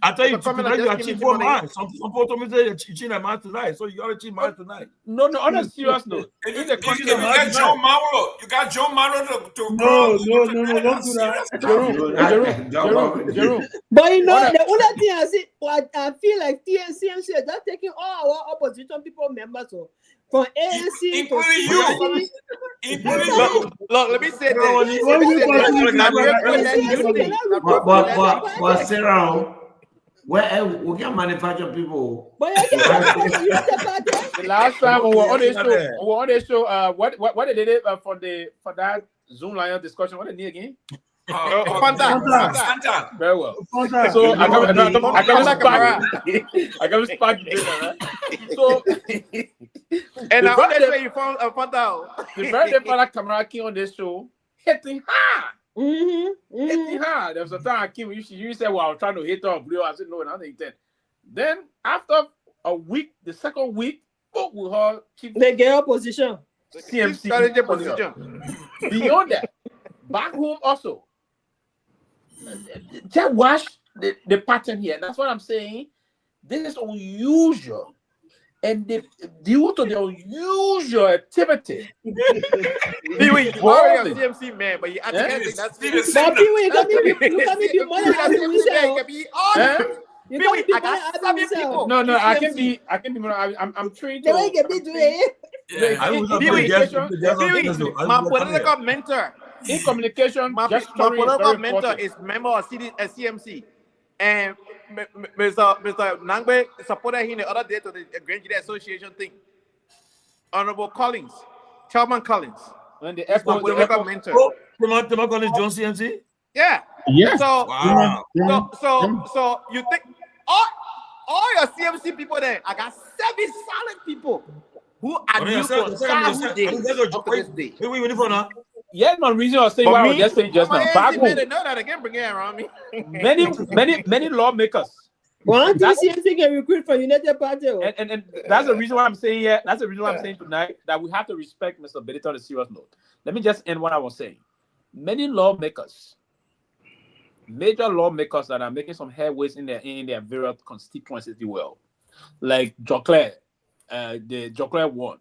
I tell you, you are cheating for mine. Some people told me that you're cheating a man tonight, so you got to cheat mine tonight. No, on a serious note. You got Joe Mauro. You got Joe Mauro to No, don't do that. Jerome. But you know, the only thing I feel like CMC is just taking all our opposition people members from ANC including you. Look, let me say this. But Sarah, where we can manufacture people. The last time we were on this show, what did they do for that Zoom Lion discussion? What did they again? Fanta. Very well. So I can spark dinner. So and I say you found a Fanta. The very day Father Kamara came on this show, hitting hard. Hitting hard. There was a time I came, you said, well, I was trying to hit her blue. I said, no, nothing intent. Then after a week, the second week, spoke with her. They get her position. CMC position. Beyond that, back home also. Just watch the pattern here. That's what I'm saying. This is unusual. And due to the unusual activity, Pewee, you are a CMC man, but you actually that's Pewee, you can be more than happy with yourself. You can be more than happy with yourself. No, I can be more. I'm trained to. Pewee, my political mentor. In communication, my political mentor is member of CMC, and Mr. Nagbe supported him the other day to the Grand Jury Association thing. Honorable Chairman Collins. When the political mentor. Chairman Collins, John CMC. Yeah. So wow. So you think all your CMC people there? I got 7 solid people who are new for childhood days up to this day. Wait for now. Yeah, no reason I was saying what I was just saying just now. Back home, they know that they can bring it around me. many lawmakers. One CMC can recruit for United Party. And that's the reason why I'm saying here. That's the reason why I'm saying tonight that we have to respect Mr. Benito on a serious note. Let me just end what I was saying. Many lawmakers, major lawmakers that are making some headways in their various constituencies, if you will, like Joclair, the Joclair one.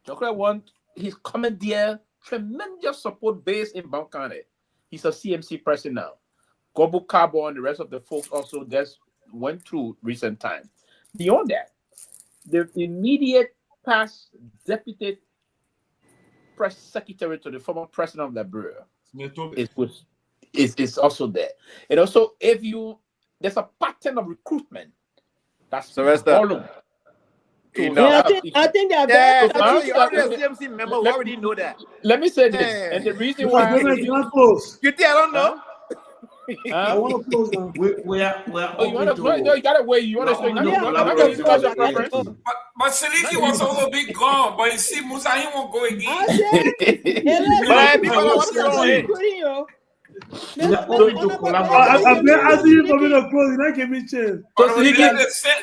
Joclair one, he's coming there. Tremendous support base in Bam County. He's a CMC person now. Gobu Cabo and the rest of the folks also just went through recent time. Beyond that, the immediate past deputy press secretary to the former president of Liberia is also there. And also, if there's a pattern of recruitment that's volume. You know, I think they're yeah, very you're already a CMC member. We already know that. Let me say this, and the reason why you think I don't know? I want to close now. We are you want to? No, you gotta wait. You want to say? But Seleke was also big gone, but you see, Musa, he won't go again. I said, we are open to collaborate. I've been asking you for me to close. You don't give me chance.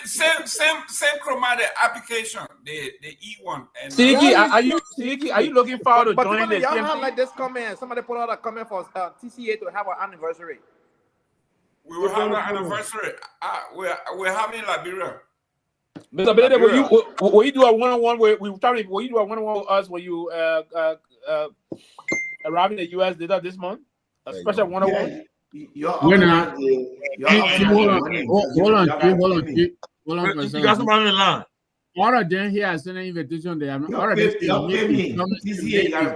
Same Kromah the application, the E1. Seleke, are you looking forward to joining the y'all CMC? have like this comment. Somebody put out a comment for TCA to have an anniversary. We will have an anniversary. We're having in Liberia. Mr. Benedict, will you do a one-on-one? Will you do a one-on-one with us when you arrive in the US later this month? A special one-on-one? Hold on for a second. All of them here sent an invitation. They have all of them.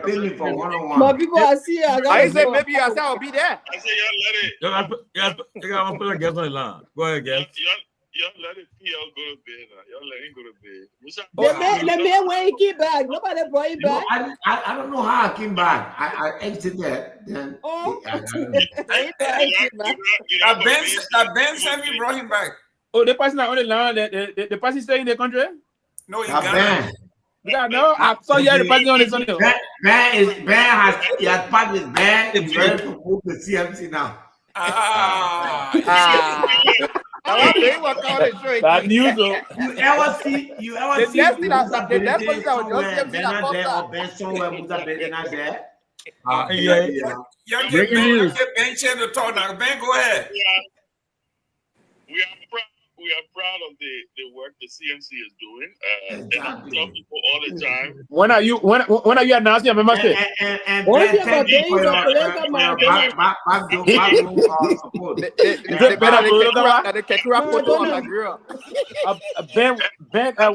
Pay me for one-on-one. But people are seeing. I said maybe I said I'll be there. I say y'all let it. Y'all put a guest on the line. Go ahead, guest. Y'all let it PL go to bed now. Y'all let him go to bed. Let me when he came back. Nobody brought him back. I don't know how I came back. I exited. Then Ben Sanvee brought him back. Oh, the person on the line, the person staying in the country? No, he got Yeah, no, I saw you had the person on the Sunday. Ben has packed his bag. He's ready to move to CMC now. That news, though. You ever see the next person that was just there or Ben somewhere Musa Ben not there? Y'all get Ben chance to talk now. Ben, go ahead. We are proud of the work the CMC is doing. And I tell people all the time. When are you announcing your membership? And Ben, thank you for your Ben,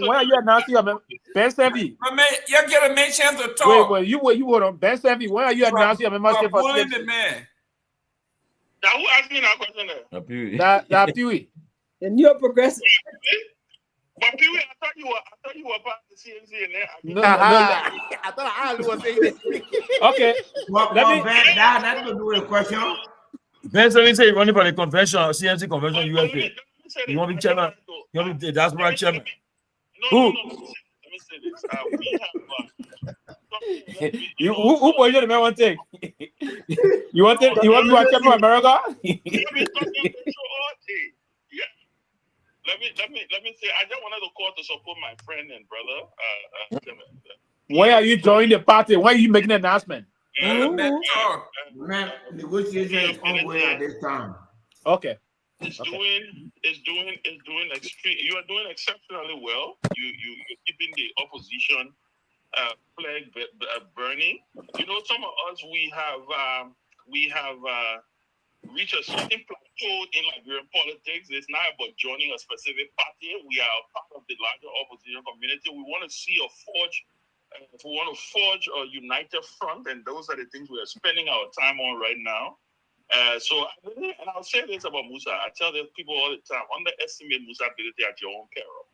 when are you announcing your membership? Ben Sanvee. You get a man chance to talk. Wait, you were on Ben Sanvee. When are you announcing your membership for CMC? Now, who asked me that question? That Pewee. And you're progressive. But Pewee, I thought you were part of the CMC and No. I thought I was saying this. Okay. That will do a question. Ben Sanvee say running for the convention, CMC convention USA. You want to be chairman? You want to be the diaspora chairman? Who? Let me say this. Who position the man want to take? You want to be a chairman of America? Let me say, I just wanted to call to support my friend and brother. When are you joining the party? When are you making an announcement? Negotiation is ongoing at this time. Okay. It's doing extreme. You are doing exceptionally well. You're keeping the opposition flag burning. You know, some of us we have reach a certain plateau in Liberian politics. It's not about joining a specific party. We are part of the larger opposition community. We want to see a united front, and those are the things we are spending our time on right now. And I'll say this about Musa. I tell the people all the time: underestimate Musa's ability at your own peril.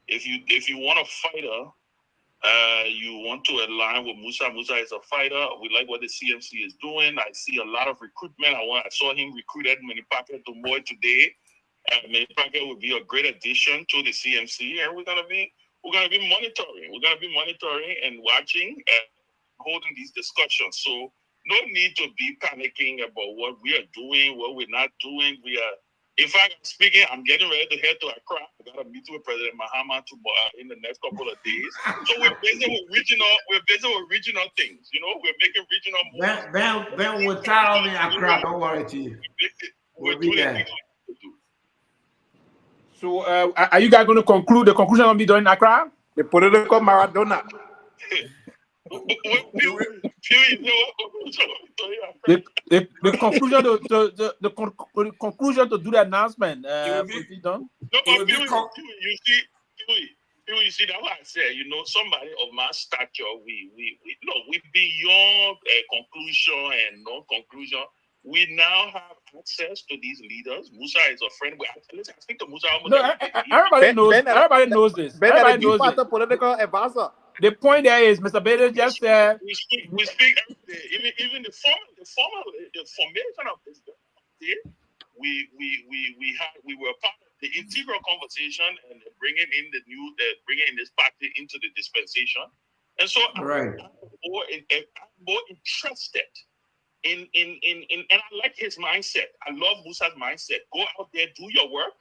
If you want a fighter, you want to align with Musa. Musa is a fighter. We like what the CMC is doing. I see a lot of recruitment. I saw him recruited Menipake to Moy today. Menipake will be a great addition to the CMC, and we're gonna be monitoring. We're gonna be monitoring and watching and holding these discussions. So no need to be panicking about what we are doing, what we're not doing. In fact, speaking, I'm getting ready to head to Accra. I got a meeting with President Mahama in the next couple of days. So we're busy with regional things. You know, we're making regional moves. Ben will tell me Accra. Don't worry, Chief. We'll be there. So, are you guys going to conclude? The conclusion will be done in Accra? The political Maradona. The conclusion to do the announcement is it done? No, but you see, You see, that's why I said, somebody of my stature, we beyond conclusion and non-conclusion. We now have access to these leaders. Musa is a friend. I speak to Musa. Everybody knows this. Everybody knows this. Political advisor. The point there is, Mr. Bader just said. We speak every day. Even the formation of this day, we were part of the integral conversation and bringing in this party into the dispensation. And so I'm more interested in and I like his mindset. I love Musa's mindset. Go out there, do your work,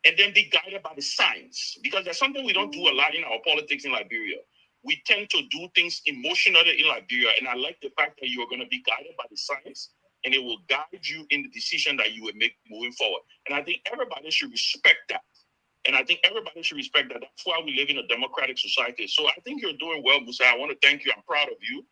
and then be guided by the science. Because there's something we don't do a lot in our politics in Liberia. We tend to do things emotionally in Liberia, and I like the fact that you are going to be guided by the science, and it will guide you in the decision that you will make moving forward. And I think everybody should respect that. That's why we live in a democratic society. So I think you're doing well, Musa. I want to thank you. I'm proud of you.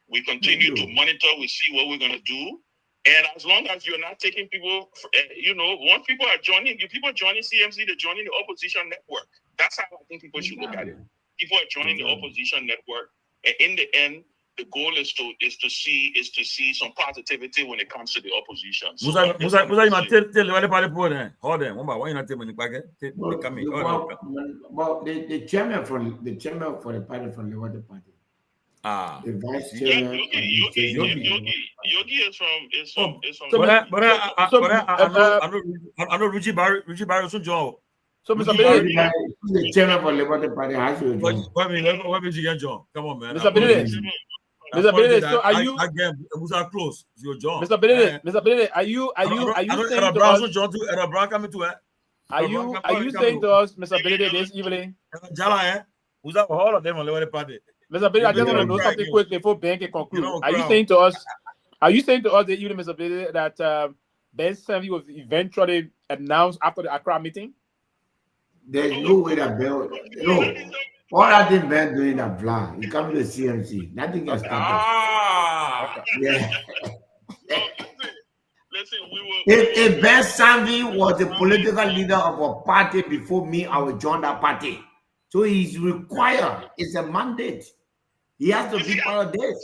We continue to monitor. We see what we're going to do. And as long as you're not taking people, once people are joining, CMC, they're joining the opposition network. That's how I think people should look at it. People are joining the opposition network, and in the end, the goal is to see some positivity when it comes to the opposition. So Musa, you might tell the party board, hold on, why you not tell me back? But the chairman for the party from the Liberia Party. The vice chairman. Yogi is from. I know Ruchi Barry so Joe. So Mr. Benedict, the chairman for Liberia Party has to join. What means you get John? Come on, man. Mr. Benedict. So are you? I get Musa close. Your John. Mr. Benedict, are you saying to us? Are you saying to us, Mr. Benedict, this evening? Musa for all of them on the party. Mr. Benedict, I just want to know something quickly before Ben can conclude. Are you saying to us this evening, Mr. Benedict, that Ben Sanvee was eventually announced after the Accra meeting? There's no way that Ben. No. All that thing Ben doing that plan. He come to the CMC. Nothing can stop us. Yeah. Listen, if Ben Sanvee was the political leader of a party before me, I would join that party. So he's required. It's a mandate. He has to be part of this.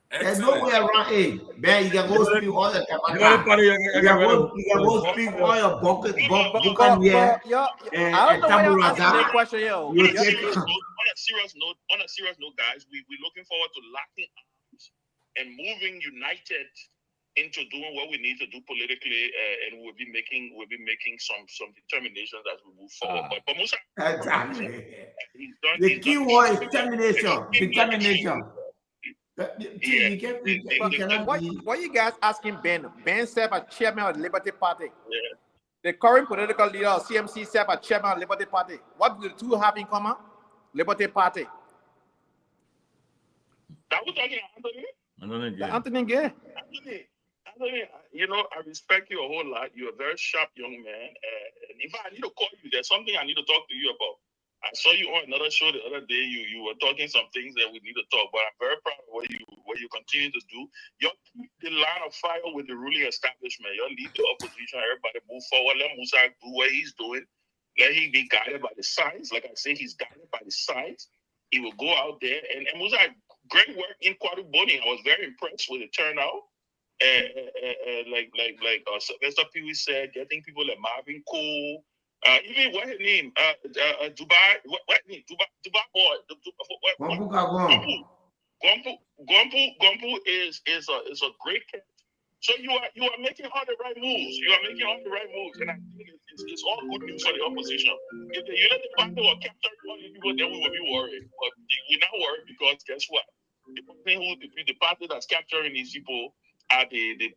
There's no way around it. Ben, you can go speak all the time. You can go speak all your bucket here. I don't know why you're asking that question, yo. On a serious note, guys, we're looking forward to locking arms and moving united into doing what we need to do politically, and we'll be making some determinations as we move forward. But Musa, exactly. The key word is determination. Determination. Why you guys asking Ben? Ben served as chairman of the Liberty Party. Yeah. The current political leader of CMC served as chairman of the Liberty Party. What do the two have in common? Liberty Party. That was talking Anthony Gay. Anthony, I respect you a whole lot. You're a very sharp young man. And if I need to call you, there's something I need to talk to you about. I saw you on another show the other day. You were talking some things that we need to talk, but I'm very proud of what you continue to do. You keep the line of fire with the ruling establishment. You lead the opposition. Everybody move forward. Let Musa do what he's doing. Let him be guided by the science. Like I say, he's guided by the science. He will go out there and Musa, great work in Kehleboe. I was very impressed with the turnout. Like Sylvester Pewee said, getting people like Marvin Cole. Even what his name? Dubai. What name? Dubai boy. Gompu is a great catch. So you are making all the right moves. And I think it's all good news for the opposition. If the United Party will capture all the people, then we will be worried. But we're not worried because guess what? The party that's capturing these people are the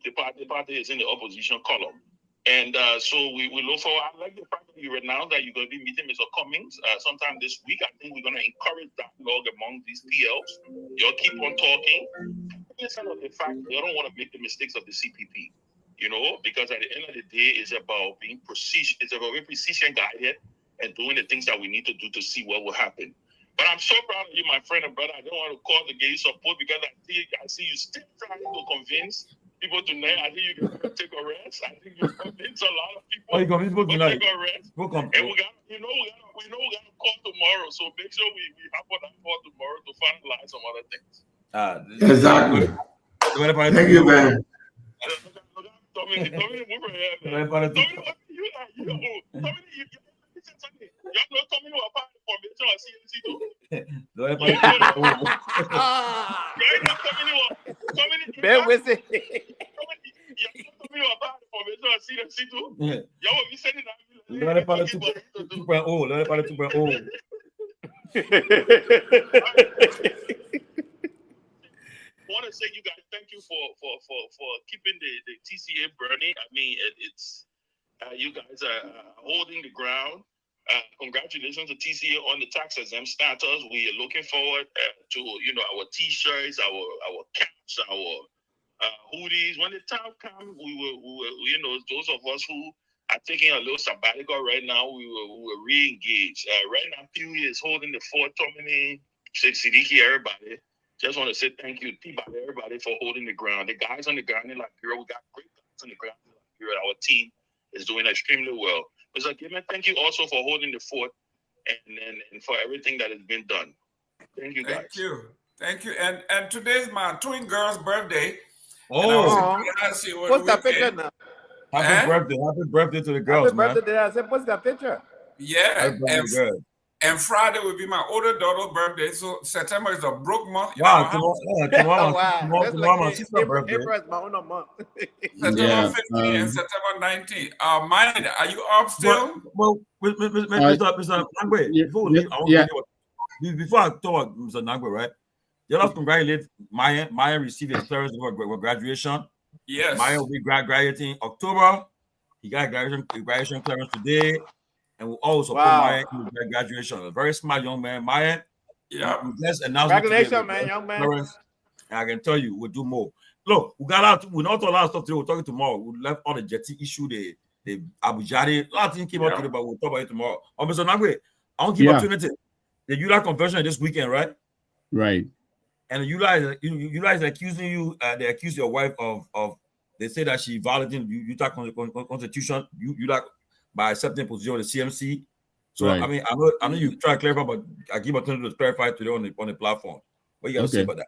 party is in the opposition column. And so we look forward. I like the fact that you announced that you're going to be meeting Mr. Cummings sometime this week. I think we're going to encourage dialogue among these PLs. You'll keep on talking. Instead of the fact that you don't want to make the mistakes of the CPP, because at the end of the day, it's about being precision. It's about being precision guided and doing the things that we need to do to see what will happen. But I'm so proud of you, my friend and brother. I don't want to call to get you support because I see you still trying to convince people tonight. I think you can take a rest. I think you convince a lot of people. Oh, you convince people tonight? Take a rest. Who come? And we got a call tomorrow, so make sure we hop on that call tomorrow to finalize some other things. Exactly. Thank you, man. Dominic, move your head, man. Dominic, what you like? Y'all know Tommy was part of the formation of CNC too. Ben Wissy. Tommy was part of the formation of CNC too. Y'all will be sending that. Learn about 2.0. Learn about 2.0. I want to say you guys thank you for keeping the TCA burning. I mean, it's you guys are holding the ground. Congratulations to TCA on the tax exempt status. We are looking forward to our T-shirts, our caps, our hoodies. When the time comes, we will those of us who are taking a little sabbatical right now, we will re-engage. Right now, Pewee is holding the fort. Tomalin, Sidiki, everybody. Just want to say thank you, Peabody, everybody, for holding the ground. The guys on the ground in Liberia, we got great guys on the ground in Liberia. Our team is doing extremely well. Mr. Gayman, thank you also for holding the fort and for everything that has been done. Thank you, guys. Thank you. And today's my twin girl's birthday. Oh, what's that picture now? Happy birthday to the girls, happy birthday, man. I said, what's that picture? Yeah. And Friday will be my older daughter's birthday. So September is a broke month. Wow, tomorrow my sister's birthday. April is my own month. September 15th and September 19th. Myean, are you up still? Well, Mr. Nagbe, before I talk about Mr. Nagbe, right? You have to congratulate Myean. Myean received his clearance for graduation. Yes. Myean will be graduating October. He got graduation clearance today. And we'll always support Myean in his graduation. A very smart young man, Myean. Yeah. We just announced congratulations, man, young man. And I can tell you, we'll do more. Look, we not a lot of stuff today. We're talking tomorrow. We left all the Jetty issue, the Abu Jari. A lot of things came out today, but we'll talk about it tomorrow. Mr. Nagbe, I won't give opportunity. The ULA convention this weekend, right? Right. And ULA is accusing you. They accuse your wife of. They say that she violated Utah Constitution. ULA by accepting position with the CMC. So I mean, I know you try to clarify, but I give opportunity to clarify today on the platform. What you got to say about that?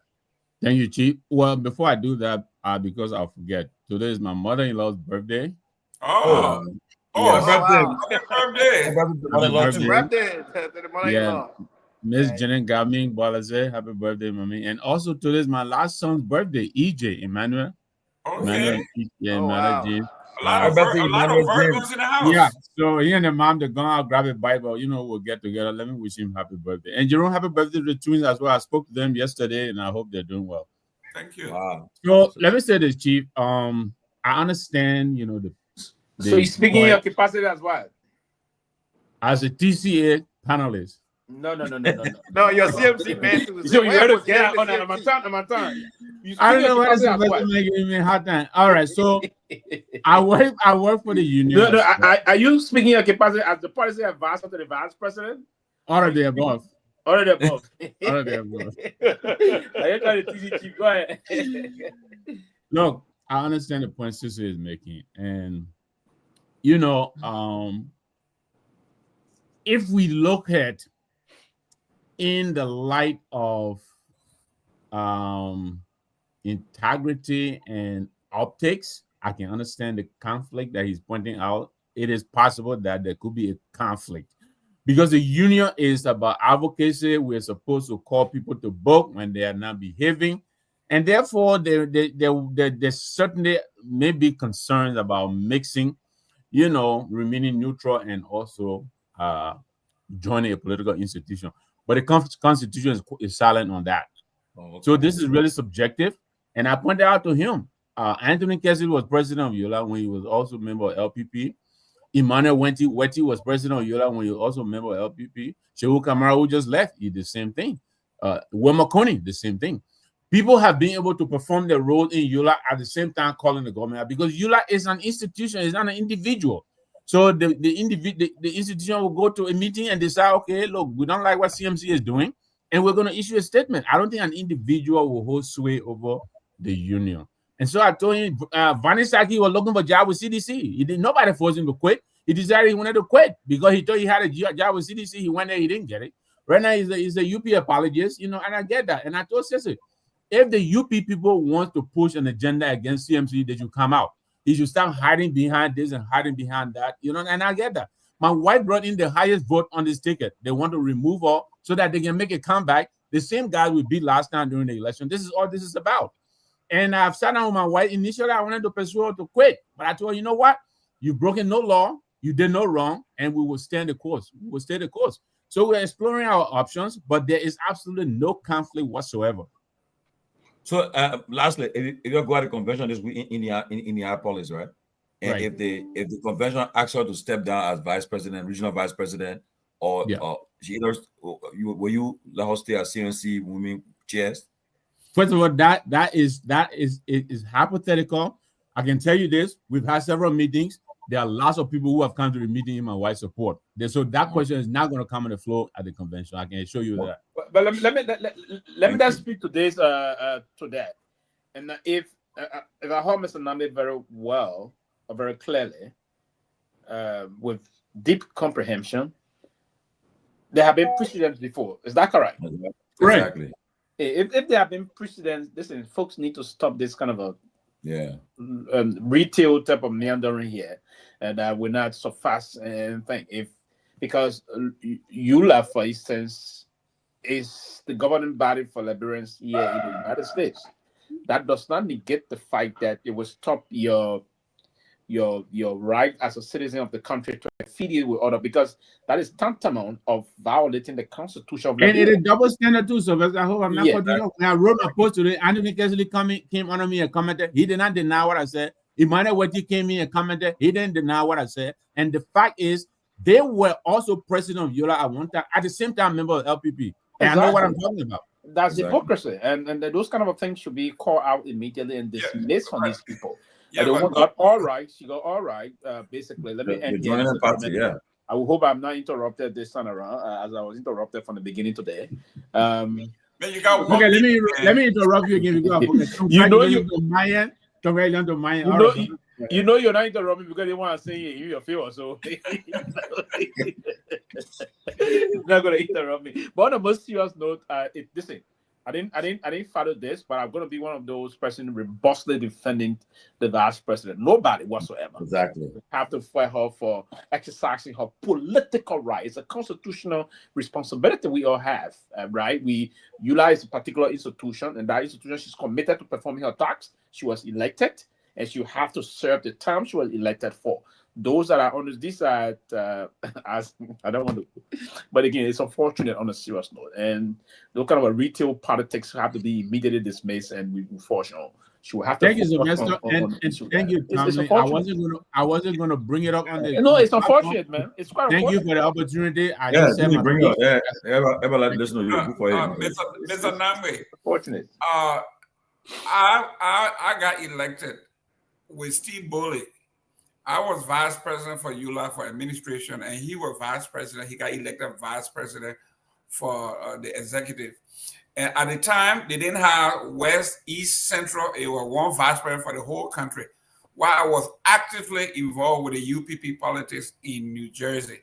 Thank you, Chief. Well, before I do that, because I'll forget, today is my mother-in-law's birthday. Happy birthday! Happy birthday to the mother-in-law. Miss Janet Gayman Bolaze, happy birthday, mommy. And also today is my last son's birthday, EJ Emmanuel. Okay. Emmanuel James. A lot of Virgos in the house. Yeah, so he and the mom, they're going out, grab a Bible. We'll get together. Let me wish him happy birthday. And Jerome, happy birthday to the twins as well. I spoke to them yesterday, and I hope they're doing well. Thank you. Wow. So let me say this, Chief. I understand, So you're speaking in your capacity as well? As a TCA panelist. No, your CMC man too. So you better get on my turn. I don't know what is making me a hard time. All right, so I work for the union. No, are you speaking your capacity as the policy advisor to the vice president? All of the above. All of the above. All of the above. Are you trying to TC Chief? Go ahead. Look, I understand the point Sister is making, and if we look at in the light of integrity and optics, I can understand the conflict that he's pointing out. It is possible that there could be a conflict because the union is about advocacy. We're supposed to call people to book when they are not behaving, and therefore there certainly may be concerns about mixing, remaining neutral and also joining a political institution. But the Constitution is silent on that. So this is really subjective. And I pointed out to him, Anthony Kessel was president of Yola when he was also a member of LPP. Emmanuel Weti was president of Yola when he was also a member of LPP. Shehu Kamara, who just left, he did the same thing. Wema Kony, the same thing. People have been able to perform their role in Yola at the same time calling the government out because Yola is an institution, it's not an individual. So the institution will go to a meeting and decide, okay, look, we don't like what CMC is doing, and we're going to issue a statement. I don't think an individual will hold sway over the union. And so I told him, Vanisaki was looking for a job with CDC. Nobody forced him to quit. He decided he wanted to quit because he thought he had a job with CDC. He went there, he didn't get it. Right now, he's a UP apologist, and I get that. And I told Sissy, if the UP people want to push an agenda against CMC, they should come out. He should stop hiding behind this and hiding behind that, and I get that. My wife brought in the highest vote on this ticket. They want to remove her so that they can make a comeback. The same guys we beat last time during the election. This is all this is about. And I've sat down with my wife. Initially, I wanted to persuade her to quit. But I told her, you know what? You've broken no law. You did no wrong. And we will stand the course. We will stay the course. So we're exploring our options, but there is absolutely no conflict whatsoever. So lastly, if you go to the convention this week in Indianapolis, right? And if the convention asks her to step down as vice president, regional vice president, or she either will you let her stay as CNC women chairs? First of all, that is hypothetical. I can tell you this: we've had several meetings. There are lots of people who have come to the meeting in my wife's support. So that question is not going to come on the floor at the convention. I can assure you that. But let me just speak to this to that. And if I heard Mr. Nagbe very well or very clearly, with deep comprehension, there have been precedents before. Is that correct? Exactly. If there have been precedents, listen, folks need to stop this kind of a retail type of meandering here, and we're not so fast and think because ULA, for instance, is the governing body for Liberians here in the United States. That does not negate the fact that it will stop your right as a citizen of the country to affiliate with other, because that is tantamount of violating the Constitution of Liberia. And it is double standard too. So I hope I'm not when I wrote a post today, Anthony Kesley came under me and commented. He did not deny what I said. Emmanuel Weti came in and commented. He didn't deny what I said. And the fact is, they were also president of Yola at one time, at the same time member of LPP. And I know what I'm talking about. That's hypocrisy, and those kind of things should be called out immediately and dismissed from these people. Yeah, all right. She go, all right. Basically, let me end here. I will hope I'm not interrupted this time around, as I was interrupted from the beginning today. You got okay, let me interrupt you again. Myean. You know you're not interrupting because they want to say you your favor, so you're not gonna interrupt me. But on a most serious note, listen, I didn't follow this, but I'm gonna be one of those persons robustly defending the vice president. Nobody whatsoever. Exactly. Have to fight her for exercising her political right. It's a constitutional responsibility we all have, right? We utilize a particular institution, and that institution, she's committed to performing her task. She was elected, and she have to serve the term she was elected for. Those that are on this side, as I don't want to, but again, it's unfortunate on a serious note. And those kind of a retail politics have to be immediately dismissed, and we unfortunately she will have to. Thank you, Sylvester, and thank you, Tomalin. I wasn't going to bring it up on the. No, it's unfortunate, man. It's quite. Thank you for the opportunity. I just said bring it up. Ever let this know you for him. Mr. Nagbe. Fortunate. I got elected with Steve Bully. I was vice president for ULA for administration, and he was vice president. He got elected vice president for the executive. And at the time, they didn't have West, East, Central. It was one vice president for the whole country. While I was actively involved with the UPP politics in New Jersey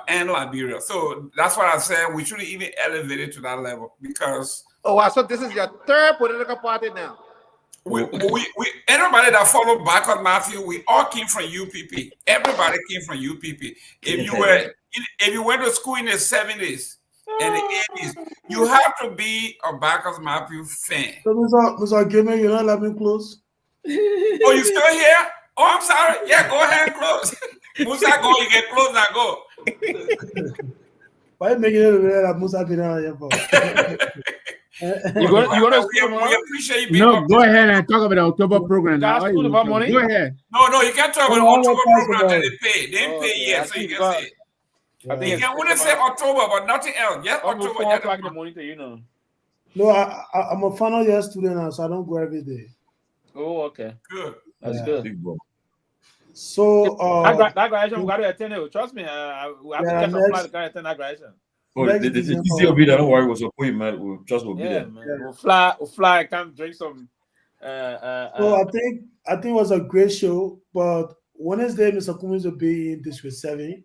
and Liberia. So that's what I said. We shouldn't even elevate it to that level because. Oh, wow. So this is your third political party now. We everybody that followed Garguah Matthew, we all came from UPP. Everybody came from UPP. If you went to school in the 70s and the 80s, you have to be a Garguah Matthew fan. So, Mr. Gayman, you're not letting me close? Oh, you still here? Oh, I'm sorry. Yeah, go ahead and close. Musa, go. You get close, now go. Why are you making it aware that Musa been on here for? You want to we appreciate you being up. Go ahead and talk about the October program. Now. About money? Go ahead. No, you can't talk about the October program that they pay. They didn't pay yet, so you can say it. You can only say October, but nothing else. Yes, October. Like the monitor, you know. No, I'm a final year student now, so I don't go every day. Oh, okay. Good. That's good. So that graduation, we got to attend it. Trust me, we have to get some flight to attend that graduation. Oh, the TCOB, don't worry, was a quick man. We'll just will be there. Man. We'll fly, come drink some So I think it was a great show, but Wednesday, Mr. Cummings will be in District 7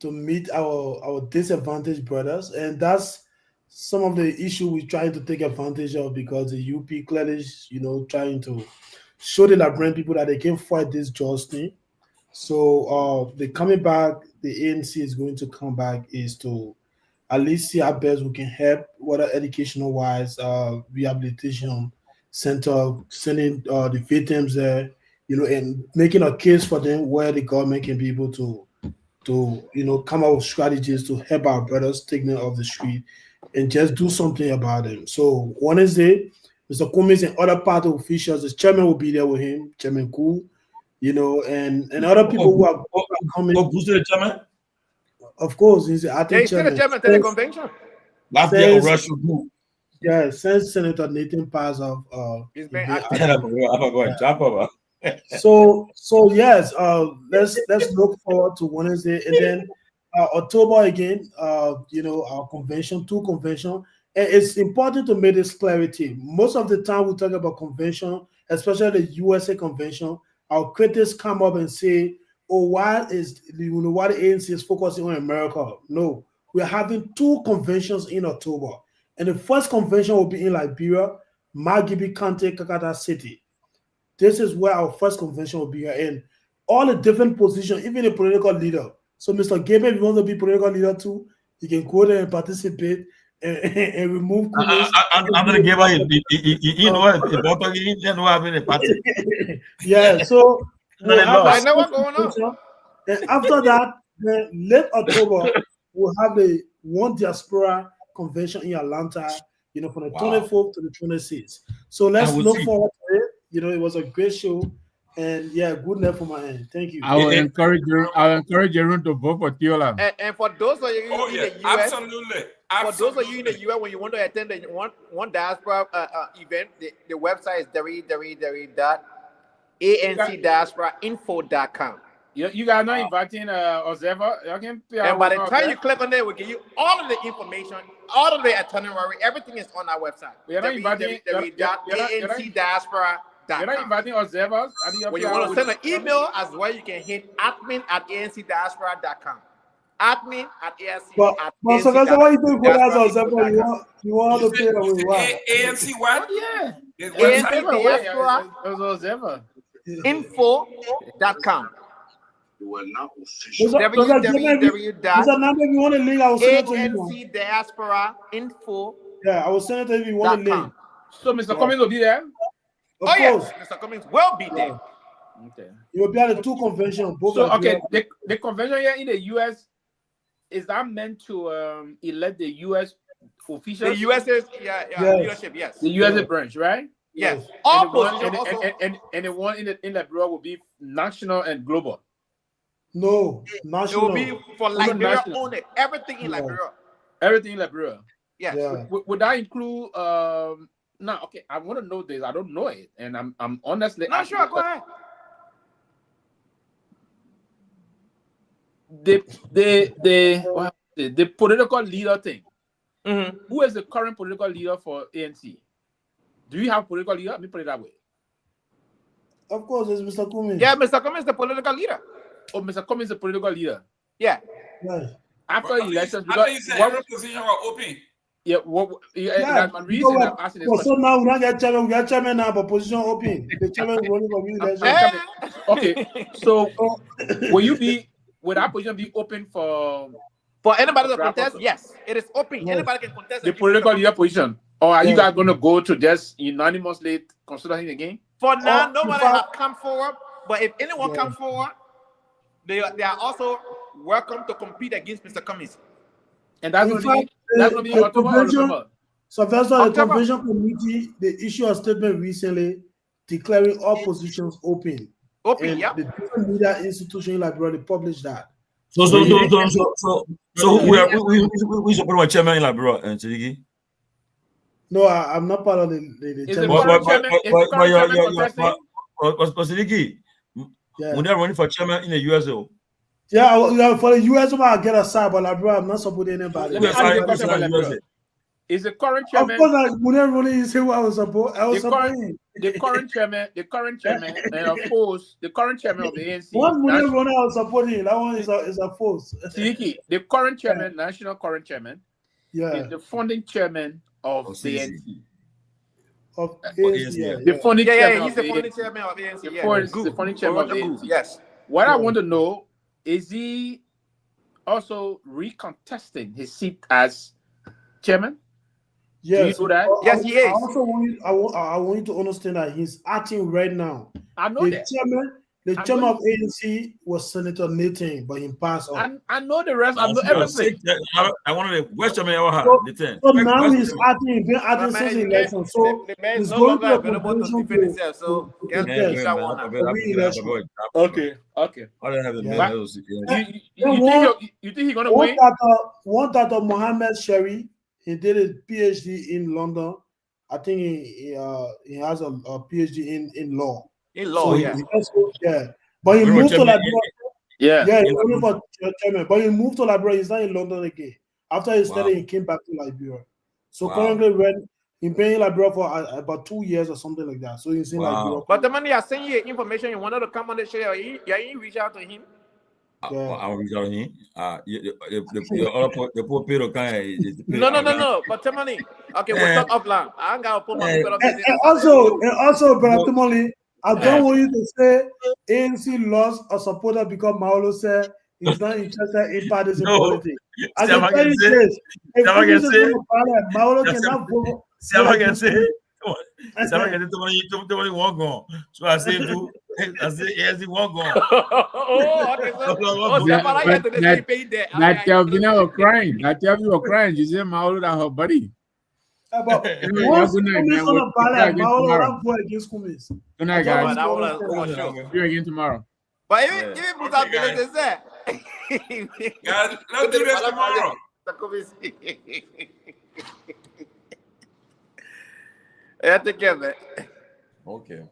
to meet our disadvantaged brothers, and that's some of the issue we're trying to take advantage of, because the UP clearly is, trying to show the Liberian people that they can fight this just thing. So the coming back, the ANC is going to come back is to at least see how best we can help, whether educational wise, rehabilitation center, sending the victims there, and making a case for them where the government can be able to come up with strategies to help our brothers take them off the street and just do something about them. So Wednesday, Mr. Cummings and other party officials, the chairman will be there with him, Chairman Koo, and other people who are coming. Who's the chairman? Of course, he's the acting He's still the chairman of the convention. Last year of Russia group. Yeah, since Senator Nathan Paz of He's been So yes, let's look forward to Wednesday, and then October again. Our convention, two convention, and it's important to make this clarity. Most of the time we talk about convention, especially the USA convention, our critics come up and say, "Oh, why the ANC is focusing on America?" No, we are having two conventions in October, and the first convention will be in Liberia, Margibi County, Kakata City. This is where our first convention will be in. All the different positions, even the political leader. So, Mr. Gayman, if you want to be political leader too, you can go there and participate and remove. I'm going to give a party. Yeah, so I know what's going on. And after that, then late October, we'll have the One Diaspora convention in Atlanta, from the 24th to the 26th. So let's look forward to it. It was a great show, and yeah, good night from my end. Thank you. I will encourage Jerome to vote for Tiola. And for those of you in the US, absolutely. For those of you in the US, when you want to attend the one diaspora event, the website is www.ancdiasporainfo.com. You guys not inviting observer. And by the time you click on there, we'll give you all of the information, all of the itinerary, everything is on our website. www.ancdiaspora.com. You're not inviting observers. When you want to send an email as well, you can hit admin@ancdiaspora.com. Admin@ancdiaspora.com. But so that's why you think you want to pay away. ANC what? Yeah. Info.com. www.ancdiasporainfo. Yeah, I will send it if you want a link. So Mr. Cummings will be there? Of course. Mr. Cummings will be there. Okay. You will be at the two conventions. So okay, the convention here in the US, is that meant to elect the US officials? The US's leadership, yes. The USA branch, right? Yes. And the one in Liberia will be national and global. No, national. It will be for Liberia only. Everything in Liberia. Everything in Liberia. Yes. Yeah. Would that include no, okay, I want to know this. I don't know it, and I'm honestly not sure. Go ahead. The political leader thing. Mm-hmm. Who is the current political leader for ANC? Do you have political leader? Let me put it that way. Of course, it's Mr. Cummings. Yeah, Mr. Cummings is the political leader. Oh, Mr. Cummings is the political leader. Yeah. After elections, because every position are open. Yeah, that's my reason I'm asking this question. So now we don't get chairman, we got chairman now, but position open. The chairman is running for you. Okay, so will that position be open for anybody to contest? Yes, it is open. Yes. Anybody can contest the political leader position. Or are you guys going to go to just unanimously consider him again? For now, nobody has come forward. But if anyone comes forward, they are also welcome to compete against Mr. Cummings. And that's going to be October or November. So first of all, the convention committee, they issued a statement recently declaring all positions open. Open, yeah. The different media institution in Liberia, they published that. So we support our chairman in Liberia and Seleke. No, I'm not part of the Seleke, when they're running for chairman in the US, yeah, for the US, I get aside, but Liberia, I'm not supporting anybody. Is the current Of chairman? course, like Myean really is who I was supporting. The current chairman, and of course, the current chairman of the ANC. One Myean I was supporting. That one is a force. Seleke, the current chairman, national current chairman, is the founding chairman of the ANC. Of ANC, The founding chairman. He's the founding chairman of the ANC. The founding chairman of the ANC. Yes. What I want to know is he also recontesting his seat as chairman? Yes. Do you know that? Yes, he is. I also want you to understand that he's acting right now. I know that. The chairman of ANC was Senator Nathan, but he passed on. I know the rest. I know everything. I wanted the West Chairman ever had. So now he's acting, been acting since the election. So the man is he's no going longer to the available to convention defend himself. So to get that one now. Okay. I don't have the man. You think he's gonna win? One Dr. Mohammed Sherry, he did a PhD in London. I think he has a PhD in law. In law, But he moved to Liberia. Yeah, he's only for chairman. But he moved to Liberia. He's not in London again. After he studied, he came back to Liberia. So currently, he's been in Liberia for about 2 years or something like that. So he's in Liberia. But the money I sent you information, you wanted to come on the show. You ain't reach out to him. I will reach out to him. The poor Pedro kind. No. But the money. Okay, we'll talk offline. I ain't got to put my people up. And also, Brother Tomalin, I don't want you to say ANC lost a supporter because Maolo said he's not interested in partisan politics. I can tell you this: if Maolo cannot vote. Someone can say, "Somebody won't go." So I say, ANC won't go. That Kelvin was crying. That Kelvin was crying. She said, "Maolo, that her buddy." But once Good night, guys. See you again tomorrow. But even put out the say. Guys, let's do this tomorrow. Yeah, take care, man. Okay.